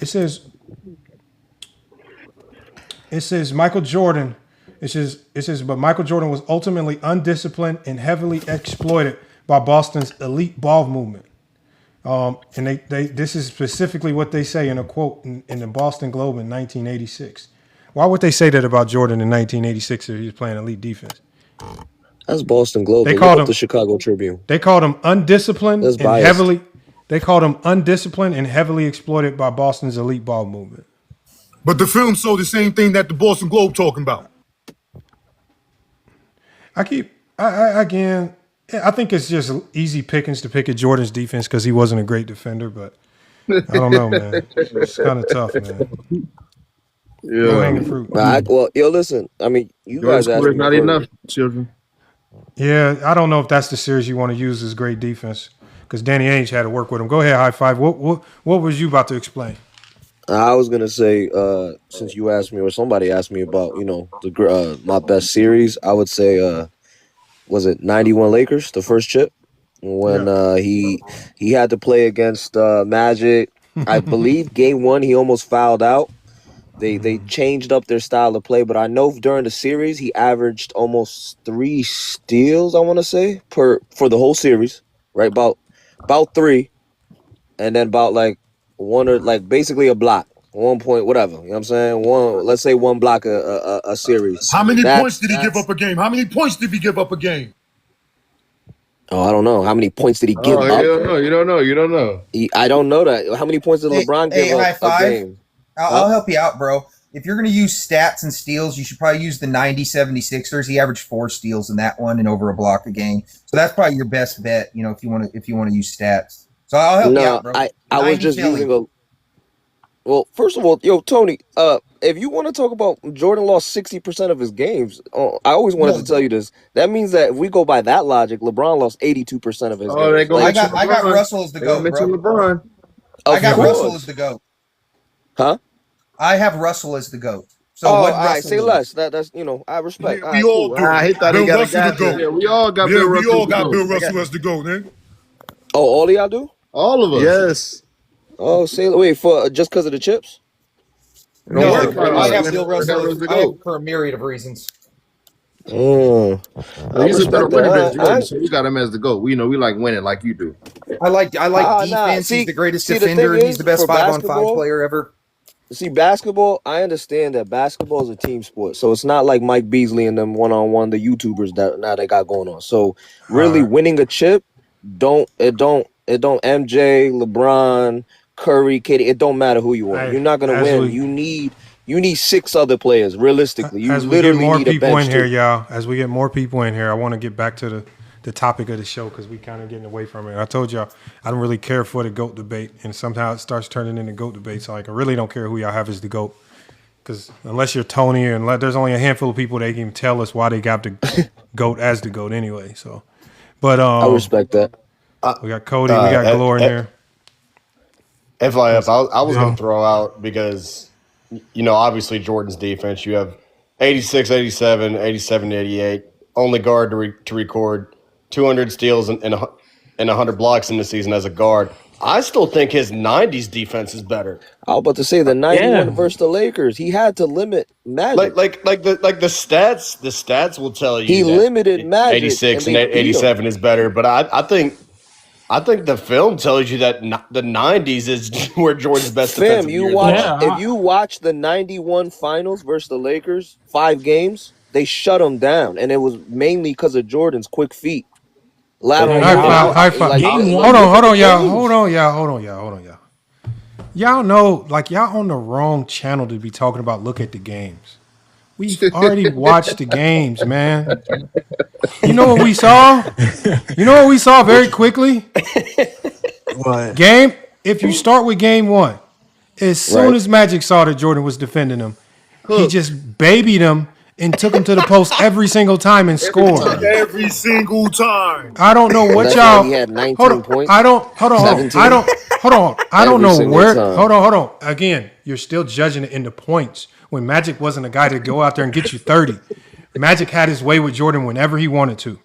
It says Michael Jordan. It says, but Michael Jordan was ultimately undisciplined and heavily exploited by Boston's elite ball movement. And this is specifically what they say in a quote in the Boston Globe in 1986. Why would they say that about Jordan in 1986 if he was playing elite defense? That's Boston Globe. They called him the Chicago Tribune. They called him undisciplined That's and biased. heavily. They called him undisciplined and heavily exploited by Boston's elite ball movement. But the film showed the same thing that the Boston Globe talking about. I think it's just easy pickings to pick at Jordan's defense because he wasn't a great defender, but I don't know, man. It's kind of tough, man. Yeah. Hanging fruit. Well, listen. I mean, you guys asked me not enough, children. Yeah, I don't know if that's the series you want to use as great defense because Danny Ainge had to work with him. Go ahead, high five. What was you about to explain? I was gonna say, since you asked me or somebody asked me about, my best series, I would say, was it 91 Lakers, the first chip, when he had to play against Magic. I believe game 1 he almost fouled out. They changed up their style of play, but I know during the series he averaged almost 3 steals, I want to say, for the whole series, right? About 3, and then about like 1 or like basically a block, 1 point, whatever. You know what I'm saying? Let's say 1 block a series. How many points did he give up a game? How many points did he give up a game? Oh, I don't know. How many points did he give up? You don't know. I don't know that. How many points did LeBron give up a game? I'll help you out, bro. If you're going to use stats and steals, you should probably use the 90 76ers. He averaged 4 steals in that one and over a block a game. So that's probably your best bet, if you want to use stats. So I'll help you out, bro. I was just using well, first of all, Tony, if you want to talk about Jordan lost 60% of his games, I always wanted to tell you this. That means that if we go by that logic, LeBron lost 82% of his games. I got Russell as the GOAT, bro. LeBron. I got Russell as the GOAT. Huh? I have Russell as the GOAT. So all what right, say less. That's I respect. We all do. He thought he got Russell the GOAT. Yeah, we all got Bill Russell. We all got Bill Russell as the GOAT, man. Oh, all of y'all do? All of us. Yes. Oh, wait, for just because of the chips? No, I have Bill Russell. I have for a myriad of reasons. He's a better winner than Jordan, so we got him as the GOAT. We like winning like you do. I like defense. He's the greatest defender, and he's the best 5-on-5 player ever. See, basketball, I understand that basketball is a team sport. So it's not like Mike Beasley and them one-on-one, the YouTubers that now they got going on. So really winning a chip, don't MJ, LeBron, Curry, KD, it don't matter who you are. You're not gonna win. You need 6 other players, realistically. You literally need a bench here, y'all. As we get more people in here, I want to get back to the topic of the show because we kind of getting away from it. I told y'all I don't really care for the GOAT debate, and somehow it starts turning into GOAT debate. So I really don't care who y'all have as the GOAT, because unless you're Tony, and there's only a handful of people that can tell us why they got the GOAT as the GOAT anyway. So, but I respect that. We got Cody, we got Glore in here. FYF, I was going to throw out because, obviously Jordan's defense, you have 86, 87, 87, 88, only guard to record 200 steals and 100 blocks in the season as a guard. I still think his 90s defense is better. I was about to say the 91 versus the Lakers. He had to limit Magic. Like the stats. The stats will tell you he limited Magic. 86 and 87 is better, but I think the film tells you that the 90s is where Jordan's best defensive years are. If you watch the 91 finals versus the Lakers, 5 games, they shut them down, and it was mainly because of Jordan's quick feet. Lateral. High five. Hold on, y'all. Y'all know, y'all on the wrong channel to be talking about look at the games. We've already watched the games, man. You know what we saw? Very quickly? What? If you start with game 1, as soon as Magic saw that Jordan was defending him, he just babied him and took him to the post every single time and scored. Every single time. I don't know what y'all. He had 19 points. I don't know where. Time. Hold on. Again, you're still judging it in the points when Magic wasn't a guy to go out there and get you 30. Magic had his way with Jordan whenever he wanted to.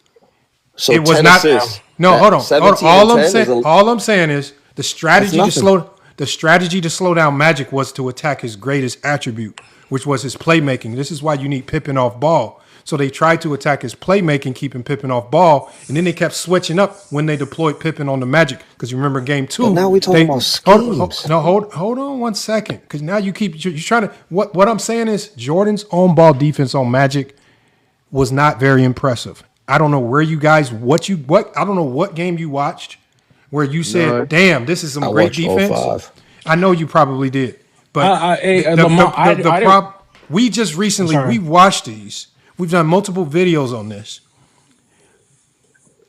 So it was 10 not. assists. No, hold on. 17 All and I'm 10 saying. is a- All I'm saying is the strategy That's to nothing. slow down Magic was to attack his greatest attribute, which was his playmaking. This is why you need Pippen off ball. So they tried to attack his playmaking, keeping Pippen off ball, and then they kept switching up when they deployed Pippen on the Magic. Because you remember Game 2. But now we're talking about schemes. Hold on 1 second. Because now you're trying to. What I'm saying is Jordan's on ball defense on Magic was not very impressive. I don't know where you guys I don't know what game you watched where you said, "Damn, this is some great defense." 05. I know you probably did, but we just recently we watched these. We've done multiple videos on this.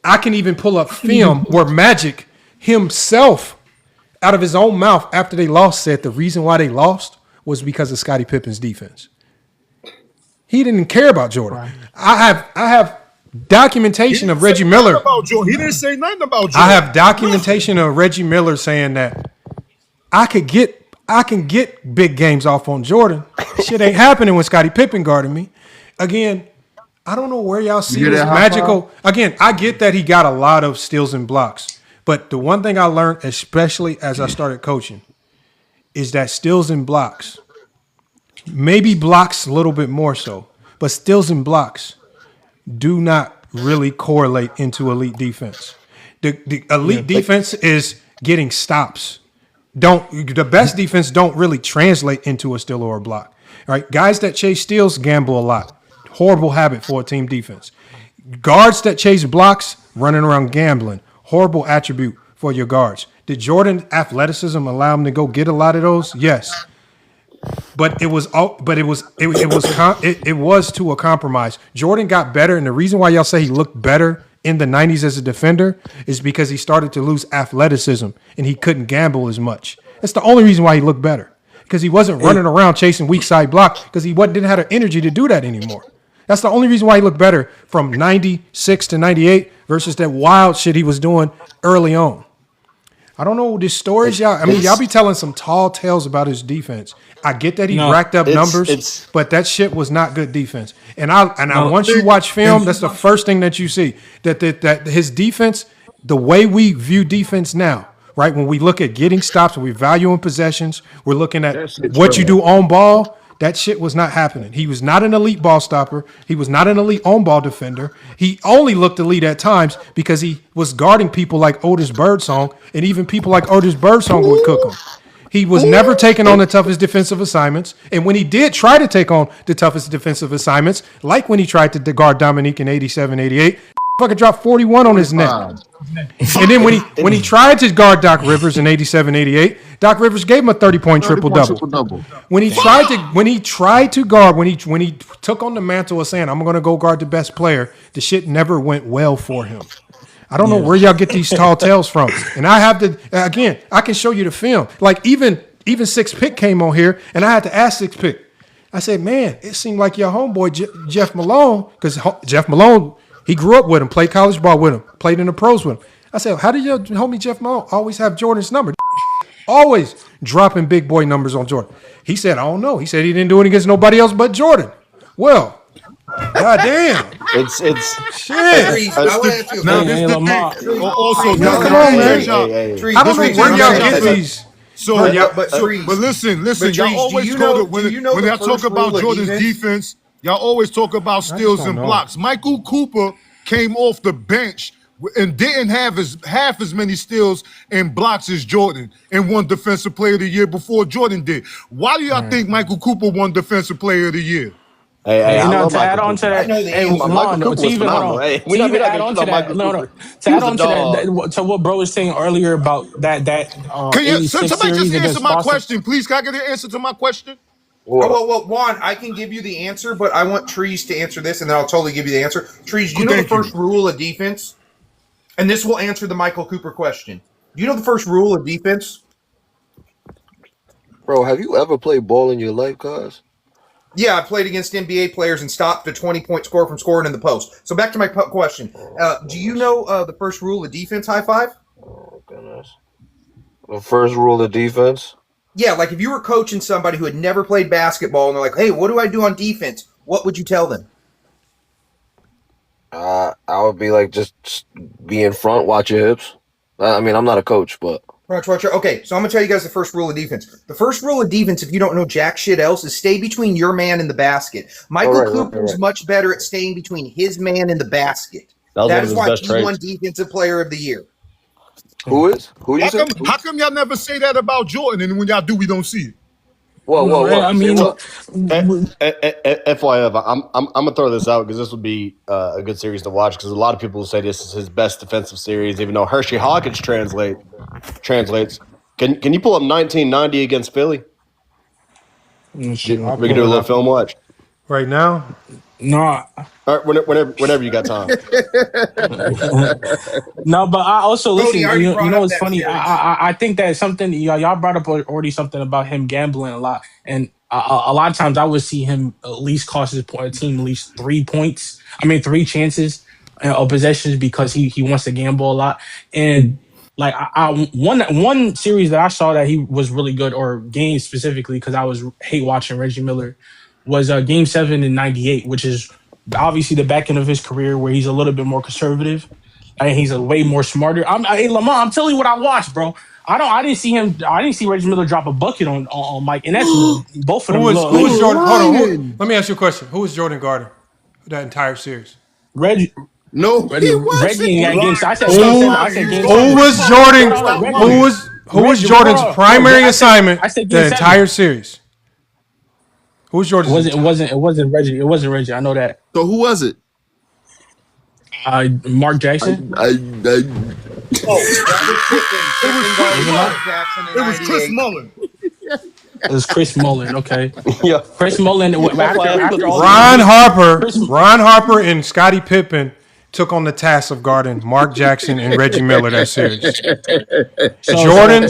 I can even pull up film where Magic himself, out of his own mouth after they lost, said the reason why they lost was because of Scottie Pippen's defense. He didn't care about Jordan. Right. I have documentation of Reggie Miller. He didn't say nothing about Jordan. I have documentation of Reggie Miller saying that I can get big games off on Jordan. Shit ain't happening when Scottie Pippen guarded me. Again, I don't know where y'all see this magical. Again, I get that he got a lot of steals and blocks. But the one thing I learned, especially as I started coaching, is that steals and blocks, maybe blocks a little bit more so, but steals and blocks do not really correlate into elite defense. The elite defense is getting stops. The best defense don't really translate into a steal or a block. All right, guys that chase steals gamble a lot. Horrible habit for a team defense. Guards that chase blocks running around gambling. Horrible attribute for your guards. Did Jordan athleticism allow him to go get a lot of those? Yes. But it was to a compromise. Jordan got better, and the reason why y'all say he looked better in the 90s as a defender is because he started to lose athleticism and he couldn't gamble as much. That's the only reason why he looked better, because he wasn't running around chasing weak side block because he didn't have the energy to do that anymore. That's the only reason why he looked better from 96 to 98 versus that wild shit he was doing early on. I don't know the stories y'all be telling some tall tales about his defense. I get that he racked up numbers, but that shit was not good defense. And once you watch film, that's the first thing that you see, that his defense, the way we view defense now, right? When we look at getting stops, when we're valuing possessions, we're looking at what you do on ball. That shit was not happening. He was not an elite ball stopper. He was not an elite on-ball defender. He only looked elite at times because he was guarding people like Otis Birdsong, and even people like Otis Birdsong would cook him. He was never taking on the toughest defensive assignments. And when he did try to take on the toughest defensive assignments, like when he tried to guard Dominique in 87, 88, fucking dropped 41 on his neck. And then when he tried to guard Doc Rivers in 87, 88, Doc Rivers gave him a 30-point triple-double. When he tried to guard, when he took on the mantle of saying, I'm going to go guard the best player, the shit never went well for him. I don't know where y'all get these tall tales from. And I have to, again, I can show you the film. Like even Six Pick came on here, and I had to ask Six Pick. I said, man, it seemed like your homeboy Jeff Malone, because Jeff Malone, he grew up with him, played college ball with him, played in the pros with him. I said, how did your homie Jeff Malone always have Jordan's number? Always dropping big boy numbers on Jordan. He said, I don't know. He said he didn't do it against nobody else but Jordan. Well, goddamn. It's shit. Also, come on, man. I don't know where y'all get these. But listen, y'all always when y'all talk about Jordan's defense, y'all always talk about steals and blocks. Michael Cooper came off the bench and didn't have half as many steals and blocks as Jordan and won Defensive Player of the Year before Jordan did. Why do y'all think Michael Cooper won Defensive Player of the Year? To add on to that, to what bro was saying earlier about that Can you somebody just answer my question, please? Can I get an answer to my question? Well, Juan, I can give you the answer, but I want Trees to answer this, and then I'll totally give you the answer. Trees, do you know the first rule of defense? And this will answer the Michael Cooper question. Do you know the first rule of defense? Bro, have you ever played ball in your life, cuz? Yeah, I played against NBA players and stopped a 20-point score from scoring in the post. So back to my question. Do you know the first rule of defense, High Five? Oh, goodness. The first rule of defense? Yeah, like if you were coaching somebody who had never played basketball and they're like, hey, what do I do on defense? What would you tell them? I would be like, just be in front, watch your hips. I mean, I'm not a coach, but. Okay, so I'm going to tell you guys the first rule of defense. The first rule of defense, if you don't know jack shit else, is stay between your man and the basket. Michael Cooper's much better at staying between his man and the basket. That is why he won Defensive Player of the Year. Who is? Who you say? How come y'all never say that about Jordan, and when y'all do, we don't see it? Whoa. I mean, FYF, I'm gonna throw this out because this would be a good series to watch because a lot of people will say this is his best defensive series, even though Hershey Hawkins translates. Can you pull up 1990 against Philly? We can do a little film watch right now. No. All right, whenever you got time. No, but I also listen. You know what's funny? I think that something y'all brought up already something about him gambling a lot, and a lot of times I would see him at least cost his team at least 3 points. I mean 3 chances of possessions because he wants to gamble a lot. And like one series that I saw that he was really good, or game specifically because I was hate watching Reggie Miller, was Game 7 in '98, which is obviously the back end of his career where he's a little bit more conservative and he's a way more smarter. Hey Lamar, I'm telling you what I watched, bro. I didn't see Reggie Miller drop a bucket on Mike, and that's both of them. Who was Jordan? Hold on. Let me ask you a question. Who was Jordan guarding that entire series? Reggie. No, he wasn't. Reggie against. I said who was Jordan? Who was Jordan's primary assignment the entire series? Who was Jordan's? It wasn't Reggie. It wasn't Reggie. I know that. So who was it? Mark Jackson. It was Chris Mullin. It was Chris Mullin. Okay. Yeah. Chris Mullin. Ron Harper and Scottie Pippen took on the task of guarding Mark Jackson and Reggie Miller that series. Jordan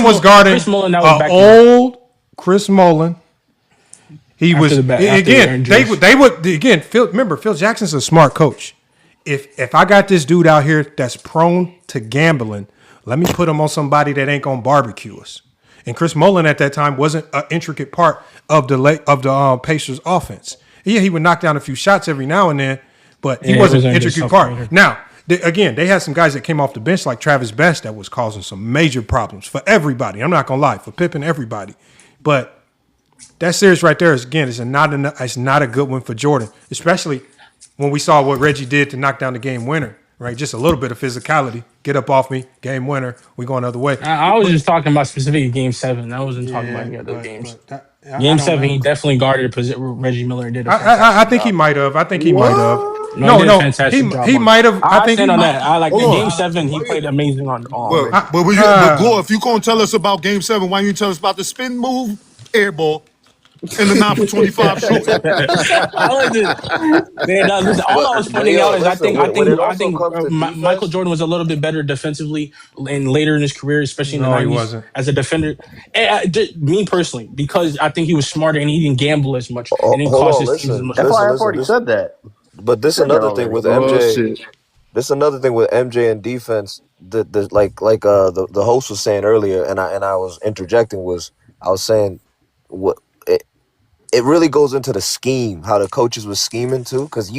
was guarding old Chris Mullin. He was remember Phil Jackson's a smart coach. If I got this dude out here that's prone to gambling, let me put him on somebody that ain't gonna barbecue us. And Chris Mullin at that time wasn't an intricate part of the Pacers offense. Yeah, he would knock down a few shots every now and then, but he wasn't an intricate part. Now, they had some guys that came off the bench like Travis Best that was causing some major problems for everybody. I'm not gonna lie, for Pippen, everybody. But that series right there it's not a good one for Jordan, especially when we saw what Reggie did to knock down the game winner, right? Just a little bit of physicality. Get up off me, game winner. We go another way. I was just talking about specifically Game 7. I wasn't talking about any other games. Game 7, he definitely guarded Reggie Miller and did a I think he might have. He might have. I think stand on that. I like Game 7. He played amazing on. But Gore, if you're gonna tell us about Game 7, why don't you tell us about the spin move air ball? In the 9 for 25 shoot. All I was pointing out is I think Michael Jordan was a little bit better defensively and later in his career, especially in the 90s, he wasn't. As a defender. Me personally, because I think he was smarter and he didn't gamble as much and didn't cost his teams as much. I've already said that. But this is another thing with MJ. This is another thing with MJ and defense. The host was saying earlier, and I was interjecting I was saying what. It really goes into the scheme, how the coaches were scheming too. Because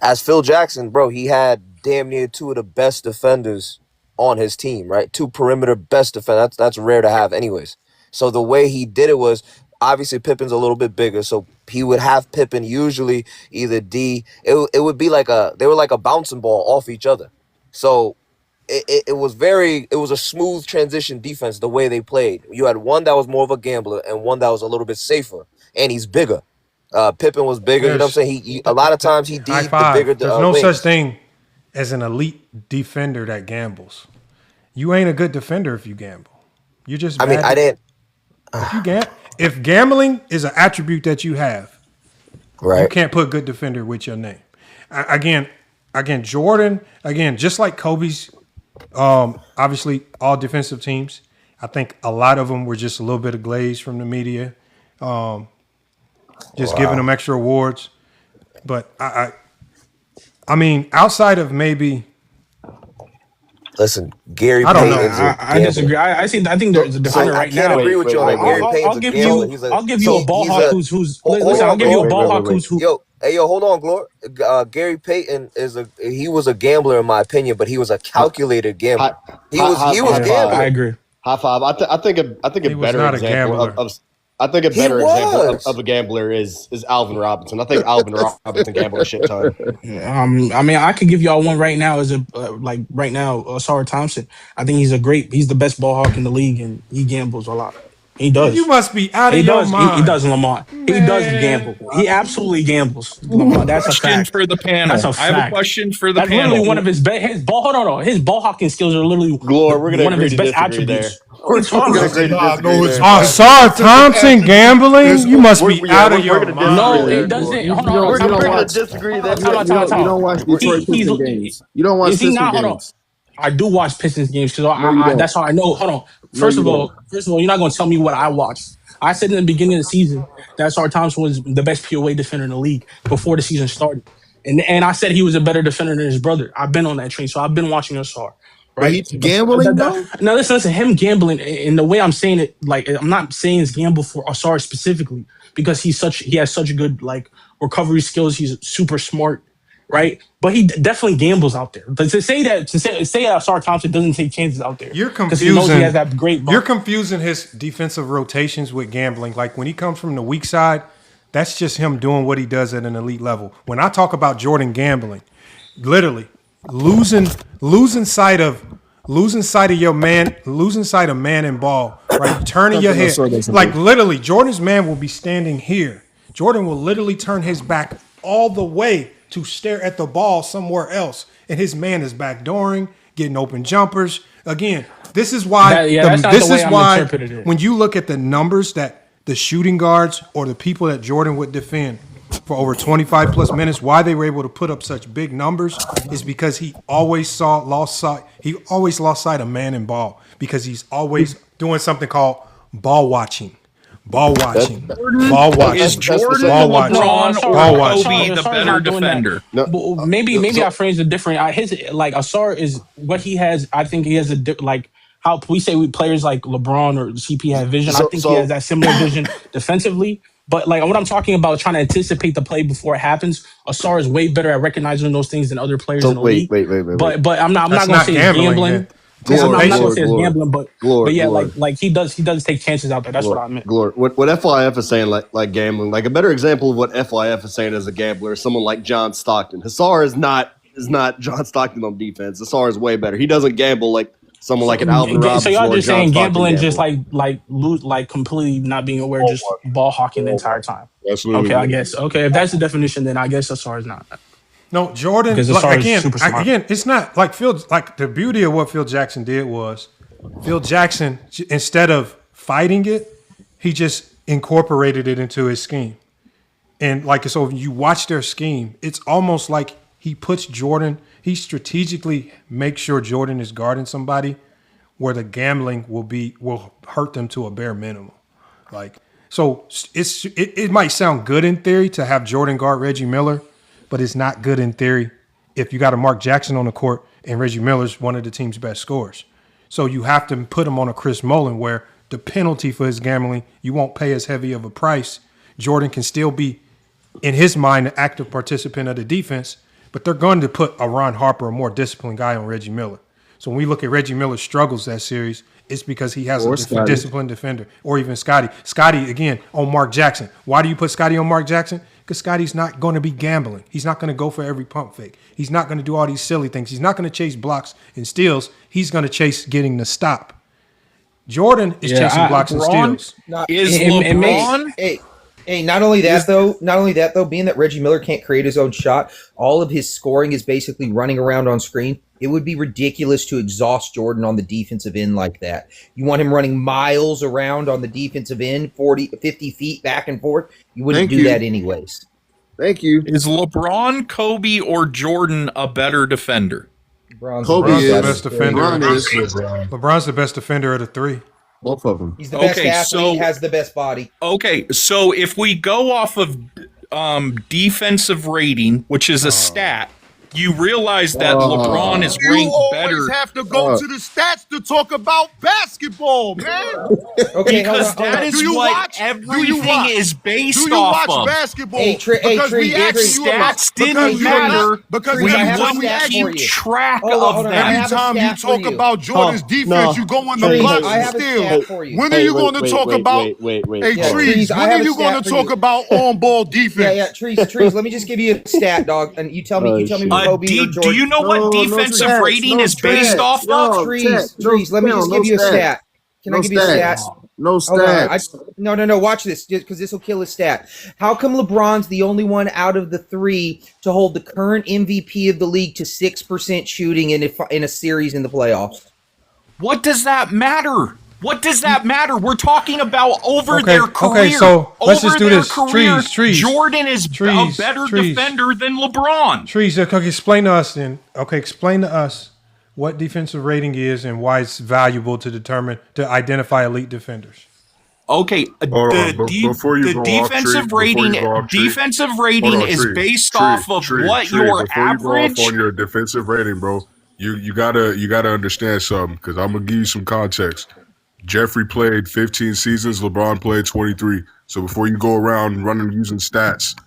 as Phil Jackson, bro, he had damn near 2 of the best defenders on his team, right? 2 perimeter best defenders. That's rare to have, anyways. So the way he did it was obviously Pippen's a little bit bigger, so he would have Pippen usually either D. It would be they were like a bouncing ball off each other. So it was a smooth transition defense the way they played. You had one that was more of a gambler and one that was a little bit safer. And he's bigger. Pippen was bigger. You know what I'm saying? He a lot of times he D'd the bigger. There's no such thing as an elite defender that gambles. You ain't a good defender if you gamble. You just. I didn't. If gambling is an attribute that you have, right? You can't put good defender with your name. Again, Jordan. Again, just like Kobe's. Obviously, all defensive teams. I think a lot of them were just a little bit of glaze from the media. Giving them extra awards, but I mean, outside of maybe. Listen, Gary. I don't know. I disagree. I think there's a defender right now. I agree with you on that. Gary Payne's I'll give you a ball hawk who's. Listen, I'll give you a ball hawk who's. Hey, yo, hold on, Glor. Gary Payton was a gambler in my opinion, but he was a calculated gambler. He was gambling. I agree. High five. I think a better example of a gambler is Alvin Robinson. I think Alvin Robinson gambled a shit ton. I mean, I could give y'all one right now. Right now, Asar Thompson. I think he's the best ball hawk in the league, and he gambles a lot. He does. You must be out of your mind. He does, Lamont. Man. He does gamble. He absolutely gambles, Lamont. That's a fact. For the panel. That's a fact. I have a question for the panel. Literally one of his best. Hold on. His ball hawking skills are literally one of his best attributes. Asar Thompson gambling? You must be out of your mind. No, it doesn't. Hold on. We're going to disagree there. You don't watch Detroit Pistons games. You don't watch Pistons games. I do watch Pistons games because that's how I know. Hold on. First of all, you're not going to tell me what I watched. I said in the beginning of the season that Asar Thompson was the best POA defender in the league before the season started. And I said he was a better defender than his brother. I've been on that train, so I've been watching Asar. Right? But he's gambling, though? Now, listen, him gambling, and the way I'm saying it, like, I'm not saying it's gamble for Asar specifically because he has such good, like, recovery skills. He's super smart. Right, but he definitely gambles out there. But to say that Asar Thompson doesn't take chances out there, you're confusing. Because he knows he has that great. You're confusing his defensive rotations with gambling. Like when he comes from the weak side, that's just him doing what he does at an elite level. When I talk about Jordan gambling, literally losing sight of your man, losing sight of man and ball, right? Turning your head, like literally, Jordan's man will be standing here. Jordan will literally turn his back all the way to stare at the ball somewhere else, and his man is backdooring, getting open jumpers. Again, this is why. When you look at the numbers that the shooting guards or the people that Jordan would defend for over 25 plus minutes, why they were able to put up such big numbers is because he always lost sight of man and ball because he's always doing something called ball watching. Is Jordan, LeBron, or Kobe the better defender? Maybe I phrased it different. Asar is what he has. I think he has how we say players like LeBron or CP have vision. I think he has that similar vision defensively. But like what I'm talking about, trying to anticipate the play before it happens, Asar is way better at recognizing those things than other players in the league. Wait. But I'm not going to say gambling. I'm not going to say it's gambling, but yeah, like he does take chances out there. That's what I meant. What FYF is saying, like gambling, like a better example of what FYF is saying as a gambler is someone like John Stockton. Asar is not John Stockton on defense. Asar is way better. He doesn't gamble like someone like an Alvin Robinson. So y'all just saying gambling, just gamble. like completely not being aware, just ball hawking the entire time. Absolutely. Okay, I guess. Okay, if that's the definition, then I guess Asar is not. No, Jordan. Again, it's not like Phil. Like the beauty of what Phil Jackson did was, Phil Jackson instead of fighting it, he just incorporated it into his scheme. And like so, if you watch their scheme, it's almost like he puts Jordan. He strategically makes sure Jordan is guarding somebody, where the gambling will hurt them to a bare minimum. Like so, it might sound good in theory to have Jordan guard Reggie Miller. But it's not good in theory if you got a Mark Jackson on the court and Reggie Miller's one of the team's best scorers. So you have to put him on a Chris Mullin where the penalty for his gambling, you won't pay as heavy of a price. Jordan can still be, in his mind, an active participant of the defense, but they're going to put a Ron Harper, a more disciplined guy, on Reggie Miller. So when we look at Reggie Miller's struggles that series, it's because he has a disciplined defender, or even Scottie. Scottie, again, on Mark Jackson. Why do you put Scottie on Mark Jackson? Because Scottie's not going to be gambling. He's not going to go for every pump fake. He's not going to do all these silly things. He's not going to chase blocks and steals. He's going to chase getting the stop. Jordan is chasing blocks and steals. Hey, not only that though, being that Reggie Miller can't create his own shot, all of his scoring is basically running around on screen. It would be ridiculous to exhaust Jordan on the defensive end like that. You want him running miles around on the defensive end, 40, 50 feet back and forth. You wouldn't do that anyways. Thank you. Is LeBron, Kobe, or Jordan a better defender? LeBron's the best defender. LeBron's the best defender of the three. Both of them. He's the best athlete. He has the best body. Okay, so if we go off of defensive rating, which is a stat, you realize that LeBron is You ranked always better. have to go to the stats to talk about basketball, man. Okay, Because hold on. that is what everything is based Do you watch watch basketball? Hey, because Tree, we asking you about stats didn't matter, because Trees, I every have a time we stat ask for you, you. track Hold on, of hold on. I them. have every a time you stat for talk you. about Jordan's defense, you go on the Trees, blocks I and have a steals. stat for you. When are you going to talk about? Hey, Yeah, Trees, I when have are a you going stat to for talk you. about on-ball defense? Yeah, Trees. Let me just give you a stat, dog, and you tell me. You tell me with Kobe or Jordan. Do you know what defensive rating is based off of? Trees. Let me just give you a stat. Can I give you a stat? No Hold on. stats. No. Watch this, because this will kill his stat. How come LeBron's the only one out of the three to hold the current MVP of the league to 6% shooting in a series in the playoffs? What does that matter? What does that matter? We're talking about over their career. Okay, so let's over just do their this. Career, Trees. Jordan is a better defender than LeBron. Trees, okay, explain to us then. Okay, explain to us what defensive rating is and why it's valuable to identify elite defenders. Okay, Before you the go defensive off, rating defensive is based off of what your before you go off average. on your defensive rating, bro, you gotta understand something, because I'm gonna give you some context. Jeffrey played 15 seasons, LeBron played 23. So before you go around running using stats,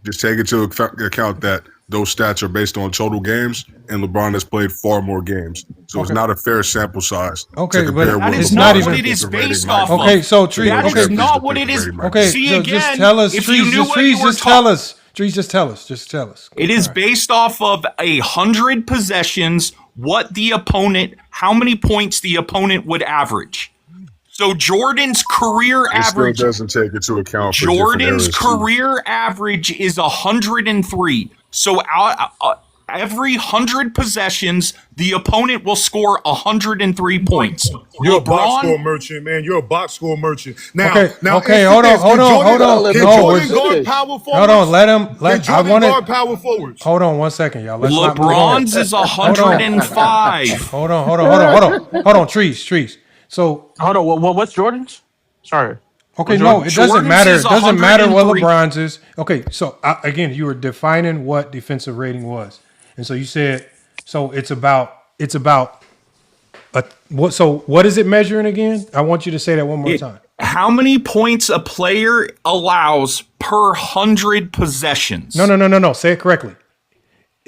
just take into account that those stats are based on total games, and LeBron has played far more games. So it's not a fair sample size to compare that what is LeBron's not what it is based off of. Okay, so Trees, that is not what it is. Okay, See so again, just tell us, if Trees, you knew what you were just tell us. Trees, just tell us. Just tell us. It is based off of 100 possessions, how many points the opponent would average. So Jordan's career average still doesn't take into account for Jordan's different career average is 103. So every 100 possessions, the opponent will score 103 points. You're a box score merchant, man. You're a box score merchant. Now, okay, hold on. Can Jordan guard power forwards? Hold on, Can Jordan guard power forwards? Hold on 1 second, y'all. LeBron's is 105. Hold on, Trees. So hold on. What's Jordan's? Sorry. Okay, no, it doesn't matter. It doesn't matter what LeBron's is. Okay, so again, you were defining what defensive rating was, and so you said, so it's about what? So what is it measuring again? I want you to say that one more time. How many points a player allows per 100 possessions? No. Say it correctly.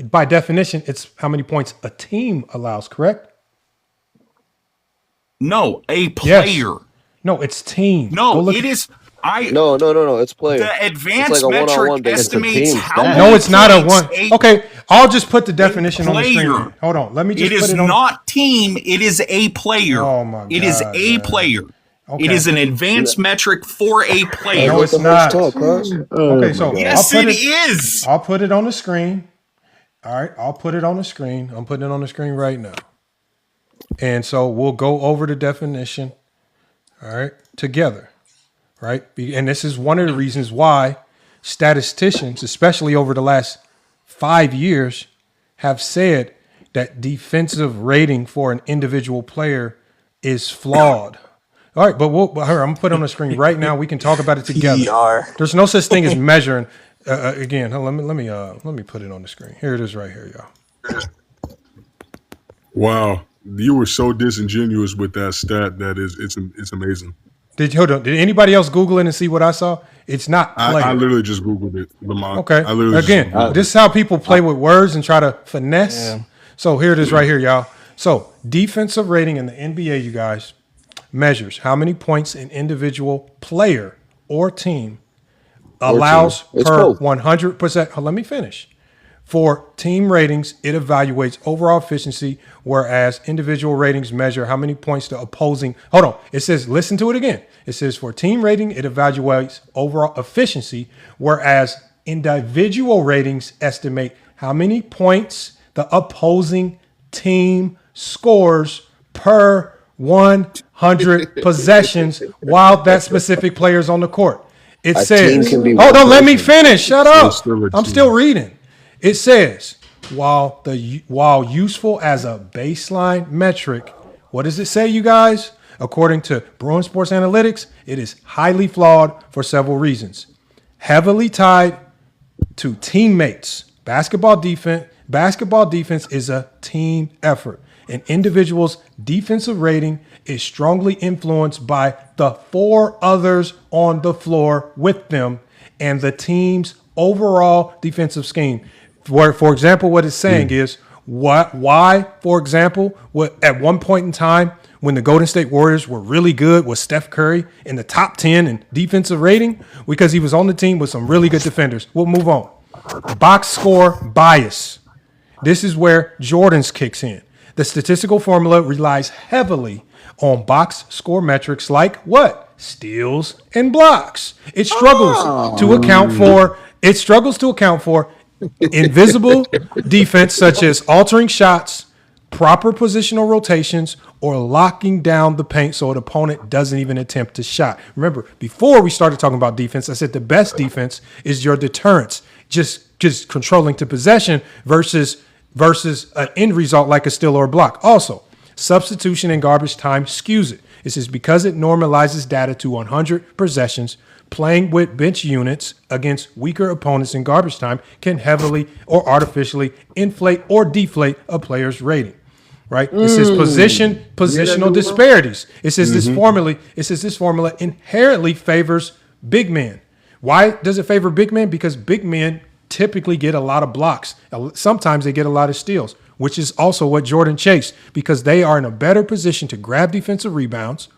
By definition, it's how many points a team allows. Correct? No, a player. Yes. No, it's team. No, it is. No. It's player. The advanced it's like metric estimates how many. No, it's not a one. Okay, I'll just put the definition on the screen. Hold on, let me just. It is not team. It is a player. Oh my God! It is a player. Okay. It is an advanced metric for a player. No, it's not. Okay, so yes, it is. I'll put it on the screen. All right, I'll put it on the screen. I'm putting it on the screen right now. And so we'll go over the definition, all right, together, right? And this is one of the reasons why statisticians, especially over the last 5 years, have said that defensive rating for an individual player is flawed. All right, but I'm going to put it on the screen right now. We can talk about it together. There's no such thing as measuring. Again, let me put it on the screen. Here it is right here, y'all. Wow. You were so disingenuous with that stat that it's amazing. Did anybody else Google it and see what I saw? It's not player. I literally just Googled it, Lamont. Okay. This is how people play with words and try to finesse. Yeah. So here it is right here, y'all. So defensive rating in the NBA, you guys, measures how many points an individual player or team allows per 100%. Let me finish. For team ratings, it evaluates overall efficiency, whereas individual ratings measure how many points the opposing. Hold on. It says, listen to it again. It says for team rating, it evaluates overall efficiency, whereas individual ratings estimate how many points the opposing team scores per 100 possessions while that specific player is on the court. It says, hold on, let me finish. Shut up. I'm still reading. It says, while useful as a baseline metric, what does it say, you guys? According to Bruin Sports Analytics, it is highly flawed for several reasons. Heavily tied to teammates, basketball Basketball defense is a team effort. An individual's defensive rating is strongly influenced by the 4 others on the floor with them and the team's overall defensive scheme. For example, what it's saying is why, for example, at one point in time when the Golden State Warriors were really good was Steph Curry in the top 10 in defensive rating because he was on the team with some really good defenders. We'll move on. Box score bias. This is where Jordan's kicks in. The statistical formula relies heavily on box score metrics like what? Steals and blocks. It struggles to account for invisible defense such as altering shots, proper positional rotations, or locking down the paint so an opponent doesn't even attempt to shot. Remember, before we started talking about defense, I said the best defense is your deterrence, just controlling to possession versus an end result like a steal or a block. Also, substitution and garbage time skews it. This is because it normalizes data to 100 possessions. Playing with bench units against weaker opponents in garbage time can heavily or artificially inflate or deflate a player's rating. Right? It says positional disparities. It says this formula inherently favors big men. Why does it favor big men? Because big men typically get a lot of blocks. Sometimes they get a lot of steals, which is also what Jordan chased because they are in a better position to grab defensive rebounds,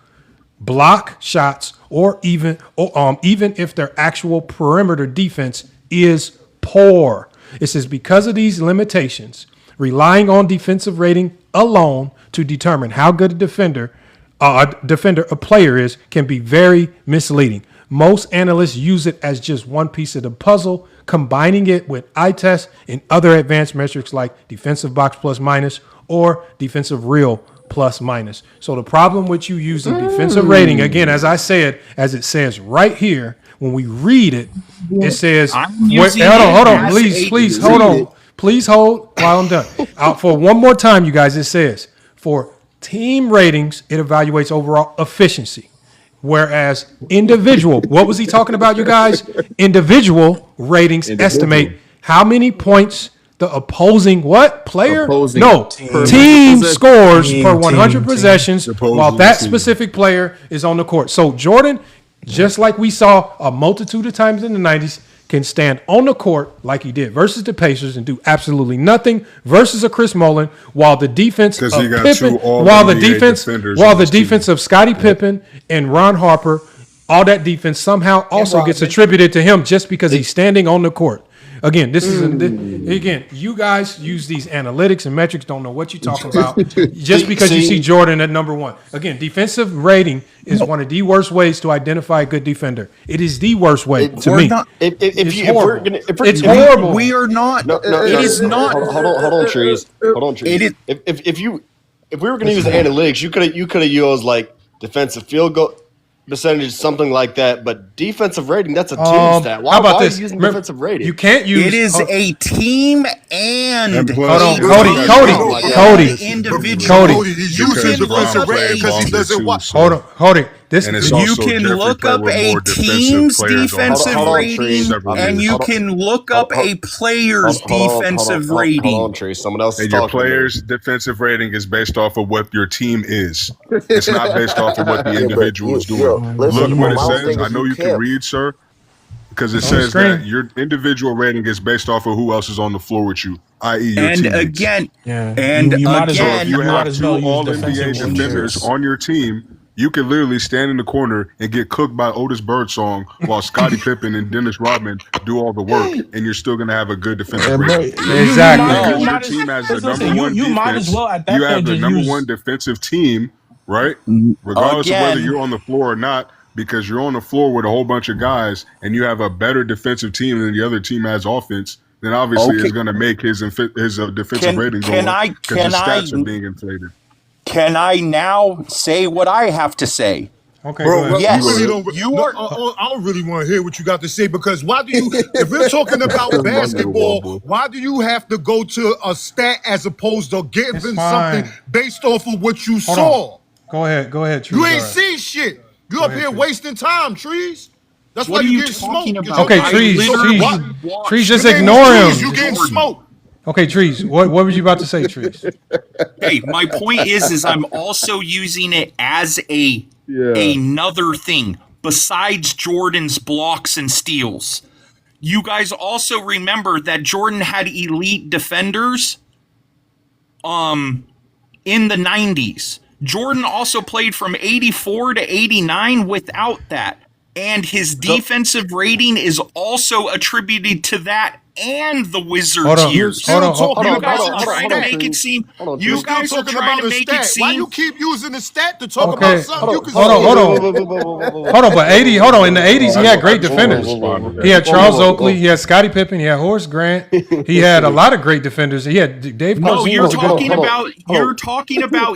block shots, or even if their actual perimeter defense is poor. It says because of these limitations, relying on defensive rating alone to determine how good a player is can be very misleading. Most analysts use it as just one piece of the puzzle, combining it with eye tests and other advanced metrics like defensive box plus minus or defensive real plus minus. So the problem with you using defensive rating, again, as I said, as it says right here, when we read it, it says, hold on, please hold on. Please hold while I'm done. For one more time, you guys, it says, for team ratings, it evaluates overall efficiency. Whereas individual, what was he talking about, you guys? Individual ratings estimate how many points the opposing player? Team scores per 100 possessions while that specific player is on the court. So Jordan, just like we saw a multitude of times in the 90s, can stand on the court like he did versus the Pacers and do absolutely nothing versus a Chris Mullin, while the defense of Pippen, while the defense of Scottie Pippen and Ron Harper, all that defense somehow also gets attributed to him just because he's standing on the court. Again, you guys use these analytics and metrics, don't know what you're talking about, just because you see Jordan at number one. Again, defensive rating is one of the worst ways to identify a good defender. It is the worst way to me. It's horrible. We are not. It is not. Hold on, Trees. If we were going to use analytics, you could have used like defensive field goal percentage, something like that, but defensive rating, that's a team stat. Why are you using defensive rating? You can't use it is a team and Cody. Individual. He's using defensive rating because he doesn't watch. Hold on. You can look up a team's defensive rating, and you can look up a player's defensive rating. Hold on, Tree. Someone else is talking. Your player's defensive rating is based off of what your team is. It's not based off of what the individual is doing. Look what it says. I know you can read, sir, because it says that your individual rating is based off of who else is on the floor with you, i.e. your teammates. So if you have two All-NBA defenders on your team, you can literally stand in the corner and get cooked by Otis Birdsong while Scottie Pippen and Dennis Rodman do all the work, and you're still going to have a good defensive rating. Exactly. Your team has the number one defense. You have the number one defensive team, right? Regardless of whether you're on the floor or not, because you're on the floor with a whole bunch of guys, and you have a better defensive team than the other team has offense, then obviously it's going to make his defensive rating go up because his stats are being inflated. Can I now say what I have to say? Okay, bro. Yes, I don't really want to hear what you got to say because why do you? If we're talking about basketball, why do you have to go to a stat as opposed to giving something based off of what you saw? Go ahead, Trees. You ain't see shit. You up here wasting time, Trees. That's why you getting smoked. Okay, Trees, just ignore him. You getting smoked. Okay, Trees. What was you about to say, Trees? Hey, my point is I'm also using it as Yeah. another thing besides Jordan's blocks and steals. You guys also remember that Jordan had elite defenders in the 90s. Jordan also played from 84 to 89 without that. And his defensive rating is also attributed to that and the Wizards years. Hold on. You guys are trying to make it seem. You guys are trying to make it seem. Why you keep using the stat to talk Okay. about something you can Hold on. But in the 80s, he had great defenders. He had Charles Oakley. He had Scottie Pippen. He had Horace Grant. He had a lot of great defenders. He had Dave. No, you're talking about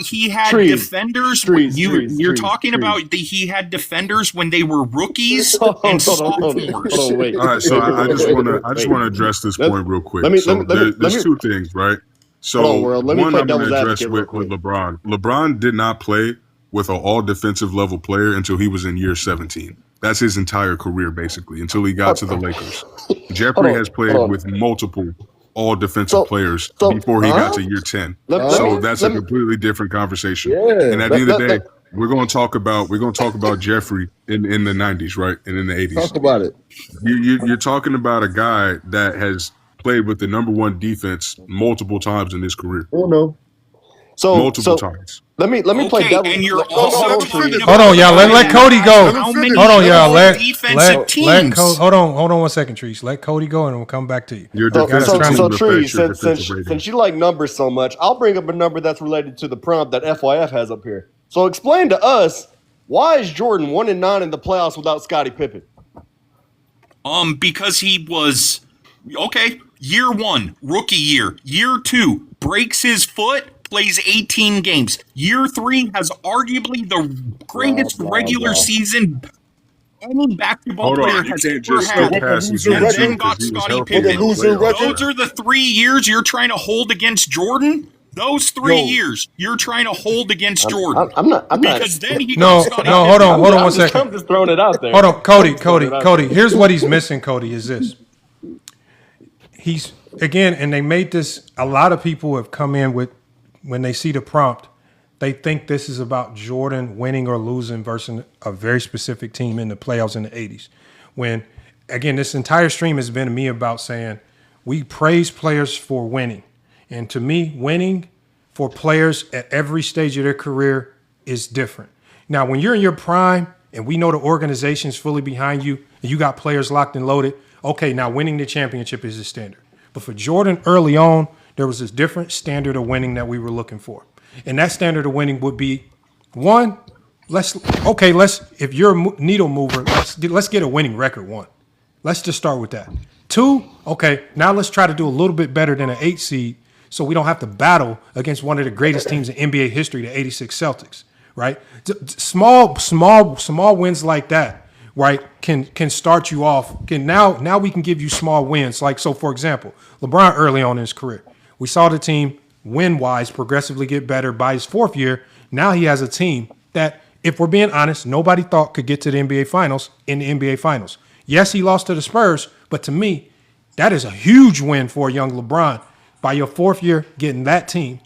he had defenders. You're talking about he had defenders when they were rookies and sophomores. Wait. All right, so I just want to address this point real quick. There's two things, right? So one I'm going to address with LeBron. LeBron did not play with an all defensive level player until he was in year 17. That's his entire career, basically, until he got to the Lakers. Jeffrey has played with multiple all defensive players before he got to year 10. So that's a completely different conversation. And at the end of the day, we're going to talk about Jeffrey in the 90s, right? And in the 80s. Talk about it. You're talking about a guy that has played with the number one defense multiple times in his career. Oh no. Multiple times. Let me play devil. And you're also hold on, y'all. Let Cody go. How many Hold on, y'all. defensive teams? Hold on 1 second, Trees. Let Cody go, and we'll come back to you. So Trees, since you like numbers so much, I'll bring up a number that's related to the prompt that FYF has up here. So explain to us, why is Jordan 1-9 in the playoffs without Scottie Pippen? Because he was year 1, rookie year. Year 2, breaks his foot, plays 18 games. Year 3 has arguably the greatest regular season any basketball player has ever had. And then got Scottie Pippen. Those are the 3 years you're trying to hold against Jordan? Those 3 years you're trying to hold against Jordan. I'm not. Because then he got Scottie Pippen. Hold on 1 second. I'm just throwing it out there. Hold on, Cody. Here's what he's missing, Cody, is this. He's, again, and they made this, a lot of people have come in with, when they see the prompt, they think this is about Jordan winning or losing versus a very specific team in the playoffs in the 80s. When, again, this entire stream has been me about saying we praise players for winning. And to me, winning for players at every stage of their career is different. Now, when you're in your prime and we know the organization's fully behind you and you got players locked and loaded, okay, now winning the championship is the standard. But for Jordan early on, there was this different standard of winning that we were looking for. And that standard of winning would be, one, if you're a needle mover, let's get a winning record, one. Let's just start with that. 2, okay, now let's try to do a little bit better than an 8 seed so we don't have to battle against one of the greatest teams in NBA history, the 86 Celtics, right? Small wins like that, right, can start you off. Now we can give you small wins. Like, so for example, LeBron early on in his career, we saw the team win-wise progressively get better by his 4th year. Now he has a team that, if we're being honest, nobody thought could get to the NBA Finals in the NBA Finals. Yes, he lost to the Spurs, but to me, that is a huge win for a young LeBron. By your 4th year, getting that team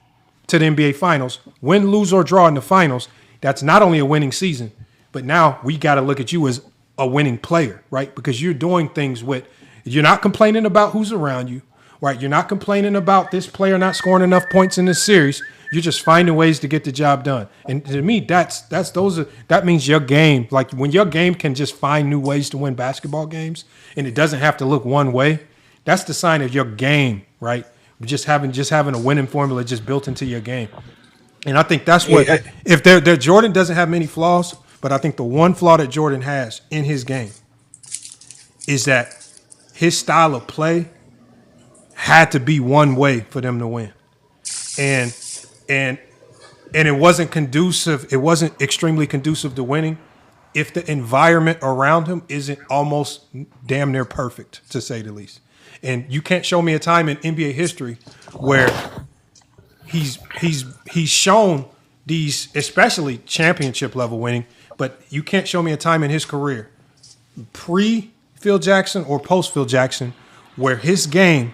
to the NBA Finals, win, lose, or draw in the finals, that's not only a winning season, but now we got to look at you as a winning player, right? Because you're doing things with, you're not complaining about who's around you, right? You're not complaining about this player not scoring enough points in this series. You're just finding ways to get the job done. And to me, that means your game. Like, when your game can just find new ways to win basketball games and it doesn't have to look one way, that's the sign of your game, right? Just having a winning formula just built into your game. And I think that's what, if Jordan doesn't have many flaws, but I think the one flaw that Jordan has in his game is that his style of play had to be one way for them to win. And it wasn't conducive. It wasn't extremely conducive to winning if the environment around him isn't almost damn near perfect, to say the least. And you can't show me a time in NBA history where he's shown these, especially championship level winning, but you can't show me a time in his career, pre-Phil Jackson or post-Phil Jackson, where his game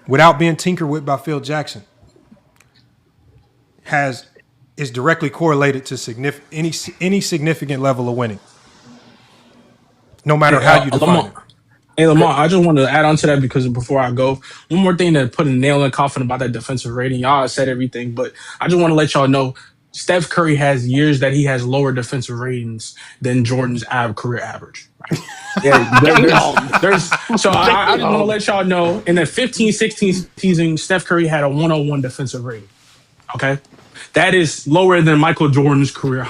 without being tinkered with by Phil Jackson, is directly correlated to any significant level of winning, no matter how you define it. Hey, Lamar, I just wanted to add on to that because before I go, one more thing to put a nail in the coffin about that defensive rating. Y'all said everything, but I just want to let y'all know Steph Curry has years that he has lower defensive ratings than Jordan's career average. Right? So I just want to let y'all know in the 15-16 season, Steph Curry had a 101 defensive rating. Okay. That is lower than Michael Jordan's career.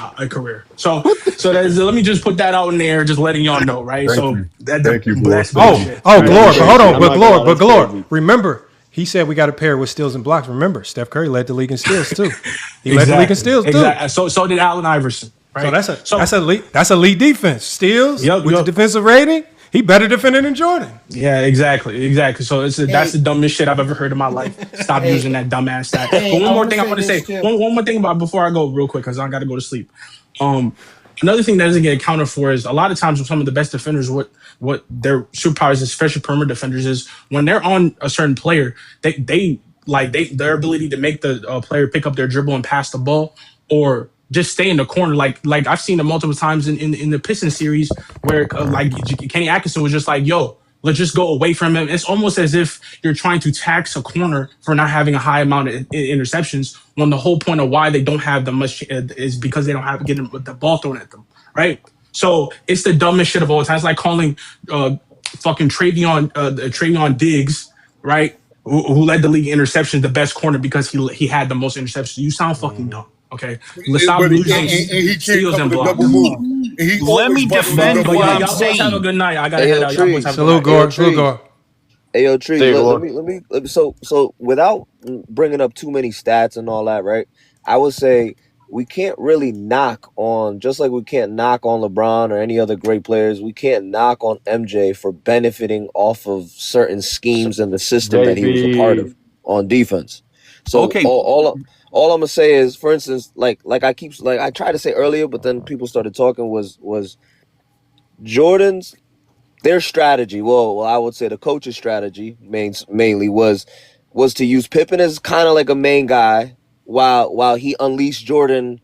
So let me just put that out in there, just letting y'all know, right? Thank you, that's Glor. Glor, but hold on, remember, he said we got to pair it with steals and blocks. Remember, Steph Curry led the league in steals too. He led the league in steals too. Exactly. So did Allen Iverson. Right? So that's elite defense. Steals with the defensive rating. He better defending than Jordan. Yeah, exactly. So that's the dumbest shit I've ever heard in my life. Stop using that dumbass stat. But one more thing I want to say. One more thing about before I go real quick, because I got to go to sleep. Another thing that doesn't get accounted for is a lot of times with some of the best defenders, what their superpowers, especially perimeter defenders, is when they're on a certain player, their ability to make the player pick up their dribble and pass the ball, or just stay in the corner. Like I've seen it multiple times in the Pistons series where Kenny Atkinson was just like, yo, let's just go away from him. It's almost as if you're trying to tax a corner for not having a high amount of interceptions, when the whole point of why they don't have them much is because they don't have getting the ball thrown at them, right? So it's the dumbest shit of all time. It's like calling fucking Travion Diggs, right, who led the league in interceptions, the best corner because he had the most interceptions. You sound fucking dumb. Okay, let's stop losing steals and blocks. Let me defend what I'm saying. Have a good night. I gotta head out. Salute, Gore. Hey, yo, Tree. Let me. So without bringing up too many stats and all that, right? I would say we can't really knock on, just like we can't knock on LeBron or any other great players. We can't knock on MJ for benefiting off of certain schemes in the system that he was a part of on defense. So okay. All I'm gonna say is, for instance, like I tried to say earlier, but then people started talking was Jordan's their strategy. Well, I would say the coach's strategy mainly was to use Pippen as kind of like a main guy while he unleashed Jordan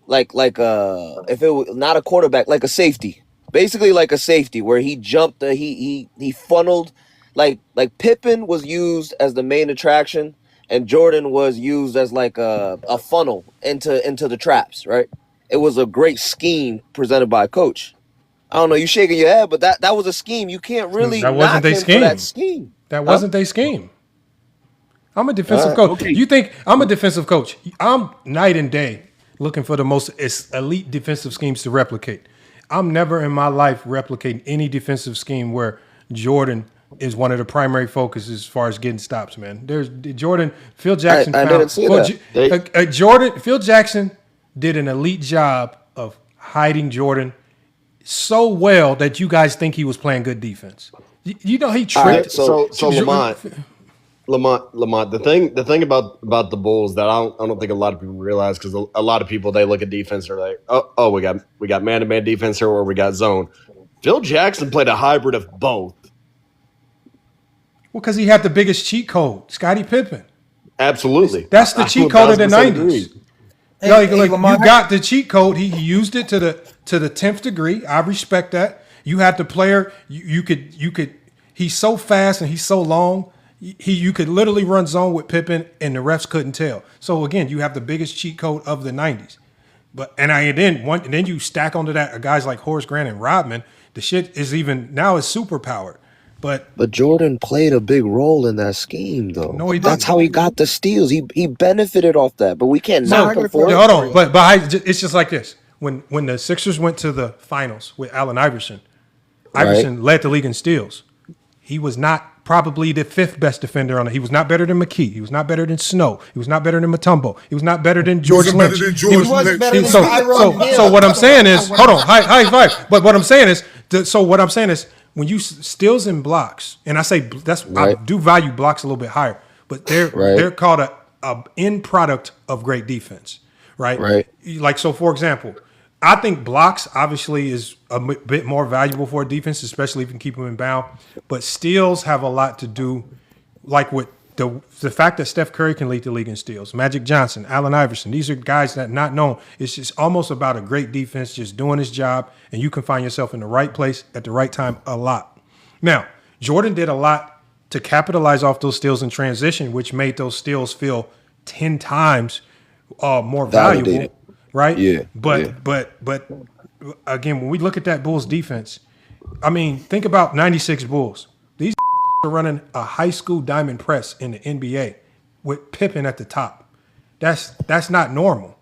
like if it was not a quarterback, like a safety, basically like a safety where he jumped he funneled like Pippen was used as the main attraction. And Jordan was used as like a funnel into the traps, right? It was a great scheme presented by a coach. I don't know, you shaking your head, but that was a scheme. You can't really knock him for that scheme. That wasn't their scheme. I'm a defensive coach. Okay. You think I'm a defensive coach? I'm night and day looking for the most elite defensive schemes to replicate. I'm never in my life replicating any defensive scheme where Jordan is one of the primary focuses as far as getting stops, man. There's Jordan, Phil Jackson. I didn't see that. Phil Jackson did an elite job of hiding Jordan so well that you guys think he was playing good defense. You know, he tricked. Right, so Lamont, the thing about the Bulls that I don't think a lot of people realize, because a lot of people, they look at defense and they're like, oh, we got man-to-man defense here, or we got zone. Phil Jackson played a hybrid of both. Well, because he had the biggest cheat code, Scottie Pippen. Absolutely. That's the cheat code of the 90s. You got the cheat code. He used it to the 10th degree. I respect that. You had the player. You could. He's so fast and he's so long. You could literally run zone with Pippen and the refs couldn't tell. So again, you have the biggest cheat code of the 90s. Then you stack onto that guys like Horace Grant and Rodman. The shit is now is super powered. But Jordan played a big role in that scheme, though. No, he didn't. That's how he got the steals. He benefited off that, but we can't knock him for it. Hold on, but it's just like this. When the Sixers went to the finals with Allen Iverson, Iverson led the league in steals. He was not probably the fifth best defender on it. He was not better than McKee. He was not better than Snow. He was not better than Mutombo. He was not better than George Lynch. So what I'm saying is, hold on, high five. But what I'm saying is, when you steals and blocks, and I say I do value blocks a little bit higher, but they're called a end product of great defense, right? Right. Like, so for example, I think blocks obviously is a bit more valuable for a defense, especially if you can keep them in bound. But steals have a lot to do, like with the fact that Steph Curry can lead the league in steals, Magic Johnson, Allen Iverson, these are guys that not known. It's just almost about a great defense just doing his job, and you can find yourself in the right place at the right time a lot. Now, Jordan did a lot to capitalize off those steals in transition, which made those steals feel 10 times more valuable, right? Yeah. But again, when we look at that Bulls defense, I mean, think about 96 Bulls. These are running a high school diamond press in the NBA with Pippen at the top. That's not normal.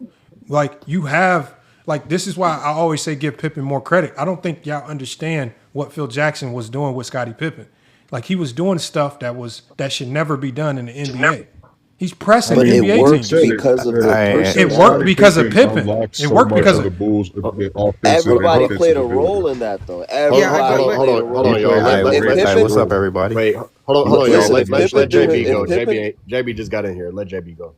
Like, you have, like, this is why I always say give Pippen more credit. I don't think y'all understand what Phil Jackson was doing with Scottie Pippen. Like, he was doing stuff that should never be done in the NBA. He's pressing But NBA it works teams. because of the It worked because of Pippen. It worked because of the Bulls. Everybody played a role in that, though. Everybody Hold on, y'all. What's up, everybody? Wait, hold on, y'all. Let JB go. JB just got in here. Let JB go.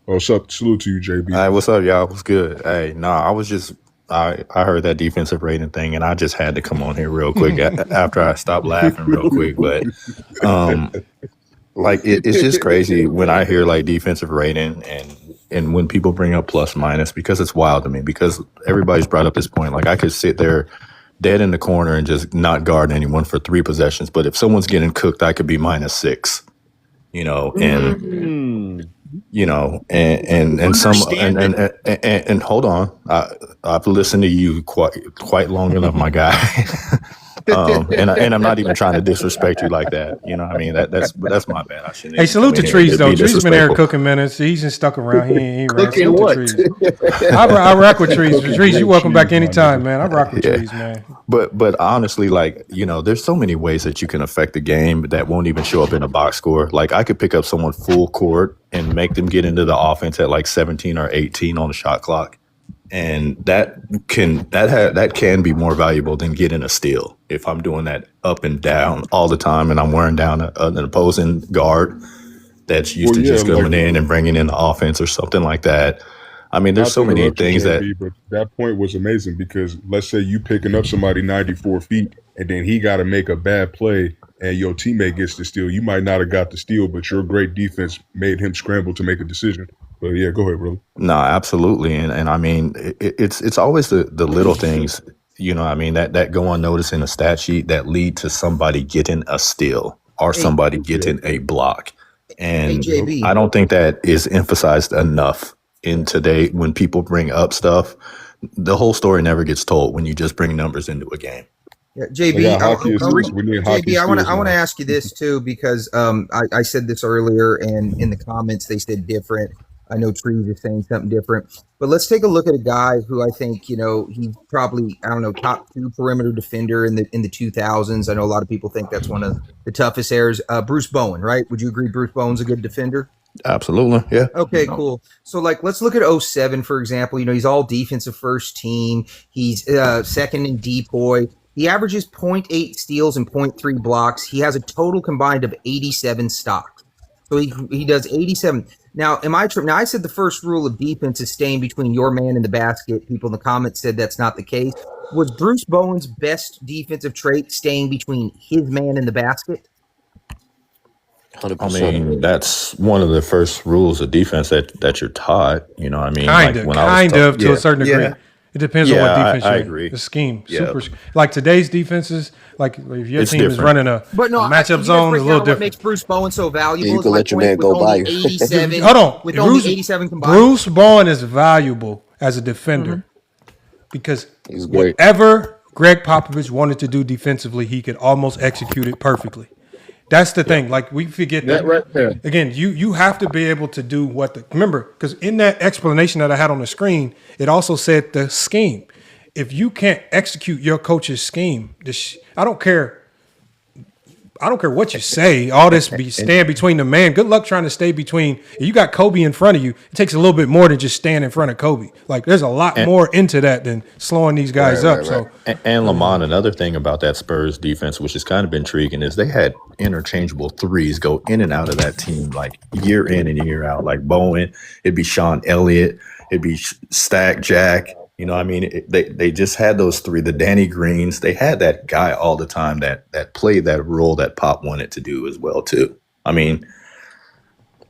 Oh, salute to you, JB. Hey, what's up, y'all? What's good? Hey, I was just I heard that defensive rating thing, and I just had to come on here real quick after I stopped laughing real quick. But like it's just crazy when I hear like defensive rating and when people bring up plus minus, because it's wild to me, because everybody's brought up this point. Like, I could sit there dead in the corner and just not guard anyone for 3 possessions, but if someone's getting cooked, I could be -6, and hold on, I've listened to you quite long enough, my guy. And I'm not even trying to disrespect you like that. You know what I mean? That's my bad. I shouldn't. Hey, salute to Trees, though. Trees been there cooking minutes. He's just stuck around. He ain't cooking what? I rock with Trees. Trees, you welcome back anytime, man. I rock with Trees, man. But honestly, like, there's so many ways that you can affect the game that won't even show up in a box score. Like, I could pick up someone full court and make them get into the offense at like 17 or 18 on the shot clock. And that can be more valuable than getting a steal. If I'm doing that up and down all the time and I'm wearing down an opposing guard that's used to just coming in and bringing in the offense or something like that. I mean, there's so many things that. But that point was amazing, because let's say you picking up somebody 94 feet and then he got to make a bad play and your teammate gets the steal. You might not have got the steal, but your great defense made him scramble to make a decision. But yeah, go ahead, brother. No, absolutely. And I mean, it's always the little things, I mean, that go unnoticed in a stat sheet that lead to somebody getting a steal or somebody getting a block. And I don't think that is emphasized enough in today when people bring up stuff. The whole story never gets told when you just bring numbers into a game. Yeah, JB, I want to ask you this too, because I said this earlier, and in the comments they said different. I know Trees is saying something different, but let's take a look at a guy who I think, he's probably, top 2 perimeter defender in the 2000s. I know a lot of people think that's one of the toughest errors. Bruce Bowen, right? Would you agree Bruce Bowen's a good defender? Absolutely, yeah. Okay, cool. So, let's look at 07, for example. He's all defensive first team. He's second in depoy. He averages 0.8 steals and 0.3 blocks. He has a total combined of 87 stocks. So he does 87. Now, am I true? Now, I said the first rule of defense is staying between your man and the basket. People in the comments said that's not the case. Was Bruce Bowen's best defensive trait staying between his man and the basket? 100%. I mean, that's one of the first rules of defense that you're taught. You know what I mean? Kind of to a certain degree. Yeah. It depends on what defense I you're agree. The scheme. Yeah. Super. Like today's defenses, like if your team is running a matchup zone, it's a little different. What makes Bruce Bowen so valuable? You can let your man go by you. 87. Hold on. With only 87 combined. Bruce Bowen is valuable as a defender because whatever Greg Popovich wanted to do defensively, he could almost execute it perfectly. That's the thing. Like, we forget that right there. Again, you have to be able to do remember, because in that explanation that I had on the screen, it also said the scheme. If you can't execute your coach's scheme, I don't care what you say. All this stand between the man. Good luck trying to stay between. If you got Kobe in front of you, it takes a little bit more than just stand in front of Kobe. Like, there's a lot more into that than slowing these guys up. So, and Lamont, another thing about that Spurs defense, which has kind of been intriguing, is they had interchangeable threes go in and out of that team like year in and year out. Like Bowen, it'd be Sean Elliott, it'd be Stack Jack. You know what I mean? They just had those 3, the Danny Greens. They had that guy all the time that played that role that Pop wanted to do as well, too. I mean,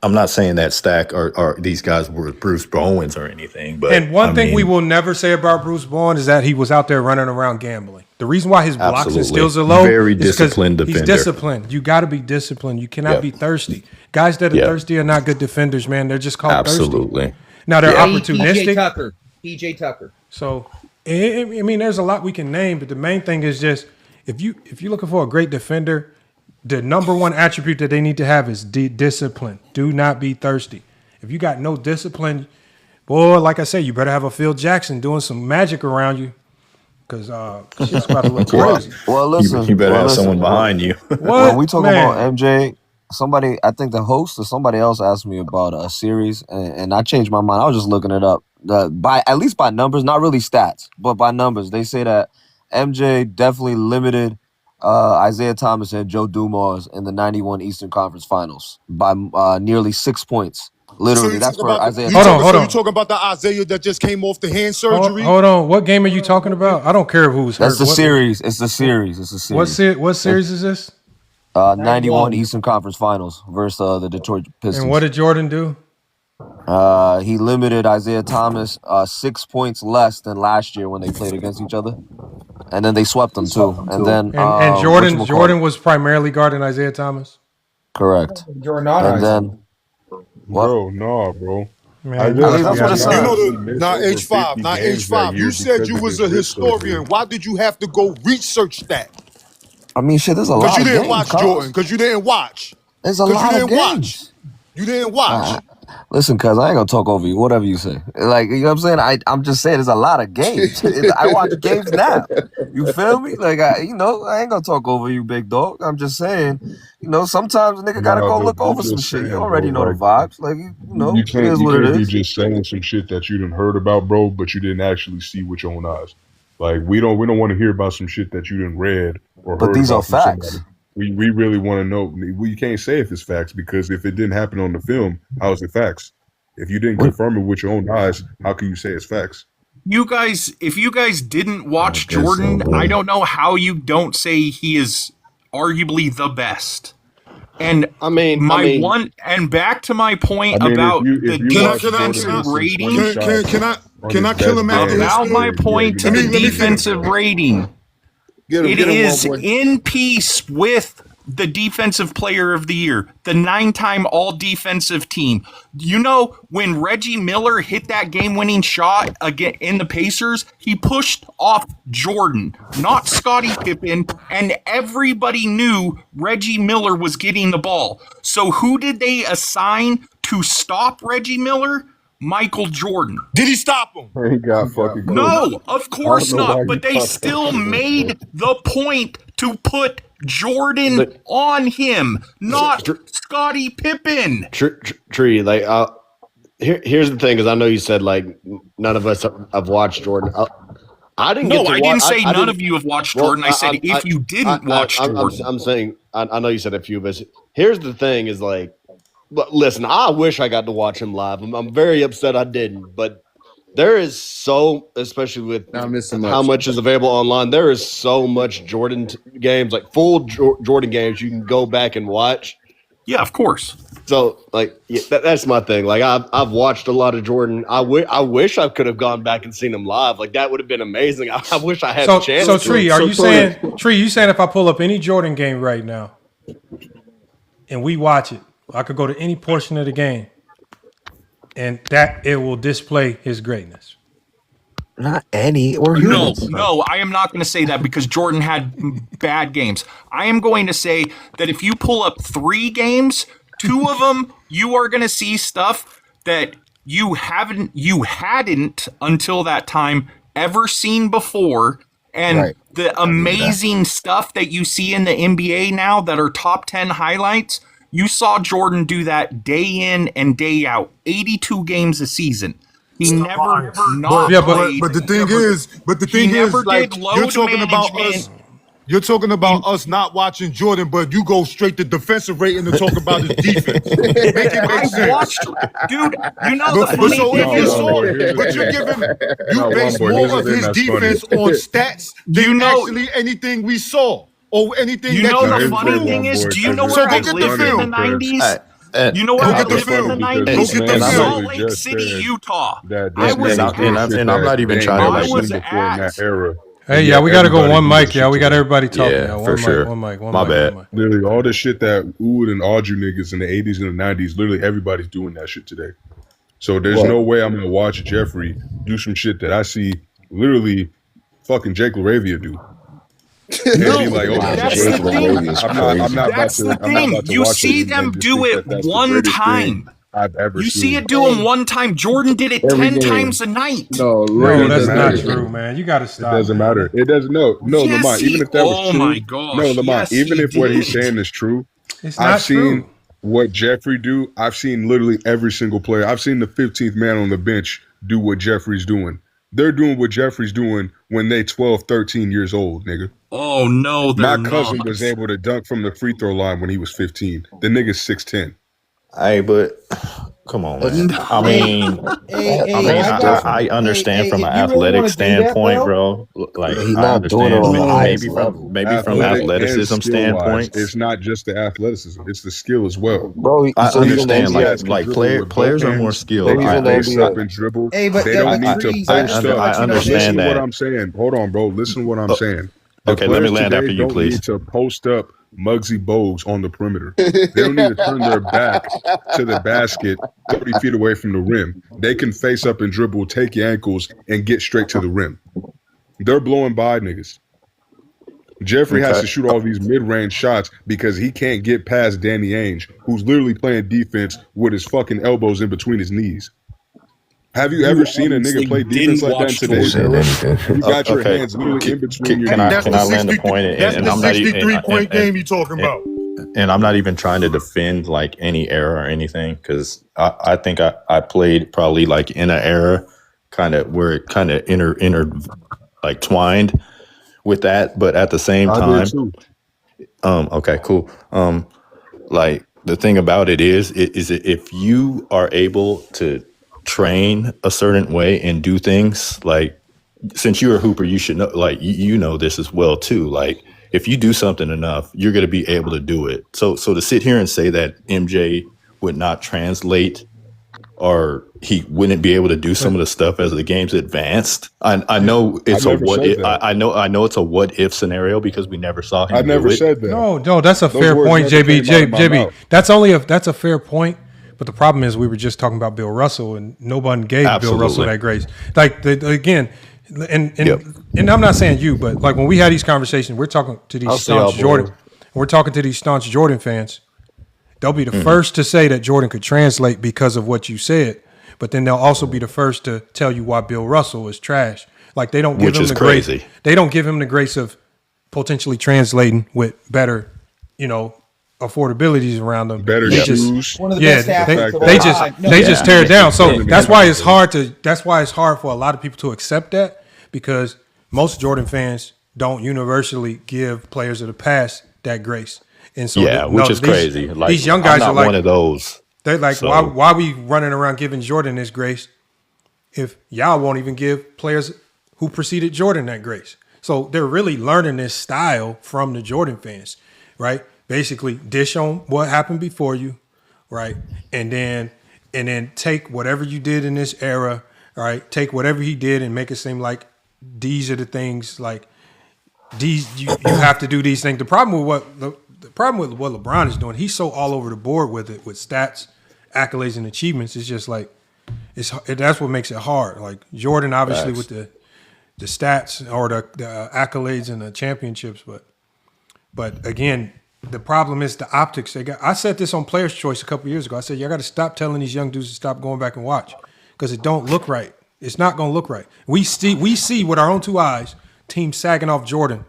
I'm not saying that Stack or these guys were Bruce Bowens or anything, but and one thing we will never say about Bruce Bowen is that he was out there running around gambling. The reason why his blocks and steals are low very is because disciplined he's defender. disciplined. You got to be disciplined. You cannot be thirsty. Guys that are thirsty are not good defenders, man. They're just called thirsty. Now they're opportunistic. PJ Tucker. So I mean, there's a lot we can name, but the main thing is just if you're looking for a great defender, the number one attribute that they need to have is discipline. Do not be thirsty. If you got no discipline, boy, like I say, you better have a Phil Jackson doing some magic around you, because shit's about to look crazy. Well, listen, you better have someone behind you. When we talk about MJ, somebody, I think the host or somebody else asked me about a series, and I changed my mind. I was just looking it up. At least by numbers, not really stats, but by numbers. They say that MJ definitely limited Isaiah Thomas and Joe Dumars in the 91 Eastern Conference Finals by nearly 6 points. Literally, that's for Isaiah Thomas. Hold on. You talking about the Isaiah that just came off the hand surgery? Hold on. What game are you talking about? I don't care who's hurt. That's the series. It's the series. What series is this? 91 Eastern Conference Finals versus the Detroit Pistons. And what did Jordan do? He limited Isaiah Thomas 6 points less than last year when they played against each other, and then they swept them too. And then Jordan was primarily guarding Isaiah Thomas. Correct. Jordan not and then what? Bro, no, bro. Man, that's what it says. Now H5. You said you was a historian. Why did you have to go research that? I mean, shit, there's a lot of games. Because you didn't watch Jordan. Because you didn't watch. There's a lot of games. You didn't watch. Listen, cuz I ain't gonna talk over you. Whatever you say, like, you know what I'm saying. I'm just saying, there's a lot of games. I watch games now. You feel me? Like, I ain't gonna talk over you, big dog. I'm just saying, sometimes a nigga gotta go look over some shit. You already know the vibes. Like, you can't be just saying some shit that you didn't heard about, bro, but you didn't actually see with your own eyes. Like, we don't want to hear about some shit that you didn't read or heard. But these are about facts. Somebody. We really want to know. We can't say if it's facts, because if it didn't happen on the film, how is it facts? If you didn't confirm it with your own eyes, how can you say it's facts? If you guys didn't watch Jordan, I don't know how you don't say he is arguably the best. And back to my point about the defensive rating. Can I kill him after this? About my point to the defensive rating. It is in piece with the defensive player of the year, the 9-time all-defensive team. When Reggie Miller hit that game-winning shot again in the Pacers, he pushed off Jordan, not Scottie Pippen, and everybody knew Reggie Miller was getting the ball. So who did they assign to stop Reggie Miller? Michael Jordan. Did he stop him? He got fucking cooked. No, of course not. But they still made the point to put Jordan on him, not Scottie Pippen. Tree, like, here's the thing, because I know you said, like, none of us have watched Jordan. I didn't say none of you have watched Jordan. I said if you didn't watch Jordan. I'm saying, I know you said a few of us. Here's the thing is, like, but listen, I wish I got to watch him live. I'm very upset I didn't, but there is especially with how much is available online, there is so much Jordan games, like full Jordan games you can go back and watch. Yeah, of course. So, like, that's my thing. Like, I've watched a lot of Jordan. I wish I could have gone back and seen him live. Like, that would have been amazing. I wish I had a chance. So, Tree, you saying if I pull up any Jordan game right now and we watch it, I could go to any portion of the game, and that it will display his greatness. Not any or no, I am not going to say that, because Jordan had bad games. I am going to say that if you pull up 3 games, 2 of them you are going to see stuff that you hadn't until that time ever seen before, and the amazing stuff that you see in the NBA now that are top 10 highlights. You saw Jordan do that day in and day out, 82 games a season. He never not played. But the thing is, like, you're talking about us not watching Jordan, but you go straight to defensive rating to talk about his defense. Make it make sense. Dude, you base more of his defense on stats than actually anything we saw. Or anything the funny thing is, do you know where I lived in the 90s? You know where Go I get the lived in the film. '90s? Go get the Salt film. Lake City, Utah. That I was and I'm not even trying to I like. was before in that asked. era. Hey, yeah, we got to go one mic. Yeah, we got everybody talking. Yeah, Yeah, for one sure. mic, one mic, one My mic, bad. one mic. Literally, all the shit that Ood and Audrey niggas in the 80s and the 90s, literally everybody's doing that shit today. So there's no way I'm going to watch Jeffrey do some shit that I see literally fucking Jake LaRavia do. No, And be like, oh, that's that's the thing. I'm not That's the about to thing. You watch see it them and just do think it that's the one greatest time. thing I've ever You seen. see it do them one time. Jordan did it Every 10 game. times a night. No, No, that's not matter. true, man. You got to It stop. doesn't man. matter. It doesn't. No, Yes, Lamont. Even if that was oh true, my gosh. no, Lamont. Yes, even he if what he's did. saying is true, It's I've not seen true. what Jeffrey do. I've seen literally every single player. I've seen the 15th man on the bench do what Jeffrey's doing. They're doing what Jeffrey's doing when they 12, 13 years old, nigga. Oh no, they're My cousin not. was able to dunk from the free throw line when he was 15. The nigga's 6'10". Hey, but come on, man. I mean, I understand from an athletic standpoint, bro. Like He's I not doing it understand on the highest level. maybe from Athletic and athleticism skill-wise, standpoint. it's not just the athleticism; it's the skill as well. Bro, I so he's in the understand, NBA. like players are more skilled. So he's in the They NBA. stop and dribble. Hey, but They yeah, don't but need to Trees, post up. I understand Listen to that. what I'm saying. Hold on, bro. Listen to what I'm saying. The Okay, let me players land today after you, don't please. need to post up Muggsy Bogues on the perimeter. They don't need to turn their back to the basket 30 feet away from the rim. They can face up and dribble, take your ankles, and get straight to the rim. They're blowing by niggas. Jeffrey has to shoot all these mid-range shots because he can't get past Danny Ainge, who's literally playing defense with his fucking elbows in between his knees. Have you ever seen a nigga play defense like that in today's era? You got your hands literally in between your knees. Can I land the point? That's And the I'm not even 63-point game you talking about. And I'm not even trying to defend like any era or anything because I think I played probably like in an era kind of where it kind of like twined with that, but at the same time, okay, cool. Like the thing about it is if you are able to train a certain way and do things like, since you're a hooper, you should know, like, you know this as well too. Like if you do something enough, you're going to be able to do it. So to sit here and say that MJ would not translate or he wouldn't be able to do some of the stuff as the game's advanced. I know it's a what if, I know it's a what if scenario because we never saw him. I never said that. No, that's a fair point, JB. JB, that's a fair point. But the problem is we were just talking about Bill Russell and nobody gave Bill Russell that grace. Like again, and I'm not saying you, but like when we had these conversations, we're talking to these staunch Jordan. We're talking to these staunch Jordan fans. They'll be the first to say that Jordan could translate because of what you said, but then they'll also be the first to tell you why Bill Russell is trash. Like they don't give him the grace. They don't give him the grace of potentially translating with better, affordabilities around them. Better shoes. One of the best athletes of all time. They just tear it down. So that's why it's hard for a lot of people to accept that because most Jordan fans don't universally give players of the past that grace. And so which is crazy. Like, these young guys are like one of those. They're like, so, why are we running around giving Jordan this grace if y'all won't even give players who preceded Jordan that grace? So they're really learning this style from the Jordan fans, right? Basically, dish on what happened before you, right? And then take whatever you did in this era, right? Take whatever he did and make it seem like these are the things, like these you have to do these things. The problem with what LeBron is doing, he's so all over the board with it, with stats, accolades, and achievements. It's just like that's what makes it hard. Like Jordan, obviously, with the stats or the accolades and the championships, but again, the problem is the optics. I said this on Players' Choice a couple years ago. I said y'all got to stop telling these young dudes to stop going back and watch because it don't look right. It's not going to look right. We see with our own two eyes teams sagging off Jordan,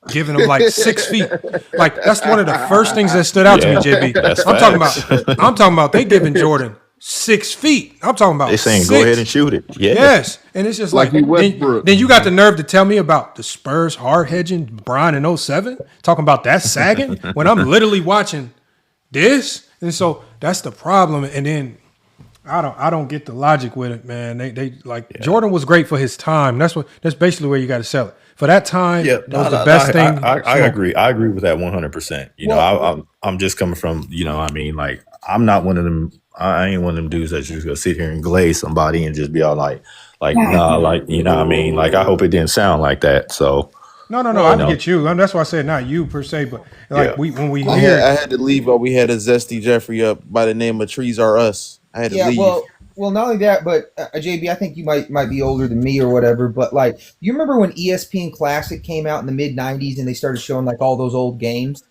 giving him like 6 feet. Like that's one of the first things that stood out to me, JB. I'm talking about they giving Jordan 6 feet. I'm talking about they saying 6. Go ahead and shoot it. Yeah. Yes. And it's just like then you got the nerve to tell me about the Spurs hard hedging Bron in 07, talking about that sagging when I'm literally watching this. And so that's the problem. And then I don't get the logic with it, man. They like Jordan was great for his time. That's basically where you got to sell it. For that time, that was the best thing. I agree. I agree with that 100%. I'm just coming from, like I'm not one of them. I ain't one of them dudes that's just gonna sit here and glaze somebody and just be all like, nah, like, you know what I mean? Like, I hope it didn't sound like that. So, No, I get you. That's why I said not you per se, but like when we I hear, had to leave while we had a Zesty Jeffrey up by the name of Trees Are Us. I had to leave. Well, not only that, but JB, I think you might be older than me or whatever. But like, you remember when ESPN Classic came out in the mid '90s and they started showing like all those old games?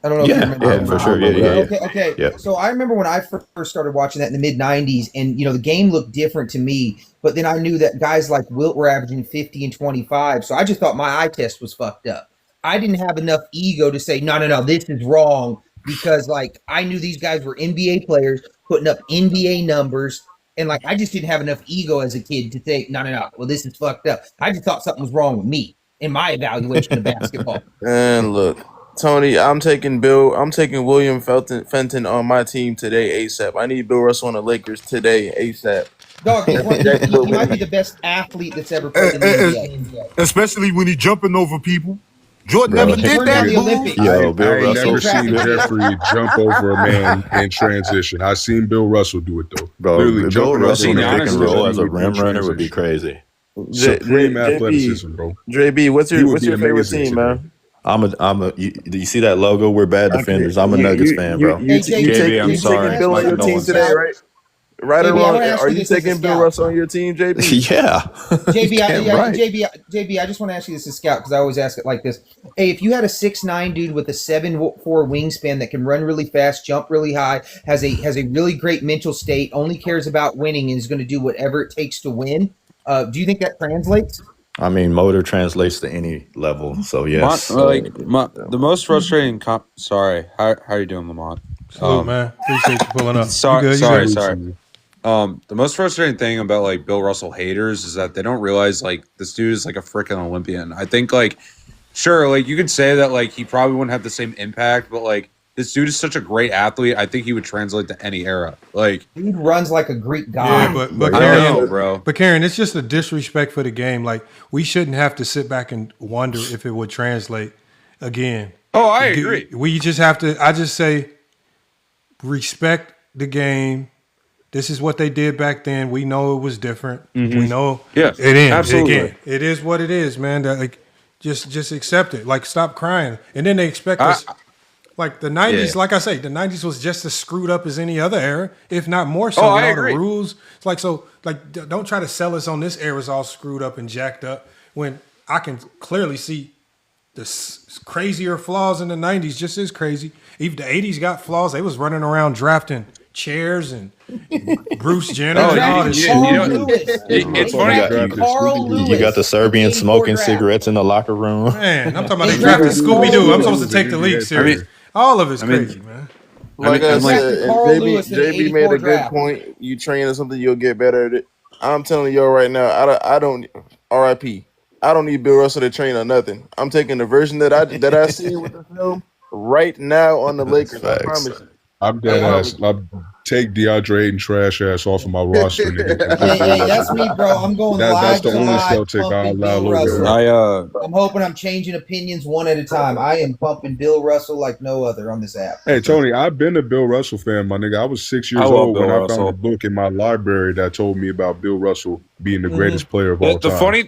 I don't know if you remember. Yeah, for sure. Yeah. Okay. Yeah. So I remember when I first started watching that in the mid '90s, and the game looked different to me. But then I knew that guys like Wilt were averaging 50 and 25, so I just thought my eye test was fucked up. I didn't have enough ego to say no, this is wrong, because like I knew these guys were NBA players putting up NBA numbers, and like I just didn't have enough ego as a kid to say no, well, this is fucked up. I just thought something was wrong with me in my evaluation of basketball. And look, Tony, I'm taking William Fenton on my team today ASAP. I need Bill Russell on the Lakers today ASAP. Dog, he might be the best athlete that's ever played in the NBA. Especially when he's jumping over people. Jordan never did that. Yo, Bill I ain't Russell. never seen Jeffrey jump over a man in transition. I seen Bill Russell do it though. Bro, Bill Russell in the pick and roll as a rim runner would be crazy. Supreme athleticism, bro. JB, what's your favorite team, man? You see that logo? We're bad defenders. I'm a Nuggets fan, bro. JB, I'm sorry. Taking Bill on your team today, right? Right or wrong? Are you taking Bill Russell on your team, JB? Yeah. JB, I just want to ask you this as scout, because I always ask it like this. Hey, if you had a 6'9" dude with a 7'4" wingspan that can run really fast, jump really high, has a really great mental state, only cares about winning, and is going to do whatever it takes to win, do you think that translates? I mean, motor translates to any level, so yes. The most frustrating sorry, how are you doing, Lamont? Man, appreciate you pulling up. Sorry. The most frustrating thing about like Bill Russell haters is that they don't realize like this dude is like a freaking Olympian. I think like, sure, like you could say that like he probably wouldn't have the same impact, but like this dude is such a great athlete. I think he would translate to any era. Like he runs like a Greek god. Yeah, but Karen, bro. But Karen, it's just a disrespect for the game. Like we shouldn't have to sit back and wonder if it would translate again. Oh, I agree. We just have to. I just say respect the game. This is what they did back then. We know it was different. Mm-hmm. We know it is. Absolutely. Again, it is what it is, man. That, like, just accept it. Like, stop crying. And then they expect us. Like the 90s, like I say, the 90s was just as screwed up as any other era, if not more so. I agree. The rules. It's like, so, like, don't try to sell us on this era's all screwed up and jacked up when I can clearly see the crazier flaws in the 90s just as crazy. Even the 80s got flaws. They was running around drafting chairs and Bruce Jenner and all this shit. It's funny. You got the Serbian smoking cigarettes in the locker room. Man, I'm talking about they drafted Scooby-Doo. I'm supposed to take the league serious. All of it's crazy, man. Like I said, JB made a good point. You train or something, you'll get better at it. I'm telling y'all right now, I don't RIP. I don't need Bill Russell to train on nothing. I'm taking the version that I see with the film right now on the Lakers. I promise you. I'm dead ass. I'll take DeAndre Ayton trash ass off of my roster. Hey, that's me, bro. I'm going live. That's the only Celtic I allow. I'm hoping I'm changing opinions one at a time. I am pumping Bill Russell like no other on this app. Hey, Tony, I've been a Bill Russell fan, my nigga. I was 6 years old when I found a book in my library that told me about Bill Russell being the greatest player of all time. The funny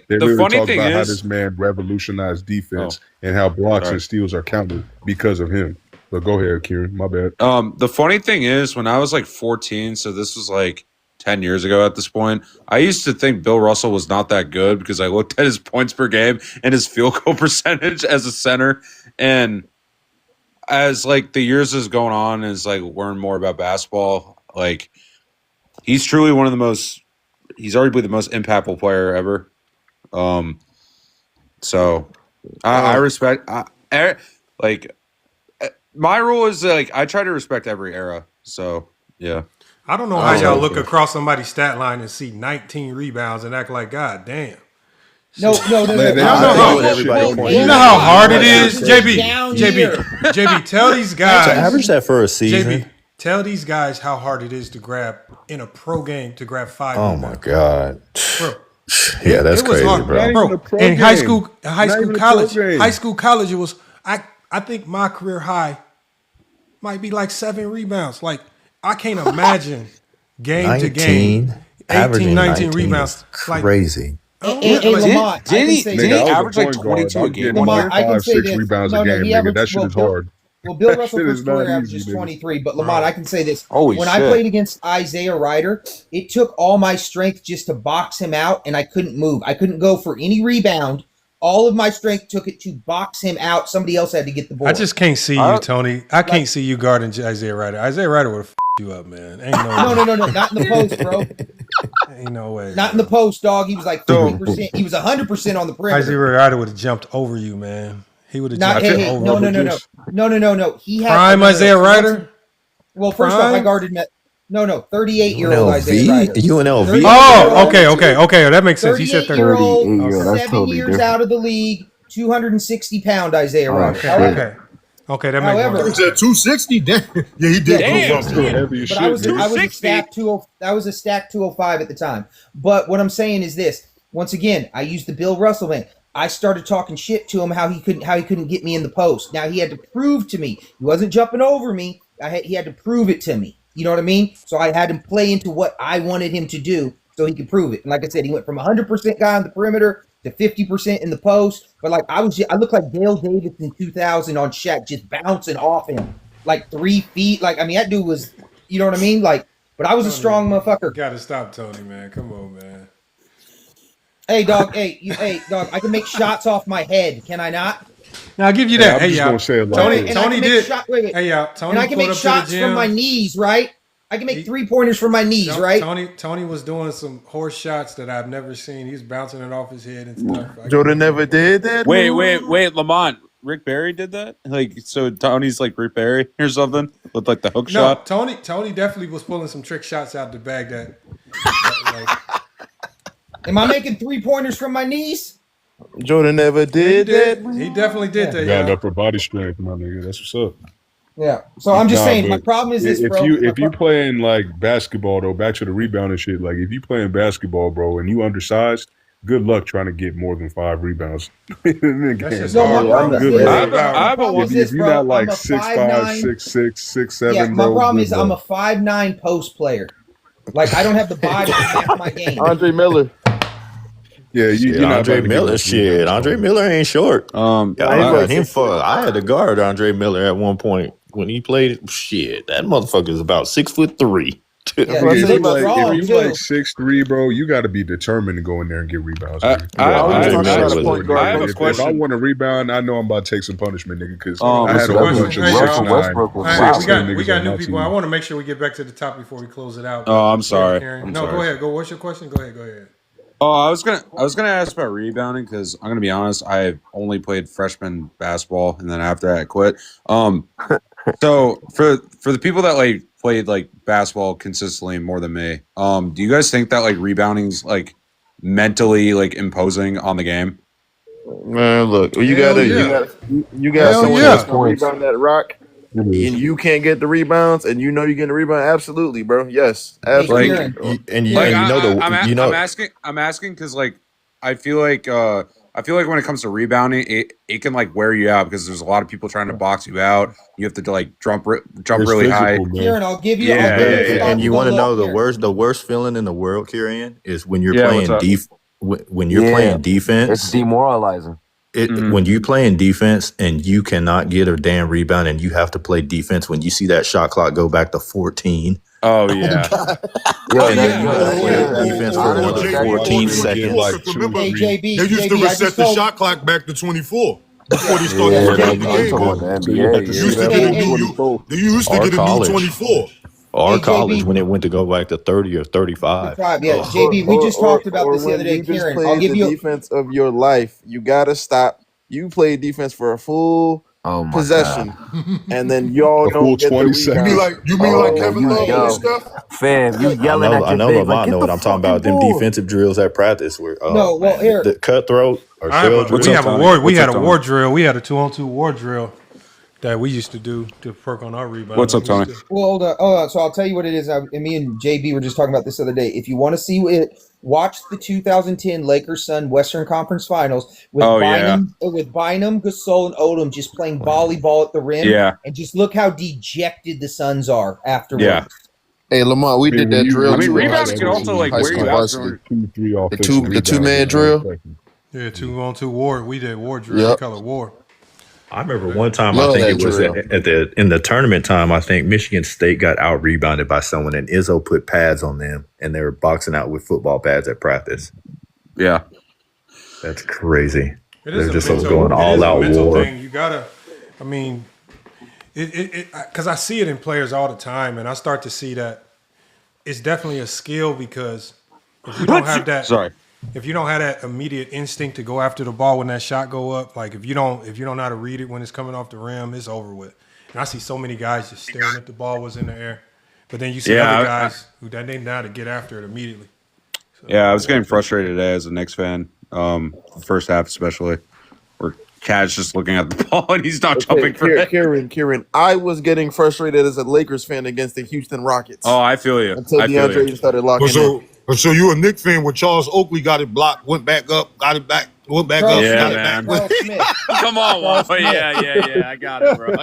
thing is how this man revolutionized defense and how blocks and steals are counted because of him. But go ahead, Kieran. My bad. The funny thing is, when I was like 14, so this was like 10 years ago at this point, I used to think Bill Russell was not that good because I looked at his points per game and his field goal percentage as a center. And as like the years is going on, as like learn more about basketball, like he's truly one of the most, he's arguably the most impactful player ever. So I respect, like, my rule is like I try to respect every era. So yeah. I don't know how y'all look across somebody's stat line and see 19 rebounds and act like, God damn. No. You know how hard it is, JB. Tell these guys. To average that for a season. JB, tell these guys how hard it is to grab in a pro game to grab 5. Oh my God. Bro. Yeah, that's crazy, hard, bro. In high school, college, it was. I think my career high might be like 7 rebounds. Like, I can't imagine game to 19, game, 18, 19 rebounds. Crazy. Lamont, did he average like 22 a game? Lamont, I can say 5-6 rebounds a game, nigga. That shit is hard. Well, Bill Russell Shit first is not career easy, averages nigga. 23, but Lamont, I can say this. Holy when shit. I played against Isaiah Ryder, it took all my strength just to box him out, and I couldn't move. I couldn't go for any rebound. All of my strength took it to box him out. Somebody else had to get the ball. I just can't see you, Tony. I can't see you guarding Isaiah Ryder. Isaiah Ryder would have you up, man. Ain't no No, not in the post, bro. Ain't no way. Not in the post, dog. He was like 50%. He was 100% on the perimeter. Isaiah Ryder would have jumped over you, man. He would have jumped over No. He had prime Isaiah Ryder. Well, first off, I guarded him at 38-year-old Isaiah Ryder. UNLV. Oh, okay. That makes sense. He said 38-year-old, 7 years out of the league, 260-pound Isaiah Ryder. Okay, that makes sense. He was at 260. Damn. Yeah, he did. But I was a stack 20. That was a stack 205 at the time. But what I'm saying is this. Once again, I used the Bill Russell thing. I started talking shit to him how he couldn't get me in the post. Now he had to prove to me. He wasn't jumping over me. He had to prove it to me. You know what I mean? So I had him play into what I wanted him to do so he could prove it. And like I said, he went from 100% guy on the perimeter to 50% in the post. But like I looked like Dale Davis in 2000 on Shaq, just bouncing off him like 3 feet. Like, I mean, that dude was, you know what I mean? Like, but I was a strong motherfucker. You gotta stop Tony, man. Come on, man. Hey, dog. Hey, dog. I can make shots off my head. Can I not? Now I'll give you that. I'm just gonna say it like Tony did. Wait. Hey, Tony. And I can make shots from my knees, right? I can make 3-pointers from my knees, right? Tony was doing some horse shots that I've never seen. He was bouncing it off his head and stuff. Jordan never did that. Wait, Lamont. Rick Barry did that? Like, so Tony's like Rick Barry or something with like the hook shot? Tony definitely was pulling some trick shots out the bag that Am I making 3-pointers from my knees? Jordan never did that. He definitely did that. Got upper body strength, my nigga. That's what's up. Yeah. So I'm just saying, my problem is this, bro. If you playing like basketball, though, back to the rebound and shit, like if you playing basketball, bro, and you undersized, good luck trying to get more than 5 rebounds. If you're not like 6'5", 6'6", 6'7", yeah, my problem is I'm a 5'9" post player. Like, I don't have the body to match my game. Andre Miller. Yeah, Andre Miller. Shit, Andre Miller ain't short. I had to guard Andre Miller at one point when he played. Shit, that motherfucker is about 6'3". If you like 6'3", bro, you got to be determined to go in there and get rebounds. I have a question. If I want a rebound, I know I'm about to take some punishment, nigga. Because I had a bunch of we got new people. I want to make sure we get back to the top before we close it out. Oh, I'm sorry. Go ahead. What's your question? Go ahead. Oh, I was gonna ask about rebounding because I'm gonna be honest. I only played freshman basketball, and then after that, I quit. So for the people that like played like basketball consistently more than me, do you guys think that like rebounding's like mentally like imposing on the game? Man, look, you got someone that's gonna rebound that rock. And you can't get the rebounds, and you know you're getting the rebound. Absolutely, bro. Yes, absolutely. I'm asking because like I feel like when it comes to rebounding, it can like wear you out because there's a lot of people trying to box you out. You have to like jump really high. Kieran, I'll give you. And you want to know the worst feeling in the world, Kieran, is when you're playing when you're playing defense. It's demoralizing. When you playing defense and you cannot get a damn rebound and you have to play defense when you see that shot clock go back to 14. Oh yeah. Defense for another 14 seconds. They used to reset the shot clock back to 24 before they started the They used to get a new 24. Or college when it went to go back to 30 or 35. Yeah, JB, we just talked about this the other day. Kieran, I'll give you the defense of your life. You gotta stop. You play defense for a full possession, and then y'all don't get the rebound. You mean like Kevin Love and stuff? Fam, you yelling at your I know Lamont know what I'm talking about. Them defensive drills at practice were here the cutthroat or shell drill. We had a war drill. We had a 2-on-2 war drill. that we used to do to perk on our rebound. What's up, Tony? Well, hold on. So I'll tell you what it is. And me and JB were just talking about this the other day. If you want to see it, watch the 2010 Lakers Sun Western Conference Finals with Bynum, Gasol, and Odom just playing volleyball at the rim. Yeah. And just look how dejected the Suns are afterwards. Yeah. Hey, Lamont, we did that drill. I mean, rebounding can also like wear you out. The two-man drill. Yeah, 2-on-2 war. We did war drill. They call it war. I remember one time, I think it was in the tournament time, I think Michigan State got out-rebounded by someone, and Izzo put pads on them, and they were boxing out with football pads at practice. Yeah. That's crazy. They're just mental, going all-out war. Thing. You got to, I mean, because I see it in players all the time, and I start to see that it's definitely a skill because if you don't have that, if you don't have that immediate instinct to go after the ball when that shot go up, like if you don't know how to read it when it's coming off the rim, it's over with. And I see so many guys just staring at the ball was in the air, but then you see other guys who they know how to get after it immediately. So, I was getting frustrated today as a Knicks fan, first half especially, where Cad's just looking at the ball and he's not jumping for it. Kieran, I was getting frustrated as a Lakers fan against the Houston Rockets. Oh, I feel you. Until DeAndre started locking in. So you a Knicks fan when Charles Oakley got it blocked, went back up, got it back, went back up. Yeah, man. Come on, Waffle. Yeah. I got it, bro.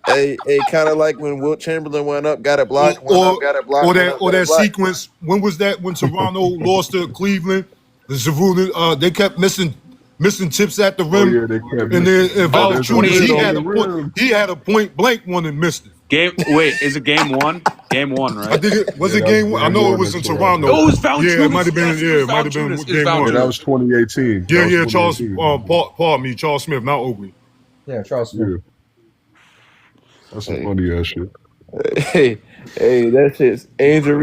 Hey, kind of like when Wilt Chamberlain went up, got it blocked, got it blocked. Or that sequence. When was that? When Toronto lost to Cleveland, they kept missing tips at the rim, and then Valanciunas, he had a point blank one and missed it. Is it game one? Game one, right? I think it was game one. I know it was in Toronto. Oh, it was Valanciunas. Yeah, it might have been. It might have been game one. That was 2018. Yeah. Charles, pardon me, Charles Smith, not Oakley. Yeah, Charles Smith. Yeah. That's some funny ass shit. Hey, that shit's Angel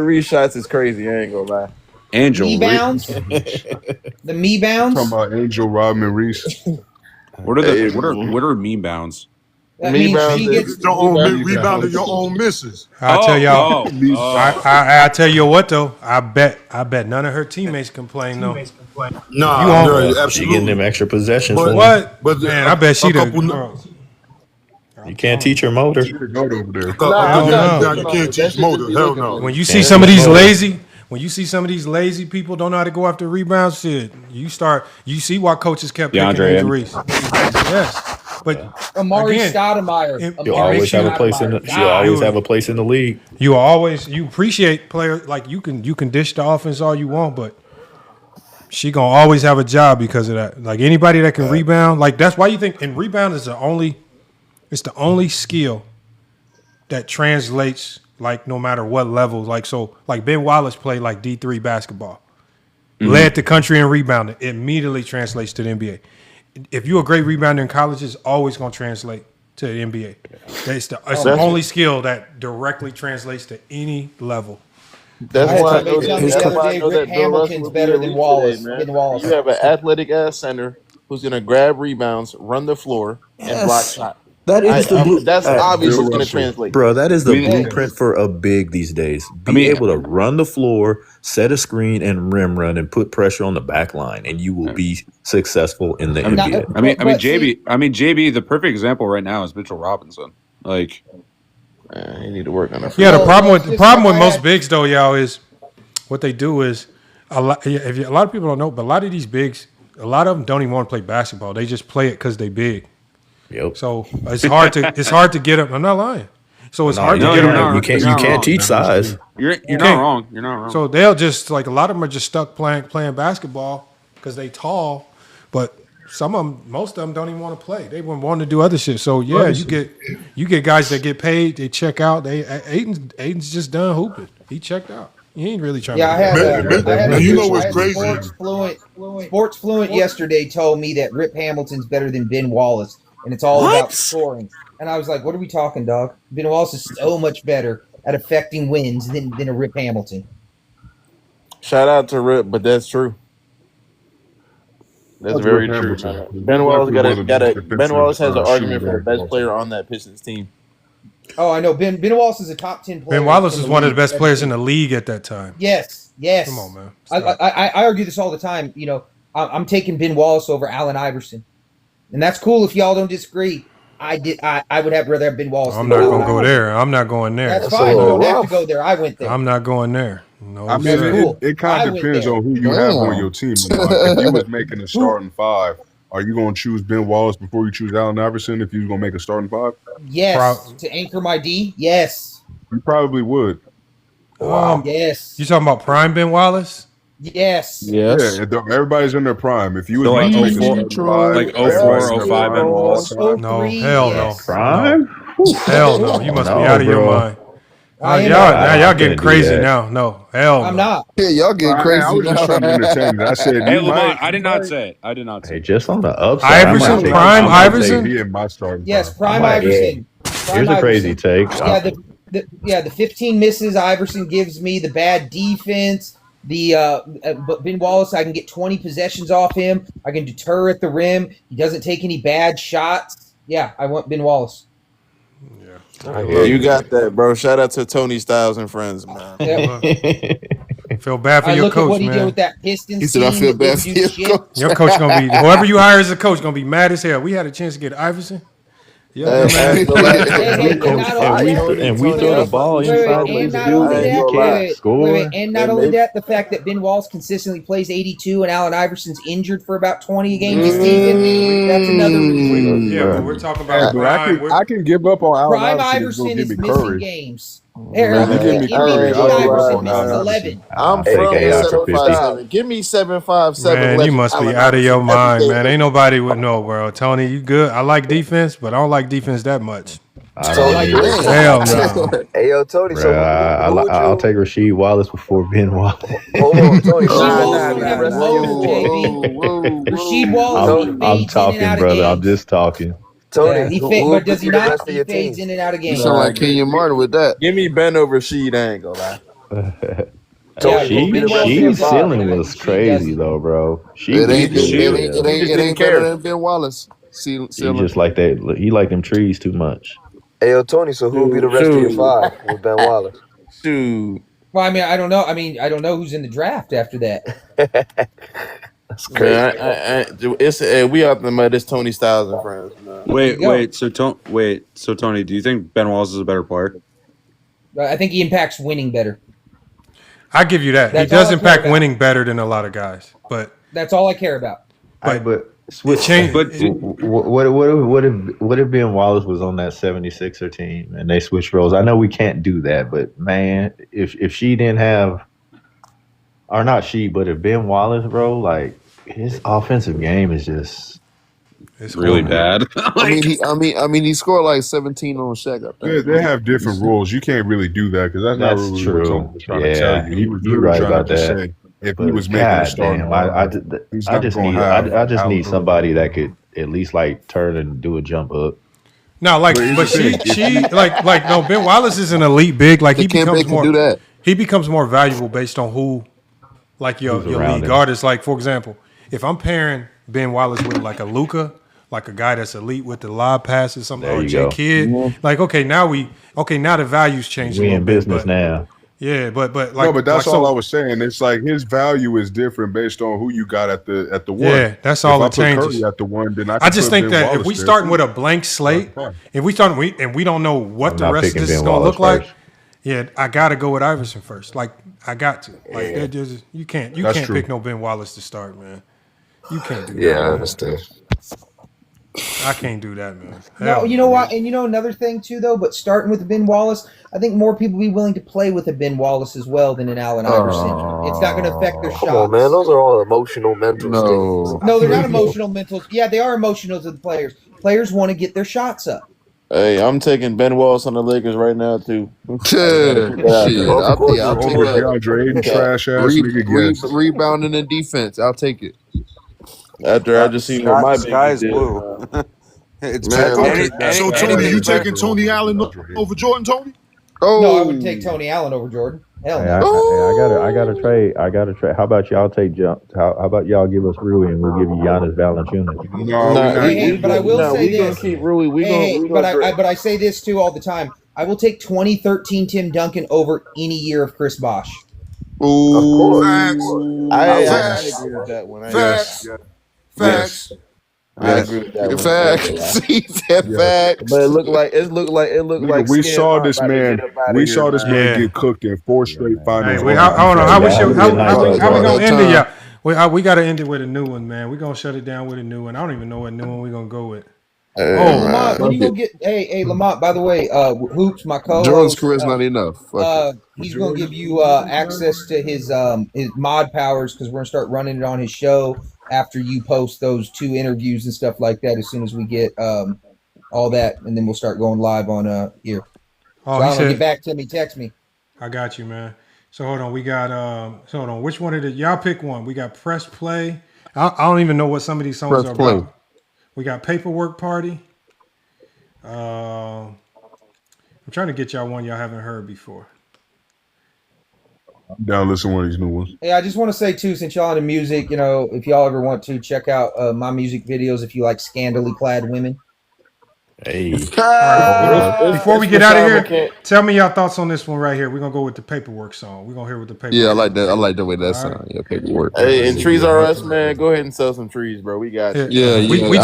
Reese shots is crazy. I ain't gonna lie. Angel Reese. The me bounds. Talking about Angel Rodman Reese. What are me bounds? That means she gets rebounded your own misses. I'll tell y'all. I tell you what though. I bet none of her teammates complain though. Nah, she getting them extra possessions. But man, I bet she You can't teach her motor. You can't teach motor. Hell no. When you see some of these lazy people don't know how to go after rebounds, shit. You see why coaches kept picking Angel Reese. Yes. But Amari Stoudemire. You always have a place in the. You always have a place in the league. You appreciate players like you can dish the offense all you want, but she gonna always have a job because of that. Like anybody that can rebound, like that's why you think and rebound is the only skill that translates like no matter what level. Like Ben Wallace played like D3 basketball, led the country in rebounding. It immediately translates to the NBA. If you're a great rebounder in college, it's always going to translate to the NBA. It's the only skill that directly translates to any level. That's why I know that Hamilton's better than Wallace. You have an athletic ass center who's going to grab rebounds, run the floor, and block shots. That's obvious it's going to translate. Bro, that is the blueprint for a big these days. Be able to run the floor, set a screen, and rim run, and put pressure on the back line, and you will be successul in the NBA. JB, the perfect example right now is Mitchell Robinson. Like, you need to work on that. Yeah, the problem with most bigs though, y'all, is what they do is a lot of people don't know, but a lot of these bigs, a lot of them don't even want to play basketball. They just play it because they big. Yep. So it's hard to get them. I'm not lying. So it's hard to get them. You can't teach size. You're not wrong. You're not wrong. So they'll just like a lot of them are just stuck playing basketball because they tall, but most of them don't even want to play. They want to do other shit. So yeah, you get guys that get paid. They check out. Aiden's just done hooping. He checked out. He ain't really trying. Yeah, to you know what's crazy? Sports Fluent yesterday told me that Rip Hamilton's better than Ben Wallace. And it's all about scoring. And I was like, what are we talking, dog? Ben Wallace is so much better at affecting wins than a Rip Hamilton. Shout out to Rip, but that's true. That's very true. Ben Wallace has an argument for the best player on that Pistons team. Oh, I know. Ben Wallace is a top 10 player. Ben Wallace is one of the best players in the league at that time. Yes. Come on, man. I argue this all the time. You know, I'm taking Ben Wallace over Allen Iverson. And that's cool if y'all don't disagree. I would have rather have Ben Wallace. I'm not gonna go there. I'm not going there. That's fine. You don't have to go there. I went there. I'm not going there. No, I mean, cool. it kind of depends on who you have on your team. If you was making a starting five, are you going to choose Ben Wallace before you choose Allen Iverson if you was going to make a starting five? Yes. To anchor my D, yes. You probably would. Yes. You talking about prime Ben Wallace? Yes. Yeah, everybody's in their prime. If you was like about to make a starting like 04, 05 Ben Wallace. No, hell no. Prime? Hell no. You must be out of your mind. Y'all getting crazy now. No, hell no. I'm not. Yeah, y'all getting crazy. I was just trying to entertain it. I said, hey, Lamont, I did not say it. I did not say it. Just on the upside. Iverson, prime Iverson? He in my starting yes, prime Iverson. Here's a crazy take. Yeah, the 15 misses Iverson gives me, the bad defense. But Ben Wallace, I can get 20 possessions off him. I can deter at the rim. He doesn't take any bad shots. Yeah, I want Ben Wallace. Yeah, you got that, bro. Shout out to Tony Styles and friends, man. Feel bad for your coach, man. Look at what he did with that Pistons. He said, "I feel bad for your coach." Your coach gonna be whoever you hire as a coach gonna be mad as hell. We had a chance to get Iverson. Yeah, and we throw the ball inside this dude. You can't score. And not only that, the fact that Ben Wallace consistently plays 82 and Allen Iverson's injured for about 20 games this season. That's another reason. Yeah, but we're talking about prime. I can give up on Allen Prime Iverson is missing games. MVP Iverson misses 11. I'm from 757. Give me 757. Man, you must be out of your mind, man. Ain't nobody would know, bro. Tony, you good? I like defense, but I don't like defense that much. Hell no. Hey, yo, Tony. So I'll take Rasheed Wallace before Ben Wallace. Hold on, Tony. Rasheed Wallace. I'm talking, brother. I'm just talking. Tony, but does he not? He fades in and out of games. You sound like Kenyon Martin with that. Give me Ben over Sheed. I ain't gonna lie. Sheed's ceiling was crazy though, bro. It ain't better than Ben Wallace. He just like that. He like them trees too much. Hey, yo, Tony. So who will be the rest of your five with Ben Wallace? Dude. Well, I mean, I don't know. I don't know who's in the draft after that. That's crazy. We have to met this Tony Styles and friends. Man. Wait. So Tony, do you think Ben Wallace is a better player? I think he impacts winning better. I give you that. He does impact winning better than a lot of guys, but that's all I care about. But switch. What if Ben Wallace was on that 76er team and they switched roles? I know we can't do that, but man, if she didn't have. Or not she, but if Ben Wallace, bro, like his offensive game is just it's really bad. I mean, he scored like 17 on Shaq. They have different rules. You can't really do that because that's not what true. We were trying to tell you. He was right about that. Say, if he was making a start, I just need somebody that could at least like turn and do a jump up. No, like, but she no. Ben Wallace is an elite big. Like he becomes more. He becomes more valuable based on who. Like your lead guard is like, for example, if I'm pairing Ben Wallace with like a Luka, like a guy that's elite with the lob passes, something or J Kidd, like now the values change. We in business now. Yeah, but like no, but that's all I was saying. It's like his value is different based on who you got at the one. Yeah, that's all it changes. Curry at the one, then I just think that if we starting with a blank slate, if we start and we don't know what the rest of this is going to look like. Yeah, I gotta go with Iverson first. Like I got to. Like you can't pick no Ben Wallace to start, man. You can't do that. Yeah, I understand. I can't do that, man. No, you know what? And you know another thing too, though. But starting with Ben Wallace, I think more people be willing to play with a Ben Wallace as well than an Allen Iverson. It's not going to affect their shots. Come on, man. Those are all emotional, mental things. No, they're not emotional, mental. Yeah, they are emotional to the players. Players want to get their shots up. Hey, I'm taking Ben Wallace on the Lakers right now too. I'll take that. Rebounding and defense. I'll take it. After I just seen what my sky's blue. It's so Tony, you taking Tony Allen over Jordan, Tony? Oh no, I would take Tony Allen over Jordan. Hell no. I gotta trade. How about y'all take jump? How about y'all give us Rui and we'll give you Giannis Valanciunas? But I will say this. Gonna keep Rui. But I say this too all the time. I will take 2013 Tim Duncan over any year of Chris Bosh. Ooh, I agree with that one. Facts. I agree with that one. Facts. He said facts. But it looked like Nigga, we saw this man. We saw this man get cooked in 4 straight finals. Hey, hold on. How we gonna end it? Yeah, we gotta end it with a new one, man. We gonna shut it down with a new one. I don't even know what new one we gonna go with. Lamont, when you gonna get? Hey, Lamont. By the way, Hoops, my co-host. Jordan's career is not enough. He's gonna give you access to his mod powers because we're gonna start running it on his show after you post those 2 interviews and stuff like that. As soon as we get all that, and then we'll start going live on here. Get back to me. Text me. I got you, man. So hold on. We got hold on. Which one of y'all pick one? We got Press Play. I don't even know what some of these songs are about. We got Paperwork Party. I'm trying to get y'all one y'all haven't heard before. I'm down to listen to one of these new ones. Hey, I just want to say too, since y'all into music, if y'all ever want to check out my music videos, if you like scandally clad women. Hey. Before we get out of here, tell me your thoughts on this one right here. We're gonna go with the Paperwork song. We're gonna hear with the Paperwork. Yeah, I like that. I like the way that sounds. Yeah, Paperwork. Hey, and Trees R Us, man. Go ahead and sell some trees, bro. We got you. Yeah. We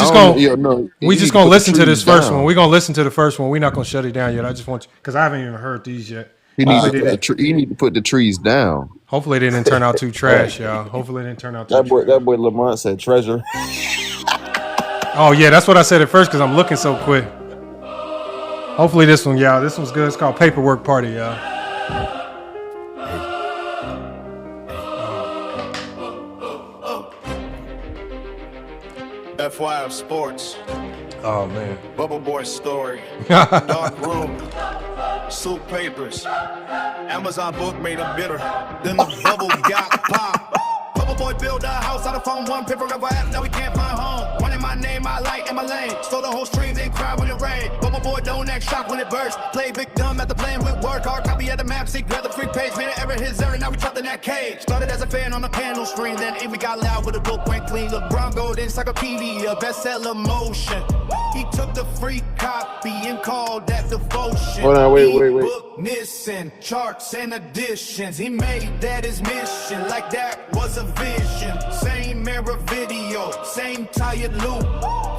just gonna listen to this first one. We're gonna listen to the first one. We're not gonna shut it down yet. I just want you because I haven't even heard these yet. You need to put the trees down. Hopefully they didn't turn out too trash, y'all. Hopefully they didn't turn out too trash. That boy Lamont said treasure. Oh yeah, that's what I said at first because I'm looking so quick. Hopefully this one, y'all. This one's good. It's called Paperwork Party, y'all. FYF Sports. Oh man. Bubble Boy story. Dark room. Soup papers. Amazon book made him bitter. Then the bubble got popped. Bubble Boy built a house out of phone, one paper rubber app, now we can't find home. One in my name, my light, and my lane. Stole the whole stream, then cry when it rained. Bubble Boy don't act shocked when it burst. Play big dumb after playing with work. Hard copy of the map, see, grab the free page. Made it ever his error, now we trapped in that cage. Started as a fan on the panel screen, then even got loud with the book went clean. LeBron Gold encyclopedia, bestseller motion. He took the free copy and called that devotion. Hold on, wait. Book missing charts and additions. He made that his mission, like that was a vision. Same era video, same tired loop.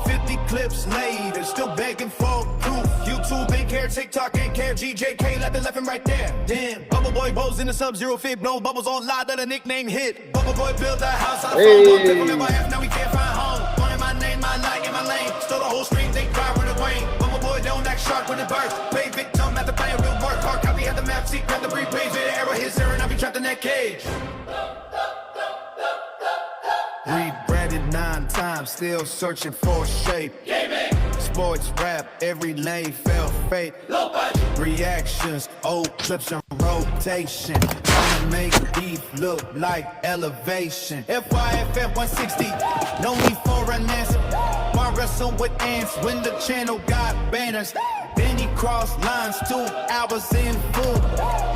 50 clips later, still begging for proof. YouTube ain't care, TikTok ain't care, GJK left and right there. Damn, Bubble Boy bows in the Sub-Zero fib, no bubbles on live that a nickname hit. Bubble Boy built a house out of phone, one clip from FYF, now we can't find home. One in my name, my light, and my lane. Stole the whole stream, they cry when it wane. Bubble Boy don't act sharp when it burst. Play victim after playing real work. Hard copy at the map, see, grab the free page. Made an error, his error, now we trapped in that cage. Rebranded 9 times, still searching for shape. Sports rap, every lane fell fate. Reactions, old clips in rotation. Trying to make beef look like elevation. FYF 160, no need for an answer. Why wrestle with ants when the channel got banners? Then he crossed lines 2 hours in full.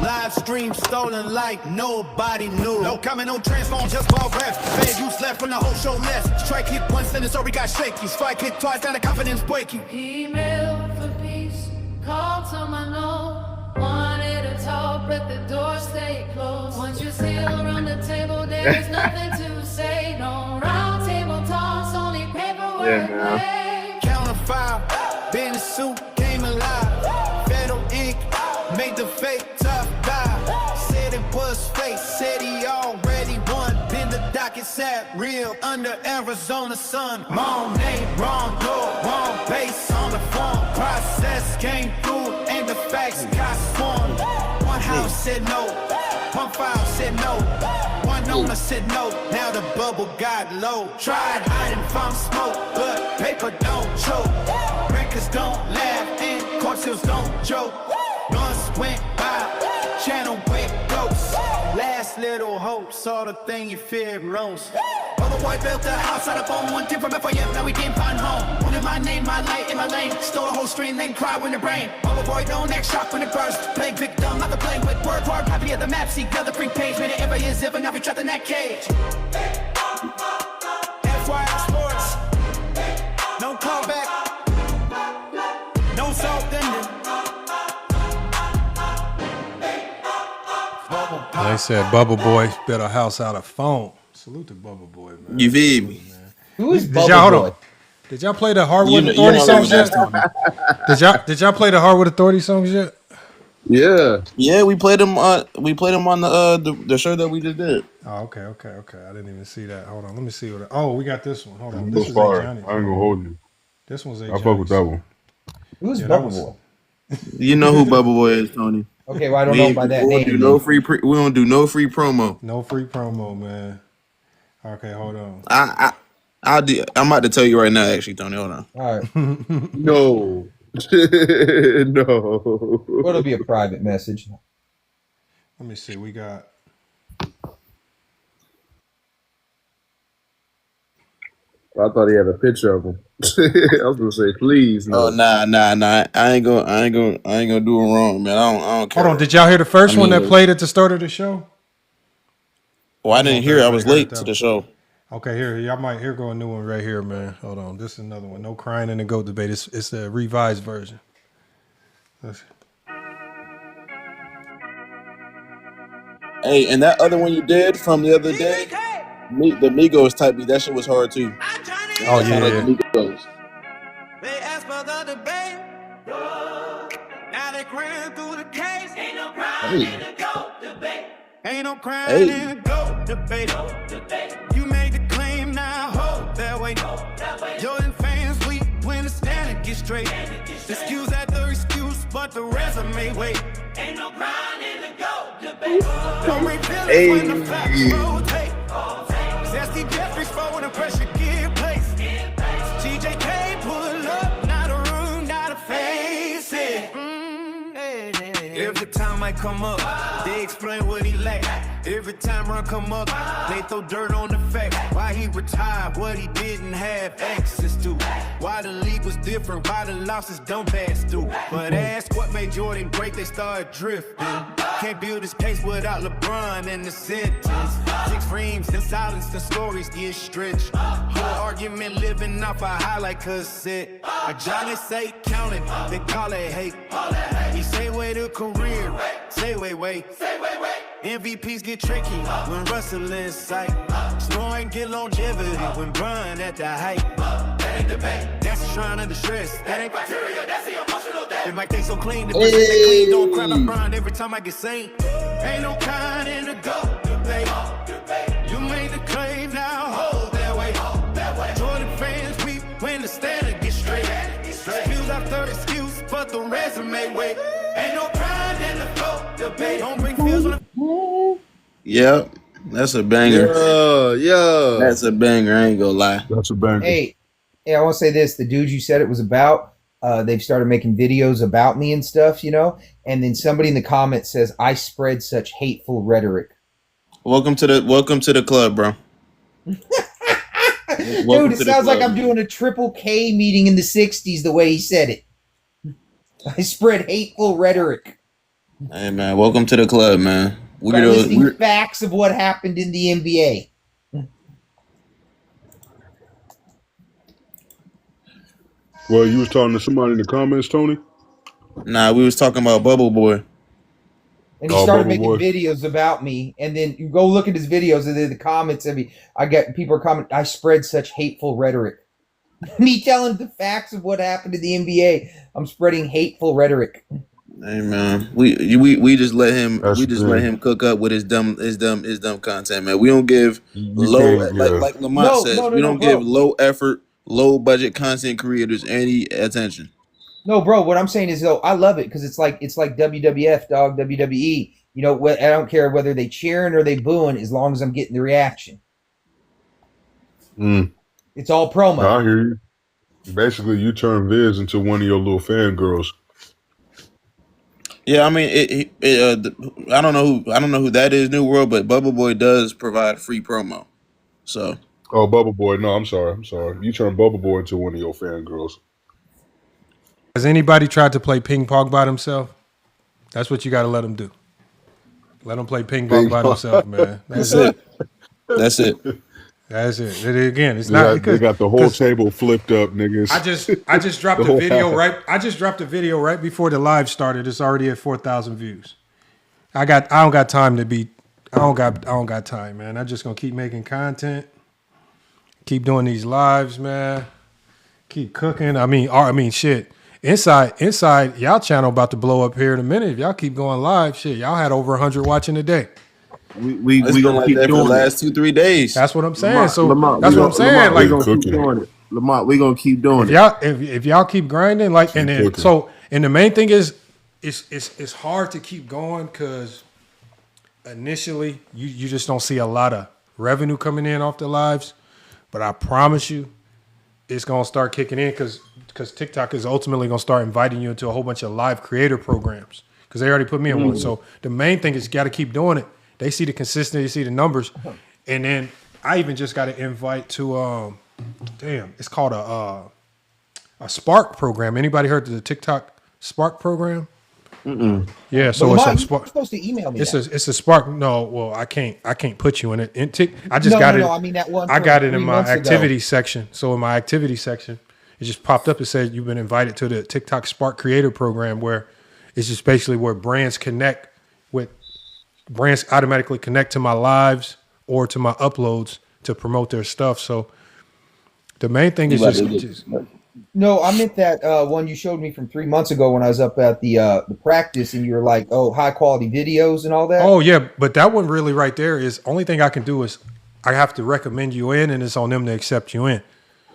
Live stream stolen like nobody knew. No comment, no transform, just ball rap. Bad you slept when the whole show left. Strike hit once and it's already got shaky. Strike hit twice, now the confidence breaking. Email for peace, call to my no. Wanted to talk, but the door stayed closed. Once you sit around the table, there's nothing to say. No round table talks, only paperwork. Counterfire, been a suit, came alive. Federal ink, made the fake tough die. Said it was fake, said he already won. Then the docket sat real under Arizona sun. Wrong name, wrong door, wrong base on the form. Process came through and the facts got sworn. One house said no, one file said no. One owner said no, now the bubble got low. Tried hiding from smoke, but paper don't choke. Records don't laugh and court seals don't joke. Months went by, channel went ghost. Last little hope, saw the thing you feared most. Bubble Boy built a house out of phone, one tip from FYF, now we can't find home. Wanted my name, my light, in my lane. Stole the whole stream, then cry when it rained. Bubble Boy don't act shocked when it burst. Play victim, not the playing with word. Hard copy of the map, see the free page. Made it ever is ever, now we trapped in that cage. FYF Sports, no callback, no soft ending. They said Bubble Boy built a house out of phone. Salute to Bubble Boy, man. You feel me? Who is Did y'all, Bubble hold Boy? Did y'all play the Hardwood Authority songs yet? Did y'all play the Hardwood Authority songs yet? Yeah. Yeah, we played them. We played them on the show that we just did. Oh, okay. I didn't even see that. Hold on, let me see what. Oh, we got this one. Hold on, This this is A fire. Johnny. I ain't gonna hold you. This one's A I Johnny. fuck with that one. Who's Bubba Boy? You know who Bubba Boy is, Tony. Okay, well I don't know by that name. We don't do no free promo. No free promo, man. Okay, hold on. I'm about to tell you right now, actually, Tony. Hold on. All right. No. No. It'll be a private message. Let me see. We got. I thought he had a picture of him. I was gonna say, please. No. Oh nah. I ain't gonna do it wrong, man. I don't care. Hold on. Did y'all hear the first one that played at the start of the show? Well, I didn't hear it. I was late to the show. Okay, here go a new one right here, man. Hold on. This is another one. No crying in the GOAT debate. It's the revised version. Hey, and that other one you did from the other day, the Migos type beat, that shit was hard too. Oh yeah. The Migos. They asked for the debate. Now they crying through the case. Ain't no crying in the GOAT debate. Ain't no crying in the GOAT debate. You made the claim, now hold that way. Jordan fans weak when the standard gets straight. Excuse after excuse, but the resume wait. Ain't no crying in the GOAT debate. Don't bring feelings when the facts rotate. Zesty Jeffries forward and pressure give place. TJK pull up, not a room, not a face it. Every time I come up, they explain what he lacked. Every time run come up, they throw dirt on the fact. Why he retired, what he didn't have access to. Why the league was different, why the losses don't pass through. But ask what made Jordan great, they started drifting. Can't build his case without LeBron in the sentence. 6 rings and silence, the stories get stretched. Whole argument living off a highlight cassette. A Johnny say counting, they call it hate. He say wait a career, say wait. MVPs get tricky when Russell in sight. Scoring get longevity when Bron at the height. That ain't debate, that's the shrine of the stress. That ain't criteria, that's the emotional debt. They might think so clean, the person that clean don't cry about Bron every time I get sane. Ain't no kind in the GOAT debate. You made the claim, now hold that way. Jordan fans weep when the standard gets straight. Excuse after excuse, but the resume wait. Ain't no pride in the GOAT debate. Don't bring feels on the. Yep, that's a banger. Yeah. That's a banger. I ain't gonna lie. That's a banger. Hey, I want to say this. The dude you said it was about, they've started making videos about me and stuff, you know? And then somebody in the comments says, I spread such hateful rhetoric. Welcome to the club, bro. Dude, it sounds like I'm doing a Triple K meeting in the 60s the way he said it. I spread hateful rhetoric. Hey, man, welcome to the club, man. By listing facts of what happened in the NBA. Well, you was talking to somebody in the comments, Tony? Nah, we was talking about Bubble Boy. And he started making videos about me. And then you go look at his videos and then the comments. I get people are commenting, I spread such hateful rhetoric. Me telling the facts of what happened in the NBA. I'm spreading hateful rhetoric. Hey man, we just let him let him cook up with his dumb content, man. We don't give like Lamont says, we don't give low effort, low budget content creators any attention. No, bro. What I'm saying is though, I love it because it's like WWF, dog, WWE. You know, I don't care whether they cheering or they booing as long as I'm getting the reaction. It's all promo. I hear you. Basically, you turn Viz into one of your little fangirls. Yeah, I mean, I don't know who that is, New World, but Bubble Boy does provide free promo. So. Oh, Bubble Boy. No, I'm sorry. You turn Bubble Boy into one of your fangirls. Has anybody tried to play ping pong by themselves? That's what you got to let them do. Let them play ping pong by themselves, man. That's it. That's it. That's it. Again, it's not because they got the whole table flipped up, niggas. I just dropped a video I just dropped a video right before the live started. It's already at 4,000 views. I don't got time, man. I'm just gonna keep making content, keep doing these lives, man. Keep cooking. I mean, shit. Inside, y'all channel about to blow up here in a minute. If y'all keep going live, shit, y'all had over 100 watching a day. We It's been gonna like keep that for the doing it. last 2-3 days. That's what I'm saying. Lamont, So Lamont, that's what I'm saying. we Like, gonna keep doing it. Lamont, we gonna keep doing if y'all keep grinding, like, and then so, and the main thing is, it's hard to keep going because initially you just don't see a lot of revenue coming in off the lives, but I promise you, it's gonna start kicking in because TikTok is ultimately gonna start inviting you into a whole bunch of live creator programs because they already put me in one. So the main thing is you got to keep doing it. They see the consistency, they see the numbers, and then I even just got an invite to it's called a Spark program. Anybody heard of the TikTok Spark program? Yeah, so Lamont, it's a Spark. You're supposed to email me. It's a Spark. No, well, I can't put you in it. I just got it. No, I mean that one. I got it in 3 my months activity ago. section. So in my activity section, it just popped up. It said you've been invited to the TikTok Spark Creator Program, where it's just basically where brands automatically connect to my lives or to my uploads to promote their stuff. So the main thing is just No, I meant that one you showed me from 3 months ago when I was up at the practice, and you were like, "Oh, high quality videos and all that." Oh yeah, but that one really right there is only thing I can do is I have to recommend you in, and it's on them to accept you in.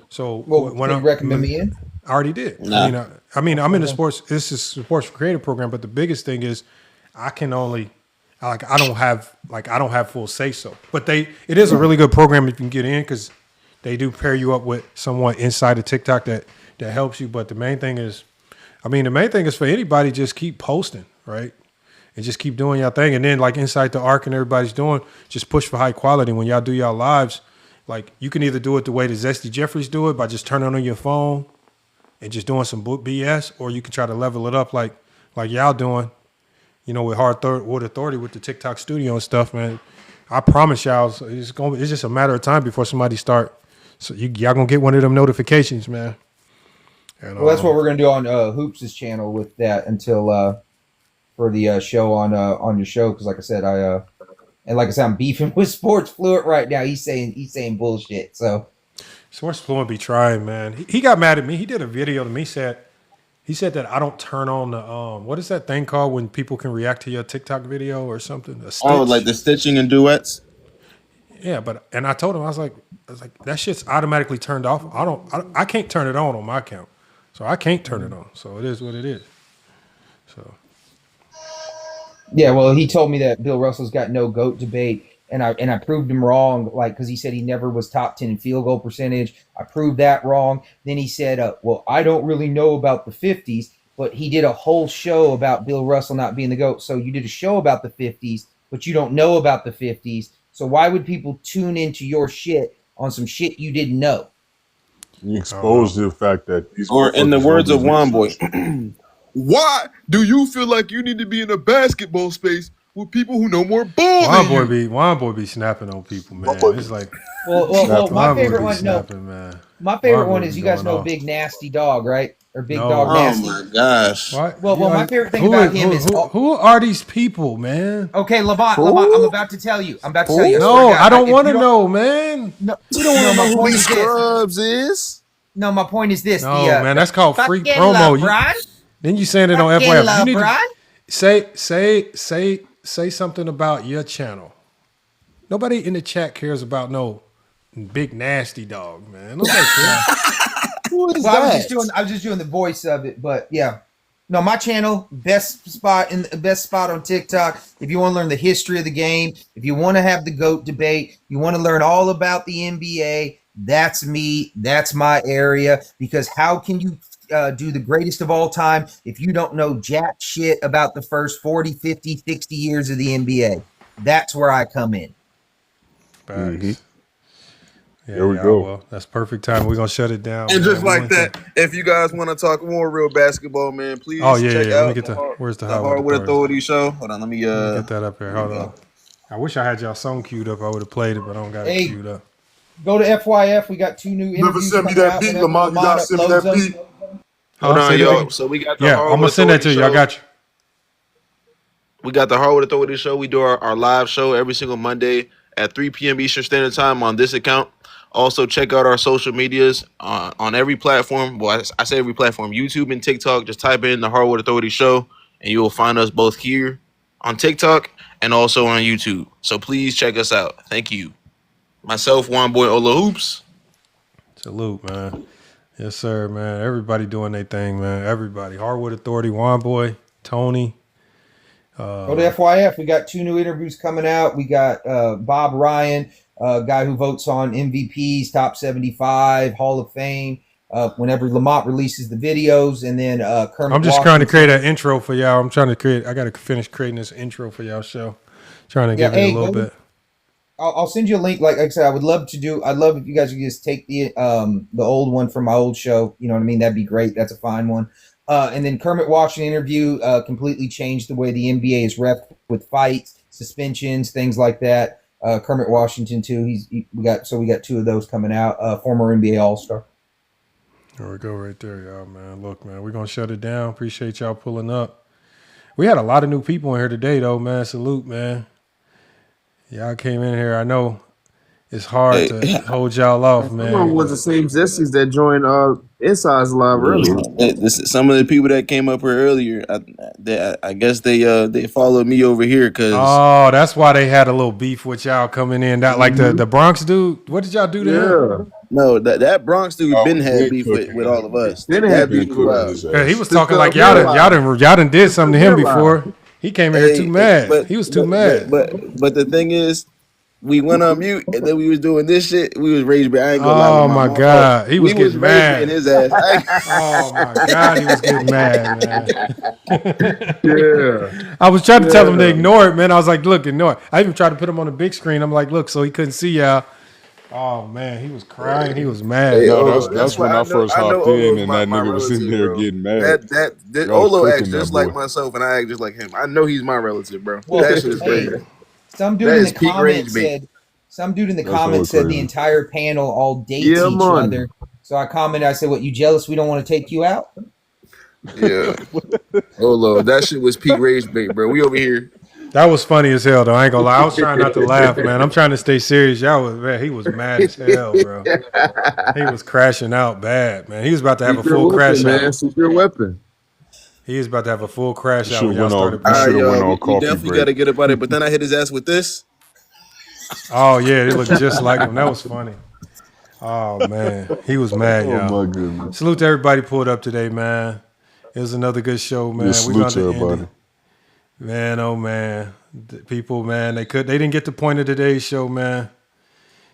So Can you recommend me in? I already did. Nah. I mean, I'm in the sports. This is sports for creative program, but the biggest thing is I don't have full say so. But it is a really good program if you can get in because they do pair you up with someone inside of TikTok that helps you. But the main thing is for anybody, just keep posting, right? And just keep doing your thing. And then like inside the arc and everybody's doing, just push for high quality. When y'all do y'all lives, like you can either do it the way the Zesty Jeffries do it by just turning on your phone and just doing some BS, or you can try to level it up like y'all doing, with with authority with the TikTok studio and stuff, man. I promise y'all, it's just a matter of time before somebody start. So y'all gonna get one of them notifications, man. And, Well, that's what we're gonna do on Hoops' channel with that until for the show on your show, because like I said, I'm beefing with Sports Fluent right now. He's saying bullshit. So Sports Fluent be trying, man. He got mad at me. He did a video to me. He said that I don't turn on the what is that thing called when people can react to your TikTok video or something? Like the stitching and duets. Yeah, and I told him I was like that shit's automatically turned off. I can't turn it on my account, so I can't turn it on. So it is what it is. So yeah, well, he told me that Bill Russell's got no GOAT debate, and I proved him wrong, like because he said he never was top 10 in field goal percentage. I proved that wrong. Then he said, well, I don't really know about the 50s, but he did a whole show about Bill Russell not being the GOAT. So you did a show about the 50s, but you don't know about the 50s. So why would people tune into your shit on some shit you didn't know? You exposed the fact that these, or in the words of Juan Boy, why do you feel like you need to be in a basketball space with people who know more ball than you? Juan Boy be snapping on people, man. It's like well my favorite one. Man. My favorite one is, you guys know Big Nasty Dog, right? Or Big Dog Nasty. Oh my gosh. Well, my favorite thing about him is who are these people, man? Okay, Lamont, I'm about to tell you. No, I don't want to know, man. No, you don't want to know who these scrubs is. No, my point is this. No, man, that's called free promo. Then you saying it on FYF. You need to say something about your channel. Nobody in the chat cares about no Big Nasty Dog, man. Nobody cares. Who is that? I was just doing the voice of it, but yeah. No, my channel, best spot on TikTok. If you want to learn the history of the game, if you want to have the GOAT debate, you want to learn all about the NBA, that's me. That's my area. Because how can you do the greatest of all time if you don't know jack shit about the first 40, 50, 60 years of the NBA? That's where I come in. Yeah, there we go. Well, that's perfect time. We're gonna shut it down. And just like that, if you guys want to talk more real basketball, man, please check out where's the Hardwood Authority show. Hold on, let me get that up here. Hold on. I wish I had y'all song queued up. I would have played it, but I don't got it queued up. Go to FYF. We got 2 new interviews. Never send me that beat, Lamont. You gotta send me that beat. Hold on, yo. So we got the I'm gonna send that to you. I got you. We got the Hardwood Authority show. We do our live show every single Monday at 3 p.m. Eastern Standard Time on this account. Also, check out our social medias on every platform. Well, I say every platform, YouTube and TikTok. Just type in the Hardwood Authority Show, and you will find us both here on TikTok and also on YouTube. So please check us out. Thank you. Myself, Juan Boy Ola Hoops. Salute, man. Yes, sir, man. Everybody doing their thing, man. Everybody. Hardwood Authority, Juan Boy, Tony. Go to FYF. We got 2 new interviews coming out. We got Bob Ryan, a guy who votes on MVPs, top 75, Hall of Fame. Whenever Lamont releases the videos, and then Kermit. I'm just trying to create an intro for y'all. I got to finish creating this intro for y'all show. Trying to give it a little bit. I'll send you a link. Like I said, I'd love if you guys could just take the old one from my old show. You know what I mean? That'd be great. That's a fine one. And then Kermit Washington interview completely changed the way the NBA is ref with fights, suspensions, things like that. Kermit Washington too. We got 2 of those coming out. Former NBA All-Star. There we go right there, y'all, man. Look, man, we're going to shut it down. Appreciate y'all pulling up. We had a lot of new people in here today, though, man. Salute, man. Y'all came in here. I know it's hard to hold y'all off, man. Someone was the same Zesties that joined Inside's Live earlier. Some of the people that came up here earlier, I guess they followed me over here because. Oh, that's why they had a little beef with y'all coming in. That like the Bronx dude. What did y'all do to him? No, that Bronx dude had beef with all of us. Yeah, he was talking like y'all done did something to him before. He came in here too mad. He was too mad. But the thing is, we went on mute and then we was doing this shit. We was rage bait. I ain't gonna lie. Oh my God, he was getting mad. In his ass. Oh my God, he was getting mad, man. Yeah. I was trying to tell him to ignore it, man. I was like, look, ignore it. I even tried to put him on the big screen. I'm like, look, so he couldn't see y'all. Oh man, he was crying. He was mad. That's when I first hopped in and that nigga was in there getting mad. That Olo acts just like myself and I act just like him. I know he's my relative, bro. Well, that shit is crazy. Some dude in the comments said the entire panel all dates each other. So I commented, I said, what, you jealous we don't want to take you out? Yeah. Olo, that shit was peak rage bait, bro. We over here. That was funny as hell, though. I ain't gonna lie. I was trying not to laugh, man. I'm trying to stay serious. He was mad as hell, bro. He was crashing out bad, man. He was about to have a full crash out. Secret weapon. He was about to have a full crash out when y'all started. We definitely got to get about it. But then I hit his ass with this. Oh, yeah. It looked just like him. That was funny. Oh, man. He was mad, y'all. Oh, my goodness. Salute to everybody pulled up today, man. It was another good show, man. Yeah, salute to everybody. Man, oh man, people, man, they didn't get the point of today's show, man.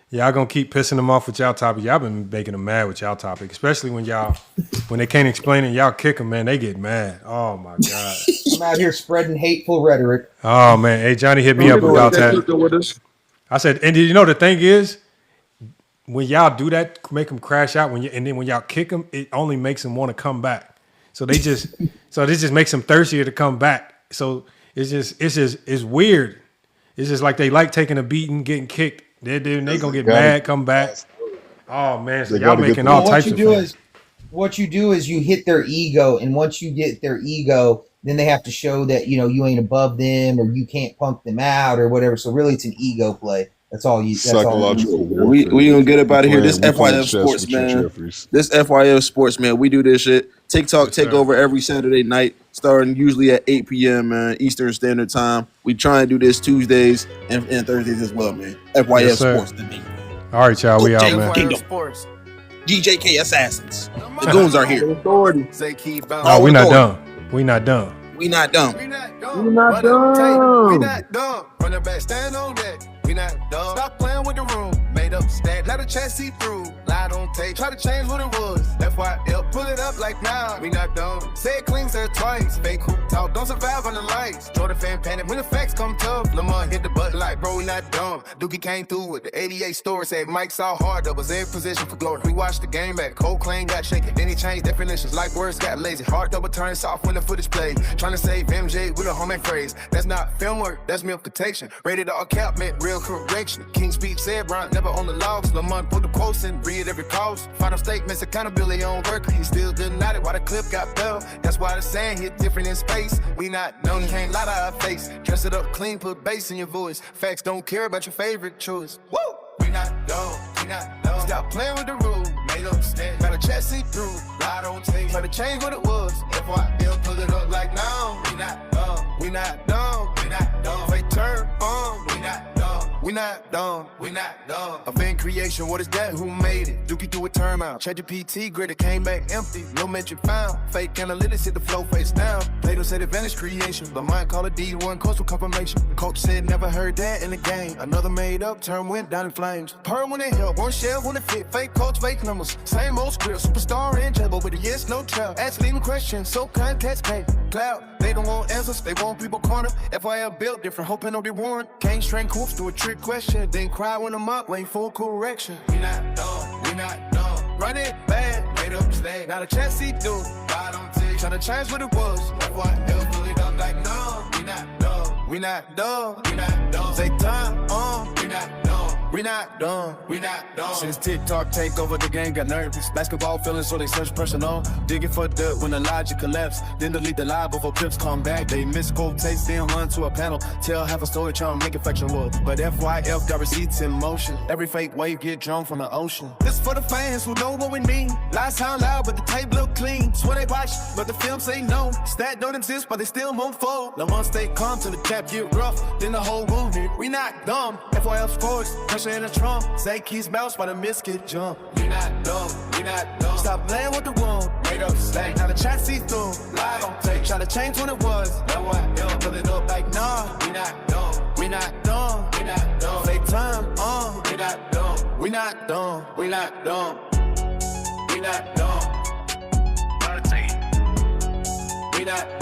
Y'all gonna keep pissing them off with y'all topic. Y'all been making them mad with y'all topic, especially when they can't explain it. Y'all kick them, man. They get mad. Oh my God. I'm out here spreading hateful rhetoric. Oh man, hey Johnny hit me up about that. I said, and you know the thing is, when y'all do that, make them crash out. And then when y'all kick them, it only makes them want to come back. So this just makes them thirstier to come back. So it's weird. It's just like they like taking a beating, getting kicked. They gonna get mad, come back. Oh man, so y'all making all types of things. What you do is you hit their ego, and once you get their ego, then they have to show that you ain't above them or you can't punk them out or whatever. So really, it's an ego play. That's all you. Psychological warfare. We gonna get up out of here. This FYF Sports, man. This FYF Sports, man. We do this shit. TikTok take over every Saturday night, starting usually at 8 p.m. Eastern Standard Time. We try and do this Tuesdays and Thursdays as well, man. FYF Sports, the name. All right, y'all. We out, man. Kingdom. GJK Assassins. The goons are here. Oh, we not done. We not done. We not done. We not done. We not done. Run it back, stand on that. We not done. Stop playing with the room. Made up stat. Let the chat see through. Lied on tape. Try to change what it was. FYL. Pull it up like nah. We not done. Say it clean, say it twice. Fake hoop talk. Don't survive on the lights. Jordan fan panic. When the facts come tough. Lamar hit the button like bro, we not done. Dookie came through with the 88 story. Said Mike saw hard. That was every position for glory. We watched the game back. Cold Clay got shaken. Then he changed definitions. Like words got lazy. Hard double turn soft when the footage played. Trying to save MJ with a homemade phrase. That's not film work. That's milk-tation. Rated all cap meant real correction. King speech said Brown never on the logs. Lamont put the quotes in, read every pause. Final statements, accountability on work. He still denied it while the clip got bell. That's why the saying hit different in space. We not known, can't lie to our face. Dress it up clean, put bass in your voice. Facts don't care about your favorite choice. Woo! We not done, we not done. Stop playing with the rules. Made up stand. Got a chest see through. Lie don't take. Try to change what it was. FYF pull it up like no. We not dumb. We not dumb. We not dumb. They turn on. We not dumb. We not dumb. We not dumb. Event creation. What is that? Who made it? Dookie do a turn out. ChatGPT grid it came back empty. No mention found. Fake analytics hit the flow face down. Plato said advantage creation, but mine call it D1 coastal confirmation. Coach said never heard that in the game. Another made up term went down in flames. Perm when it help, one shell when it fit. Fake coach, fake numbers. Same old script, superstar and jabber with a yes, no trap. Ask leading questions, so context came. Cloud, they don't want answers, they want people corner. FYF built different, hoping no reward. Can't strain coops to a trick question. Then cry when I'm up, wait for correction. We not dumb, we not dumb. Run it bad, made up mistake. Not a chance see through. God don't take. Tryna change what it was. FYF pull it up like no. We not dumb, we not dumb, we not dumb. Say time on, we not dumb. We not dumb, we not dumb. Since TikTok take over, the game got nervous. Basketball feeling, so they search personal. Digging for dirt when the logic collapse. Then delete the lie before clips come back. They misquotates, then run to a panel. Tell half a story, trying to make it factual. But FYF got receipts in motion. Every fake wave get drunk from the ocean. This for the fans who know what we mean. Lies sound loud, but the tape look clean. Swear they watch, but the film say no. Stat don't exist, but they still move forward. Now once they come to the cap get rough, then the whole movie. We not dumb. FYF Sports. Pressure in the trunk, say keys bounce by the miss get jump. We not dumb, we not dumb. Stop playing with the room, made up slack. Now the chat see through, lie don't take. Try to change when it was, now what? Pull it up like nah. We not dumb, we not dumb, we not dumb. Fake time on, we not dumb, we not dumb, we not dumb, we not dumb. We not